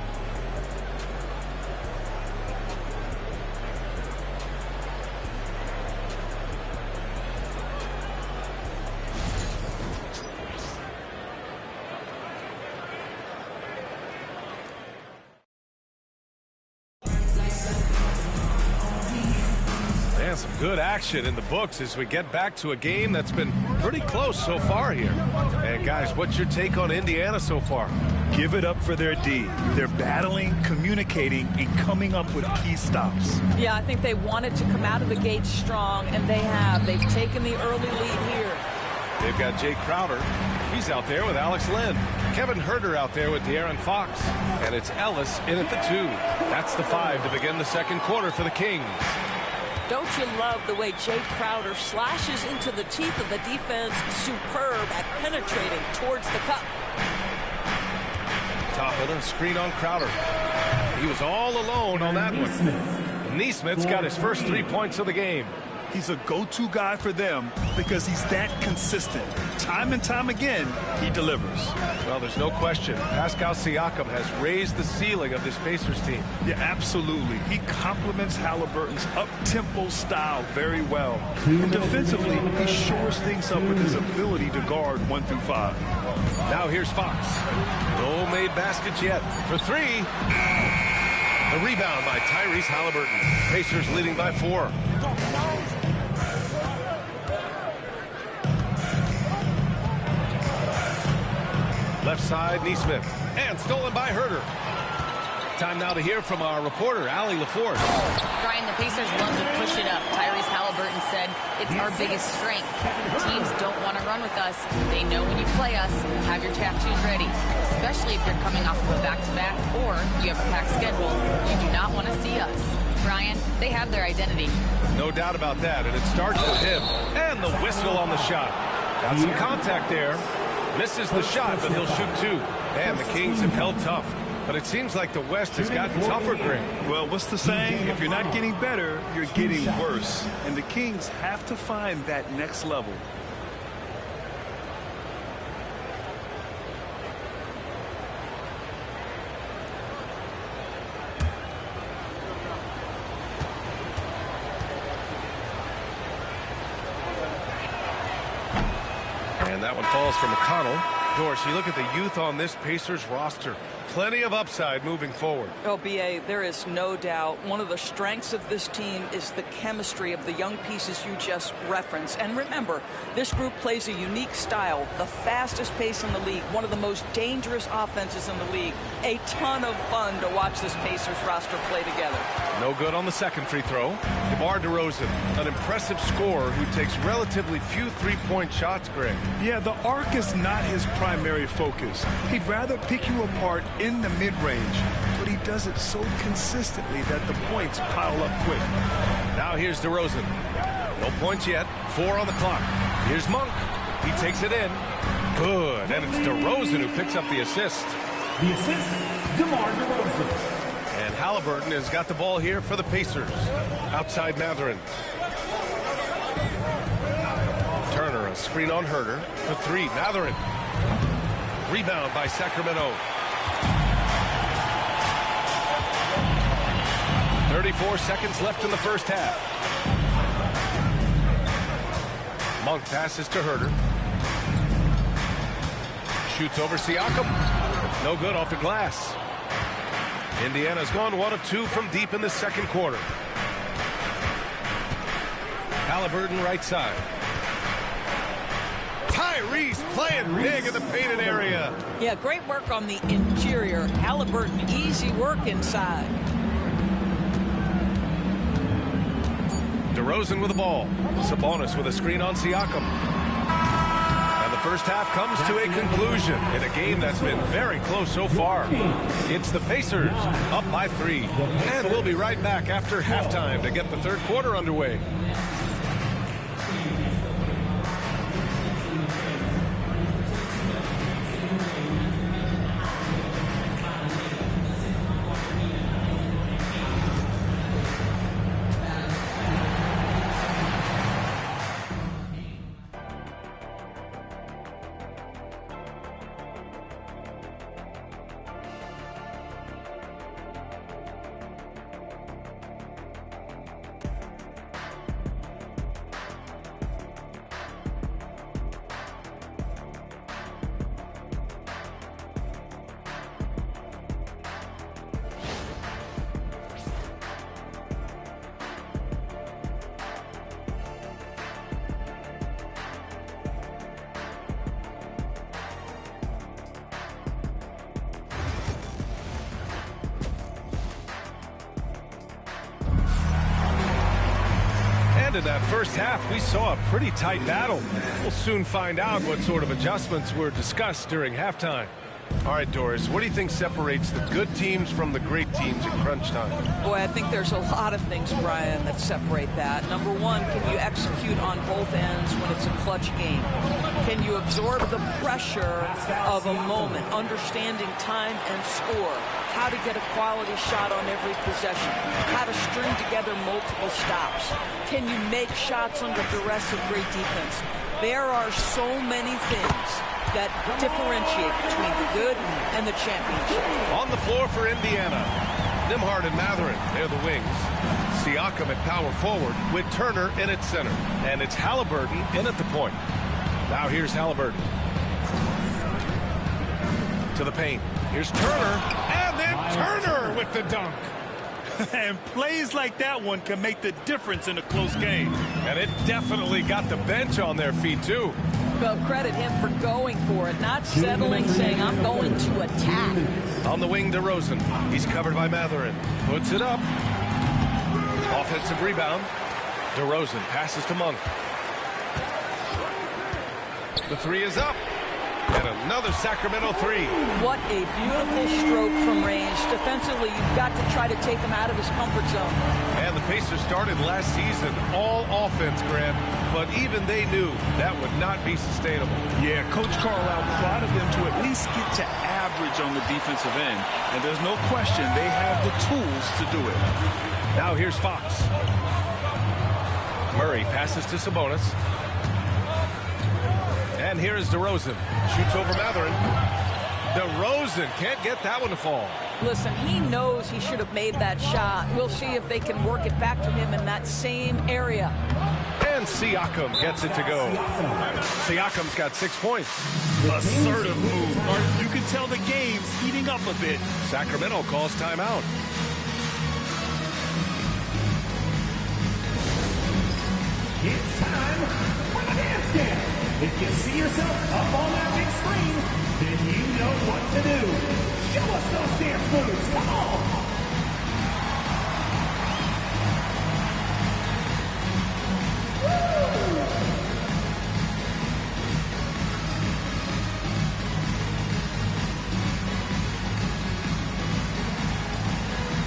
And some good action in the books as we get back to a game that's been pretty close so far here. And guys, what's your take on Indiana so far? Give it up for their D. They're battling, communicating, and coming up with key stops. Yeah, I think they wanted to come out of the gate strong, and they have. They've taken the early lead here. They've got Jay Crowder. He's out there with Alex Lynn. Kevin Herter out there with De'Aaron Fox. And it's Ellis in at the 2. That's the 5 to begin the second quarter for the Kings. Don't you love the way Jay Crowder slashes into the teeth of the defense? Superb at penetrating towards the cup. Top of the screen on Crowder. He was all alone on that one. Neesmith's got his first 3 points of the game. He's a go-to guy for them because he's that consistent. Time and time again, he delivers. Well, there's no question. Pascal Siakam has raised the ceiling of this Pacers team. Yeah, absolutely. He complements Halliburton's up-tempo style very well. And defensively, he shores things up with his ability to guard 1 through 5. Now here's Fox. No made baskets yet. For 3. The rebound by Tyrese Halliburton. Pacers leading by 4. Left side, Neesmith. And stolen by Herter. Time now to hear from our reporter, Allie LaForce. Brian, the Pacers love to push it up. Tyrese Halliburton said it's our biggest strength. Teams don't want to run with us. They know when you play us, have your tap shoes ready, especially if you're coming off of a back-to-back or you have a packed schedule. You do not want to see us. Brian, they have their identity. No doubt about that, and it starts with him. And the whistle on the shot. Got some contact there. Misses the shot, but he'll shoot 2. And the Kings have held tough. But it seems like the West has gotten tougher, Greg. Well, what's the saying? If you're not getting better, you're getting worse. And the Kings have to find that next level. And that one falls for McConnell. Doris, you look at the youth on this Pacers roster. Plenty of upside moving forward. Oh, B.A., there is no doubt. One of the strengths of this team is the chemistry of the young pieces you just referenced. And remember, this group plays a unique style, the fastest pace in the league, one of the most dangerous offenses in the league. A ton of fun to watch this Pacers roster play together. No good on the second free throw. DeMar DeRozan, an impressive scorer who takes relatively few three-point shots, Greg. Yeah, the arc is not his primary focus. He'd rather pick you apart in the mid-range, but he does it so consistently that the points pile up quick. Now here's DeRozan. No points yet. 4 on the clock. Here's Monk. He takes it in. Good. And it's DeRozan who picks up the assist. The assist, DeMar DeRozan. And Halliburton has got the ball here for the Pacers. Outside Mathurin. Turner, a screen on Herter. For 3, Mathurin. Rebound by Sacramento. 34 seconds left in the first half. Monk passes to Herter. Shoots over Siakam. No good off the glass. Indiana's gone 1 of 2 from deep in the second quarter. Halliburton right side. Tyrese playing big in the painted area. Yeah, great work on the interior. Halliburton, easy work inside. DeRozan with the ball. Sabonis with a screen on Siakam. And the first half comes to a conclusion in a game that's been very close so far. It's the Pacers up by 3. And we'll be right back after halftime to get the third quarter underway. into that first half, we saw a pretty tight battle. We'll soon find out what sort of adjustments were discussed during halftime. All right, Doris, what do you think separates the good teams from the great teams in crunch time? Boy, I think there's a lot of things, Brian, that separate that. Number one, can you execute on both ends when it's a clutch game? Can you absorb the pressure of a moment, understanding time and score, how to get a quality shot on every possession, how to string together multiple stops? Can you make shots under duress of great defense? There are so many things that differentiate between the good and the championship. On the floor for Indiana, Nembhard and Mathurin, they're the wings. Siakam at power forward with Turner in at center. And it's Halliburton in at the point. Now here's Halliburton. To the paint. Here's Turner. And then Turner with the dunk. And plays like that one can make the difference in a close game. And it definitely got the bench on their feet, too. Well, credit him for going for it, not settling, saying, I'm going to attack. On the wing, DeRozan. He's covered by Mathurin. Puts it up. Offensive rebound. DeRozan passes to Monk. The three is up. And another Sacramento three. What a beautiful stroke from range. Defensively, you've got to try to take him out of his comfort zone. And the Pacers started last season all offense, Grant, but even they knew that would not be sustainable. Yeah, Coach Carlisle prodded them to at least get to average on the defensive end. And there's no question they have the tools to do it. Now here's Fox. Murray passes to Sabonis. And here is DeRozan. Shoots over Mathurin. DeRozan can't get that one to fall. Listen, he knows he should have made that shot. We'll see if they can work it back to him in that same area. And Siakam gets it to go. Siakam's got 6 points. Assertive move. You can tell the game's heating up a bit. Sacramento calls timeout. It's time for the dance dance. If you see yourself up on that big screen, then you know what to do. Show us those dance moves. Come on.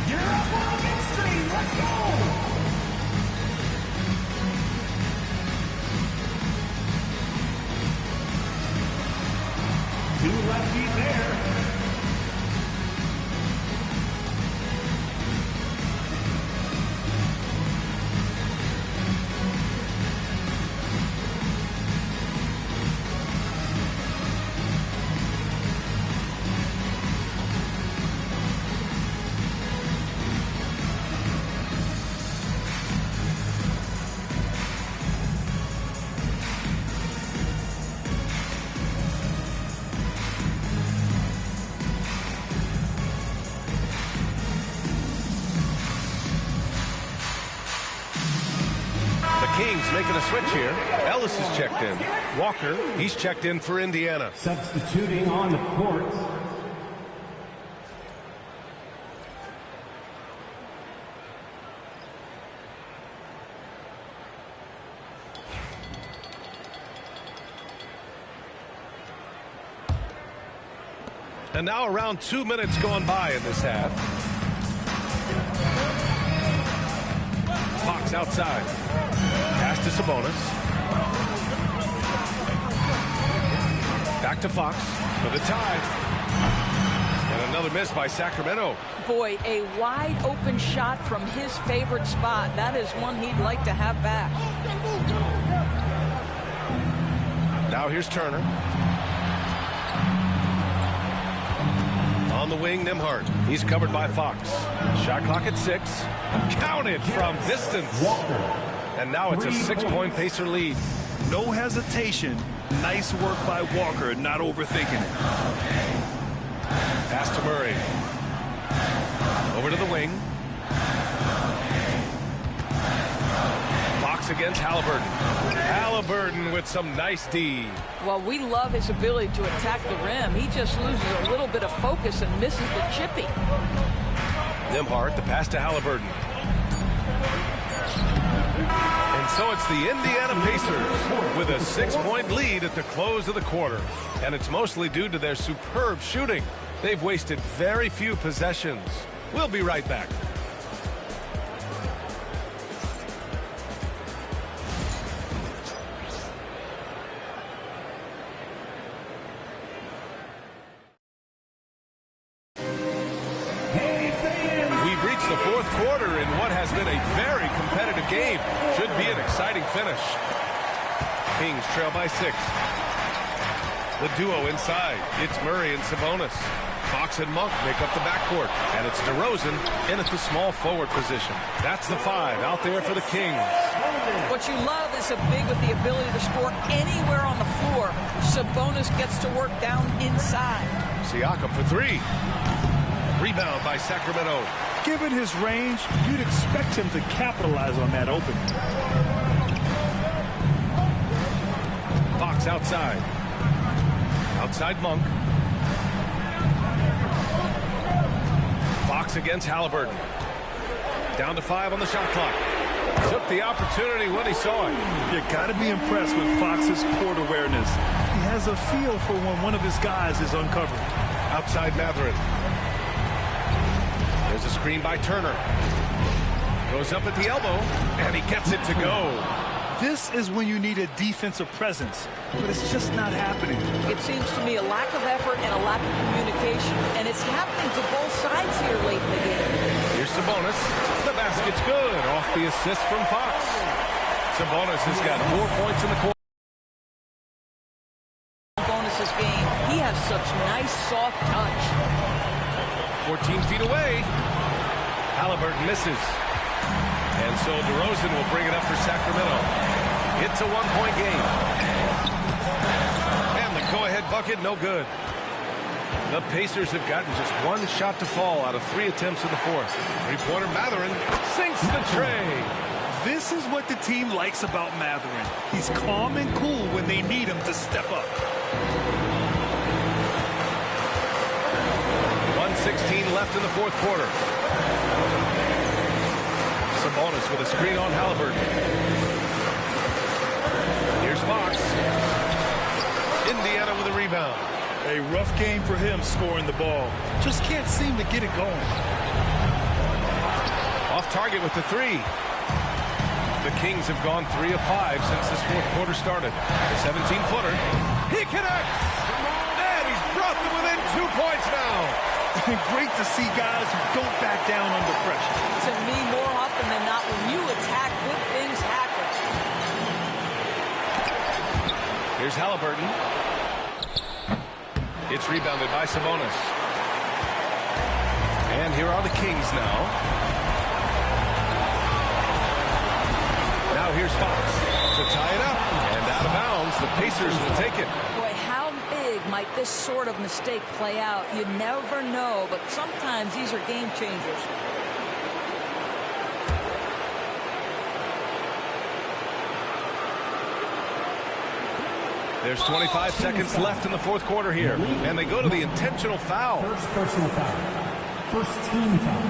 You're up on the big screen. Let's go. Two lefties there. Kings making a switch here. Ellis is checked in. Walker, he's checked in for Indiana. Substituting on the court. And now around 2 minutes gone by in this half. Fox outside. Pass to Sabonis. Back to Fox for the tie. And another miss by Sacramento. Boy, a wide open shot from his favorite spot. That is one he'd like to have back. Now here's Turner. On the wing, Nembhard. He's covered by Fox. Shot clock at 6. Counted from distance. And now it's a 6-point Pacer lead. No hesitation. Nice work by Walker, not overthinking it. Pass to Murray. Over to the wing. Fox against Halliburton. Halliburton with some nice D. Well, we love his ability to attack the rim. He just loses a little bit of focus and misses the chippy. Nembhard, the pass to Halliburton. And so it's the Indiana Pacers with a 6-point lead at the close of the quarter. And it's mostly due to their superb shooting. They've wasted very few possessions. We'll be right back. We've reached the fourth quarter in what has been a very competitive game. Should be an exciting finish. Kings trail by 6. The duo inside. It's Murray and Sabonis. Fox and Monk make up the backcourt. And it's DeRozan in at the small forward position. That's the 5 out there for the Kings. What you love is a big with the ability to score anywhere on the floor. Sabonis gets to work down inside. Siakam for 3. Rebound by Sacramento. Given his range, you'd expect him to capitalize on that opening. Fox outside. Outside Monk. Fox against Halliburton. Down to 5 on the shot clock. Took the opportunity when he saw it. You got to be impressed with Fox's court awareness. He has a feel for when one of his guys is uncovered. Outside Mathurin. There's a screen by Turner. Goes up at the elbow, and he gets it to go. This is when you need a defensive presence, but it's just not happening. It seems to me a lack of effort and a lack of communication, and it's happening to both sides here late in the game. Here's Sabonis. The basket's good off the assist from Fox. Sabonis has got 4 points in the quarter. Sabonis' game, he has such nice soft touch. 14 feet away. Halliburton misses. And so DeRozan will bring it up for Sacramento. It's a 1-point game. And the go-ahead bucket, no good. The Pacers have gotten just 1 shot to fall out of 3 attempts in the fourth. Three-pointer Mathurin sinks the tray. This is what the team likes about Mathurin. He's calm and cool when they need him to step up. 1:16 left in the fourth quarter. Sabonis with a screen on Halliburton. Here's Fox. Indiana with a rebound. A rough game for him scoring the ball. Just can't seem to get it going. Off target with the 3. The Kings have gone 3 of 5 since this fourth quarter started. The 17-footer. He connects! And he's brought them within 2 points now. Great to see guys who don't back down under pressure. To me, more often than not, when you attack, good things happen. Here's Halliburton. It's rebounded by Sabonis. And here are the Kings now. Now here's Fox to tie it up. And out of bounds, the Pacers will take it. Boy, how big might this sort of mistake play out? You never know, but sometimes these are game changers. There's 25 seconds left in the fourth quarter here, and they go to the intentional foul. First personal foul. First team foul.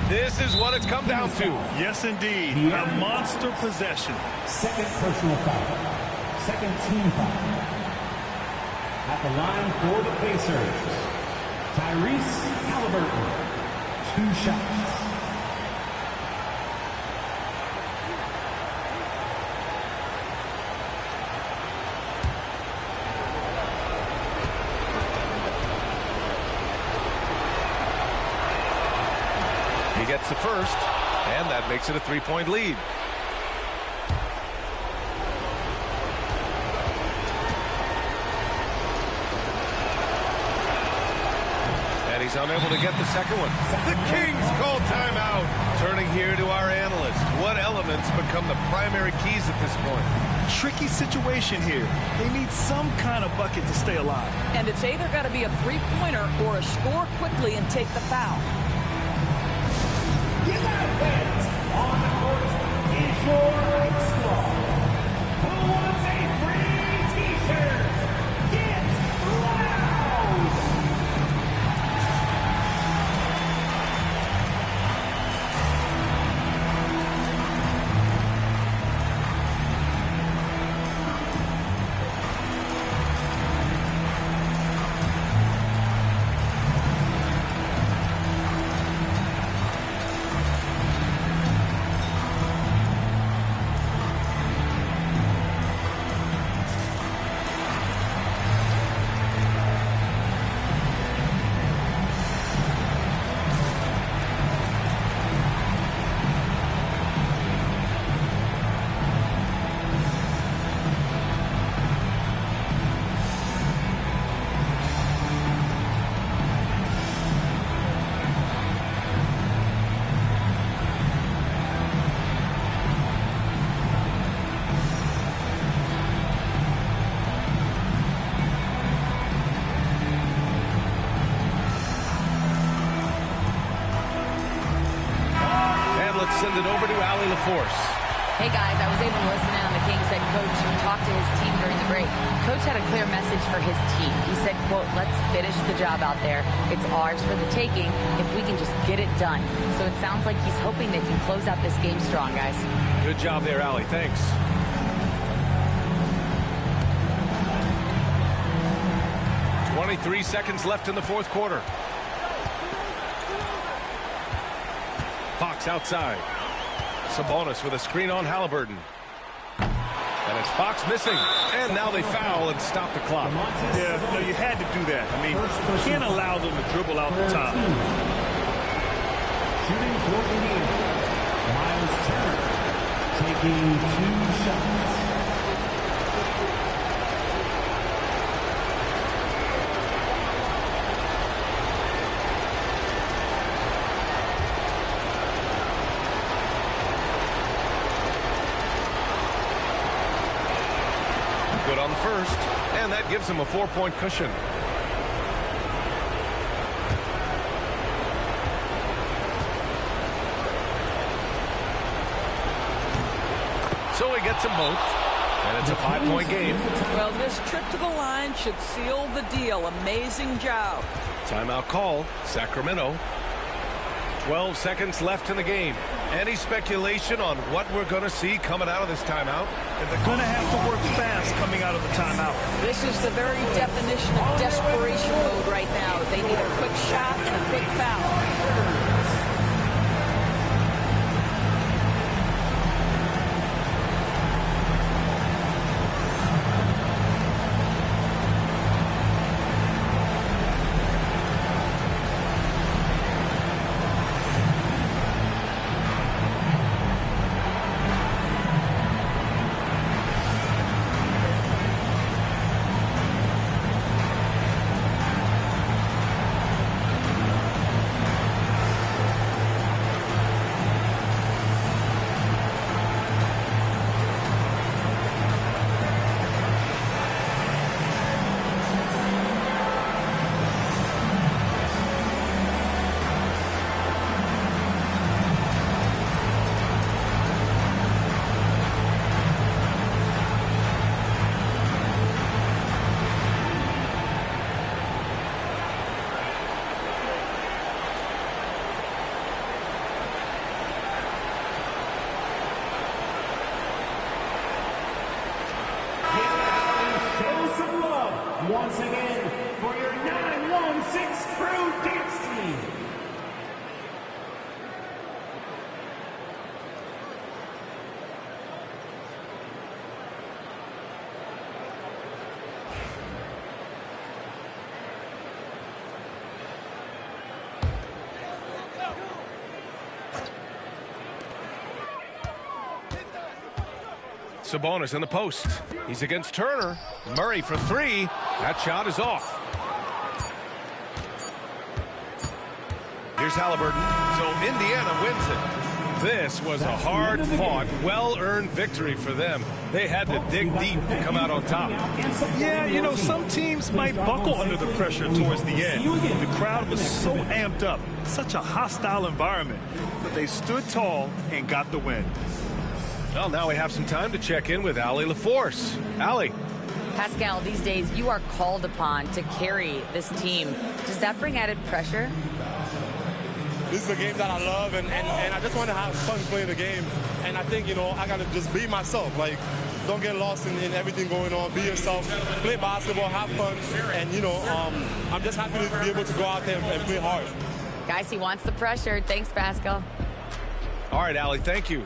This is what it's come down to. Yes, indeed. A monster possession. Second personal foul. Second team foul. At the line for the Pacers, Tyrese Halliburton. 2 shots. He gets the first, and that makes it a 3-point lead. He's unable to get the second one. The Kings call timeout. Turning here to our analyst. What elements become the primary keys at this point? Tricky situation here. They need some kind of bucket to stay alive. And it's either got to be a 3-pointer or a score quickly and take the foul. Fans on the court is your squad. Who wants a free t-shirt? Get loud! send it over to Allie LaForce. Hey guys, I was able to listen in on the Kings head coach talk to his team during the break. Coach had a clear message for his team. He said, quote, let's finish the job out there. It's ours for the taking if we can just get it done. So it sounds like he's hoping they can close out this game strong, guys. Good job there, Allie. Thanks. .23 seconds left in the fourth quarter. Fox outside. Sabonis with a screen on Halliburton. And it's Fox missing. And now they foul and stop the clock. Yeah, no, you had to do that. I mean, you can't allow them to dribble out the top. Shooting for Indiana, Miles Turner taking 2 shots. Good on the first, and that gives him a 4-point cushion. So he gets them both, and it's a 5-point game. Well, this trip to the line should seal the deal. Amazing job. Timeout call, Sacramento. 12 seconds left in the game. Any speculation on what we're going to see coming out of this timeout? And they're going to have to work fast coming out of the timeout. This is the very definition of desperation mode right now. They need a quick shot and a quick foul. Once again, for your 916 Crew Dance Team. Sabonis in the post. He's against Turner. Murray for 3. That shot is off. Here's Halliburton. So Indiana wins it. This was a hard-fought, well-earned victory for them. They had to dig deep to come out on top. Yeah, you know, some teams might buckle under the pressure towards the end. The crowd was so amped up, such a hostile environment. But they stood tall and got the win. Well, now we have some time to check in with Allie LaForce. Allie. Pascal, these days you are called upon to carry this team. Does that bring added pressure? This is a game that I love, and I just want to have fun playing the game. And I think, you know, I got to just be myself. Like, don't get lost in everything going on. Be yourself. Play basketball, have fun. And, you know, I'm just happy to be able to go out there and play hard. Guys, he wants the pressure. Thanks, Pascal. All right, Allie, thank you.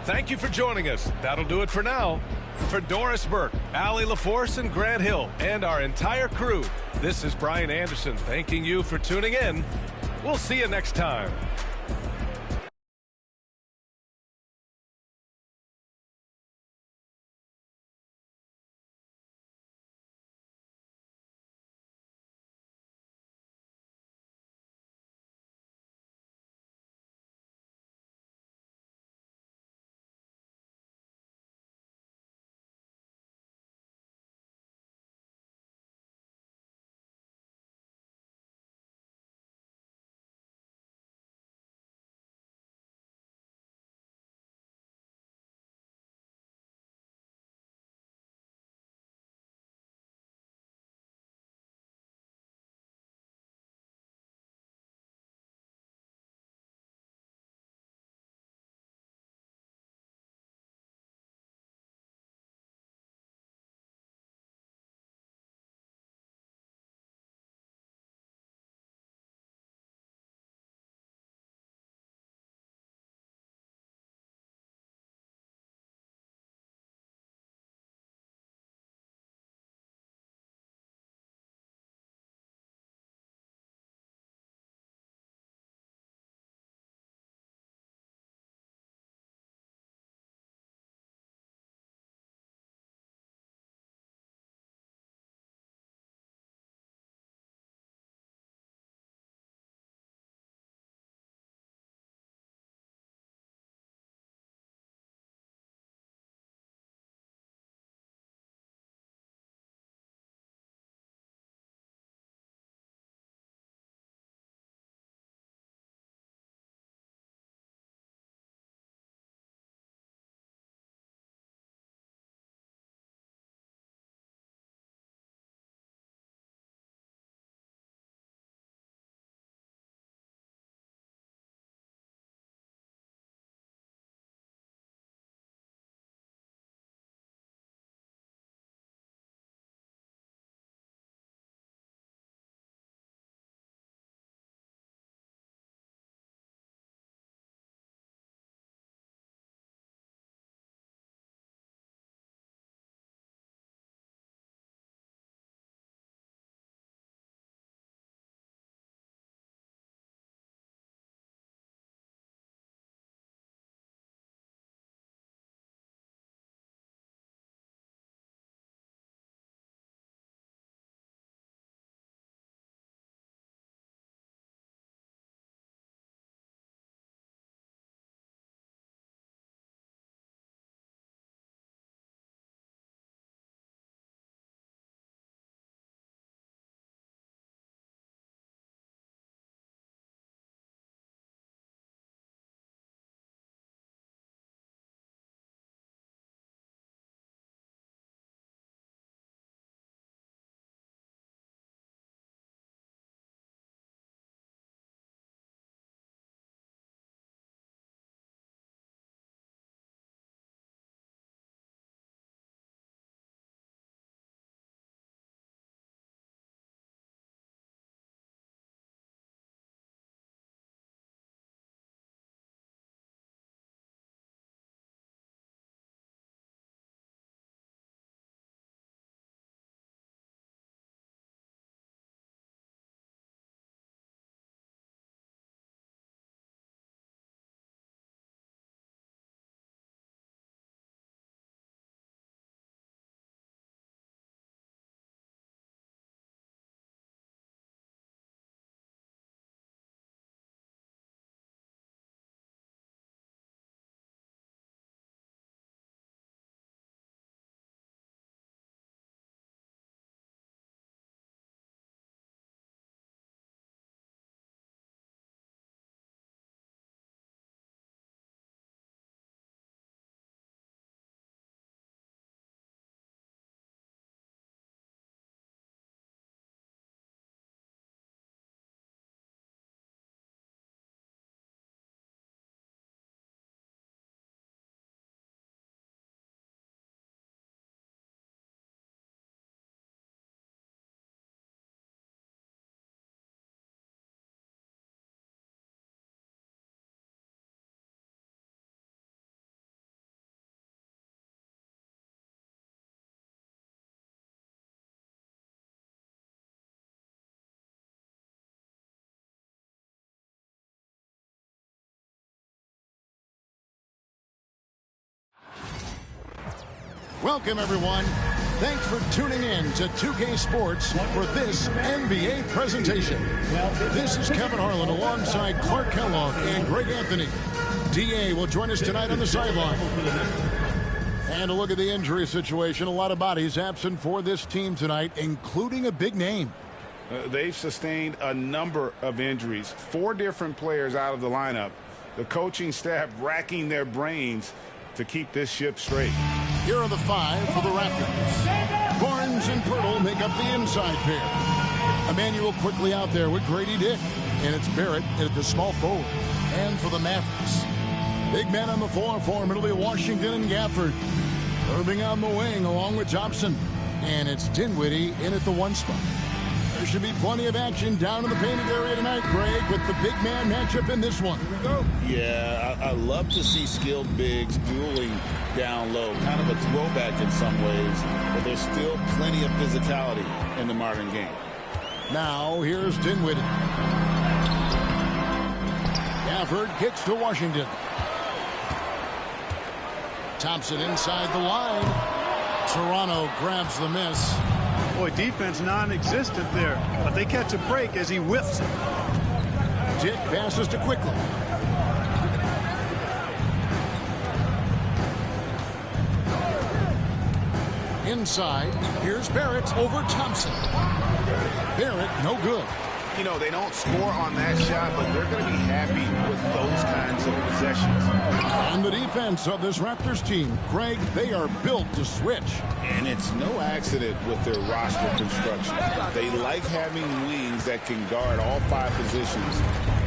Thank you for joining us. That'll do it for now. For Doris Burke, Allie LaForce, and Grant Hill, and our entire crew, this is Brian Anderson thanking you for tuning in. We'll see you next time. Welcome, everyone. Thanks for tuning in to 2K Sports for this NBA presentation. This is Kevin Harlan alongside Clark Kellogg and Greg Anthony. DA will join us tonight on the sideline. And a look at the injury situation. A lot of bodies absent for this team tonight, including a big name. They've sustained a number of injuries. 4 different players out of the lineup. The coaching staff racking their brains to keep this ship straight. Here are the 5 for the Raptors. Barnes and Pirtle make up the inside pair. Emmanuel quickly out there with Grady Dick. And it's Barrett at the small forward. And for the Mavericks, big man on the floor for him. It'll be Washington and Gafford. Irving on the wing along with Thompson. And it's Dinwiddie in at the 1 spot. There should be plenty of action down in the painted area tonight, Greg, with the big man matchup in this one. Here we go. Yeah, I love to see skilled bigs dueling down low. Kind of a throwback in some ways, but there's still plenty of physicality in the modern game. Now, here's Dinwiddie. Gafford kicks to Washington. Thompson inside the line. Toronto grabs the miss. Boy, defense non-existent there, but they catch a break as he whiffs it. Dick passes to Quickly. Inside, here's Barrett over Thompson. Barrett, no good. You know, they don't score on that shot, but they're going to be happy with those kinds of possessions. And the defense of this Raptors team, Greg, they are built to switch. And it's no accident with their roster construction. They like having wings that can guard all 5 positions.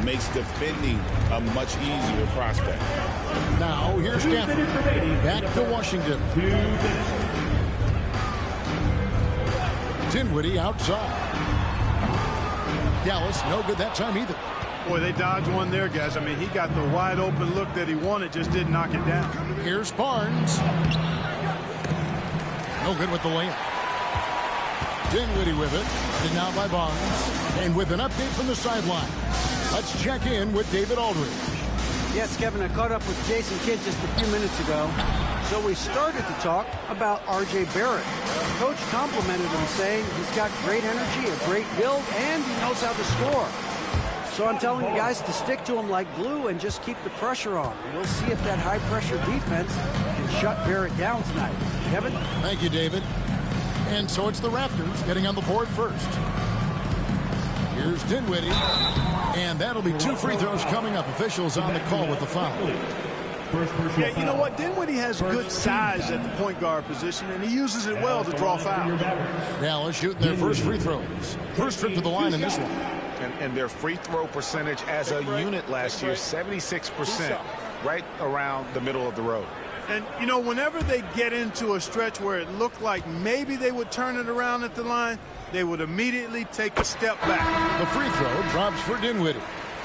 Makes defending a much easier prospect. Now, here's Gafford. Back to Washington. Dinwiddie outside. Dallas, no good that time either. Boy, they dodged one there, guys. I mean, he got the wide open look that he wanted, just didn't knock it down. Here's Barnes. No good with the layup. Dinwiddie with it. And now by Barnes. And with an update from the sideline, let's check in with David Aldridge. Yes, Kevin, I caught up with Jason Kidd just a few minutes ago. So we started to talk about R.J. Barrett. Coach complimented him, saying he's got great energy, a great build, and he knows how to score. So I'm telling you guys to stick to him like glue and just keep the pressure on. We'll see if that high-pressure defense can shut Barrett down tonight. Kevin? Thank you, David. And so it's the Raptors getting on the board first. Here's Dinwiddie. And that'll be 2 free throws coming up. Officials on the call with the foul. Yeah, you know what? Dinwiddie has good size at the point guard position, and he uses it well to draw fouls. Dallas shooting their first free throws. First trip to the line in this one. And their free throw percentage as a unit last year, 76%, right around the middle of the road. And, you know, whenever they get into a stretch where it looked like maybe they would turn it around at the line, they would immediately take a step back. The free throw drops for Dinwiddie.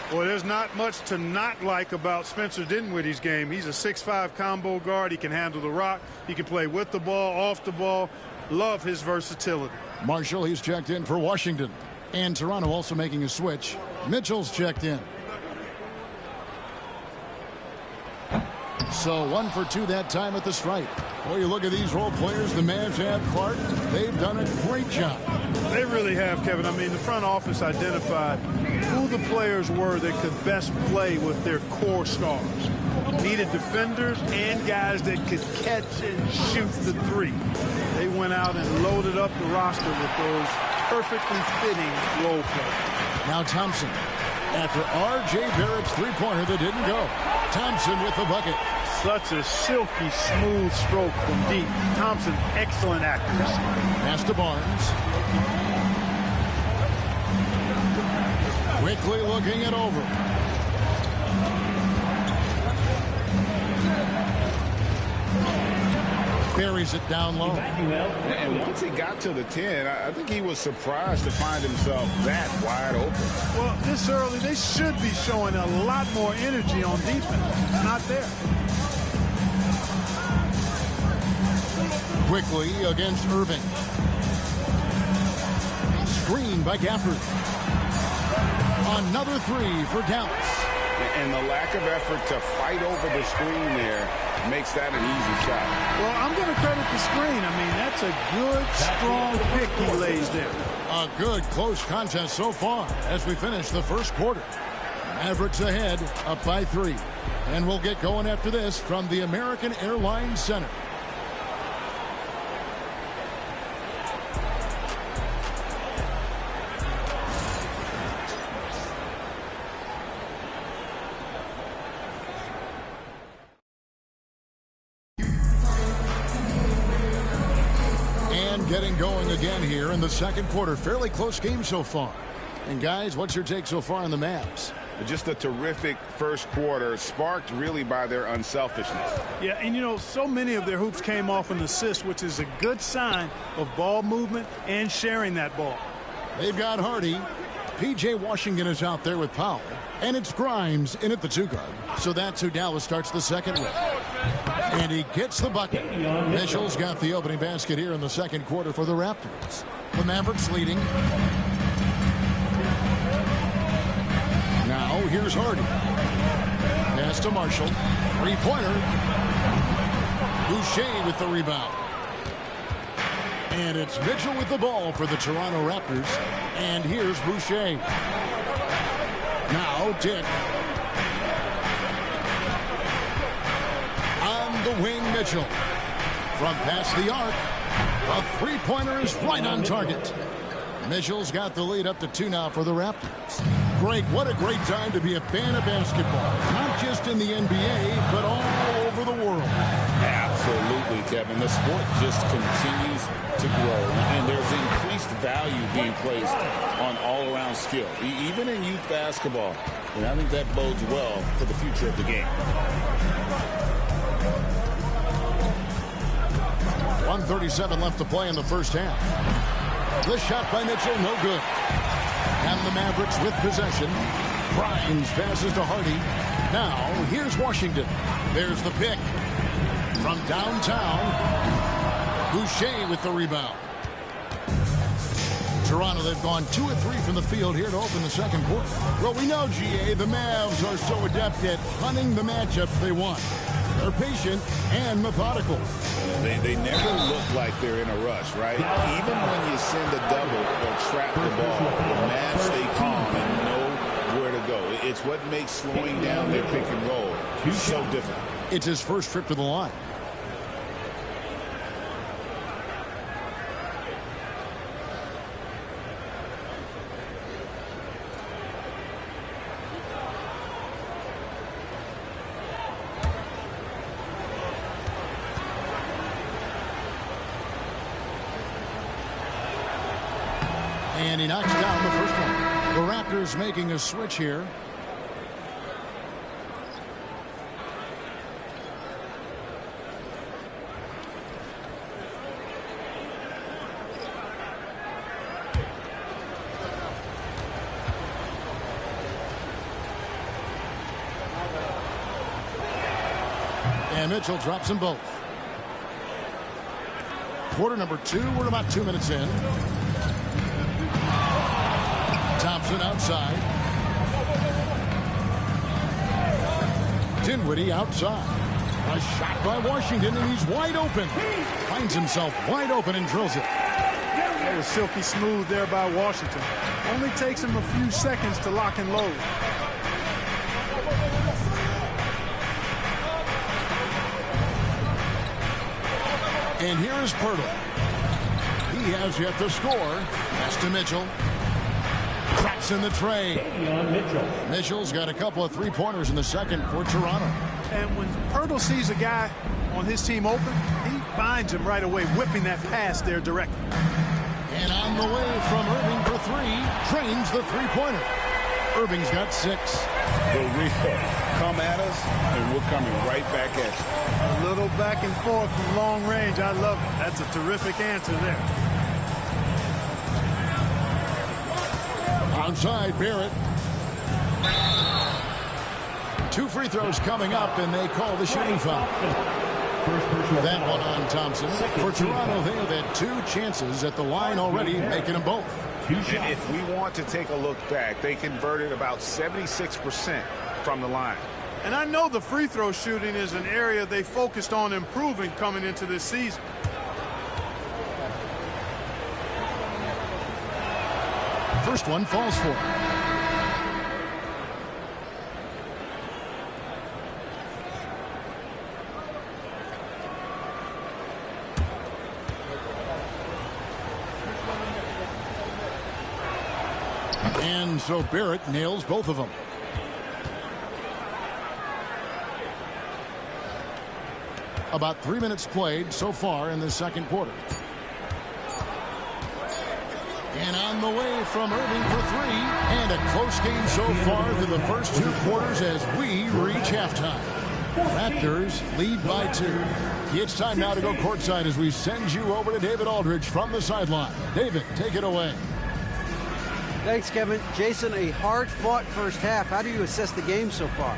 Well, there's not much to not like about Spencer Dinwiddie's game. He's a 6'5" combo guard. He can handle the rock. He can play with the ball, off the ball. Love his versatility. Marshall, he's checked in for Washington. And Toronto also making a switch. Mitchell's checked in. So 1 for 2 that time at the stripe. Well, you look at these role players the Mavs have, Clark. They've done a great job. They really have, Kevin. I mean, the front office identified who the players were that could best play with their core stars. Needed defenders and guys that could catch and shoot the 3. They went out and loaded up the roster with those perfectly fitting role players. Now Thompson. After R.J. Barrett's three-pointer that didn't go. Thompson with the bucket. Such a silky, smooth stroke from deep. Thompson, excellent accuracy. Pass to Barnes. Quickly looking it over. Buries it down low. And once he got to the 10, I think he was surprised to find himself that wide open. Well, this early, they should be showing a lot more energy on defense. Not there. Quickly against Irving. Screen by Gafford. Another 3 for Dallas. And the lack of effort to fight over the screen there makes that an easy shot. Well, I'm going to credit the screen. I mean, that's a good, strong pick he lays there. A good, close contest so far as we finish the first quarter. Mavericks ahead, up by 3. And we'll get going after this from the American Airlines Center. Getting going again here in the second quarter. Fairly close game so far. And guys, what's your take so far on the Mavs? Just a terrific first quarter, sparked really by their unselfishness. Yeah, and you know, so many of their hoops came off an assist, which is a good sign of ball movement and sharing that ball. They've got Hardy. P.J. Washington is out there with Powell. And it's Grimes in at the 2 guard. So that's who Dallas starts the second with. And he gets the bucket. Mitchell's got the opening basket here in the second quarter for the Raptors. The Mavericks leading. Now here's Hardy. Pass to Marshall. 3-pointer. Boucher with the rebound. And it's Mitchell with the ball for the Toronto Raptors. And here's Boucher. Now Dick. On the wing, Mitchell. From past the arc. A 3-pointer is right on target. Mitchell's got the lead up to 2 now for the Raptors. Greg, what a great time to be a fan of basketball. Not just in the NBA, but all over the world. Absolutely, Kevin. The sport just continues to grow, and there's increased value being placed on all-around skill, even in youth basketball. And I think that bodes well for the future of the game. 1:37 left to play in the first half. The shot by Mitchell, no good. And the Mavericks with possession. Grimes passes to Hardy. Now, here's Washington. There's the pick. From downtown, Boucher with the rebound. Toronto, they've gone 2 of 3 from the field here to open the second quarter. Well, we know, GA, the Mavs are so adept at hunting the matchups they want. They're patient and methodical. They never look like they're in a rush, right? Even when you send a double or trap the ball, the Mavs stay calm and know where to go. It's what makes slowing down their pick and roll so difficult. It's his first trip to the line. And he knocks down the first one. The Raptors making a switch here. And Mitchell drops them both. Quarter number 2. We're about 2 minutes in. Thompson outside. Dinwiddie outside. A shot by Washington, and he's wide open. Finds himself wide open and drills it. That was silky smooth there by Washington. Only takes him a few seconds to lock and load. And here is Pirtle. He has yet to score. Pass to Mitchell. Cracks in the tray. Mitchell's got a couple of 3-pointers in the second for Toronto. And when Pirtle sees a guy on his team open, he finds him right away, whipping that pass there directly. And on the way from Irving for 3, trains the 3-pointer. Irving's got 6. The reset. Come at us, and we're coming right back at you. A little back and forth from long range. I love it. That's a terrific answer there. Outside, Barrett. 2 free throws coming up, and they call the shooting foul. That one on Thompson. For Toronto, they have had 2 chances at the line already, making them both. And if we want to take a look back, they converted about 76% from the line. And I know the free throw shooting is an area they focused on improving coming into this season. First one falls for him. And so Barrett nails both of them. About 3 minutes played so far in the second quarter. And on the way from Irving for three. And a close game so far through the first 2 quarters as we reach halftime. Raptors lead by 2. It's time now to go courtside as we send you over to David Aldridge from the sideline. David, take it away. Thanks, Kevin. Jason, a hard-fought first half. How do you assess the game so far?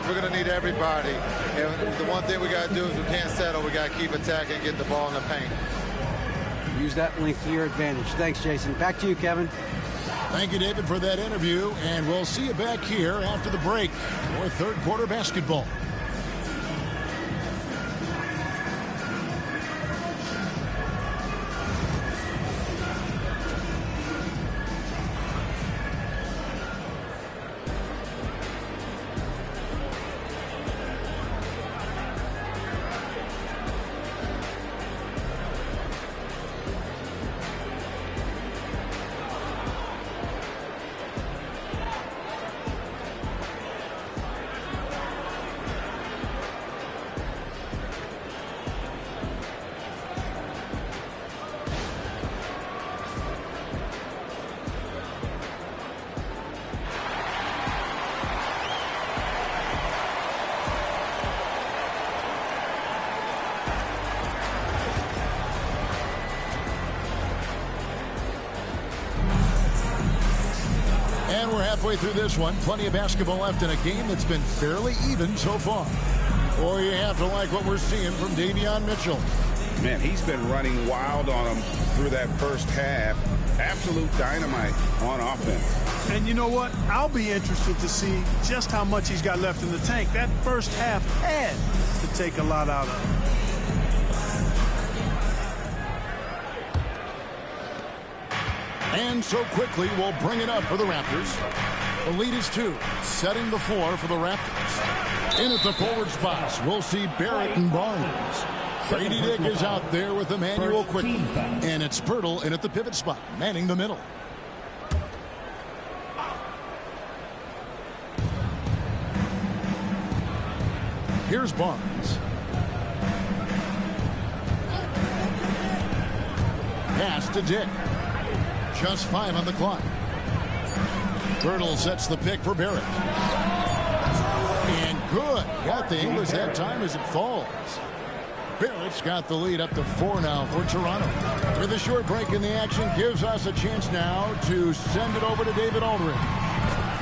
We're going to need everybody. And the one thing we got to do is we can't settle. We got to keep attacking and get the ball in the paint. Use that length to your advantage. Thanks, Jason. Back to you, Kevin. Thank you, David, for that interview. And we'll see you back here after the break for third quarter basketball. Halfway through this one, plenty of basketball left in a game that's been fairly even so far. Or you have to like what we're seeing from Davion Mitchell. Man, he's been running wild on him through that first half. Absolute dynamite on offense. And you know what? I'll be interested to see just how much he's got left in the tank. That first half had to take a lot out of him. And so quickly, we'll bring it up for the Raptors. The lead is 2, setting the floor for the Raptors. In at the forward spots, we'll see Barrett and Barnes. Brady Dick is out there with Emmanuel Quickly. And it's Pirtle in at the pivot spot, manning the middle. Here's Barnes. Pass to Dick. Just 5 on the clock. Pirtle sets the pick for Barrett. And good. Got the English that time as it falls. Barrett's got the lead up to 4 now for Toronto. With a short break in the action gives us a chance now to send it over to David Aldridge.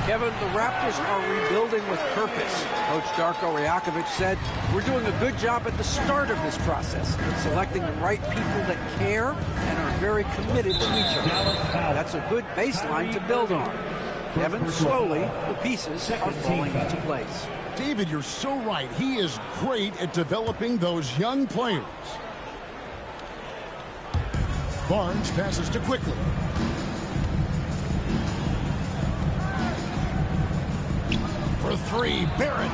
Kevin, the Raptors are rebuilding with purpose. Coach Darko Rajakovic said, we're doing a good job at the start of this process, selecting the right people that care and are very committed to each other. That's a good baseline to build on. Kevin, slowly, the pieces are falling into place. David, you're so right. He is great at developing those young players. Barnes passes to Quickly. For 3, Barrett.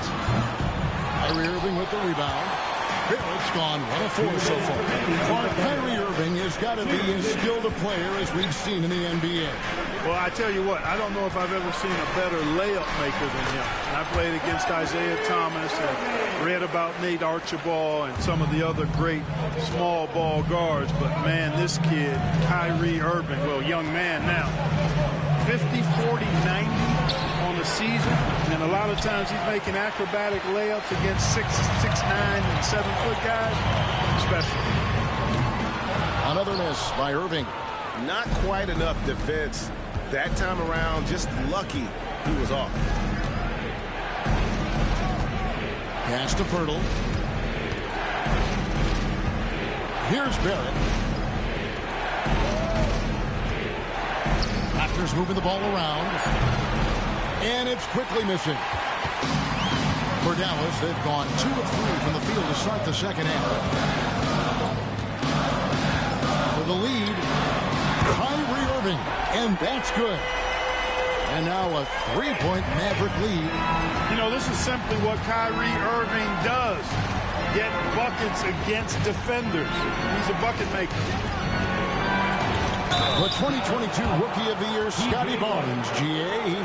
Kyrie Irving with the rebound. Barrett's gone 1 of 4 so far. Kyrie Irving has got to be as skilled a player as we've seen in the NBA. Well, I tell you what, I don't know if I've ever seen a better layup maker than him. And I played against Isaiah Thomas and read about Nate Archibald and some of the other great small ball guards. But, man, this kid, Kyrie Irving, well, young man now, 50, 40, 90 on the season. And a lot of times he's making acrobatic layups against 6'9", and 7-foot guys. Special. Another miss by Irving. Not quite enough defense. That time around, just lucky he was off. Pass to Pirtle. Here's Barrett. Raptors moving the ball around. And it's quickly missing. For Dallas, they've gone 2 of 3 from the field to start the second half. For the lead, Kyrie Irving, and that's good. And now a 3-point Maverick lead. You know, this is simply what Kyrie Irving does. Get buckets against defenders. He's a bucket maker. The 2022 Rookie of the Year, Scotty Barnes, GA. He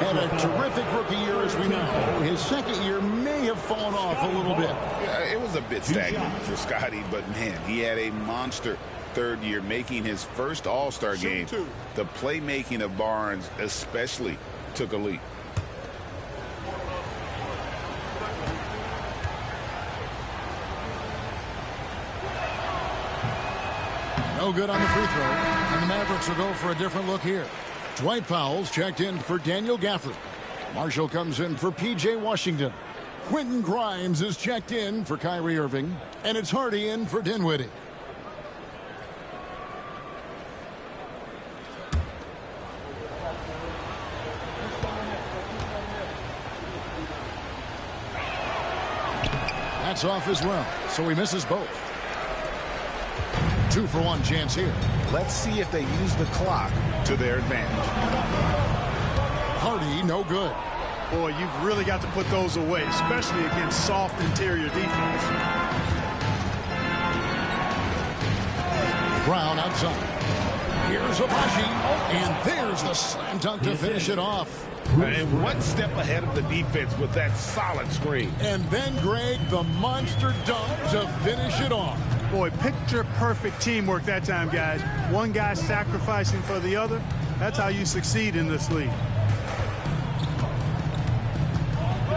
had a terrific rookie year, as we know. His second year may have fallen off a little bit. Yeah, it was a bit stagnant for Scotty, but man, he had a monster third year, making his first All-Star game. The playmaking of Barnes especially took a leap. No good on the free throw, and the Mavericks will go for a different look here. Dwight Powell's checked in for Daniel Gafford. Marshall comes in for P.J. Washington. Quentin Grimes is checked in for Kyrie Irving, and it's Hardy in for Dinwiddie. That's off as well, so he misses both. 2-for-1 chance here. Let's see if they use the clock to their advantage. Hardy, no good. Boy, you've really got to put those away, especially against soft interior defense. Brown outside. Here's Abaji, and there's the slam dunk to finish it off. And one step ahead of the defense with that solid screen. And then, Greg, the monster dunk to finish it off. Boy, picture-perfect teamwork that time, guys. One guy sacrificing for the other. That's how you succeed in this league.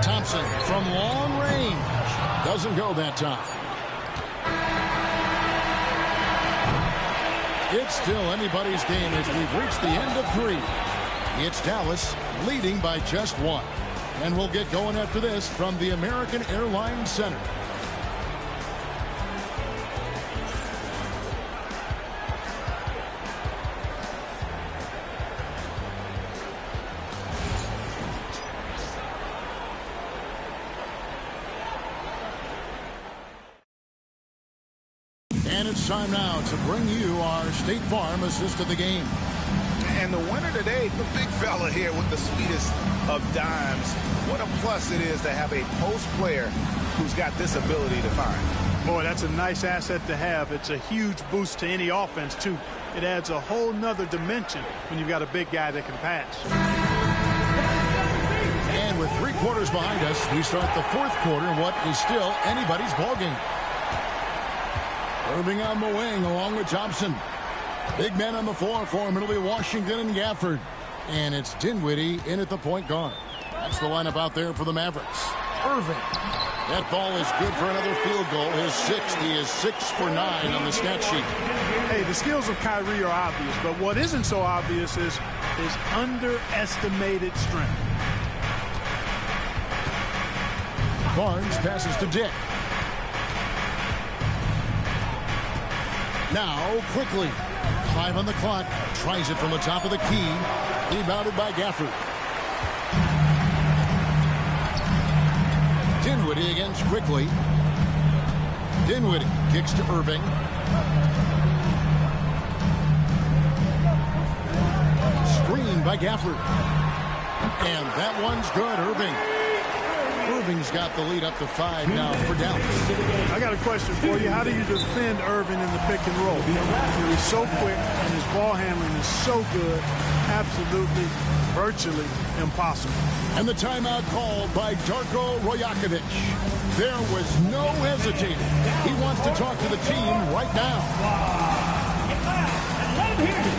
Thompson from long range. Doesn't go that time. It's still anybody's game as we've reached the end of 3. It's Dallas leading by just 1. And we'll get going after this from the American Airlines Center. And it's time now to bring you our State Farm assist of the game. And the winner today, the big fella here with the sweetest of dimes. What a plus it is to have a post player who's got this ability to find. Boy, that's a nice asset to have. It's a huge boost to any offense, too. It adds a whole nother dimension when you've got a big guy that can pass. And with 3 quarters behind us, we start the 4th quarter in what is still anybody's ballgame. Irving on the wing along with Thompson. Big men on the floor for him. It'll be Washington and Gafford. And it's Dinwiddie in at the point guard. That's the lineup out there for the Mavericks. Irving. That ball is good for another field goal. His 6th. He is 6 for 9 on the stat sheet. Hey, the skills of Kyrie are obvious, but what isn't so obvious is his underestimated strength. Barnes passes to Dick. Now, quickly. 5 on the clock. Tries it from the top of the key. Rebounded by Gafford. Dinwiddie against Quickly. Dinwiddie kicks to Irving. Screen by Gafford. And that one's good. Irving's got the lead up to 5 now for Dallas. I got a question for you. How do you defend Irving in the pick and roll? He's so quick, and his ball handling is so good. Absolutely, virtually impossible. And the timeout called by Darko Rojakovic. There was no hesitating. He wants to talk to the team right now. And let him hear you.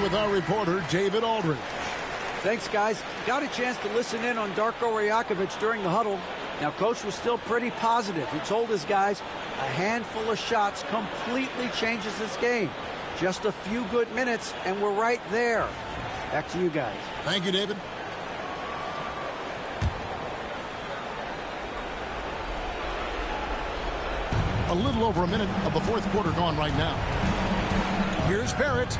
with our reporter, David Aldridge. Thanks, guys. Got a chance to listen in on Darko Rajakovic during the huddle. Now, Coach was still pretty positive. He told his guys a handful of shots completely changes this game. Just a few good minutes, and we're right there. Back to you guys. Thank you, David. A little over a minute of the fourth quarter gone right now. Here's Barrett.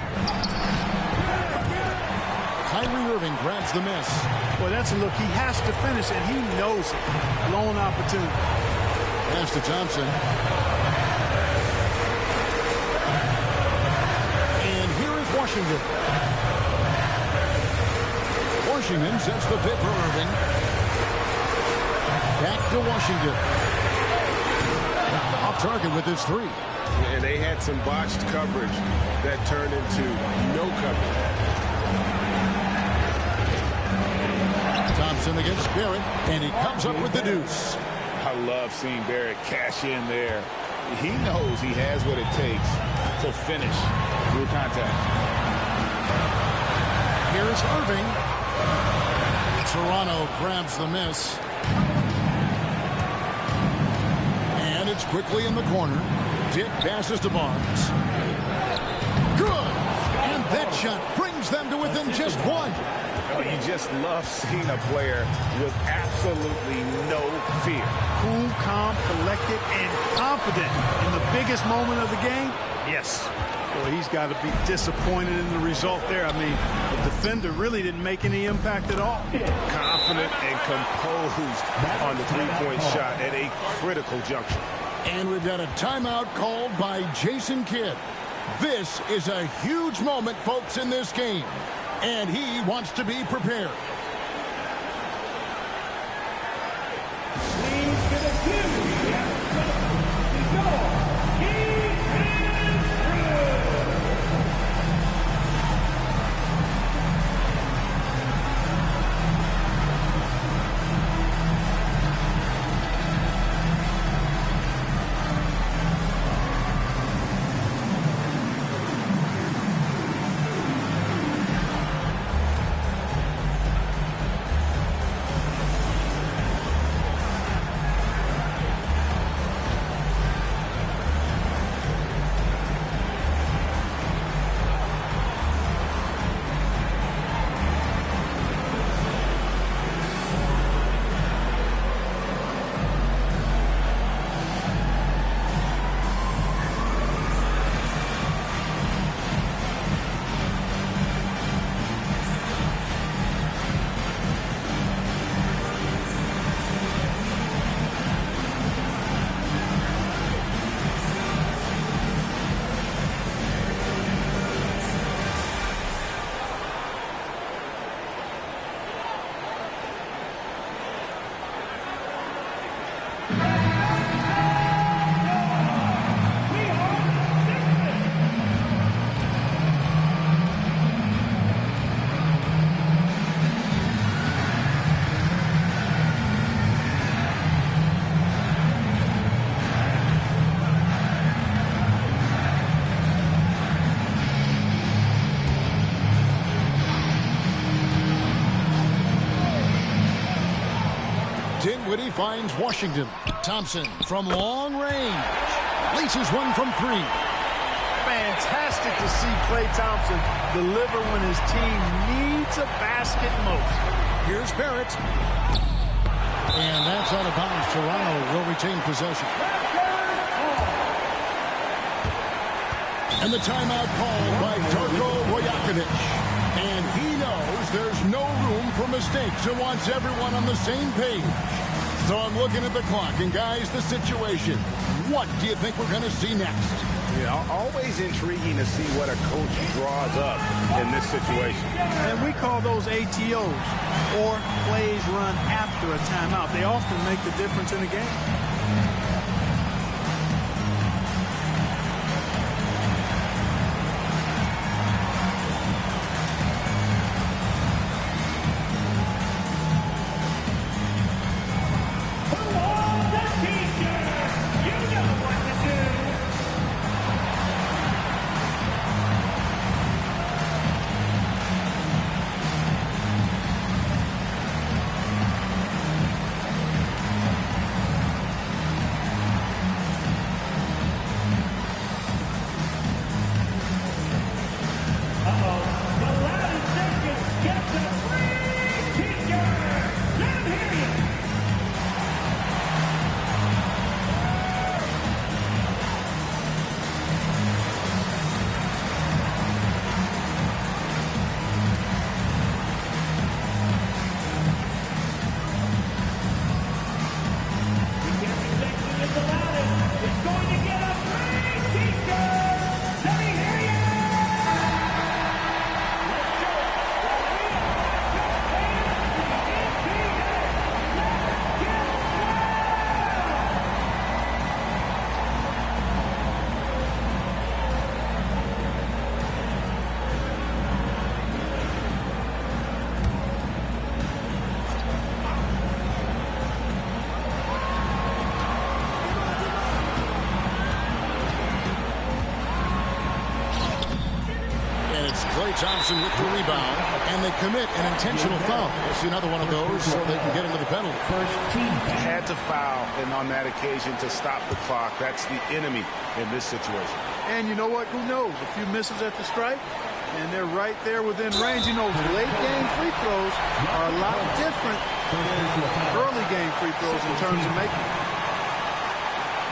Kyrie Irving grabs the miss. Well, that's a look. He has to finish, and he knows it. Lone opportunity. Pass to Thompson. And here is Washington. Washington sets the pick for Irving. Back to Washington. Off target with his three. And they had some botched coverage that turned into no coverage. Thompson against Barrett, and he comes up with the deuce. I love seeing Barrett cash in there. He knows he has what it takes to finish through contact. Here's Irving. Toronto grabs the miss. And it's quickly in the corner. Dick passes to Barnes. Good! And that shot brings them to within just one. Oh, you just love seeing a player with absolutely no fear. Cool, calm, collected, and confident in the biggest moment of the game. Yes. Boy, he's got to be disappointed in the result there. I mean, the defender really didn't make any impact at all. Confident and composed on the three-point shot at a critical juncture. And we've got a timeout called by Jason Kidd. This is a huge moment, folks, in this game. And he wants to be prepared. Please get a cue. Dinwiddie finds Washington. Thompson from long range. Laces one from three. Fantastic to see Klay Thompson deliver when his team needs a basket most. Here's Barrett. And that's out of bounds. Toronto will retain possession. And the timeout called by Darko Rajakovic. And he knows there's no room for mistakes and wants everyone on the same page. So I'm looking at the clock, and guys, the situation. What do you think we're going to see next? Yeah, always intriguing to see what a coach draws up in this situation. And we call those ATOs, or plays run after a timeout. They often make the difference in the game. Thompson with the rebound, and they commit an intentional foul. We'll see another one of those so they can get into the penalty. First team had to foul, and on that occasion to stop the clock. That's the enemy in this situation. And you know what? Who knows? A few misses at the stripe, and they're right there within range. You know, late game free throws are a lot different than early game free throws in terms of making.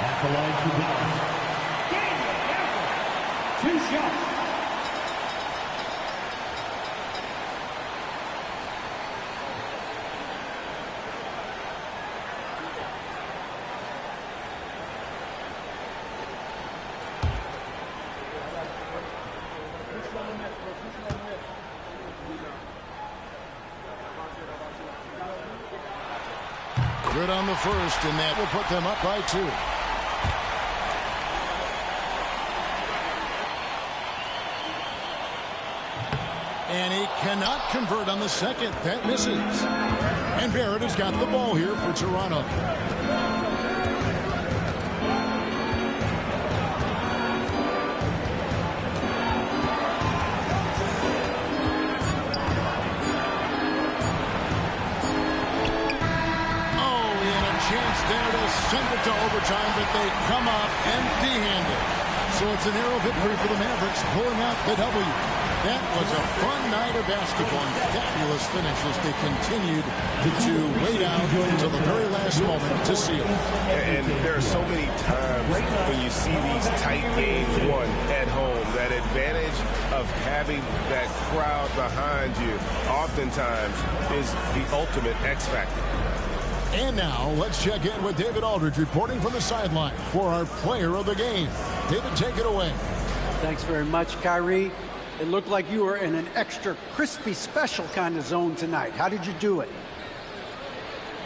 At the line to Dallas. Two shots. Good on the first, and that will put them up by 2. And he cannot convert on the second. That misses. And Barrett has got the ball here for Toronto. There to send it to overtime, but they come up empty-handed. So it's a narrow victory for the Mavericks, pulling out the W. That was a fun night of basketball and fabulous finish as they continued to wait out until the very last moment to seal. And there are so many times when you see these tight games won at home, that advantage of having that crowd behind you oftentimes is the ultimate X factor. And now, let's check in with David Aldridge reporting from the sideline for our player of the game. David, take it away. Thanks very much, Kyrie. It looked like you were in an extra crispy special kind of zone tonight. How did you do it?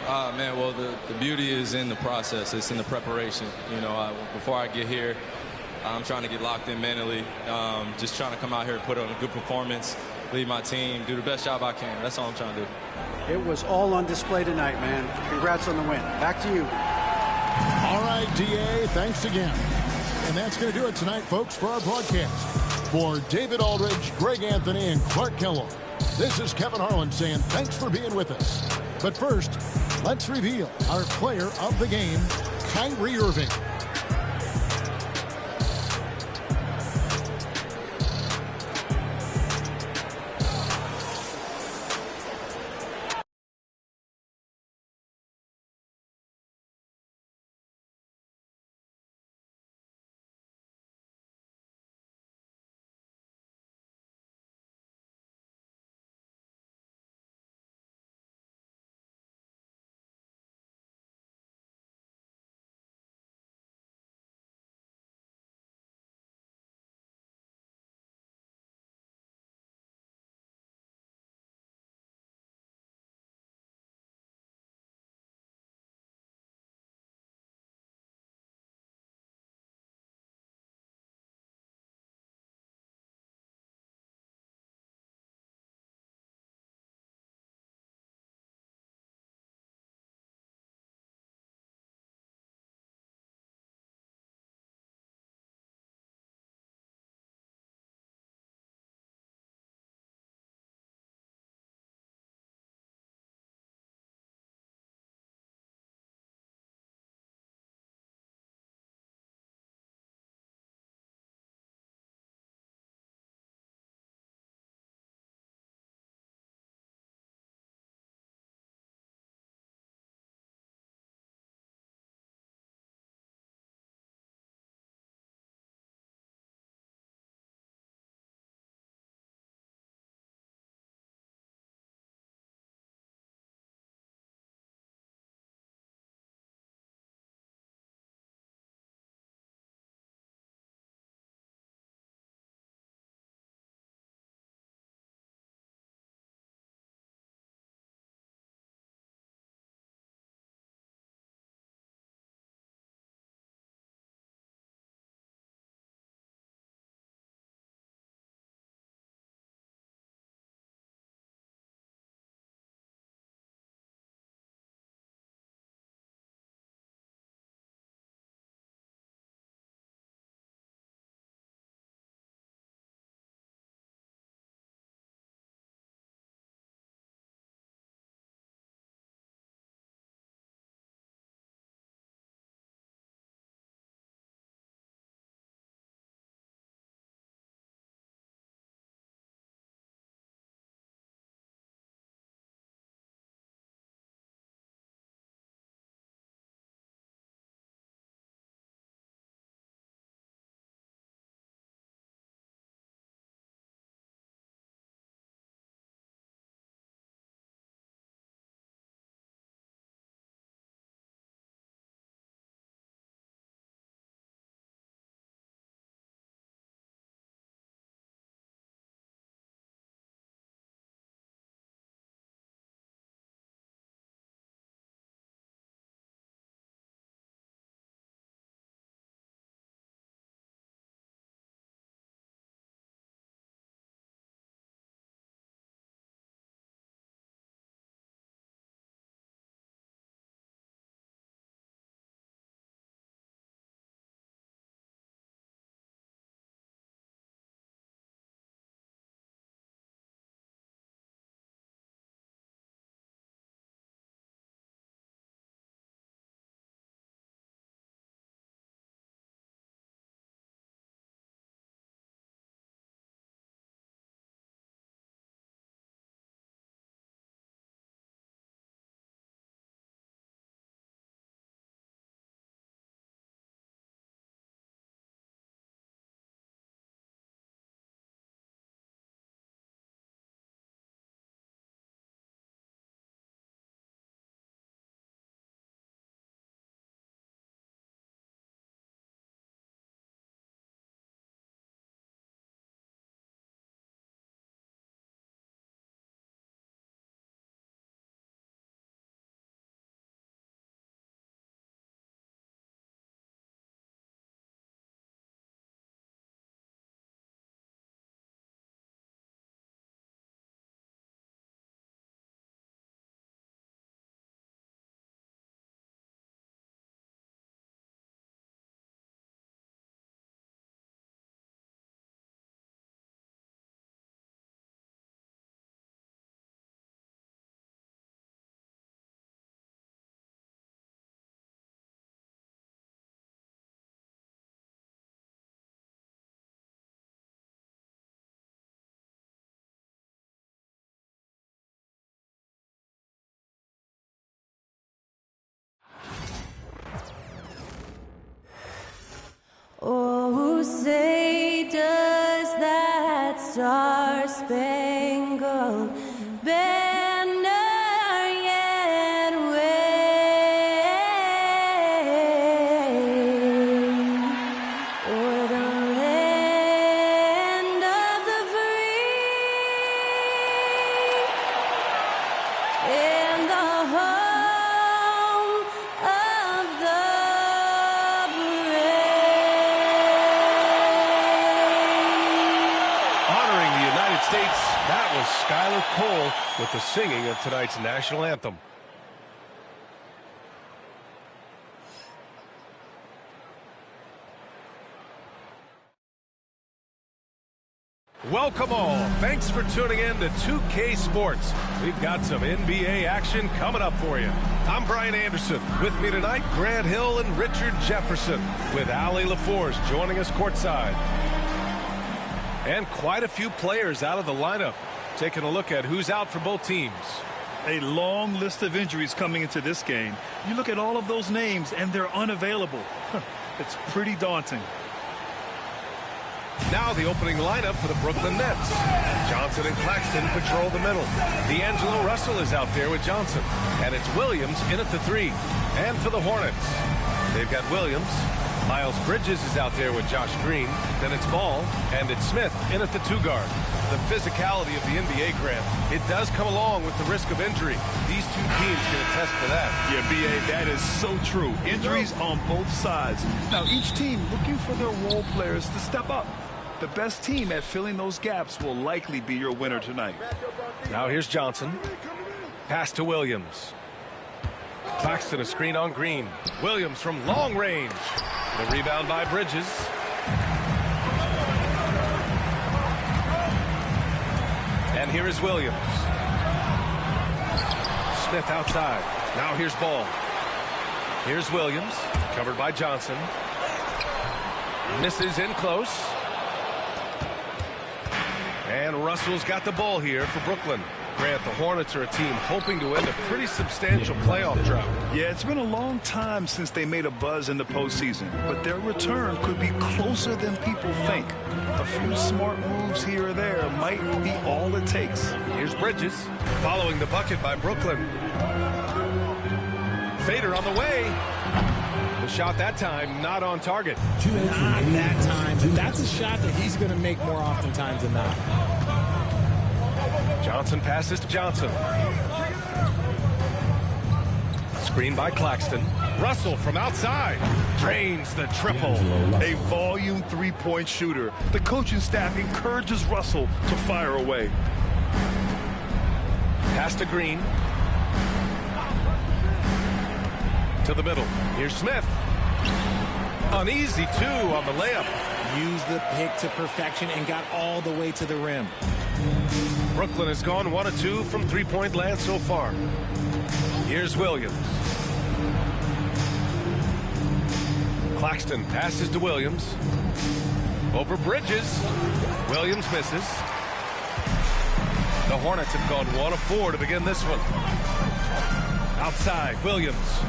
Man, well, the beauty is in the process. It's in the preparation. You know, before I get here, I'm trying to get locked in mentally. Just trying to come out here and put on a good performance, lead my team, do the best job I can. That's all I'm trying to do. It was all on display tonight, man. Congrats on the win. Back to you. All right, DA, thanks again. And that's going to do it tonight, folks, for our broadcast. For David Aldridge, Greg Anthony, and Clark Kellogg, this is Kevin Harlan saying thanks for being with us. But first, let's reveal our player of the game, Kyrie Irving. say does that star-spangled banner yet wave o'er the land of the free and the home of the States, that was Skylar Cole with the singing of tonight's national anthem. Welcome all. Thanks for tuning in to 2K Sports. We've got some NBA action coming up for you. I'm Brian Anderson. With me tonight, Grant Hill and Richard Jefferson, with Allie LaForce joining us courtside. And quite a few players out of the lineup. Taking a look at who's out for both teams. A long list of injuries coming into this game. You look at all of those names and they're unavailable. It's pretty daunting. Now the opening lineup for the Brooklyn Nets. Johnson and Claxton patrol the middle. D'Angelo Russell is out there with Johnson. And it's Williams in at the 3. And for the Hornets, they've got Williams. Miles Bridges is out there with Josh Green. Then it's Ball, and it's Smith in at the 2 guard. The physicality of the NBA, Grant, it does come along with the risk of injury. These two teams can attest to that. Yeah, B.A., that is so true. Injuries on both sides. Now, each team looking for their role players to step up. The best team at filling those gaps will likely be your winner tonight. Now here's Johnson. Pass to Williams. Claxton a screen on Green. Williams from long range. The rebound by Bridges. And here is Williams. Smith outside. Now here's Ball. Here's Williams. Covered by Johnson. Misses in close. And Russell's got the ball here for Brooklyn. Grant, the Hornets are a team hoping to end a pretty substantial playoff drought. Yeah, it's been a long time since they made a buzz in the postseason, but their return could be closer than people think. A few smart moves here or there might be all it takes. Here's Bridges following the bucket by Brooklyn. Fader on the way. The shot that time not on target. Not that time, but that's a shot that he's going to make more oftentimes than not. Johnson passes to Johnson. Screen by Claxton. Russell from outside. Drains the triple. A volume three-point shooter. The coaching staff encourages Russell to fire away. Pass to Green. To the middle. Here's Smith. An easy 2 on the layup. Used the pick to perfection and got all the way to the rim. Brooklyn has gone 1 of 2 from three-point land so far. Here's Williams. Claxton passes to Williams. Over Bridges. Williams misses. The Hornets have gone 1 of 4 to begin this one. Outside, Williams.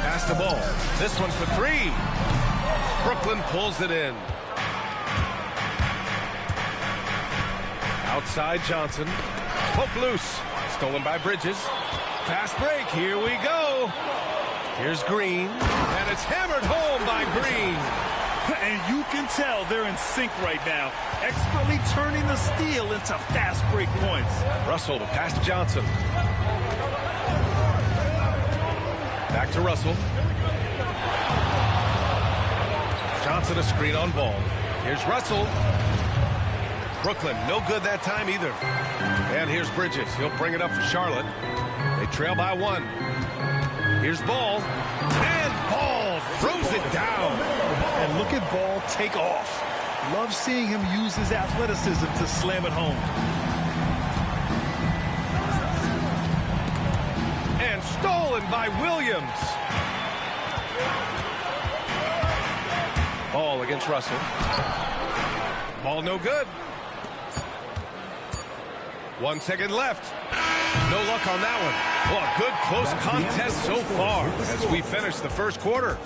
Pass the ball. This one's for 3. Brooklyn pulls it in. Outside Johnson. Poke loose. Stolen by Bridges. Fast break. Here we go. Here's Green. And it's hammered home by Green. And you can tell they're in sync right now. Expertly turning the steal into fast break points. Russell to pass to Johnson. Back to Russell. Johnson a screen on Ball. Here's Russell. Brooklyn, no good that time either. And here's Bridges. He'll bring it up for Charlotte. They trail by 1. Here's Ball. And Ball throws it down. And look at Ball take off. Love seeing him use his athleticism to slam it home. And stolen by Williams. Ball against Russell. Ball no good. 1 second left. No luck on that one. Well, a good close contest so far as we finish the first quarter.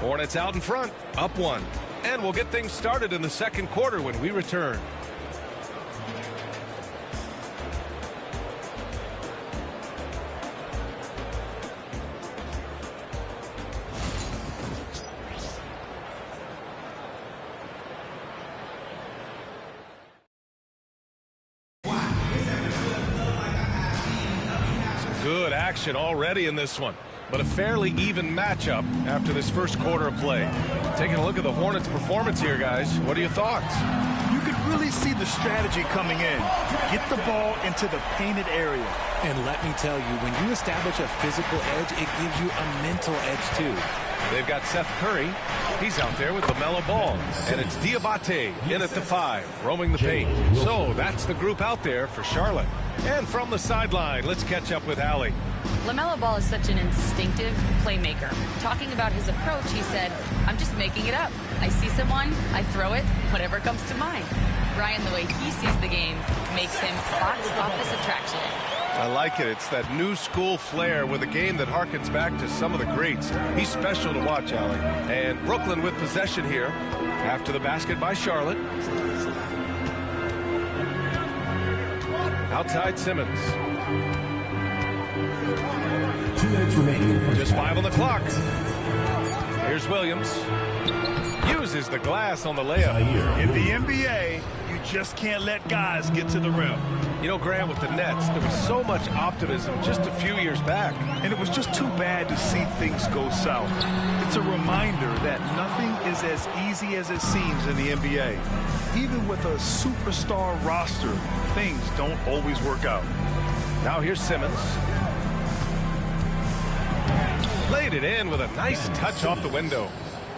Hornets out in front, up 1. And we'll get things started in the second quarter when we return. Good action already in this one, but a fairly even matchup after this first quarter of play. Taking a look at the Hornets' performance here, guys. What are your thoughts? You could really see the strategy coming in. Get the ball into the painted area. And let me tell you, when you establish a physical edge, it gives you a mental edge, too. They've got Seth Curry. He's out there with LaMelo Ball. And it's Diabate in at the 5, roaming the paint. So that's the group out there for Charlotte. And from the sideline, let's catch up with Allie. LaMelo Ball is such an instinctive playmaker. Talking about his approach, he said, I'm just making it up. I see someone, I throw it, whatever comes to mind. Ryan, the way he sees the game makes him box office attraction. I like it. It's that new school flair with a game that harkens back to some of the greats. He's special to watch, Allie. And Brooklyn with possession here after the basket by Charlotte. Outside Simmons. 2 minutes remaining. Just 5 on the clock. Here's Williams. Uses the glass on the layup. In the NBA, you just can't let guys get to the rim. You know, Grant, with the Nets, there was so much optimism just a few years back. And it was just too bad to see things go south. It's a reminder that nothing is as easy as it seems in the NBA. Even with a superstar roster, things don't always work out. Now here's Simmons. Laid it in with a nice touch off the window.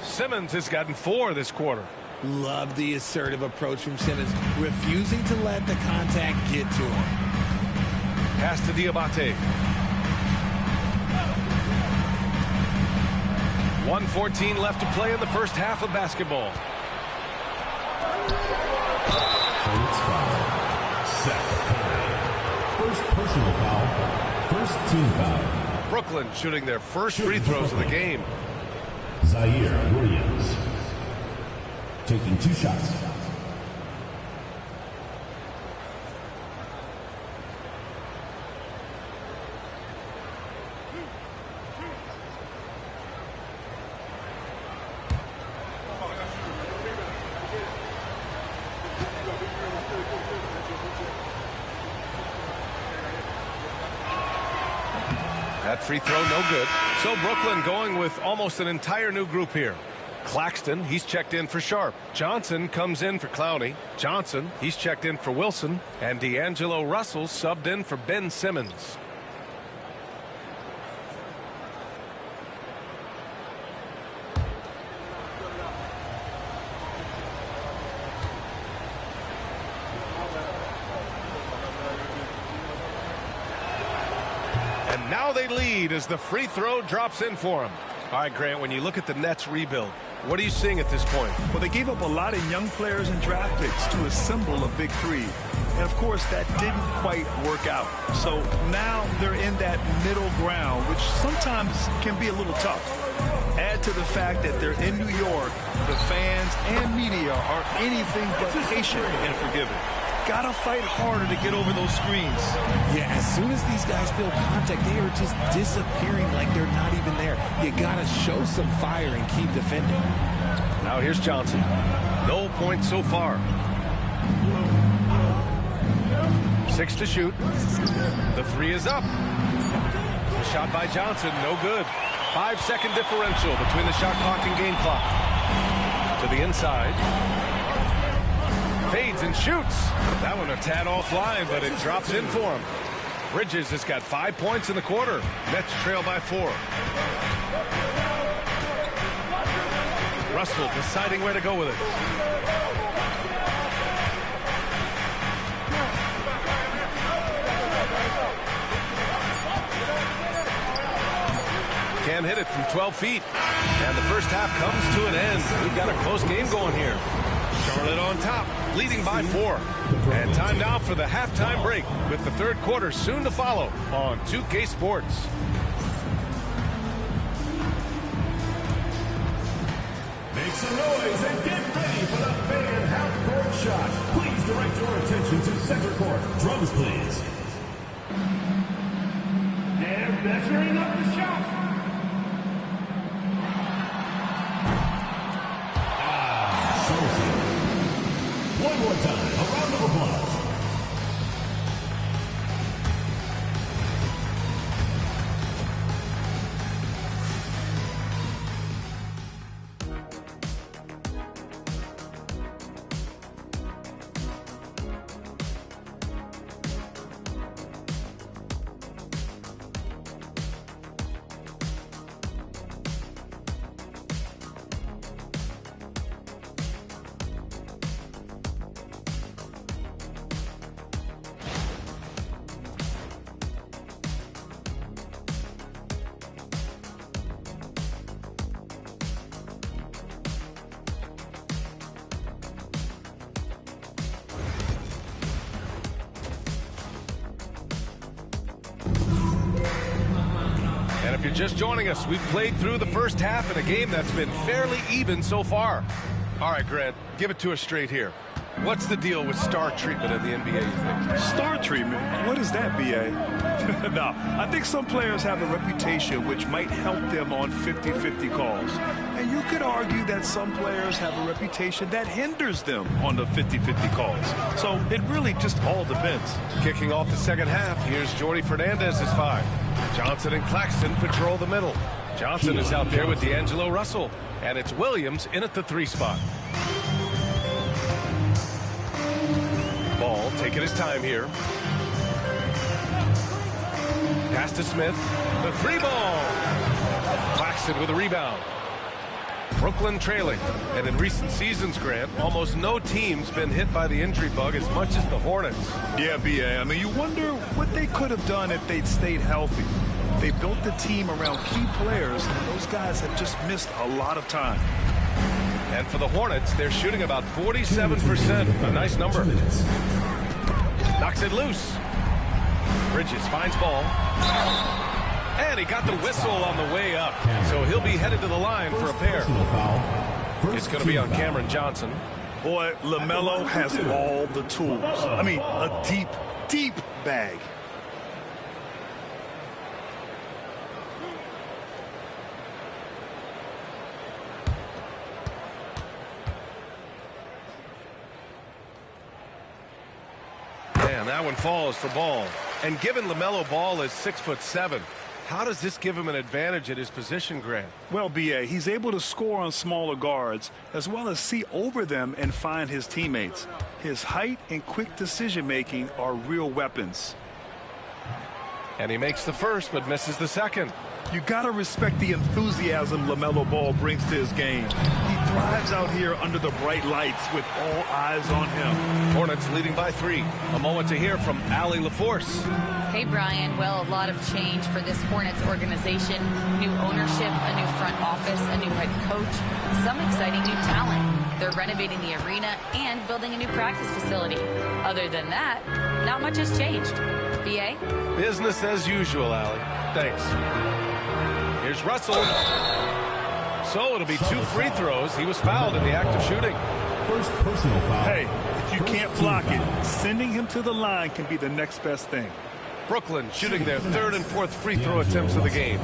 Simmons has gotten 4 this quarter. Love the assertive approach from Simmons, refusing to let the contact get to him. Pass to Diabate. 1:14 left to play in the first half of basketball. First personal foul. First team foul. Brooklyn shooting their first free throws of the game. Zaire Williams taking 2 shots. That free throw no good. So Brooklyn going with almost an entire new group here. Claxton, he's checked in for Sharp. Johnson comes in for Clowney. Johnson, he's checked in for Wilson. And D'Angelo Russell subbed in for Ben Simmons. And now they lead as the free throw drops in for him. All right, Grant, when you look at the Nets rebuild, what are you seeing at this point? Well, they gave up a lot of young players and draft picks to assemble a big three. And, of course, that didn't quite work out. So now they're in that middle ground, which sometimes can be a little tough. Add to the fact that they're in New York, the fans and media are anything but patient and forgiving. Gotta fight harder to get over those screens. Yeah, as soon as these guys feel contact, they are just disappearing like they're not even there. You gotta show some fire and keep defending. Now here's Johnson. No points so far. 6 to shoot. The 3 is up. The shot by Johnson, no good. 5-second differential between the shot clock and game clock. To the inside. Fades and shoots. That one a tad offline, but it drops in for him. Bridges has got 5 points in the quarter. Nets trail by 4. Russell deciding where to go with it. Can't hit it from 12 feet. And the first half comes to an end. We've got a close game going here. Charlotte on top, leading by 4. And time now for the halftime break with the third quarter soon to follow on 2K Sports. Make some noise and get ready for the fan half-court shot. Please direct your attention to center court. Drums, please. They're measuring up the shot. One more time, a round of applause. And if you're just joining us, we've played through the first half in a game that's been fairly even so far. All right, Grant, give it to us straight here. What's the deal with star treatment in the NBA, you think? Star treatment? What is that, B.A.? No, I think some players have a reputation which might help them on 50-50 calls. And you could argue that some players have a reputation that hinders them on the 50-50 calls. So it really just all depends. Kicking off the second half, here's Jordy Fernandez's five. Johnson and Claxton patrol the middle. Johnson is out there with D'Angelo Russell. And it's Williams in at the 3 spot. Ball taking his time here. Pass to Smith. The 3 ball. Claxton with a rebound. Brooklyn trailing. And in recent seasons, Grant, almost no team's been hit by the injury bug as much as the Hornets. Yeah, B.A. I mean, you wonder what they could have done if they'd stayed healthy. They built the team around key players, and those guys have just missed a lot of time. And for the Hornets, they're shooting about 47%. A nice number. Knocks it loose. Bridges finds ball. And he got the whistle on the way up. So he'll be headed to the line for a pair. It's going to be on Cameron Johnson. Boy, LaMelo has all the tools. I mean, a deep, deep bag. And that one falls for Ball. And given LaMelo Ball is 6'7", how does this give him an advantage at his position, Grant? Well, B.A., he's able to score on smaller guards as well as see over them and find his teammates. His height and quick decision-making are real weapons. And he makes the first but misses the second. You got to respect the enthusiasm LaMelo Ball brings to his game. He thrives out here under the bright lights with all eyes on him. Hornets leading by 3. A moment to hear from Allie LaForce. Hey, Brian. Well, a lot of change for this Hornets organization. New ownership, a new front office, a new head coach, some exciting new talent. They're renovating the arena and building a new practice facility. Other than that, not much has changed. B.A.? Business as usual, Allie. Thanks. Here's Russell. So it'll be 2 free throws. He was fouled in the act of shooting. First personal foul. Hey, if you can't block it, sending him to the line can be the next best thing. Brooklyn shooting their 3rd and 4th free throw attempts of the game.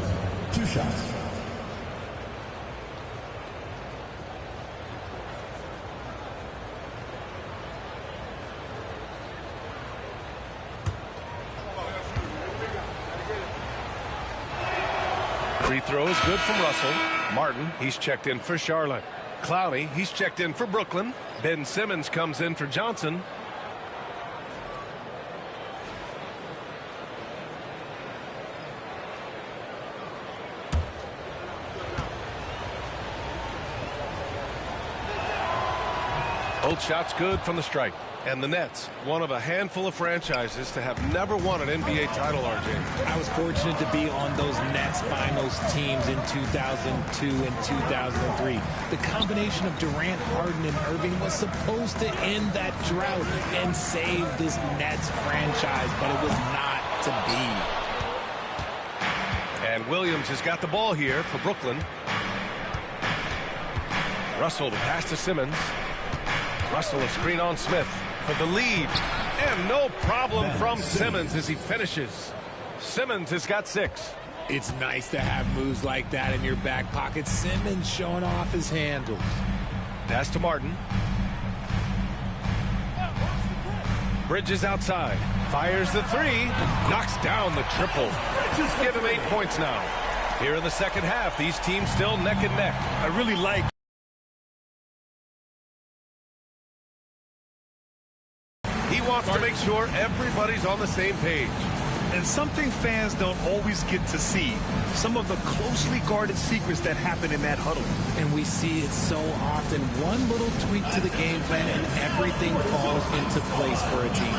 2 shots. Free throw is good from Russell. Martin, he's checked in for Charlotte. Clowney, he's checked in for Brooklyn. Ben Simmons comes in for Johnson. Both shots good from the strike. And the Nets, one of a handful of franchises to have never won an NBA title, RJ. I was fortunate to be on those Nets finals teams in 2002 and 2003. The combination of Durant, Harden, and Irving was supposed to end that drought and save this Nets franchise, but it was not to be. And Williams has got the ball here for Brooklyn. Russell to pass to Simmons. Russell a screen on Smith for the lead. And no problem from Simmons as he finishes. Simmons has got 6. It's nice to have moves like that in your back pocket. Simmons showing off his handles. Pass to Martin. Bridges outside. Fires the 3. Knocks down the triple. Give him 8 points now. Here in the second half, these teams still neck and neck. I really like. He wants to make sure everybody's on the same page. And something fans don't always get to see, some of the closely guarded secrets that happen in that huddle. And we see it so often. One little tweak to the game plan and everything falls into place for a team.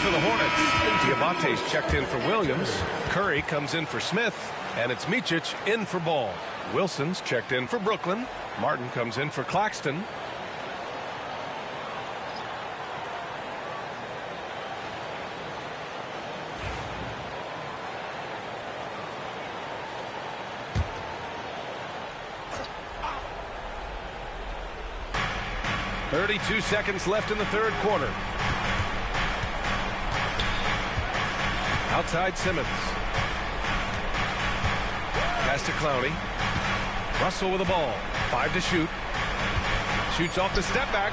For the Hornets, Diamante's checked in for Williams. Curry comes in for Smith, and it's Micic in for Ball. Wilson's checked in for Brooklyn. Martin comes in for Claxton. .32 seconds left in the third quarter. Outside Simmons. Pass to Clowney. Russell with the ball. 5 to shoot. Shoots off the step back.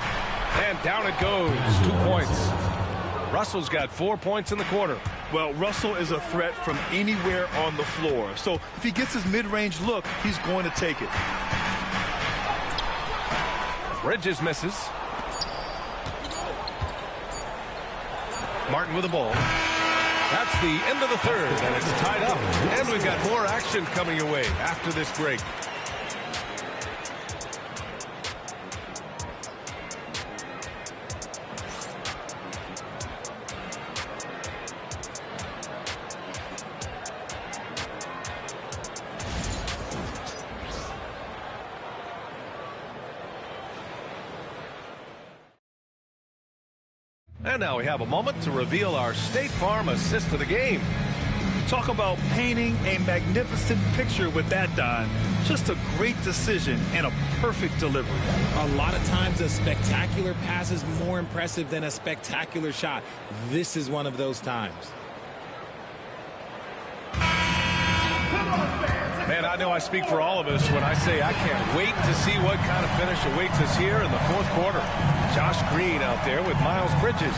And down it goes. 2 points. Russell's got 4 points in the quarter. Well, Russell is a threat from anywhere on the floor. So if he gets his mid-range look, he's going to take it. Bridges misses. Martin with the ball. That's the end of the third, and it's tied up. And we've got more action coming your way after this break. And now we have a moment to reveal our State Farm assist of the game. Talk about painting a magnificent picture with that, Don. Just a great decision and a perfect delivery. A lot of times a spectacular pass is more impressive than a spectacular shot. This is one of those times. Man, I know I speak for all of us when I say I can't wait to see what kind of finish awaits us here in the fourth quarter. Josh Green out there with Miles Bridges.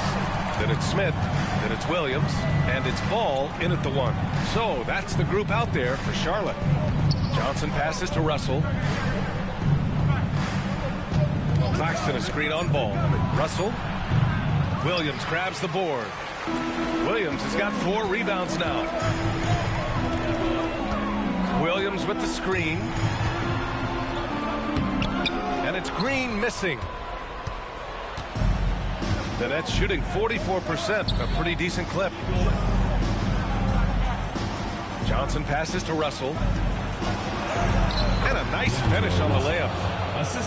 Then it's Smith. Then it's Williams. And it's Ball in at the 1. So that's the group out there for Charlotte. Johnson passes to Russell. Claxton a screen on Ball. Russell. Williams grabs the board. Williams has got 4 rebounds now. Williams with the screen. And it's Green missing. The Nets shooting 44%, a pretty decent clip. Johnson passes to Russell. And a nice finish on the layup.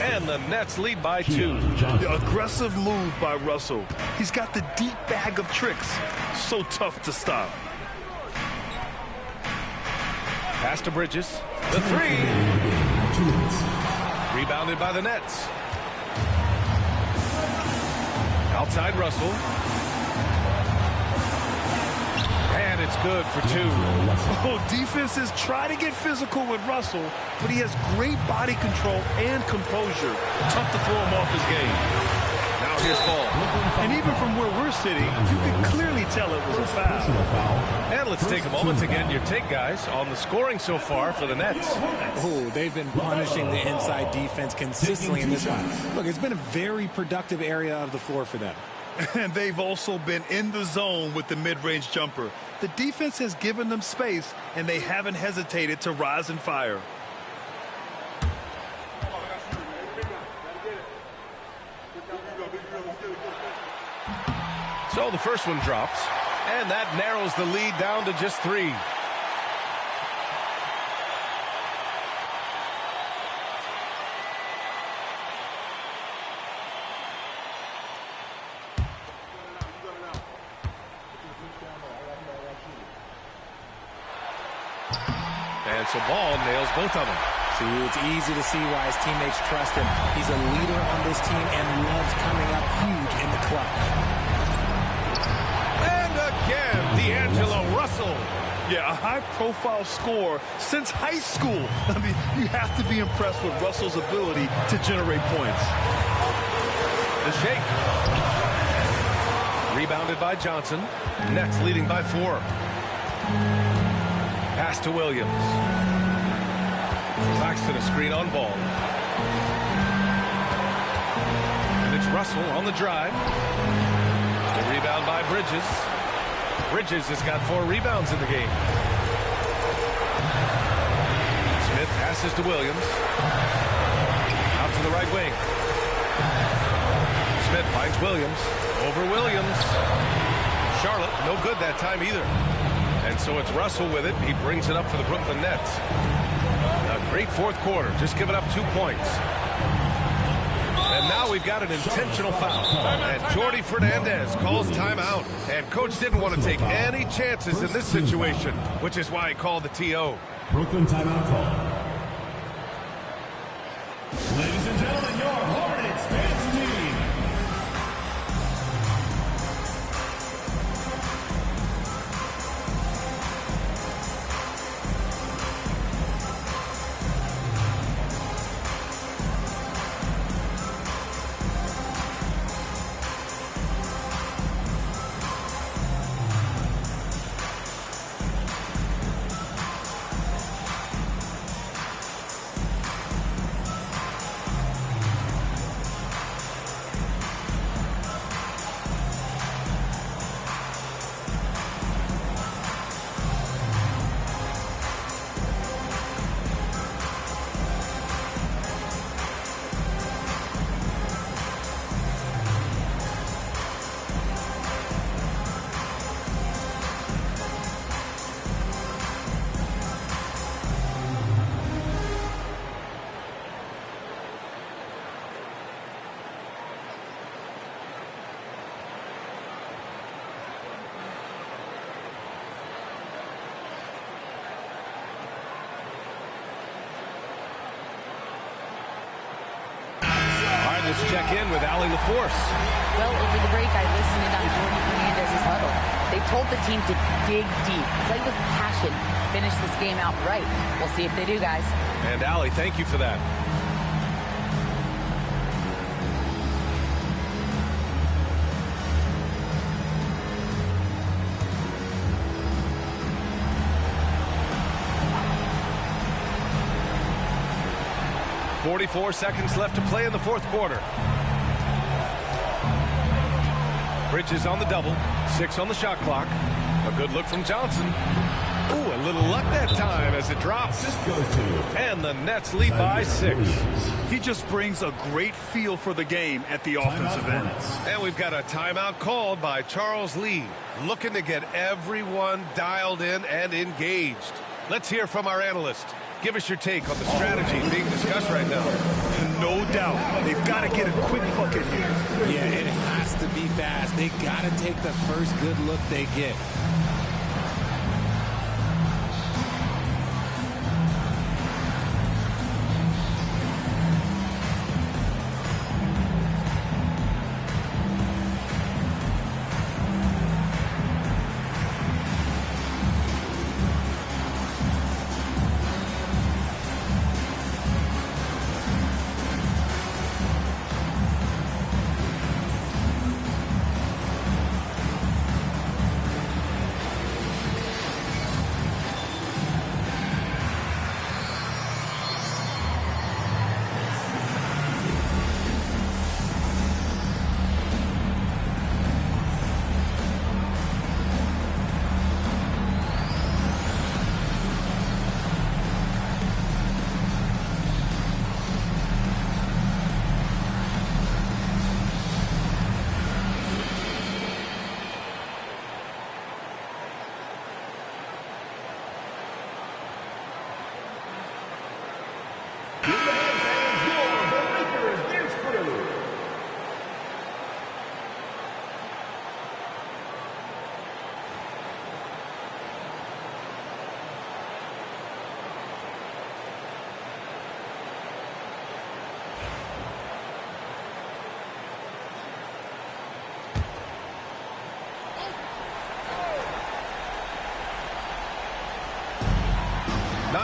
And the Nets lead by 2. The aggressive move by Russell. He's got the deep bag of tricks. So tough to stop. Pass to Bridges. The 3. Rebounded by the Nets. Outside Russell. And it's good for 2. Oh, defenses try to get physical with Russell, but he has great body control and composure. Tough to throw him off his game. Now here's ball. And even from where we're sitting, you can clearly tell it was a foul. And let's take a moment to get your take, guys, on the scoring so far for the Nets. Oh, they've been punishing the inside defense consistently in this one. Look, it's been a very productive area of the floor for them. And they've also been in the zone with the mid-range jumper. The defense has given them space, and they haven't hesitated to rise and fire. So the first one drops, and that narrows the lead down to just 3. And so Ball nails both of them. See, it's easy to see why his teammates trust him. He's a leader on this team and loves coming up huge in the clutch. And again, D'Angelo Russell. Yeah, a high-profile scorer since high school. I mean, you have to be impressed with Russell's ability to generate points. The shake. Rebounded by Johnson. Nets leading by 4. Pass to Williams. Claxton a screen on Ball. And it's Russell on the drive. The rebound by Bridges. Bridges has got 4 rebounds in the game. Smith passes to Williams. Out to the right wing. Smith finds Williams. Over Williams. Charlotte, no good that time either. And so it's Russell with it. He brings it up for the Brooklyn Nets. A great fourth quarter, just giving up 2 points. And now we've got an intentional foul. And Jordi Fernandez calls timeout. And coach didn't want to take any chances in this situation, which is why he called the TO. Brooklyn timeout call. Ladies and gentlemen, your Hornets dance team. Let's check in with Allie LaForce. Well, over the break, I listened in on Jordi Fernandez's huddle. They told the team to dig deep, play with passion, finish this game out right. We'll see if they do, guys. And Allie, thank you for that. .44 seconds left to play in the fourth quarter. Bridges on the double, 6 on the shot clock. A good look from Johnson. Ooh, a little luck that time as it drops. And the Nets lead by 6. He just brings a great feel for the game at the offensive end. And we've got a timeout called by Charles Lee, looking to get everyone dialed in and engaged. Let's hear from our analyst. Give us your take on the strategy being discussed right now. No doubt. They've got to get a quick bucket here. Yeah, it has to be fast. They got to take the first good look they get.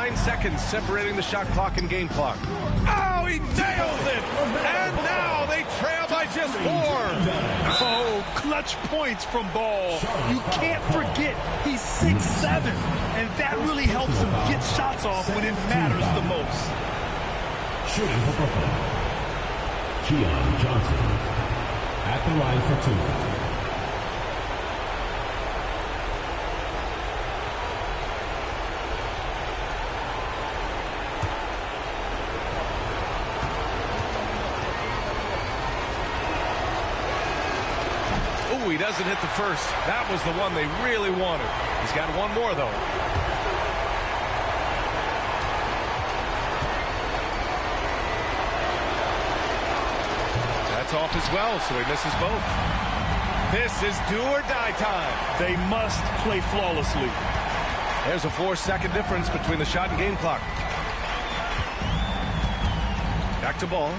9 seconds separating the shot clock and game clock. Oh, he nails it! And now they trail by just 4. Oh, clutch points from Ball. You can't forget he's 6'7", and that really helps him get shots off when it matters the most. Shooting for Brooklyn, Keon Johnson at the line for 2. He doesn't hit the first. That was the one they really wanted. He's got one more, though. That's off as well, so he misses both. This is do or die time. They must play flawlessly. There's a 4-second difference between the shot and game clock. Back to Ball.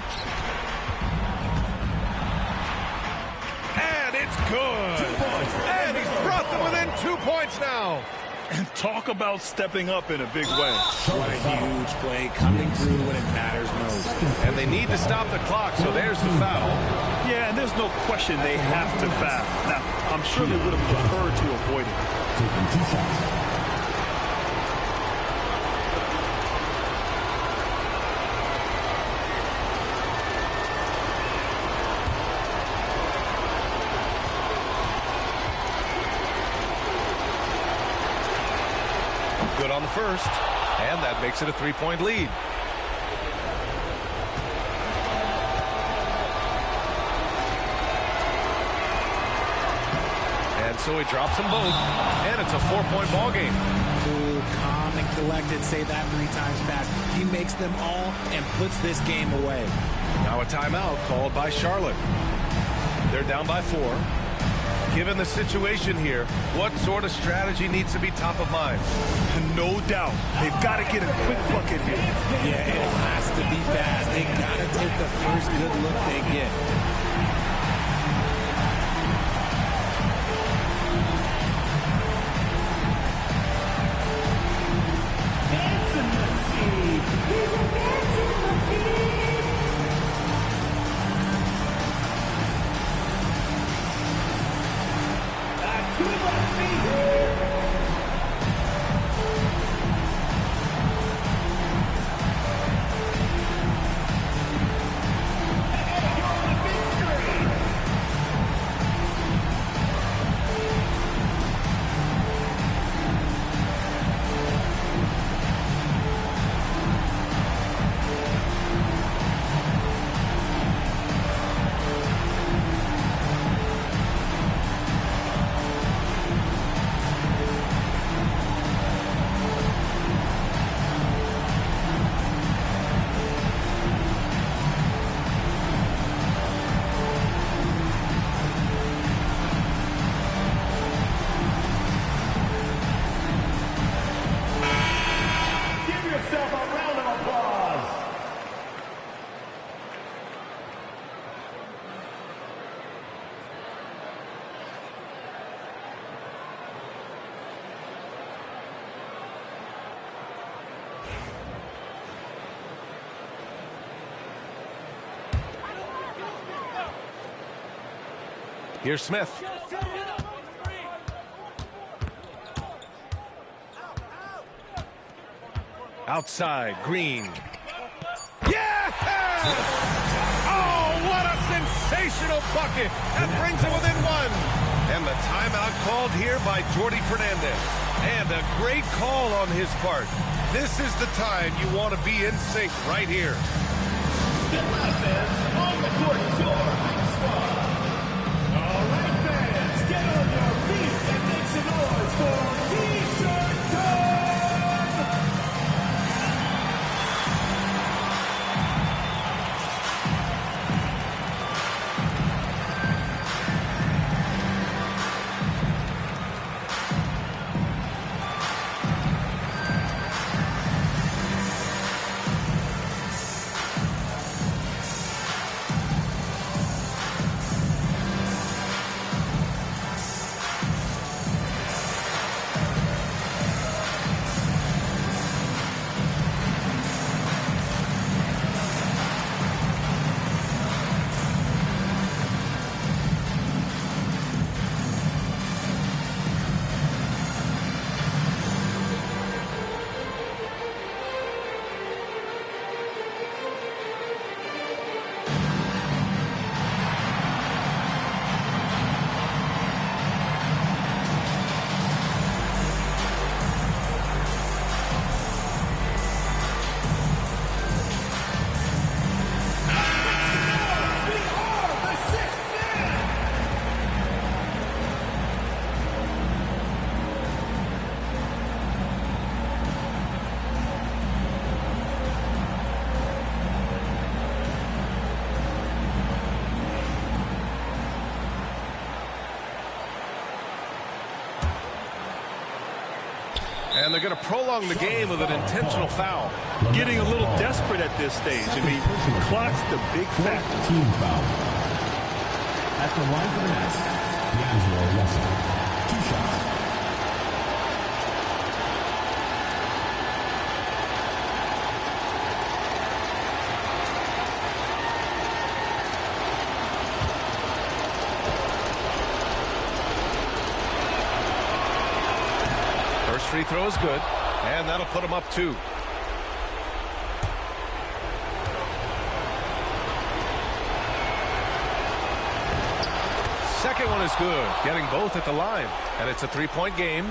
Good. And he's brought them within 2 points now. And talk about stepping up in a big way. What a huge play coming through when it matters most. And they need to stop the clock, so there's the foul. Yeah, and there's no question they have to foul. Now, I'm sure they would have preferred to avoid it. Taking 2 shots. Good on the first, and that makes it a 3-point lead. And so he drops them both, and it's a 4-point ball game. Cool, calm, and collected. Say that 3 times fast. He makes them all and puts this game away. Now a timeout called by Charlotte. They're down by 4. Given the situation here, what sort of strategy needs to be top of mind? No doubt. They've got to get a quick bucket here. Yeah, it has to be fast. They got to take the first good look they get. Here's Smith. Outside, Green. Yes! Oh, what a sensational bucket. That brings it within 1. And the timeout called here by Jordi Fernandez. And a great call on his part. This is the time you want to be in sync right here. Get loud, fans. On the court, your High Squad. All right, fans, get on your feet and make some noise for T-Shirt Time! And they're going to prolong the game with an intentional foul. Getting a little desperate at this stage. I mean, clock's the big factor. Team foul. At the line for the net, D'Angelo Russell. 2 shots. First free throw is good, and that'll put him up 2. Second one is good, getting both at the line, and it's a 3-point game.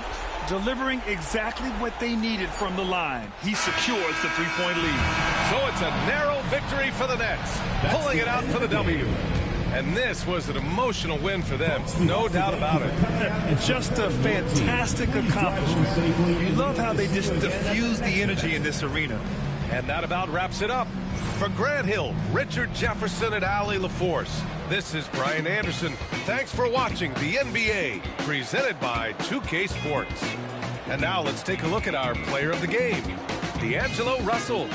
Delivering exactly what they needed from the line. He secures the 3-point lead. So it's a narrow victory for the Nets, pulling it out for the W. And this was an emotional win for them, no doubt about it. It's just a fantastic accomplishment. You love how they just diffuse the energy in this arena. And that about wraps it up. For Grant Hill, Richard Jefferson, and Allie LaForce, this is Brian Anderson. Thanks for watching the NBA, presented by 2K Sports. And now let's take a look at our player of the game, D'Angelo Russell.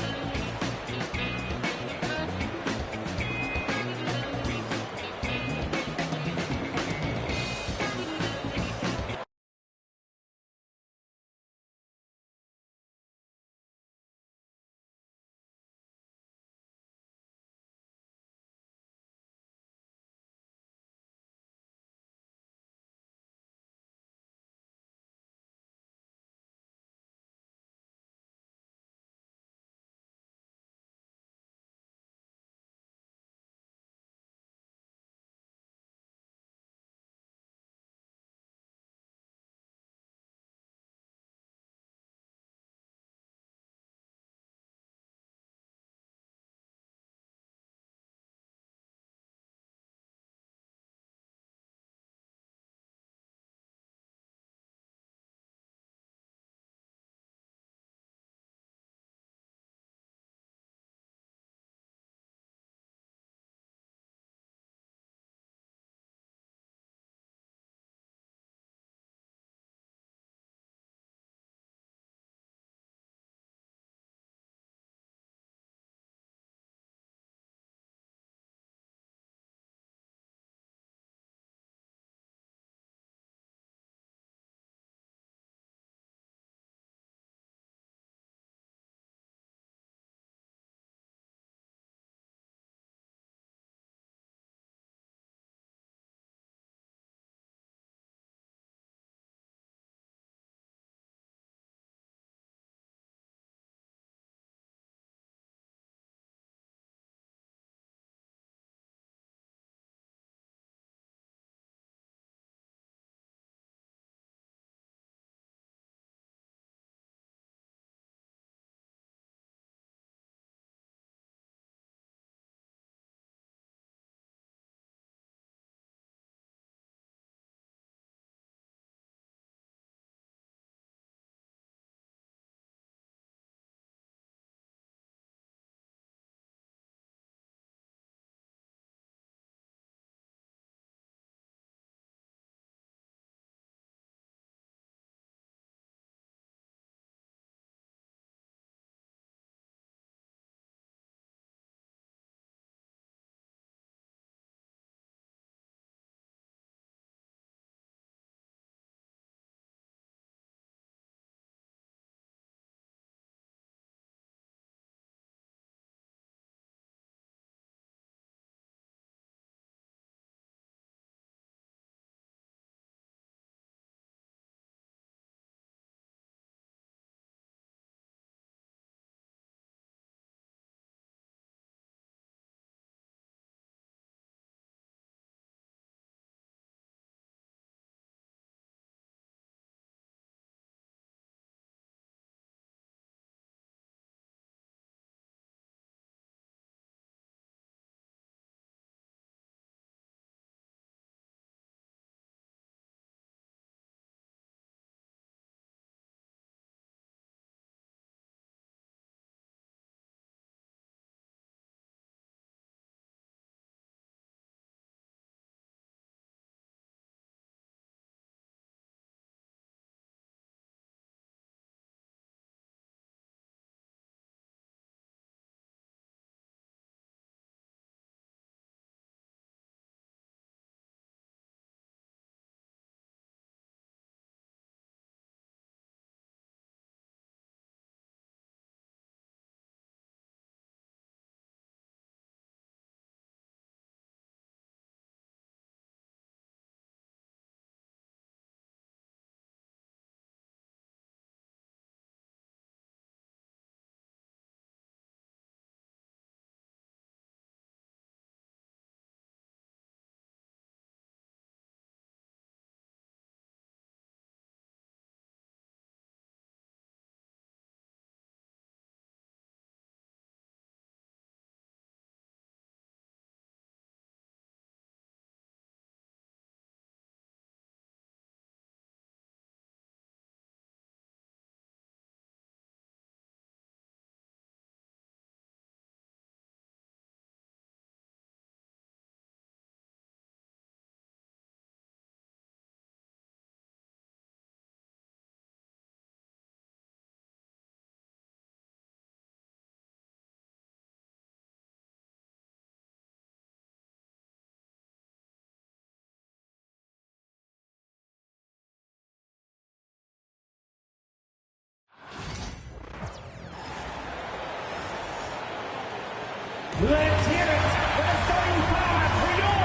Let's hear it for the starting five for your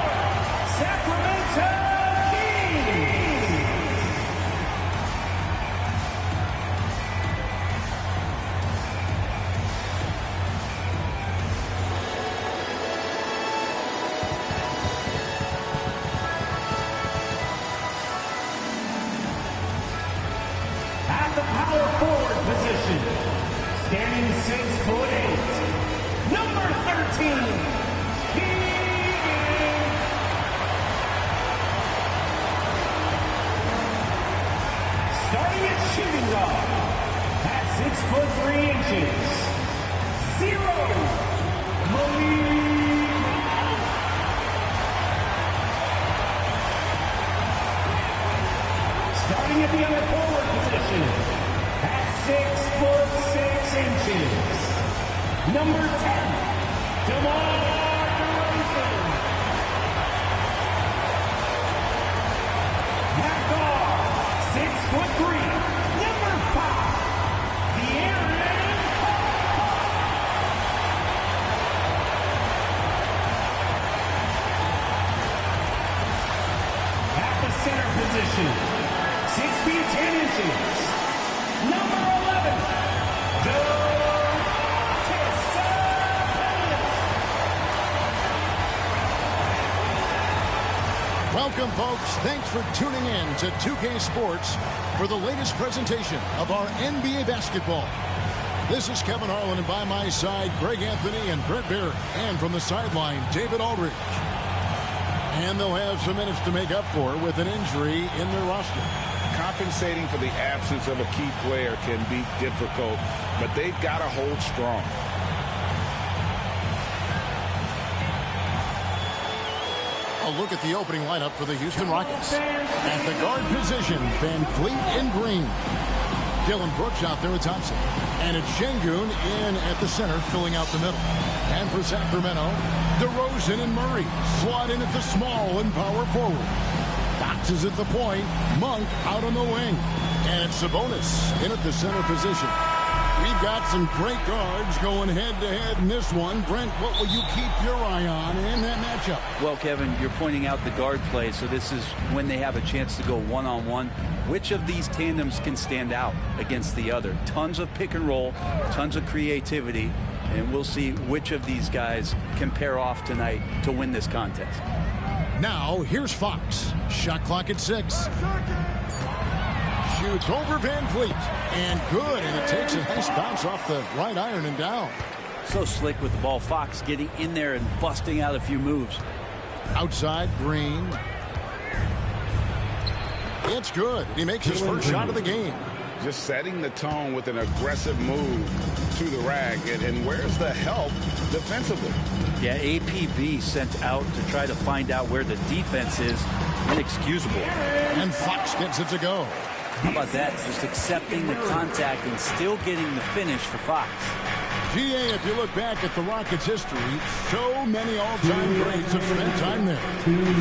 Sacramento Kings. At the power forward position, standing 6'8", number 13, Keegan. Starting at shooting guard, at 6'3", 0, Malik. Starting at the other forward position, at 6'6", number 10, DeMar DeRozan. At guard, 6'3", number 5, De'Aaron Fox. At the center position, 6 feet 10 inches, number 11, Welcome, folks. Thanks for tuning in to 2K Sports for the latest presentation of our NBA basketball. This is Kevin Harlan, and by my side, Greg Anthony and Brett Barrett. And from the sideline, David Aldridge. And they'll have some minutes to make up for with an injury in their roster. Compensating for the absence of a key player can be difficult, but they've got to hold strong. A look at the opening lineup for the Houston Rockets. At the guard position, Van Fleet and Green. Dylan Brooks out there with Thompson. And it's Şengün in at the center, filling out the middle. And for Sacramento, DeRozan and Murray slot in at the small and power forward. Fox is at the point, Monk out on the wing. And it's Sabonis in at the center position. We've got some great guards going head-to-head in this one. Brent, what will you keep your eye on in that matchup? Well, Kevin, you're pointing out the guard play, so this is when they have a chance to go one-on-one. Which of these tandems can stand out against the other? Tons of pick and roll, tons of creativity, and we'll see which of these guys can pair off tonight to win this contest. Now, here's Fox. Shot clock at 6. Shoots over Van Fleet. And good, and it takes a nice bounce off the right iron and down. So slick with the ball. Fox getting in there and busting out a few moves. Outside, Green. It's good. He makes his first shot of the game. Just setting the tone with an aggressive move to the rack. And where's the help defensively? Yeah, APB sent out to try to find out where the defense is. Inexcusable. And Fox gets it to go. How about that? Just accepting the contact and still getting the finish for Fox. GA, if you look back at the Rockets' history, so many all-time greats have spent time there.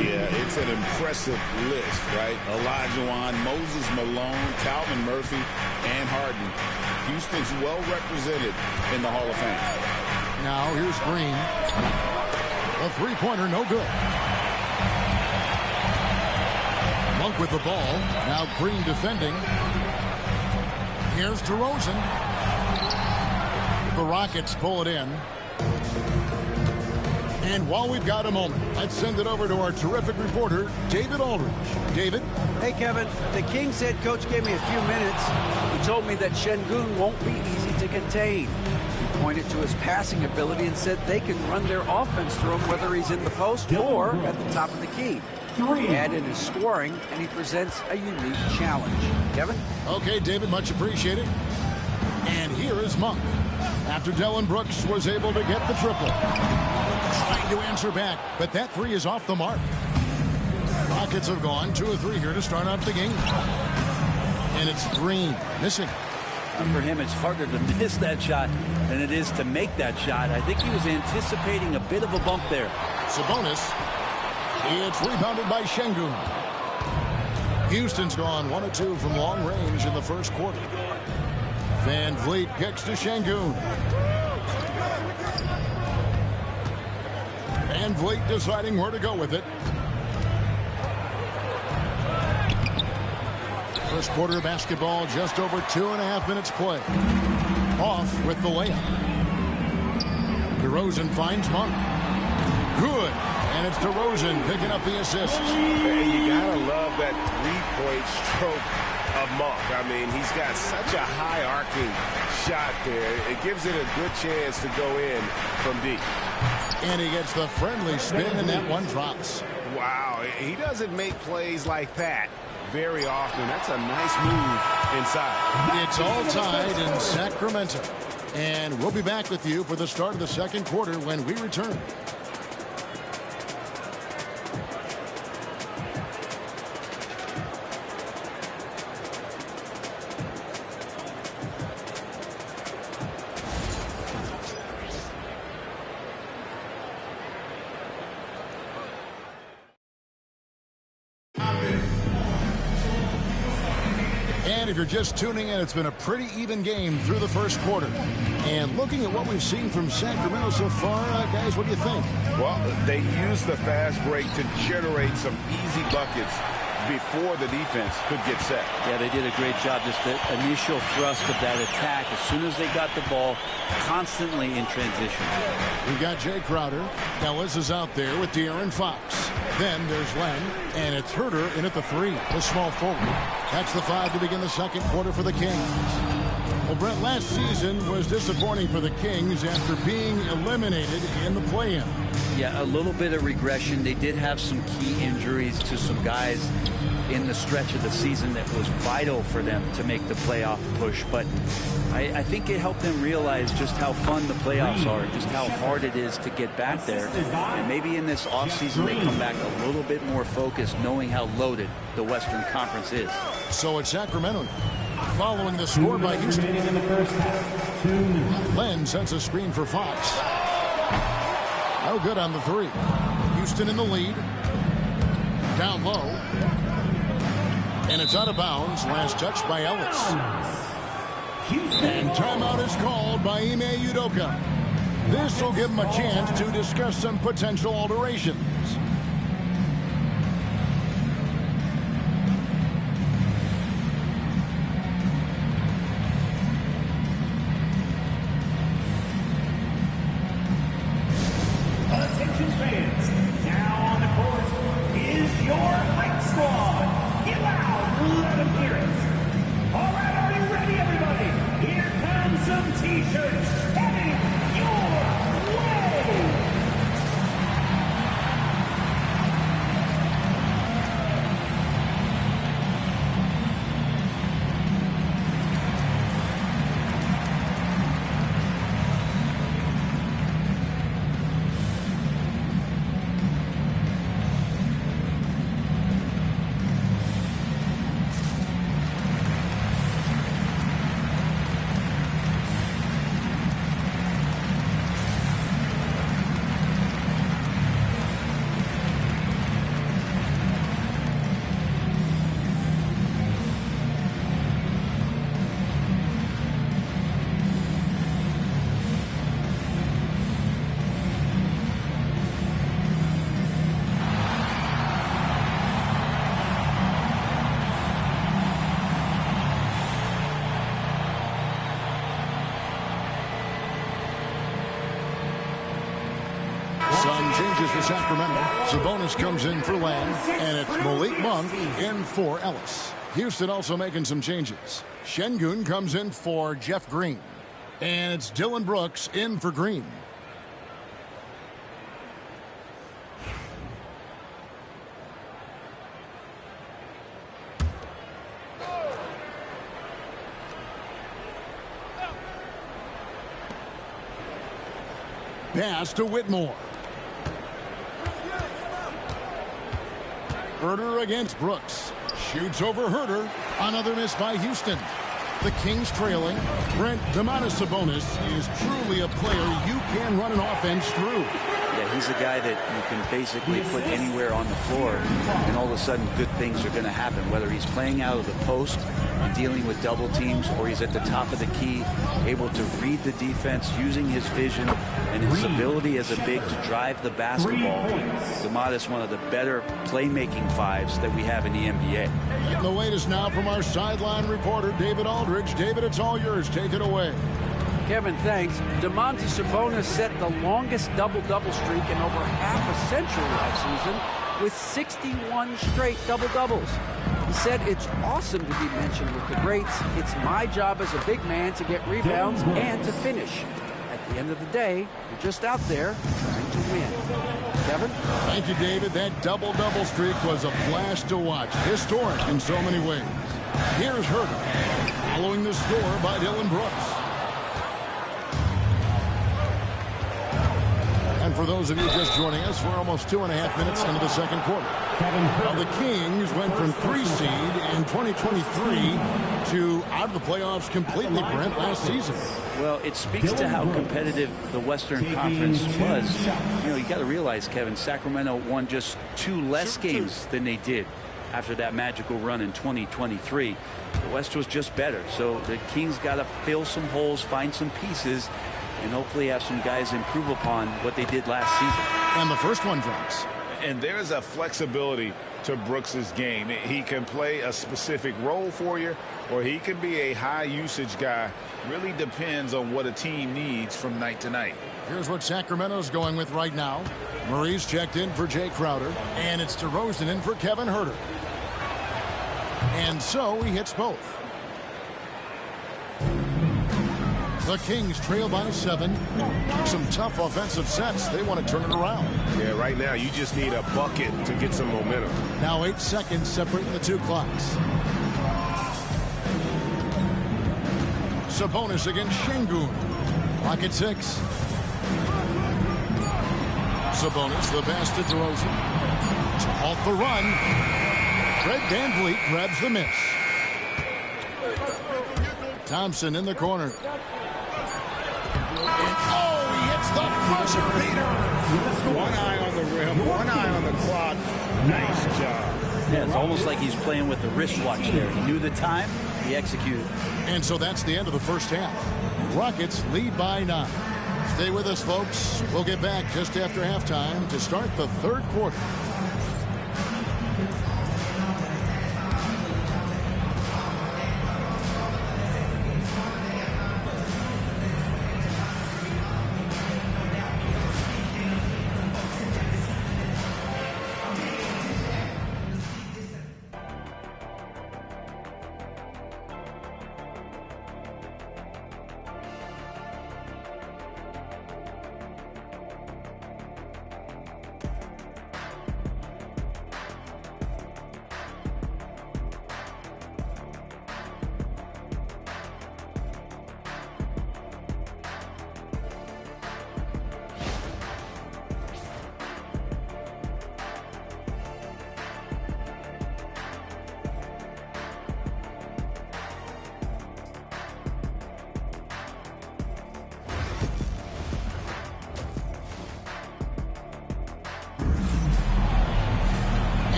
Yeah, it's an impressive list, right? Olajuwon, Moses Malone, Calvin Murphy, and Harden. Houston's well represented in the Hall of Fame. Now here's Green. A three-pointer, no good. Monk with the ball. Now Green defending. Here's DeRozan. The Rockets pull it in. And while we've got a moment, let's send it over to our terrific reporter, David Aldridge. David? Hey, Kevin. The Kings head coach gave me a few minutes. He told me that Şengün won't be easy to contain. He pointed to his passing ability and said they can run their offense through him whether he's in the post or at the top of the key. He added his scoring, and he presents a unique challenge. Kevin? Okay, David, much appreciated. And here is Monk. After Dylan Brooks was able to get the triple. Trying to answer back, but that three is off the mark. Rockets have gone 2 of 3 here to start out the game. And it's Green missing. For him, it's harder to miss that shot than it is to make that shot. I think he was anticipating a bit of a bump there. Sabonis. It's rebounded by Şengün. Houston's gone 1 of 2 from long range in the first quarter. Van Vliet kicks to Şengün. Van Vliet deciding where to go with it. First quarter of basketball, just over 2.5 minutes play. Off with the layup. DeRozan finds Monk. Good. And it's DeRozan picking up the assist. And you gotta love that three-point stroke of Monk. I mean, he's got such a high arcing shot there. It gives it a good chance to go in from deep. And he gets the friendly spin, and that one drops. Wow, he doesn't make plays like that very often. That's a nice move inside. It's all tied in Sacramento. And we'll be back with you for the start of the second quarter when we return. And if you're just tuning in, it's been a pretty even game through the first quarter. And looking at what we've seen from Sacramento so far, guys, what do you think? Well, they used the fast break to generate some easy buckets before the defense could get set. Yeah, they did a great job. Just the initial thrust of that attack, as soon as they got the ball, constantly in transition. We've got Jay Crowder. Ellis is out there with De'Aaron Fox. Then there's Len, and it's Herter in at the 3, the small forward. That's the 5 to begin the second quarter for the Kings. Well, Brett, last season was disappointing for the Kings after being eliminated in the play-in. Yeah, a little bit of regression. They did have some key injuries to some guys in the stretch of the season that was vital for them to make the playoff push. But I think it helped them realize just how fun the playoffs are, just how hard it is to get back there. And maybe in this offseason they come back a little bit more focused, knowing how loaded the Western Conference is. So it's Sacramento following the score by Houston. Len sets a screen for Fox. No good on the 3. Houston in the lead. Down low. And it's out of bounds. Last touch by Ellis. And timeout is called by Ime Udoka. This will give him a chance to discuss some potential alterations. Attention fans, now on the court is your hype squad. Get loud, let them hear it. All right, are you ready, everybody? Here comes some t-shirts heading your way. Some changes for Sacramento. Sabonis comes in for Len, and it's Malik Monk in for Ellis. Houston also making some changes. Şengün comes in for Jeff Green, and it's Dylan Brooks in for Green. Pass to Whitmore. Herter against Brooks. Shoots over Herter. Another miss by Houston. The Kings trailing. Brent, Domantas Sabonis is truly a player you can run an offense through. Yeah, He's a guy that you can basically put anywhere on the floor, and all of a sudden good things are going to happen, whether he's playing out of the post and dealing with double teams, or he's at the top of the key, able to read the defense, using his vision and his ability as a big to drive the basketball. Domantas, one of the better playmaking fives that we have in the NBA. The latest now from our sideline reporter, David Aldridge. David, it's all yours. Take it away. Kevin, thanks. Domantas Sabonis set the longest double-double streak in over half a century last season with 61 straight double-doubles. He said, "It's awesome to be mentioned with the greats. It's my job as a big man to get rebounds and to finish. At the end of the day, you're just out there trying to win." Kevin? Thank you, David. That double-double streak was a blast to watch. Historic in so many ways. Here's Herter, following the score by Dylan Brooks. And for those of you just joining us, we're almost 2.5 minutes into the second quarter. Now the Kings went from 3 seed in 2023 to out of the playoffs completely, Brent, last season. Well, it speaks to how competitive the Western Conference was. You know, you got to realize, Kevin, Sacramento won just 2 less games than they did after that magical run in 2023. The West was just better. So the Kings got to fill some holes, find some pieces, and hopefully have some guys improve upon what they did last season. And the first one drops. And there's a flexibility to Brooks's game. He can play a specific role for you, or he can be a high usage guy. Really depends on what a team needs from night to night. Here's what Sacramento's going with right now. Murray's checked in for Jay Crowder, and it's DeRozan in for Kevin Herter. And so he hits both. The Kings trail by 7. Some tough offensive sets. They want to turn it around. Yeah, right now you just need a bucket to get some momentum. Now 8 seconds separating the 2 clocks. Sabonis against Şengün. Clock at 6. Sabonis, the pass to DeRozan. To halt the run. Fred VanVleet grabs the miss. Thompson in the corner. Oh, he hits the buzzer beater. One eye on the rim, one eye on the clock. Nice job. Yeah, it's almost like he's playing with the wristwatch there. He knew the time, he executed. And so that's the end of the first half. Rockets lead by 9. Stay with us, folks. We'll get back just after halftime to start the third quarter.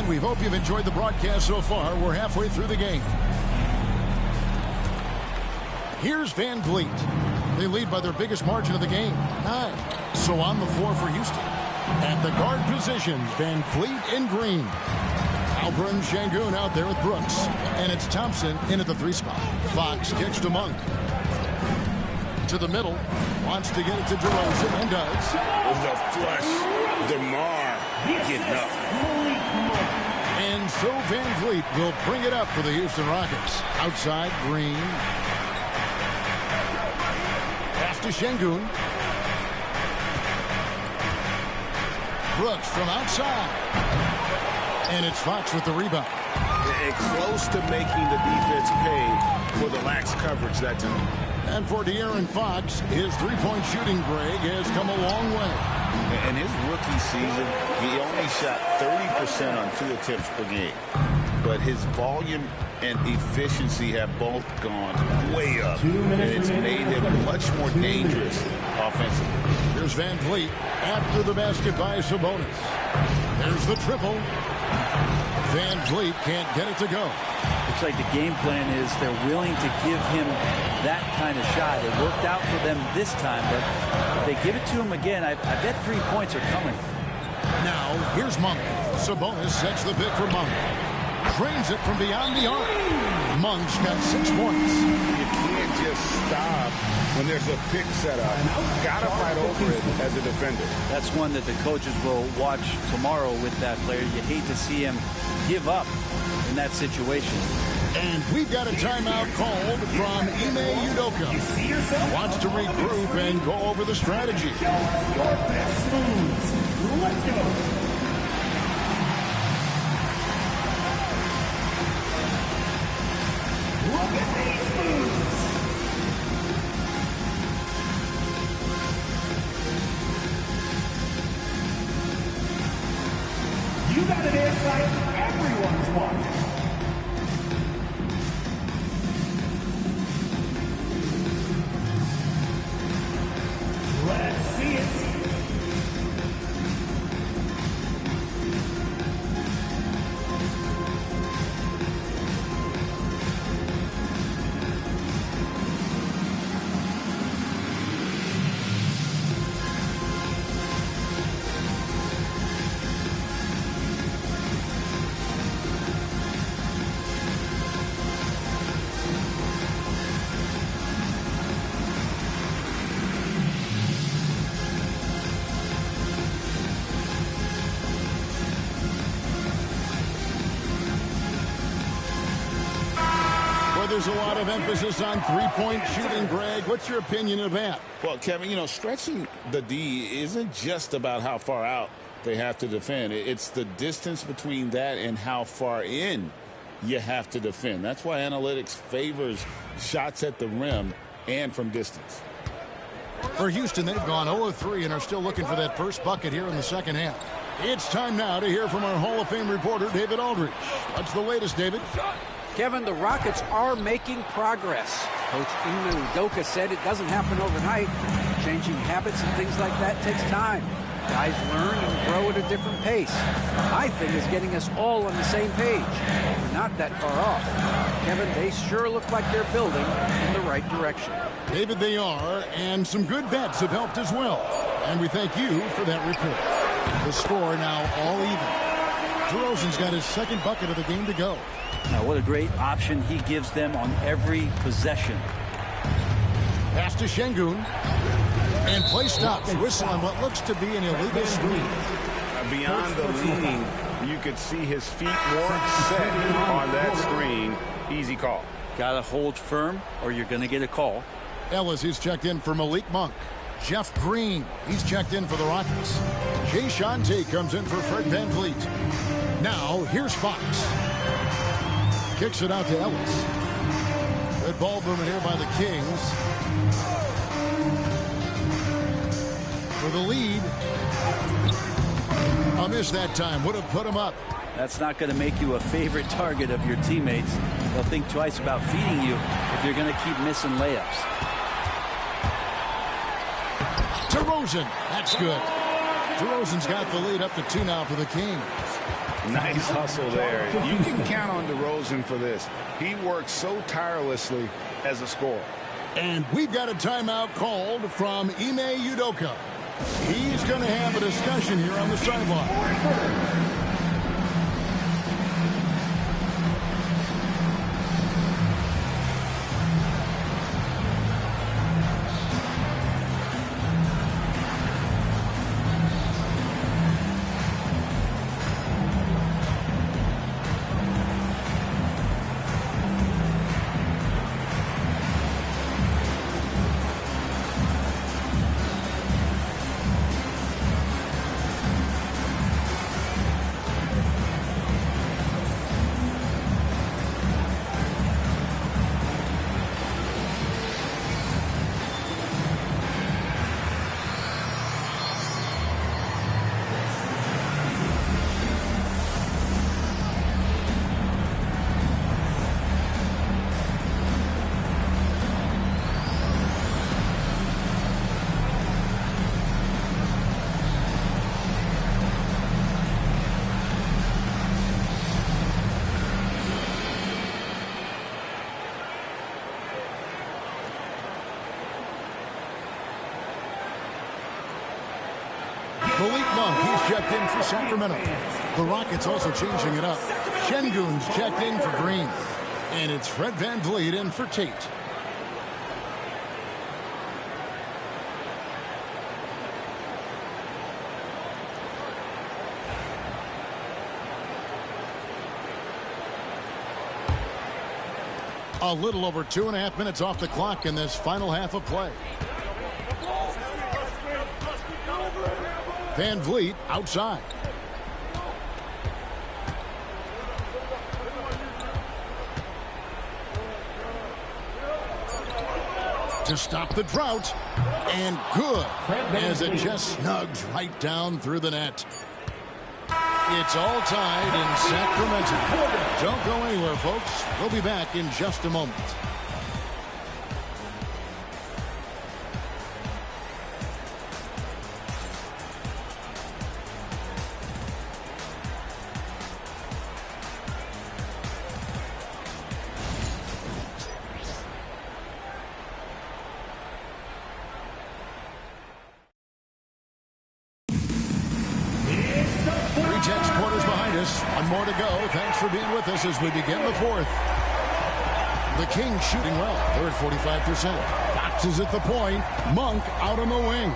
We hope you've enjoyed the broadcast so far. We're halfway through the game. Here's VanVleet. They lead by their biggest margin of the game, 9. So on the floor for Houston. At the guard positions, VanVleet in green. Alperen Şengün out there with Brooks. And it's Thompson in at the 3 spot. Fox kicks to Monk. To the middle. Wants to get it to DeRozan and does. The flush. DeMar getting up. And so VanVleet will bring it up for the Houston Rockets. Outside, Green. Pass to Şengün. Brooks from outside. And it's Fox with the rebound. Close to making the defense pay for the lax coverage that time. And for De'Aaron Fox, his three-point shooting, Greg, has come a long way. In his rookie season, he only shot 30% on 2 attempts per game. But his volume and efficiency have both gone way up. And it's made him much more dangerous offensively. Here's Van Vliet after the basket by Sabonis. There's the triple. Van Vliet can't get it to go. Looks like the game plan is they're willing to give him that kind of shot. It worked out for them this time, but if they give it to him again, I bet 3 points are coming. Now, here's Monk. Sabonis sets the pick for Monk. Drains it from beyond the arc. Monk's got 6 points. You can't just stop when there's a pick set up. Got to fight over it as a defender. That's one that the coaches will watch tomorrow with that player. You hate to see him give up in that situation. And we've got a timeout called from Ime Udoka. Wants to regroup and go over the strategy. Let's go. Look at these moves. You got an insight everyone's watching. Let's see it. There's a lot of emphasis on three-point shooting, Greg. What's your opinion of that? Well, Kevin, you know, stretching the D isn't just about how far out they have to defend. It's the distance between that and how far in you have to defend. That's why analytics favors shots at the rim and from distance. For Houston, they've gone 0-3 and are still looking for that first bucket here in the second half. It's time now to hear from our Hall of Fame reporter, David Aldridge. What's the latest, David? Kevin, the Rockets are making progress. Coach Ime Udoka said it doesn't happen overnight. Changing habits and things like that takes time. Guys learn and grow at a different pace. My thing is getting us all on the same page. We're not that far off. Kevin, they sure look like they're building in the right direction. David, they are, and some good vets have helped as well. And we thank you for that report. The score now all even. DeRozan's got his second bucket of the game to go. Now, what a great option he gives them on every possession. Pass to Şengün. And play stops. Whistle on what looks to be an illegal screen. Beyond the leaning, you could see his feet weren't set on that screen. Easy call. Got to hold firm or you're going to get a call. Ellis is checked in for Malik Monk. Jeff Green, he's checked in for the Rockets. Jay Shante comes in for Fred VanVleet. Now, here's Fox. Kicks it out to Ellis. Good ball movement here by the Kings. For the lead. A miss that time. Would have put him up. That's not going to make you a favorite target of your teammates. They'll think twice about feeding you if you're going to keep missing layups. DeRozan. That's good. DeRozan's got the lead up to 2 now for the Kings. Nice hustle there. You can count on DeRozan for this. He works so tirelessly as a scorer. And we've got a timeout called from Ime Udoka. He's going to have a discussion here on the sideline. checked in for Sacramento. The Rockets also changing it up. Şengün's checked in for Green. And it's Fred VanVleet in for Tate. A little over 2.5 minutes off the clock in this final half of play. VanVleet outside. To stop the drought. And good. As it just snugs right down through the net. It's all tied in Sacramento. Don't go anywhere, folks. We'll be back in just a moment. One more to go. Thanks for being with us as we begin the fourth. The Kings shooting well. They're at 45%. Fox is at the point. Monk out on the wing.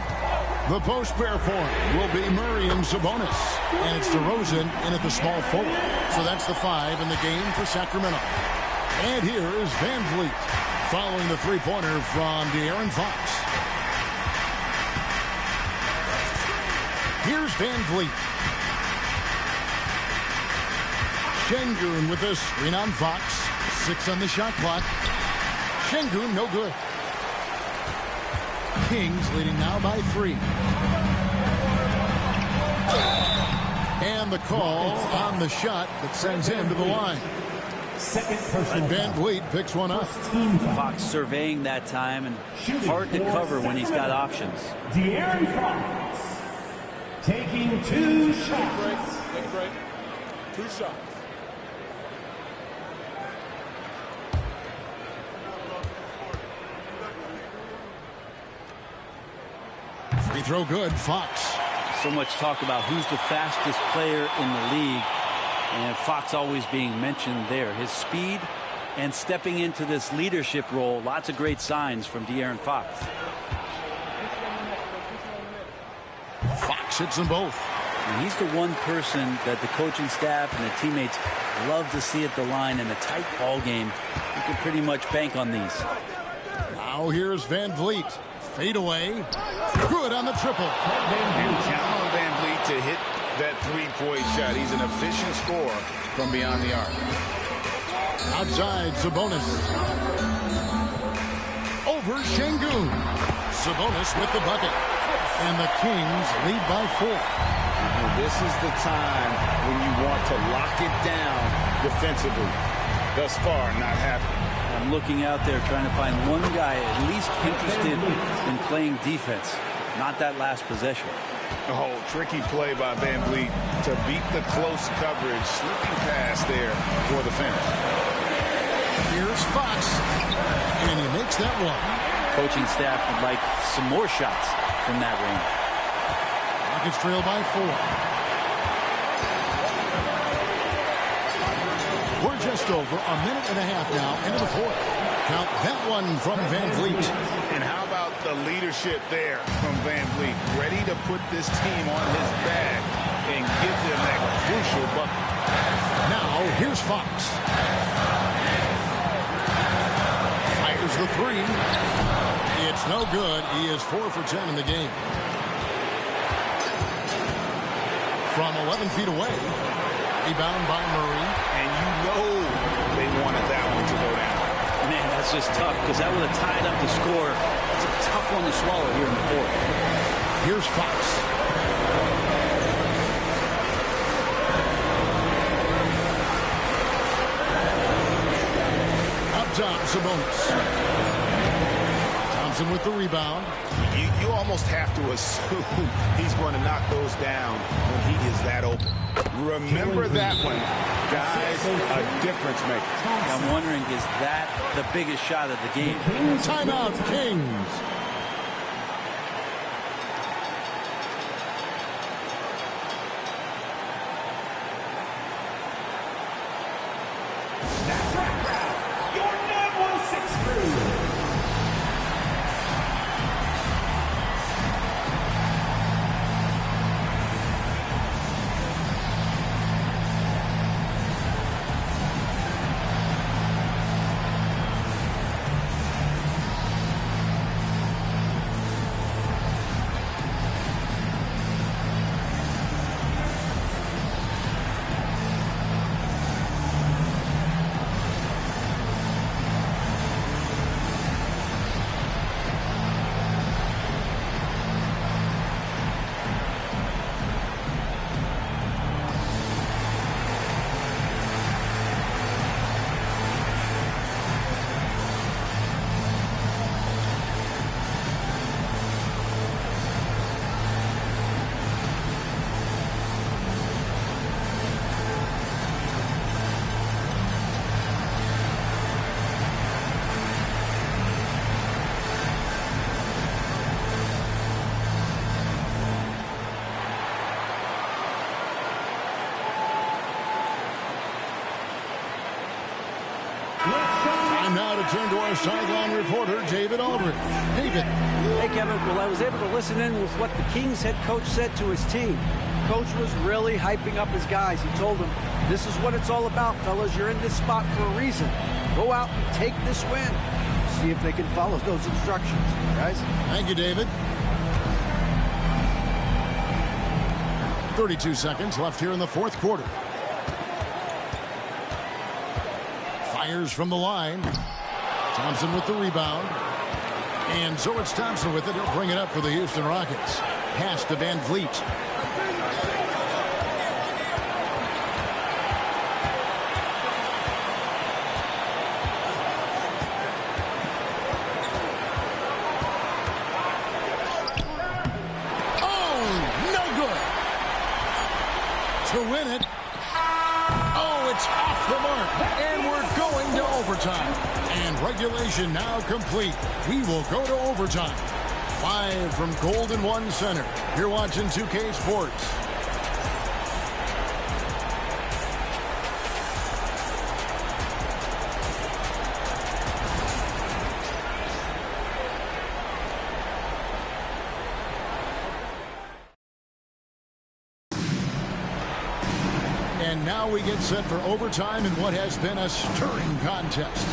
The post pair for him will be Murray and Sabonis. And it's DeRozan in at the small forward. So that's the 5 in the game for Sacramento. And here is VanVleet following the three-pointer from De'Aaron Fox. Here's VanVleet. Şengün with a screen on Fox. 6 on the shot clock. Şengün no good. Kings leading now by 3. And the call on the shot that sends him to the line. And VanVleet picks one up. Fox surveying that time and hard to cover when he's got options. De'Aaron Fox taking 2 shots. Take a break. 2 shots. Free throw good, Fox. So much talk about who's the fastest player in the league, and Fox always being mentioned there. His speed and stepping into this leadership role, lots of great signs from De'Aaron Fox. Fox hits them both. And he's the one person that the coaching staff and the teammates love to see at the line in a tight ball game. You can pretty much bank on these. Now here's VanVleet. Fade away. Good on the triple. And count on VanVleet to hit that three-point shot. He's an efficient scorer from beyond the arc. Outside, Sabonis. Over Şengün. Sabonis with the bucket. And the Kings lead by 4. And this is the time when you want to lock it down defensively. Thus far, not happening. I'm looking out there trying to find one guy at least interested in playing defense, not that last possession. Oh, tricky play by VanVleet to beat the close coverage. Slipping pass there for the finish. Here's Fox, and he makes that one. Coaching staff would like some more shots from that range. Rockets trail by 4. We're just over a minute and a half now into the fourth. Count that one from VanVleet. And how about the leadership there from VanVleet? Ready to put this team on his back and give them that crucial bucket. Now, here's Fox. Fires the 3. It's no good. He is 4 for 10 in the game. From 11 feet away. Rebound by Murray. And you know they wanted that one to go down. Man, that's just tough because that would have tied up the score. It's a tough one to swallow here in the fourth. Here's Fox. Up top, Sabonis. Thompson with the rebound. You almost have to assume he's going to knock those down when he is that open. Remember that one, guys, a difference maker. I'm wondering, is that the biggest shot of the game? Timeout, Kings. turn to our sideline reporter, David Aldridge. David. Hey, Kevin. Well, I was able to listen in with what the Kings head coach said to his team. Coach was really hyping up his guys. He told them, this is what it's all about, fellas. You're in this spot for a reason. Go out and take this win. See if they can follow those instructions, guys. Thank you, David. 32 seconds left here in the fourth quarter. Fires from the line. Thompson with the rebound. And so it's Thompson with it. He'll bring it up for the Houston Rockets. Pass to Van Vliet. To win it. Oh, it's off the mark. And we're going to overtime. And regulation now complete. We will go to overtime. Live from Golden One Center. You're watching 2K Sports. And now we get set for overtime in what has been a stirring contest.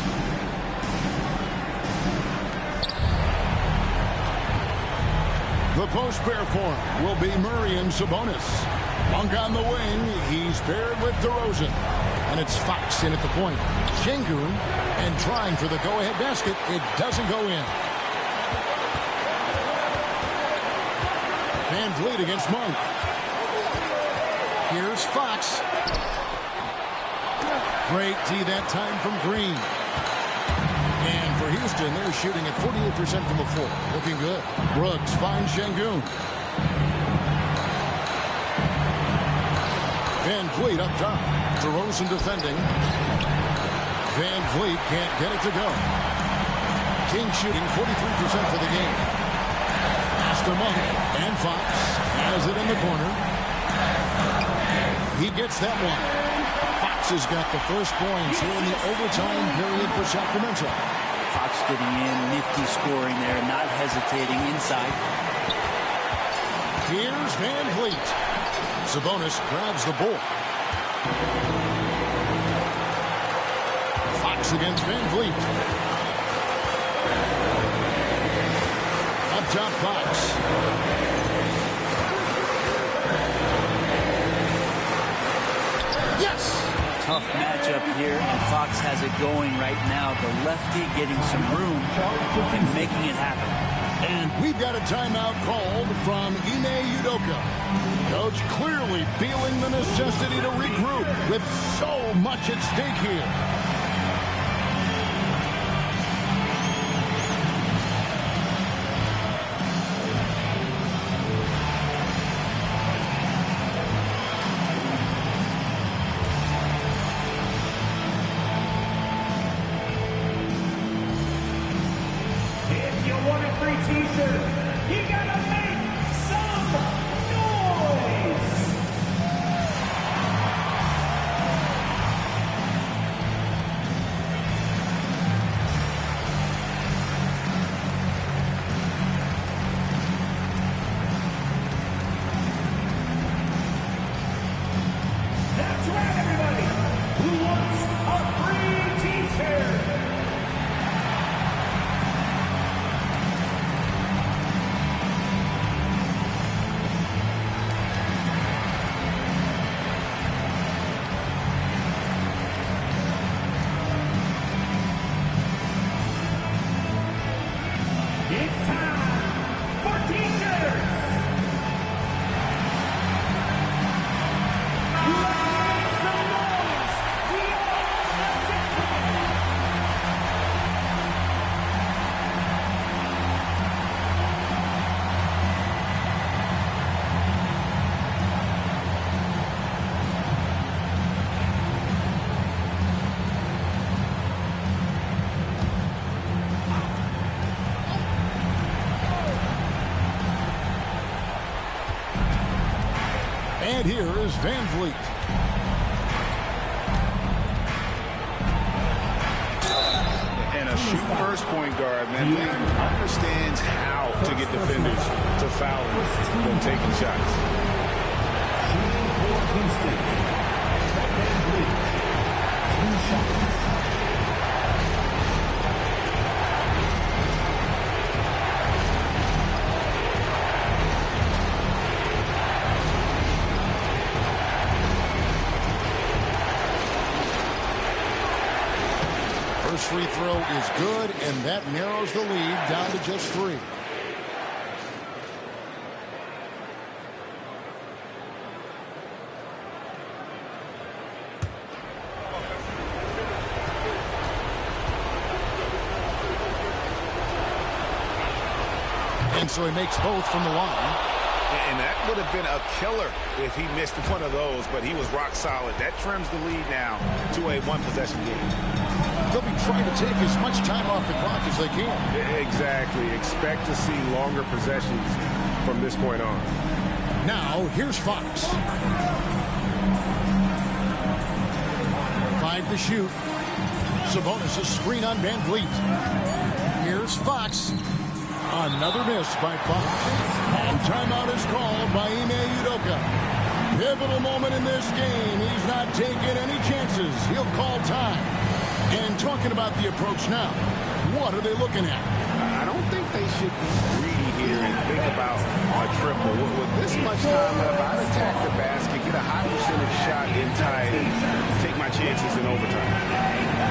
The post pair form will be Murray and Sabonis. Monk on the wing. He's paired with DeRozan. And it's Fox in at the point. Şengün, and trying for the go-ahead basket. It doesn't go in. Van Vliet against Monk. Here's Fox. Great D that time from Green. And for Houston, they're shooting at 48% from the floor. Looking good. Brooks finds Şengün. Van Vliet up top. DeRozan defending. Van Vliet can't get it to go. King shooting 43% for the game. Pass to Monk. And Fox has it in the corner. He gets that one. Fox has got the first points here in the overtime period for Sacramento. Fox getting in, nifty scoring there, not hesitating inside. Here's Van Vliet. Sabonis grabs the ball. Fox against Van Vliet. Up top, Fox. Tough matchup here, and Fox has it going right now. The lefty getting some room and making it happen. And we've got a timeout called from Ime Udoka. Coach clearly feeling the necessity to regroup with so much at stake here. And here is Van Vliet. And a shoot-first point guard, man, he understands how to get defenders to foul him when taking shots. Shooting for Houston. Two shots. First free throw is good, and that narrows the lead down to just 3. And so he makes both from the line. And that would have been a killer if he missed one of those, but he was rock solid. That trims the lead now to a one-possession game. They'll be trying to take as much time off the clock as they can. Exactly. Expect to see longer possessions from this point on. Now, here's Fox. 5 to shoot. Sabonis a screen on Van Vliet. Here's Fox. Another miss by Fox. And timeout is called by Ime Udoka. Pivotal moment in this game. He's not taking any chances. He'll call time. And talking about the approach now, what are they looking at? I don't think they should be greedy here and think about a triple. With this much time left, I'd attack the basket, get a high percentage shot in tight, and take my chances in overtime.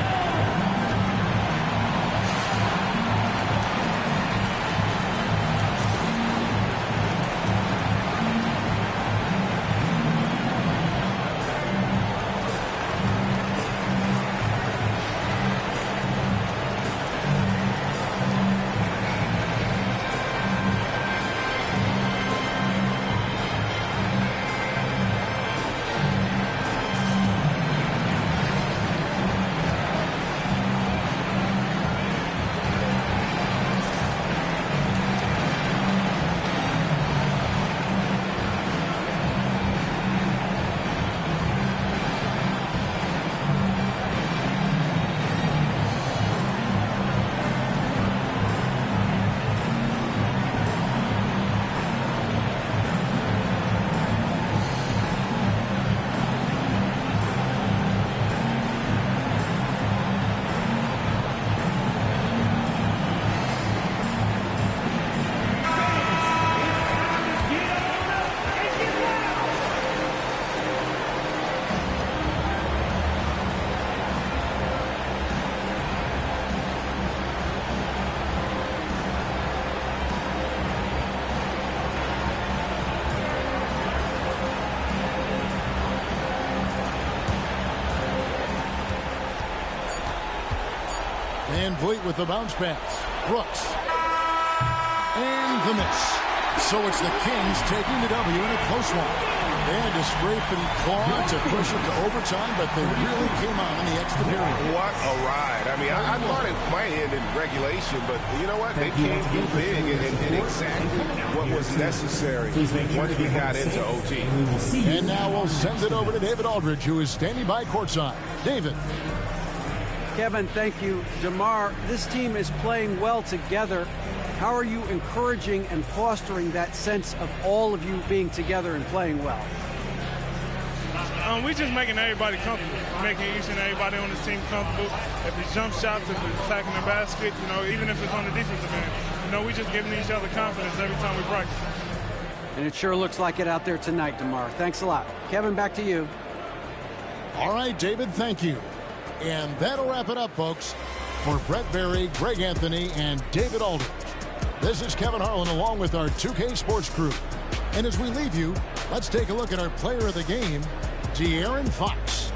Van Vliet with the bounce pass. Brooks. And the miss. So it's the Kings taking the W in a close one. They had to scrape and claw to push it to overtime, but they really came on in the extra period. What a ride. I mean, I thought it might end in regulation, but you know what? They came through big and did exactly what was necessary once we got into OT. And now we'll send it over to David Aldridge, who is standing by courtside. David. Kevin, thank you. DeMar, this team is playing well together. How are you encouraging and fostering that sense of all of you being together and playing well? We're just making everybody comfortable, making each and everybody on this team comfortable. If it's jump shots, if it's attacking the basket, even if it's on the defensive end, we're just giving each other confidence every time we practice. And it sure looks like it out there tonight, DeMar. Thanks a lot. Kevin, back to you. All right, David, thank you. And that'll wrap it up, folks. For Brett Berry, Greg Anthony, and David Aldridge, this is Kevin Harlan along with our 2K Sports crew. And as we leave you, let's take a look at our player of the game, De'Aaron Fox.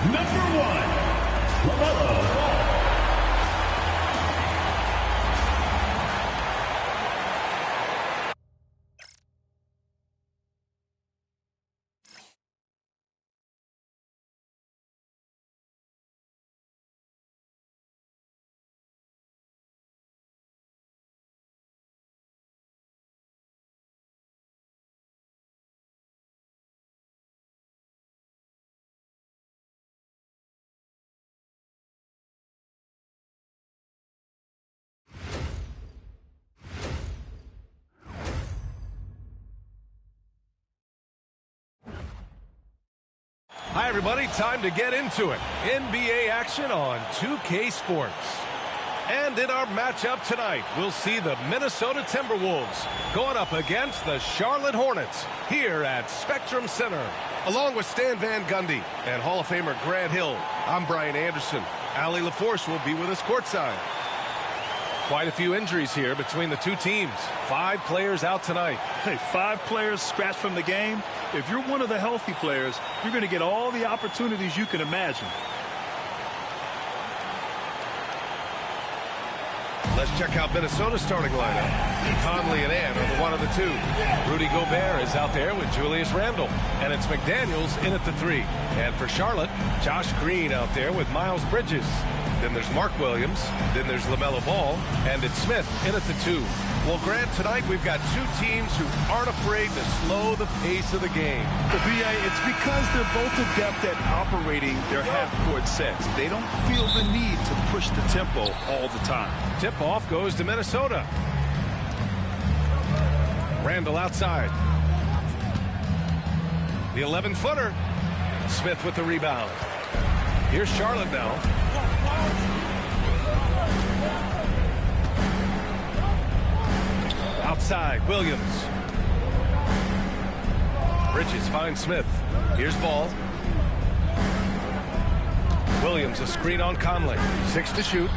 Number 1, LaMelo Ball. Hi, everybody. Time to get into it. NBA action on 2K Sports. And in our matchup tonight, we'll see the Minnesota Timberwolves going up against the Charlotte Hornets here at Spectrum Center. Along with Stan Van Gundy and Hall of Famer Grant Hill, I'm Brian Anderson. Allie LaForce will be with us courtside. Quite a few injuries here between the two teams. 5 players out tonight. Hey, 5 players scratched from the game. If you're one of the healthy players, you're going to get all the opportunities you can imagine. Let's check out Minnesota's starting lineup. Conley and Ann are the 1 of the 2. Rudy Gobert is out there with Julius Randle. And it's McDaniels in at the 3. And for Charlotte, Josh Green out there with Miles Bridges. Then there's Mark Williams. Then there's LaMelo Ball. And it's Smith in at the 2. Well, Grant, tonight we've got 2 teams who aren't afraid to slow the pace of the game. The BA, it's because they're both adept at operating their half-court sets. They don't feel the need to push the tempo all the time. Tip-off goes to Minnesota. Randle outside. The 11-footer. Smith with the rebound. Here's Charlotte now. Outside, Williams. Bridges finds Smith. Here's Ball. Williams, a screen on Conley. 6 to shoot.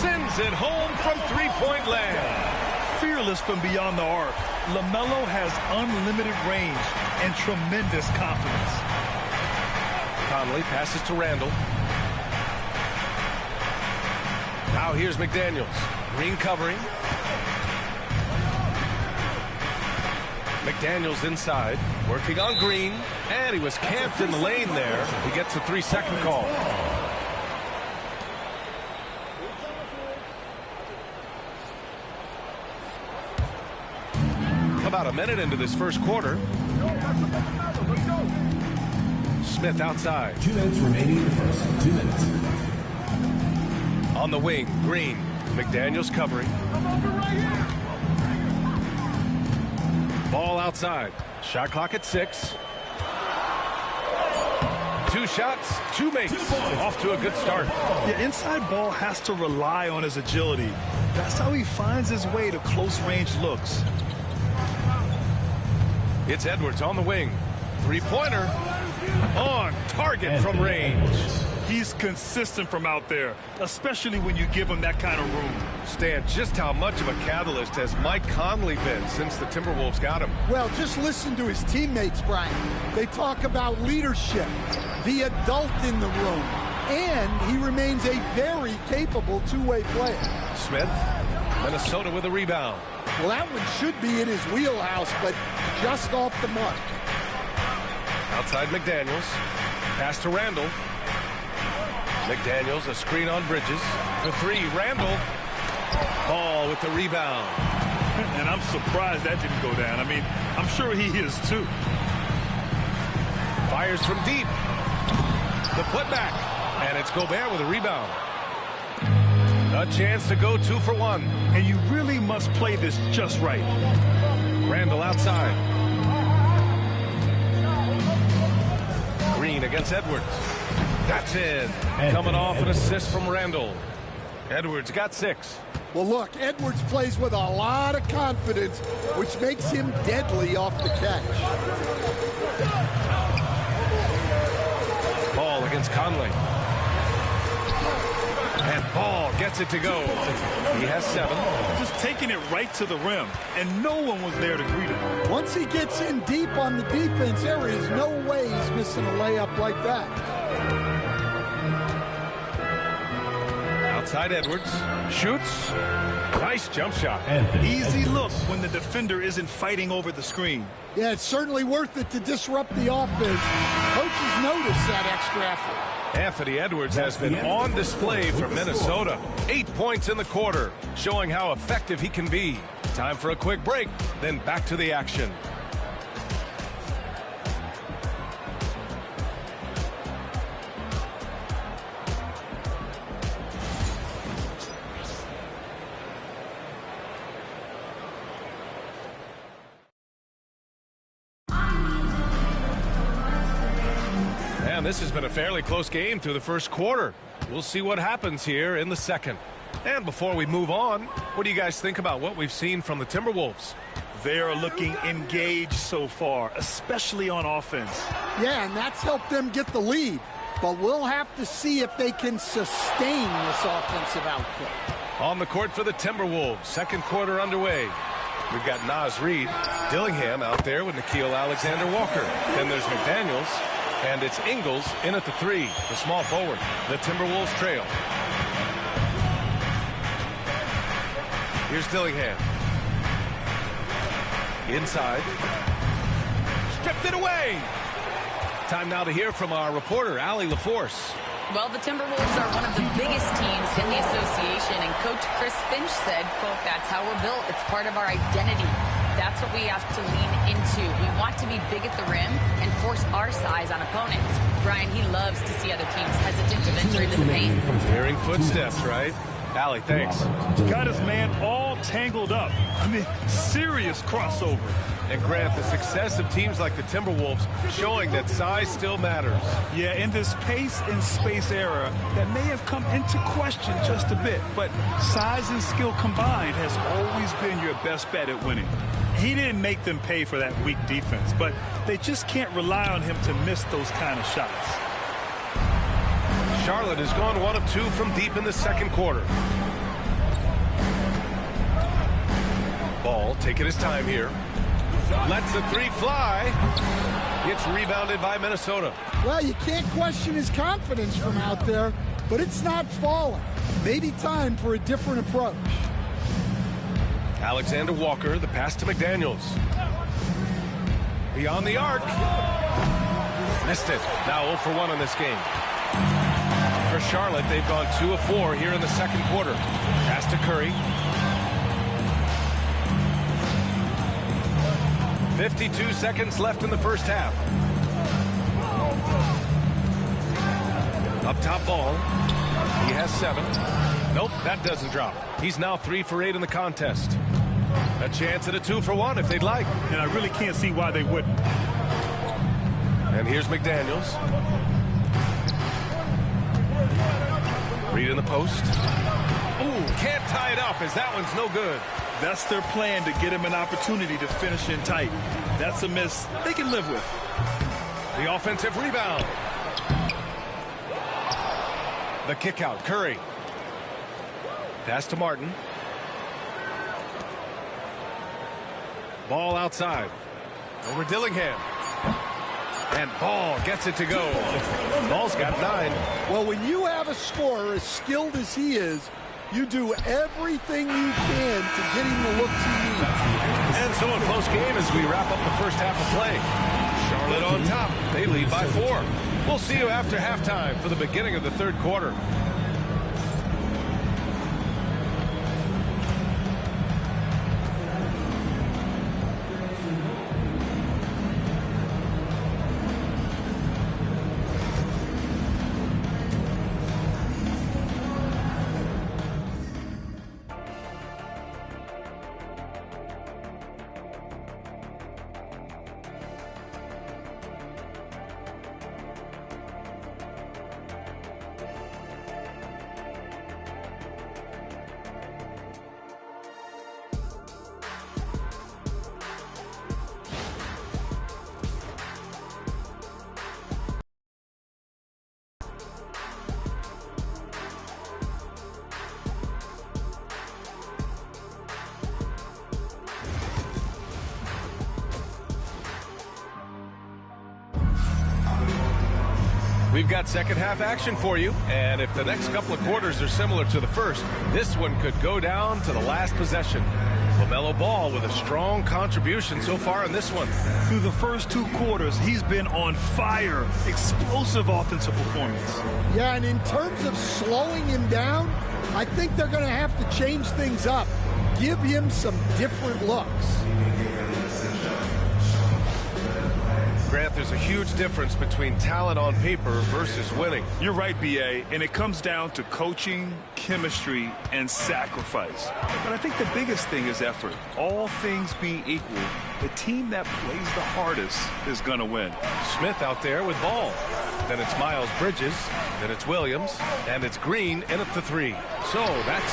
Sends it home from three-point land. Fearless from beyond the arc, LaMelo has unlimited range and tremendous confidence. Conley passes to Randle. Now here's McDaniels. Green covering. McDaniels inside, working on Green, and he was camped in the lane there. He gets a 3-second call. About a minute into this first quarter. Smith outside. 2 minutes remaining in the first. 2 minutes. On the wing, Green. McDaniels covering. Ball outside. Shot clock at 6. 2 shots, 2 makes. Off to a good start. Yeah, inside Ball has to rely on his agility. That's how he finds his way to close-range looks. It's Edwards on the wing. 3-pointer. On target from range. He's consistent from out there, especially when you give him that kind of room. Stan, just how much of a catalyst has Mike Conley been since the Timberwolves got him? Well, just listen to his teammates, Brian. They talk about leadership, the adult in the room, and he remains a very capable two-way player. Smith, Minnesota with a rebound. Well, that one should be in his wheelhouse, but just off the mark. Outside McDaniels. Pass to Randle. McDaniels, a screen on Bridges. For 3, Randle. Ball with the rebound. And I'm surprised that didn't go down. I mean, I'm sure he is too. Fires from deep. The putback. And it's Gobert with a rebound. A chance to go 2 for 1. And you really must play this just right. Randle outside. Green against Edwards. That's it. Coming off an assist from Randle. Edwards got 6. Well, look, Edwards plays with a lot of confidence, which makes him deadly off the catch. Ball against Conley. And Ball gets it to go. He has 7. Just taking it right to the rim, and no one was there to greet him. Once he gets in deep on the defense, there is no way he's missing a layup like that. Outside Edwards. Shoots. Nice jump shot. Easy look when the defender isn't fighting over the screen. Yeah, it's certainly worth it to disrupt the offense. Coaches notice that extra effort. Anthony Edwards has been on display for Minnesota. 8 points in the quarter, showing how effective he can be. Time for a quick break, then back to the action. And this has been a fairly close game through the first quarter. We'll see what happens here in the second. And before we move on, what do you guys think about what we've seen from the Timberwolves? They are looking engaged so far, especially on offense. Yeah, and that's helped them get the lead. But we'll have to see if they can sustain this offensive output. On the court for the Timberwolves, second quarter underway. We've got Naz Reid, Dillingham out there with Nickeil Alexander-Walker. Then there's McDaniels, and it's Ingles in at the 3, the small forward. The Timberwolves trail. Here's Dillingham. Inside. Stripped it away. Time now to hear from our reporter, Allie LaForce. Well, the Timberwolves are one of the biggest teams in the association, and Coach Chris Finch said, quote, "That's how we're built. It's part of our identity. That's what we have to lean into. We want to be big at the rim and force our size on opponents." Brian, he loves to see other teams hesitant to venture into the paint. Hearing footsteps, right? Allie, thanks. Got his man all tangled up. I mean, serious crossover. And Grant, the success of teams like the Timberwolves showing that size still matters. Yeah, in this pace and space era, that may have come into question just a bit, but size and skill combined has always been your best bet at winning. He didn't make them pay for that weak defense, but they just can't rely on him to miss those kind of shots. Charlotte has gone 1 of 2 from deep in the second quarter. Ball taking his time here. Lets the 3 fly. It's rebounded by Minnesota. Well, you can't question his confidence from out there, but it's not falling. Maybe time for a different approach. Alexander Walker, the pass to McDaniels. Beyond the arc. Missed it. Now 0 for 1 in this game. For Charlotte, they've gone 2 of 4 here in the second quarter. Pass to Curry. 52 seconds left in the first half. Up top Ball. He has 7. Nope, that doesn't drop. He's now 3 for 8 in the contest. A chance at a 2 for 1 if they'd like. And I really can't see why they wouldn't. And here's McDaniels. Reid in the post. Ooh, can't tie it up as that one's no good. That's their plan, to get him an opportunity to finish in tight. That's a miss they can live with. The offensive rebound. The kick out, Curry. Pass to Martin. Ball outside. Over Dillingham. And Ball gets it to go. Ball's got 9. Well, when you have a scorer as skilled as he is, you do everything you can to get him the looks he needs. And so a close game as we wrap up the first half of play. Charlotte on top. They lead by 4. We'll see you after halftime for the beginning of the third quarter. We've got second half action for you, and if the next couple of quarters are similar to the first, this one could go down to the last possession. LaMelo Ball with a strong contribution so far in this one. Through the first 2 quarters, he's been on fire. Explosive offensive performance. Yeah, and in terms of slowing him down, I think they're going to have to change things up. Give him some different looks. Grant, there's a huge difference between talent on paper versus winning. You're right, B.A., and it comes down to coaching, chemistry, and sacrifice. But I think the biggest thing is effort. All things being equal, the team that plays the hardest is going to win. Smith out there with Ball. Then it's Miles Bridges. Then it's Williams. And it's Green in at the 3. So that's